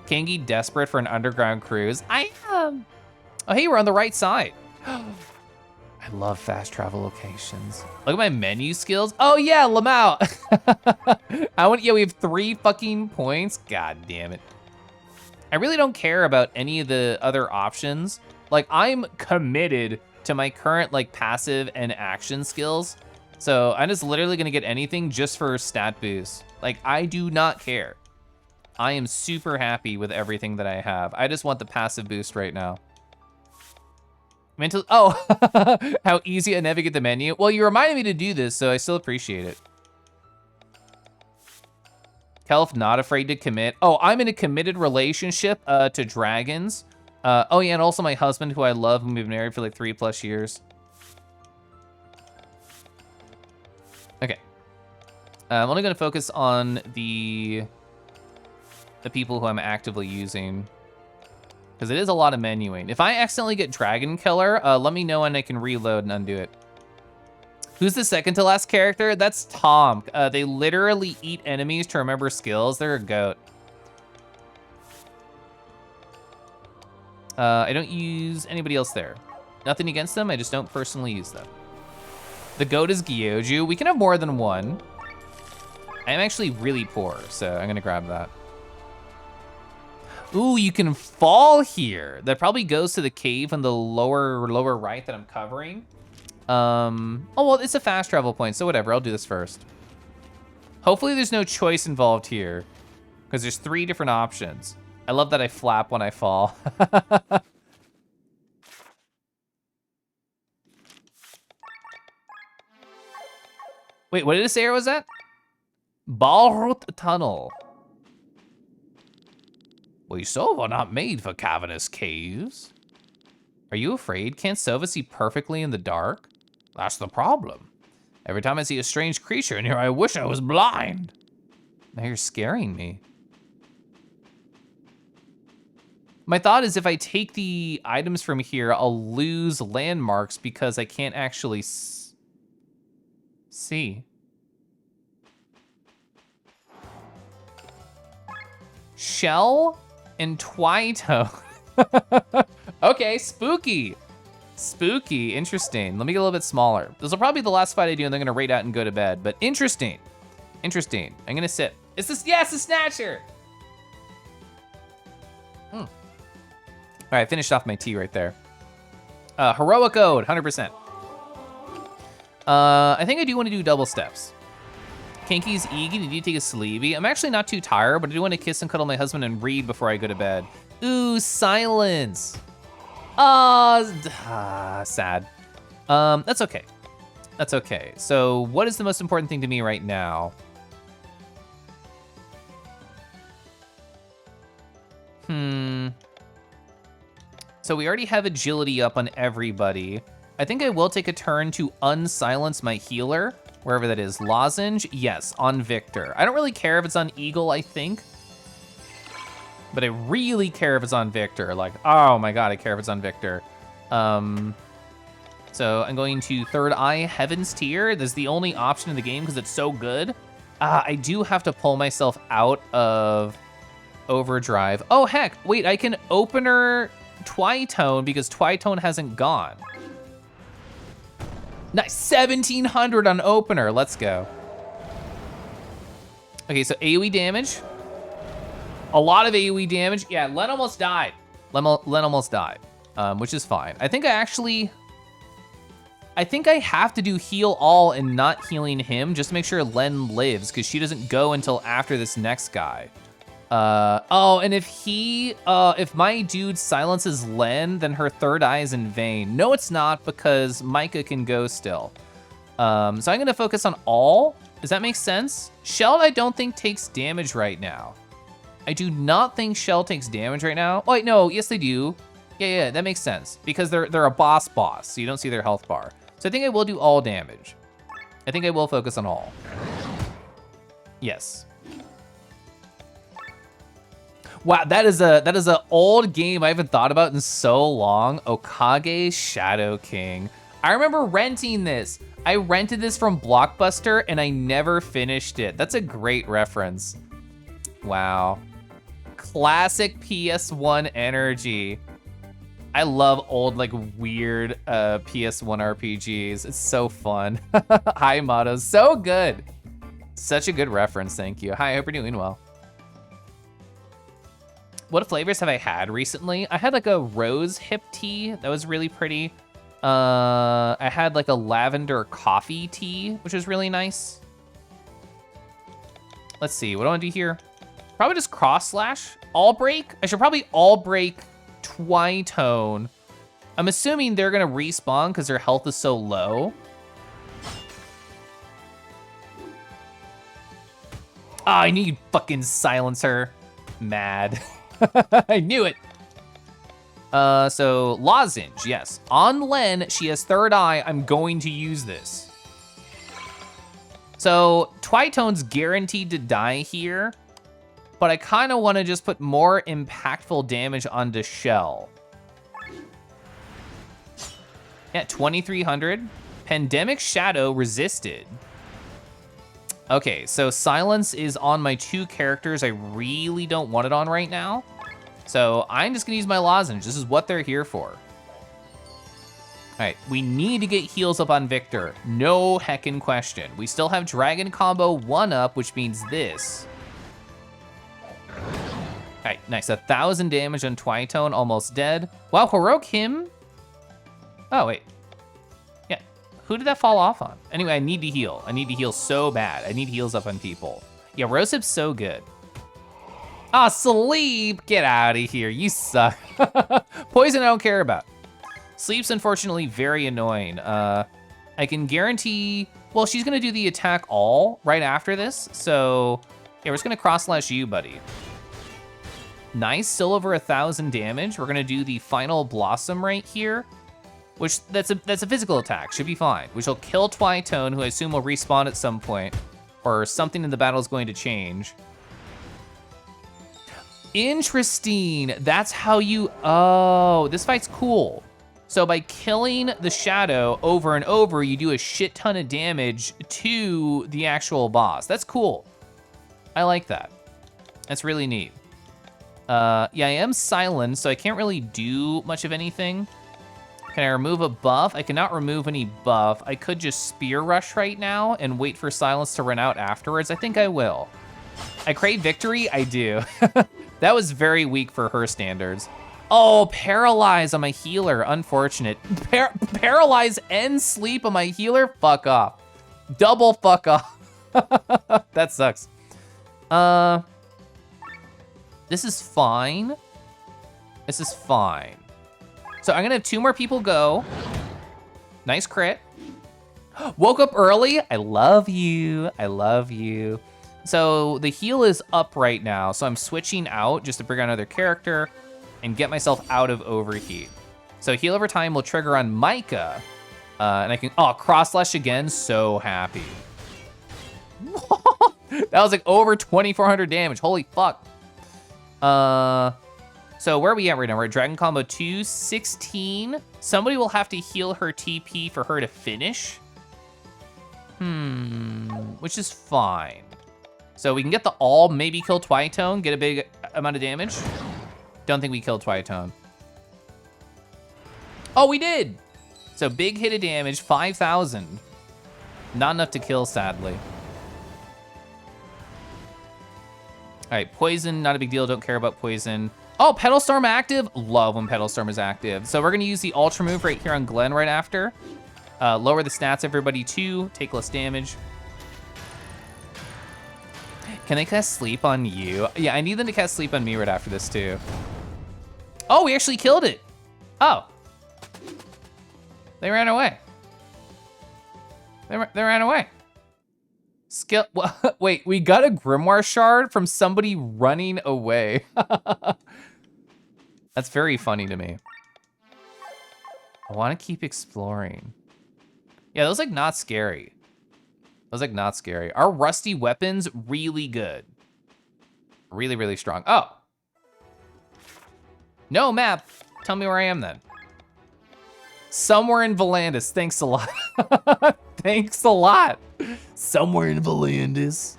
Kangi desperate for an underground cruise. I am. Oh, hey, we're on the right side. I love fast travel locations. Look at my menu skills. Oh yeah, Lamau. Yeah, we have 3 fucking points. God damn it. I really don't care about any of the other options. Like, I'm committed to my current like passive and action skills. So I'm just literally gonna get anything just for stat boost. Like, I do not care. I am super happy with everything that I have. I just want the passive boost right now. How easy to navigate the menu. Well, you reminded me to do this, so I still appreciate it. Kelf not afraid to commit. Oh, I'm in a committed relationship to dragons. Oh yeah, and also my husband, who I love, whom we've been married for like 3+ years. Okay. I'm only gonna focus on the people who I'm actively using, because it is a lot of menuing. If I accidentally get Dragon Killer, let me know and I can reload and undo it. Who's the second to last character? That's Tom. They literally eat enemies to remember skills. They're a goat. I don't use anybody else there. Nothing against them, I just don't personally use them. The goat is Gyoju. We can have more than one. I am actually really poor, so I'm gonna grab that. Ooh, you can fall here. That probably goes to the cave in the lower right that I'm covering. Oh, well, it's a fast travel point, so whatever, I'll do this first. Hopefully there's no choice involved here, because there's 3 different options. I love that I flap when I fall. Wait, what did it say was that? Balrut Tunnel. We Sova not made for cavernous caves. Are you afraid? Can't Sova see perfectly in the dark? That's the problem. Every time I see a strange creature in here, I wish I was blind. Now you're scaring me. My thought is if I take the items from here, I'll lose landmarks because I can't actually see. Shell and Twito. Okay, spooky. Spooky, interesting. Let me get a little bit smaller. This will probably be the last fight I do and I'm gonna raid out and go to bed, but interesting. Interesting, I'm gonna sit. It's this, yes, the Snatcher. All right, I finished off my tea right there. Heroic Ode, 100%. I think I do want to do double steps. Kinky's Egan, did you take a sleepy? I'm actually not too tired, but I do want to kiss and cuddle my husband and read before I go to bed. Ooh, silence. Sad. That's okay. That's okay. So what is the most important thing to me right now? So we already have agility up on everybody. I think I will take a turn to unsilence my healer, wherever that is. Lozenge, yes, on Victor. I don't really care if it's on Eagle, I think. But I really care if it's on Victor. Like, oh my god, I care if it's on Victor. So I'm going to Third Eye Heaven's Tier. This is the only option in the game because it's so good. I do have to pull myself out of Overdrive. Oh heck, wait, I can opener Twitone because Twitone hasn't gone. Nice, 1700 on opener, let's go. Okay, so AoE damage. A lot of AoE damage. Yeah, Len almost died. Len almost died, which is fine. I think I have to do heal all and not healing him just to make sure Len lives because she doesn't go until after this next guy. Oh, and if my dude silences Len, then her third eye is in vain. No, it's not because Micah can go still. So I'm gonna focus on all. Does that make sense? Shell, I don't think takes damage right now. I do not think Shell takes damage right now. Oh, wait, no, yes they do. Yeah, that makes sense because they're a boss, so you don't see their health bar. So I think I will do all damage. I think I will focus on all. Yes. Wow, that is a old game I haven't thought about in so long. Okage Shadow King. I remember renting this. I rented this from Blockbuster and I never finished it. That's a great reference. Wow. Classic PS1 energy. I love old, like, weird PS1 RPGs. It's so fun. Hi, Motto. So good. Such a good reference, thank you. Hi, I hope you're doing well. What flavors have I had recently? I had like a rose hip tea that was really pretty. I had like a lavender coffee tea, which was really nice. Let's see, what do I want to do here? Probably just cross slash, all break. I should probably all break Twitone. I'm assuming they're gonna respawn because their health is so low. Oh, I knew you'd fucking silence her. Mad. I knew it. So Lozenge, yes. On Len, she has third eye. I'm going to use this. So Twitone's guaranteed to die here, but I kind of want to just put more impactful damage onto Shell. Yeah, 2300. Pandemic Shadow resisted. Okay, so silence is on my two characters I really don't want it on right now. So I'm just gonna use my lozenge. This is what they're here for. All right, we need to get heals up on Victor. No heckin' question. We still have Dragon Combo 1 up, which means this. All right, nice, 1,000 damage on Twitone, almost dead. Wow, Heroic Him. Oh, wait. Yeah, who did that fall off on? Anyway, I need to heal. I need to heal so bad. I need heals up on people. Yeah, Rosehip's so good. Ah, Sleep, get out of here. You suck. Poison I don't care about. Sleep's unfortunately very annoying. I can guarantee, well, she's gonna do the attack all right after this. So yeah, we're just gonna cross slash you, buddy. Nice, still over 1,000 damage. We're gonna do the final Blossom right here, which that's a physical attack, should be fine. Which will kill Twitone, who I assume will respawn at some point, or something in the battle is going to change. Interesting, that's how you, oh, this fight's cool. So by killing the shadow over and over, you do a shit ton of damage to the actual boss. That's cool. I like that. That's really neat. Yeah, I am silent, so I can't really do much of anything. Can I remove a buff? I cannot remove any buff. I could just Spear Rush right now and wait for silence to run out afterwards. I think I will. I crave victory, I do. That was very weak for her standards. Oh, paralyze on my healer. Unfortunate. Paralyze and sleep on my healer? Fuck off. Double fuck off. That sucks. This is fine. This is fine. So I'm gonna have 2 more people go. Nice crit. Woke up early. I love you. I love you. So the heal is up right now. So I'm switching out just to bring on another character and get myself out of overheat. So heal over time will trigger on Micah. And I can, oh, cross slash again. So happy. That was like over 2,400 damage. Holy fuck. So where are we at right now? We're at Dragon Combo 216. Somebody will have to heal her TP for her to finish. Which is fine. So we can get the all, maybe kill Twitone, get a big amount of damage. Don't think we killed Twitone. Oh, we did. So big hit of damage, 5,000. Not enough to kill, sadly. All right, poison, not a big deal. Don't care about poison. Oh, Petal Storm active. Love when Petal Storm is active. So we're gonna use the Ultra move right here on Glenn right after. Lower the stats, everybody, 2. Take less damage. Can they cast sleep on you? Yeah, I need them to cast sleep on me right after this too. Oh, we actually killed it. Oh. They ran away. They ran away. Skill, wait, we got a Grimoire shard from somebody running away. That's very funny to me. I wanna keep exploring. Yeah, that was like not scary. That was like not scary. Our rusty weapons, really good. Really, really strong. Oh. No map. Tell me where I am then. Somewhere in Volandis. Thanks a lot. Thanks a lot. Somewhere in Volandis.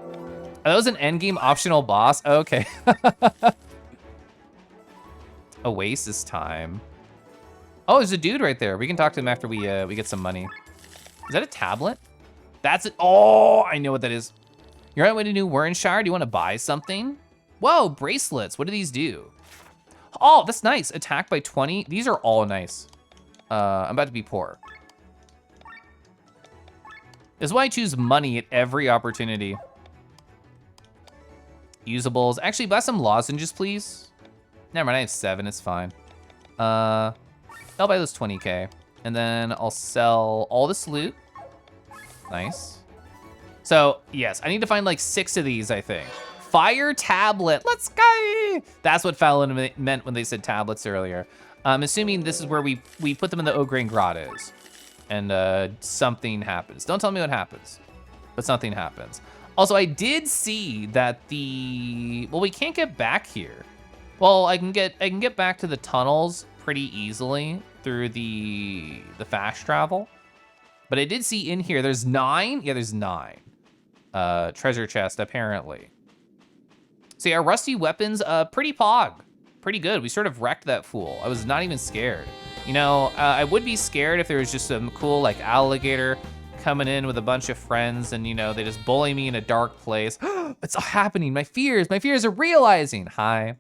Oh, that was an endgame optional boss? Okay. Oasis time. Oh, there's a dude right there. We can talk to him after we get some money. Is that a tablet? That's it. Oh, I know what that is. You're on your way to New Warrenshire. Do you want to buy something? Whoa, bracelets. What do these do? Oh, that's nice. Attack by 20. These are all nice. I'm about to be poor. This is why I choose money at every opportunity. Usables. Actually, buy some lozenges, please. Never mind, I have 7. It's fine. I'll buy those 20K. And then I'll sell all this loot. Nice. So, yes, I need to find like 6 of these, I think. Fire tablet, let's go! That's what Fallon meant when they said tablets earlier. I'm assuming this is where we put them in the Ogre grottos. And something happens. Don't tell me what happens, but something happens. Also, I did see that well, we can't get back here. Well, I can get back to the tunnels pretty easily through the fast travel. But I did see in here, there's 9? Yeah, there's 9. Treasure chest, apparently. So yeah, our rusty weapons, pretty pog. Pretty good. We sort of wrecked that fool. I was not even scared. You know, I would be scared if there was just some cool, like, alligator coming in with a bunch of friends and, you know, they just bully me in a dark place. It's happening. My fears are realizing. Hi.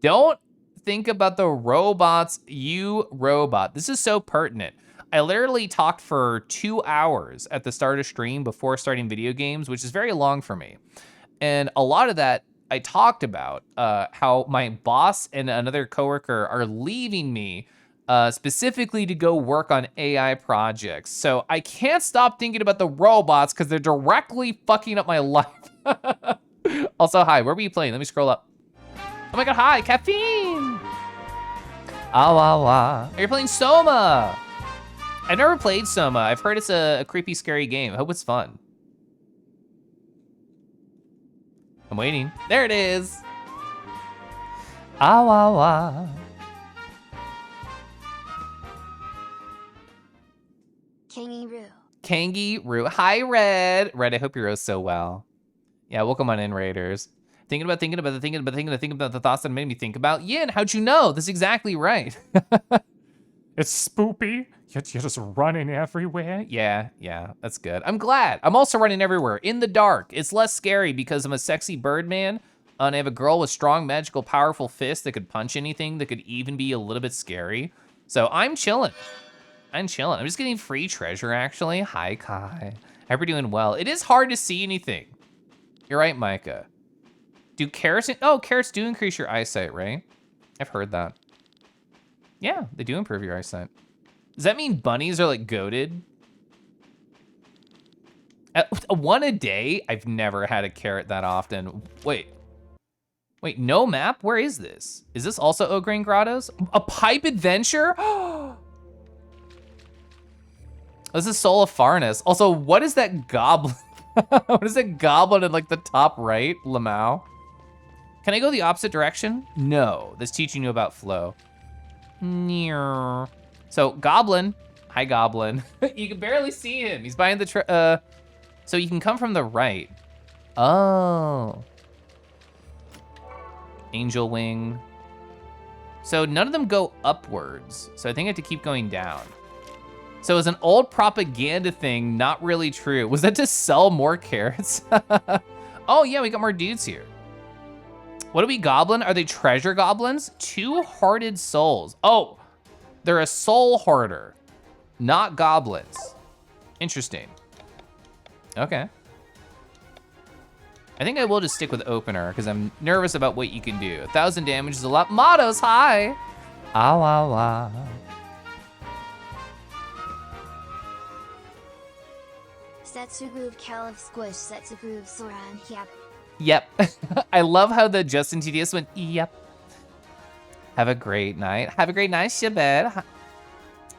Don't think about the robots, you robot. This is so pertinent. I literally talked for 2 hours at the start of stream before starting video games, which is very long for me. And a lot of that I talked about how my boss and another coworker are leaving me specifically to go work on AI projects. So I can't stop thinking about the robots because they're directly fucking up my life. Also, hi, where were you playing? Let me scroll up. Oh my God, hi, caffeine. Ah, wah, wah. You're playing Soma. I've never played Soma. I've heard it's a creepy, scary game. I hope it's fun. I'm waiting. There it is. Ah, wah, wah. Kangaroo. Hi, Red. Red, I hope you're so well. Yeah, welcome on in, Raiders. Thinking about the thoughts that made me think about Yin. How'd you know? That's exactly right. It's spoopy. You're just running everywhere. Yeah, that's good. I'm glad. I'm also running everywhere in the dark. It's less scary because I'm a sexy bird man And I have a girl with strong, magical, powerful fists that could punch anything, that could even be a little bit scary. So I'm chilling. I'm chilling. I'm just getting free treasure, actually. Hi, Kai. Hope you're doing well. It is hard to see anything. You're right, Micah. Do carrots, oh, carrots do increase your eyesight, right? I've heard that. Yeah, they do improve your eyesight. Does that mean bunnies are like goated? One a day? I've never had a carrot that often. Wait, no map? Where is this? Is this also O'Grain Grottos? A pipe adventure? This is Soul of Farness. Also, what is that goblin? What is that goblin in like the top right, Lamau? Can I go the opposite direction? No, that's teaching you about flow. Near. So goblin, hi goblin. You can barely see him. He's behind the so you can come from the right. Oh. Angel wing. So none of them go upwards. So I think I have to keep going down. So it's an old propaganda thing, not really true. Was that to sell more carrots? Oh yeah, we got more dudes here. What are we goblin? Are they treasure goblins? Two-hearted souls. Oh, they're a soul hoarder, not goblins. Interesting. Okay. I think I will just stick with opener because I'm nervous about what you can do. 1,000 damage is a lot. Mottos, hi. Ah, la, la. Setsugroove Caliph Squish Setsugroove Soran Yep. Yep. I love how the Justin TDS went, yep. Have a great night. Have a great night, Shabed.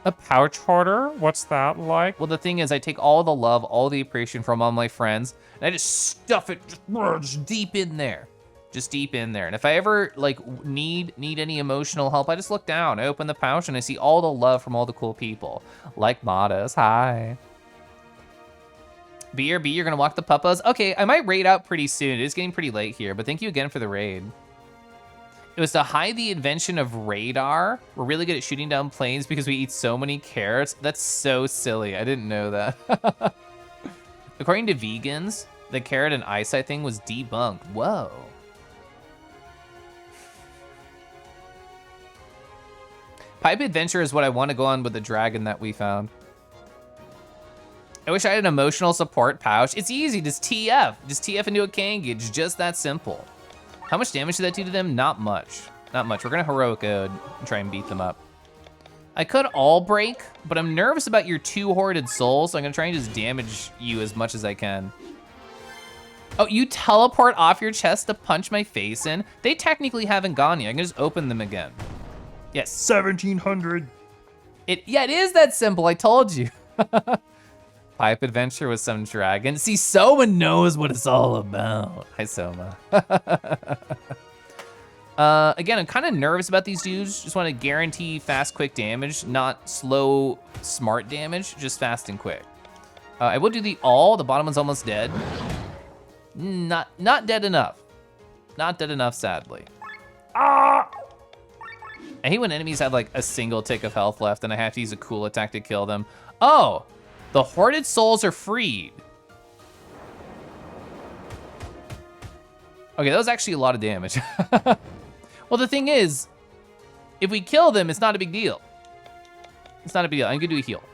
A pouch hoarder? What's that like? Well, the thing is, I take all the love, all the appreciation from all my friends, and I just stuff it just deep in there. Just deep in there. And if I ever like need any emotional help, I just look down, I open the pouch, and I see all the love from all the cool people. Like Matas, hi. BRB, you're gonna walk the puppas? Okay, I might raid out pretty soon. It is getting pretty late here, but thank you again for the raid. It was to hide the invention of radar. We're really good at shooting down planes because we eat so many carrots. That's so silly, I didn't know that. According to vegans, the carrot and eyesight thing was debunked. Whoa. Pipe adventure is what I want to go on with the dragon that we found. I wish I had an emotional support pouch. It's easy, just TF. Just TF into a Kangage, just that simple. How much damage did that do to them? Not much, not much. We're gonna heroic ode and try and beat them up. I could all break, but I'm nervous about your two hoarded souls, so I'm gonna try and just damage you as much as I can. Oh, you teleport off your chest to punch my face in? They technically haven't gone yet. I can just open them again. Yes. 1,700. Yeah, it is that simple, I told you. Pipe adventure with some dragon. See, Soma knows what it's all about. Hi, Soma. Again, I'm kind of nervous about these dudes. Just want to guarantee fast, quick damage, not slow, smart damage, just fast and quick. I will do the bottom one's almost dead. Not dead enough. Not dead enough, sadly. Ah! I hate when enemies have like a single tick of health left and I have to use a cool attack to kill them. Oh! The hoarded souls are freed. Okay, that was actually a lot of damage. Well, the thing is, if we kill them, it's not a big deal. It's not a big deal. I'm gonna do a heal.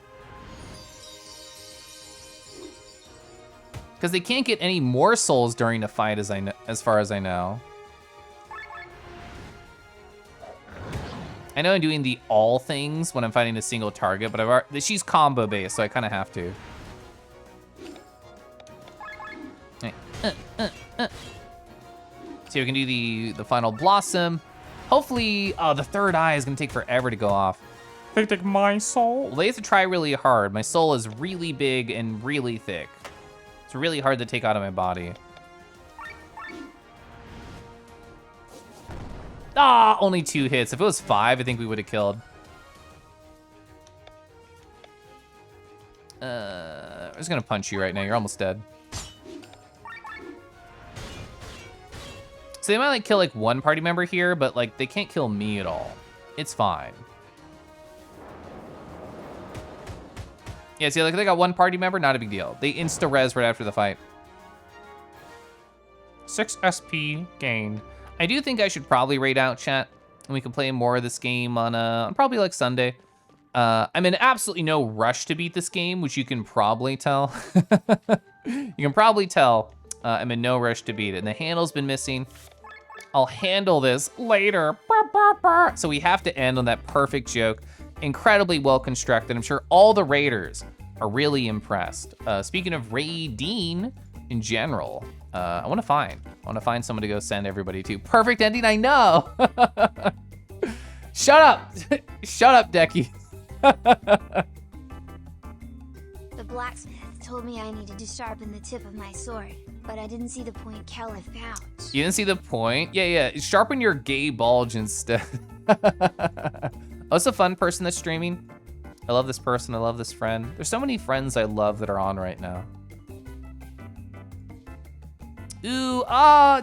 Because they can't get any more souls during the fight, as far as I know. I know I'm doing the all things when I'm fighting a single target, but she's combo based, so I kind of have to. So we can do the final blossom. Hopefully, the third eye is gonna take forever to go off. They take my soul? Well, they have to try really hard. My soul is really big and really thick. It's really hard to take out of my body. Ah, only 2 hits. If it was 5, I think we would have killed. I'm just gonna punch you right now. You're almost dead. So they might like kill like one party member here, but like they can't kill me at all. It's fine. Yeah, see, like they got one party member, not a big deal. They insta-res right after the fight. 6 SP gained. I do think I should probably raid out, chat, and we can play more of this game on probably like Sunday. I'm in absolutely no rush to beat this game, which you can probably tell. You can probably tell I'm in no rush to beat it. And the handle's been missing. I'll handle this later. Burr, burr, burr. So we have to end on that perfect joke. Incredibly well constructed. I'm sure all the raiders are really impressed. Speaking of raiding in general, I want to find someone to go send everybody to. Perfect ending, I know. Shut up. Shut up, Decky. The blacksmith told me I needed to sharpen the tip of my sword, but I didn't see the point Cal left out. You didn't see the point? Yeah. Sharpen your gay bulge instead. Oh, it's a fun person that's streaming. I love this person. I love this friend. There's so many friends I love that are on right now. Ooh,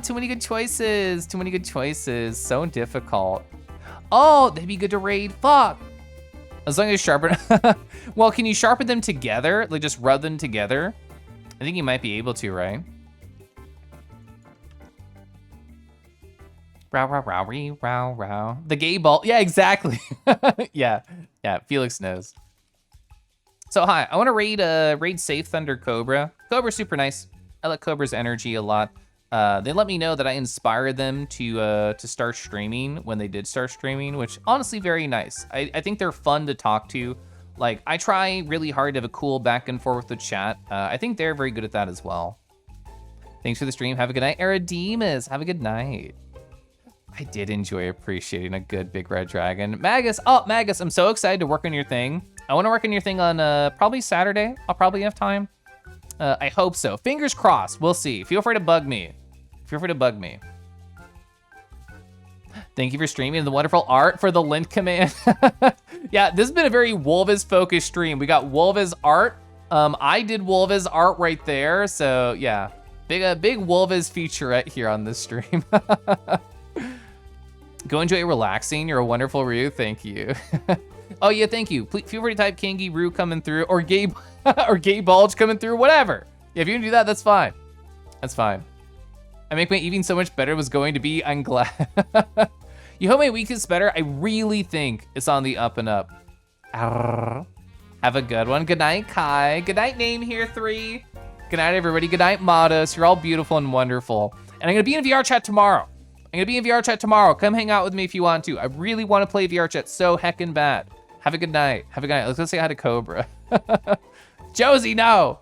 too many good choices. Too many good choices. So difficult. Oh, they'd be good to raid. Fuck. As long as you sharpen. Well, can you sharpen them together? Like just rub them together? I think you might be able to, right? Row. The gay ball. Yeah, exactly. Yeah, Felix knows. So hi, I want to raid Safe Thunder Cobra. Cobra's super nice. I like Cobra's energy a lot. They let me know that I inspired them to start streaming when they did start streaming, which honestly very nice. I think they're fun to talk to. Like I try really hard to have a cool back and forth with chat. I think they're very good at that as well. Thanks for the stream. Have a good night, Eridemus. Have a good night. I did enjoy appreciating a good big red dragon. Magus, Magus, I'm so excited to work on your thing. I want to work on your thing on probably Saturday. I'll probably have time. I hope so. Fingers crossed. We'll see. Feel free to bug me. Thank you for streaming and the wonderful art for the lint command. Yeah, this has been a very Wolvez-focused stream. We got Wolvez art. I did Wolvez art right there. So yeah, big Wolvez featurette here on this stream. Go enjoy relaxing. You're a wonderful Ryu. Thank you. Oh yeah, thank you. Please feel free to type Kingy Rue coming through or gay or gay bulge coming through, whatever. Yeah, if you can do that, that's fine. That's fine. I make my evening so much better was going to be, I'm glad. You hope my week is better? I really think it's on the up and up. Arr. Have a good one. Good night, Kai. Good night, Name here 3. Good night, everybody. Good night, Modus. You're all beautiful and wonderful. And I'm gonna be in VR chat tomorrow. Come hang out with me if you want to. I really want to play VR chat so heckin' bad. Have a good night. Let's go say hi to Cobra. Josie, no.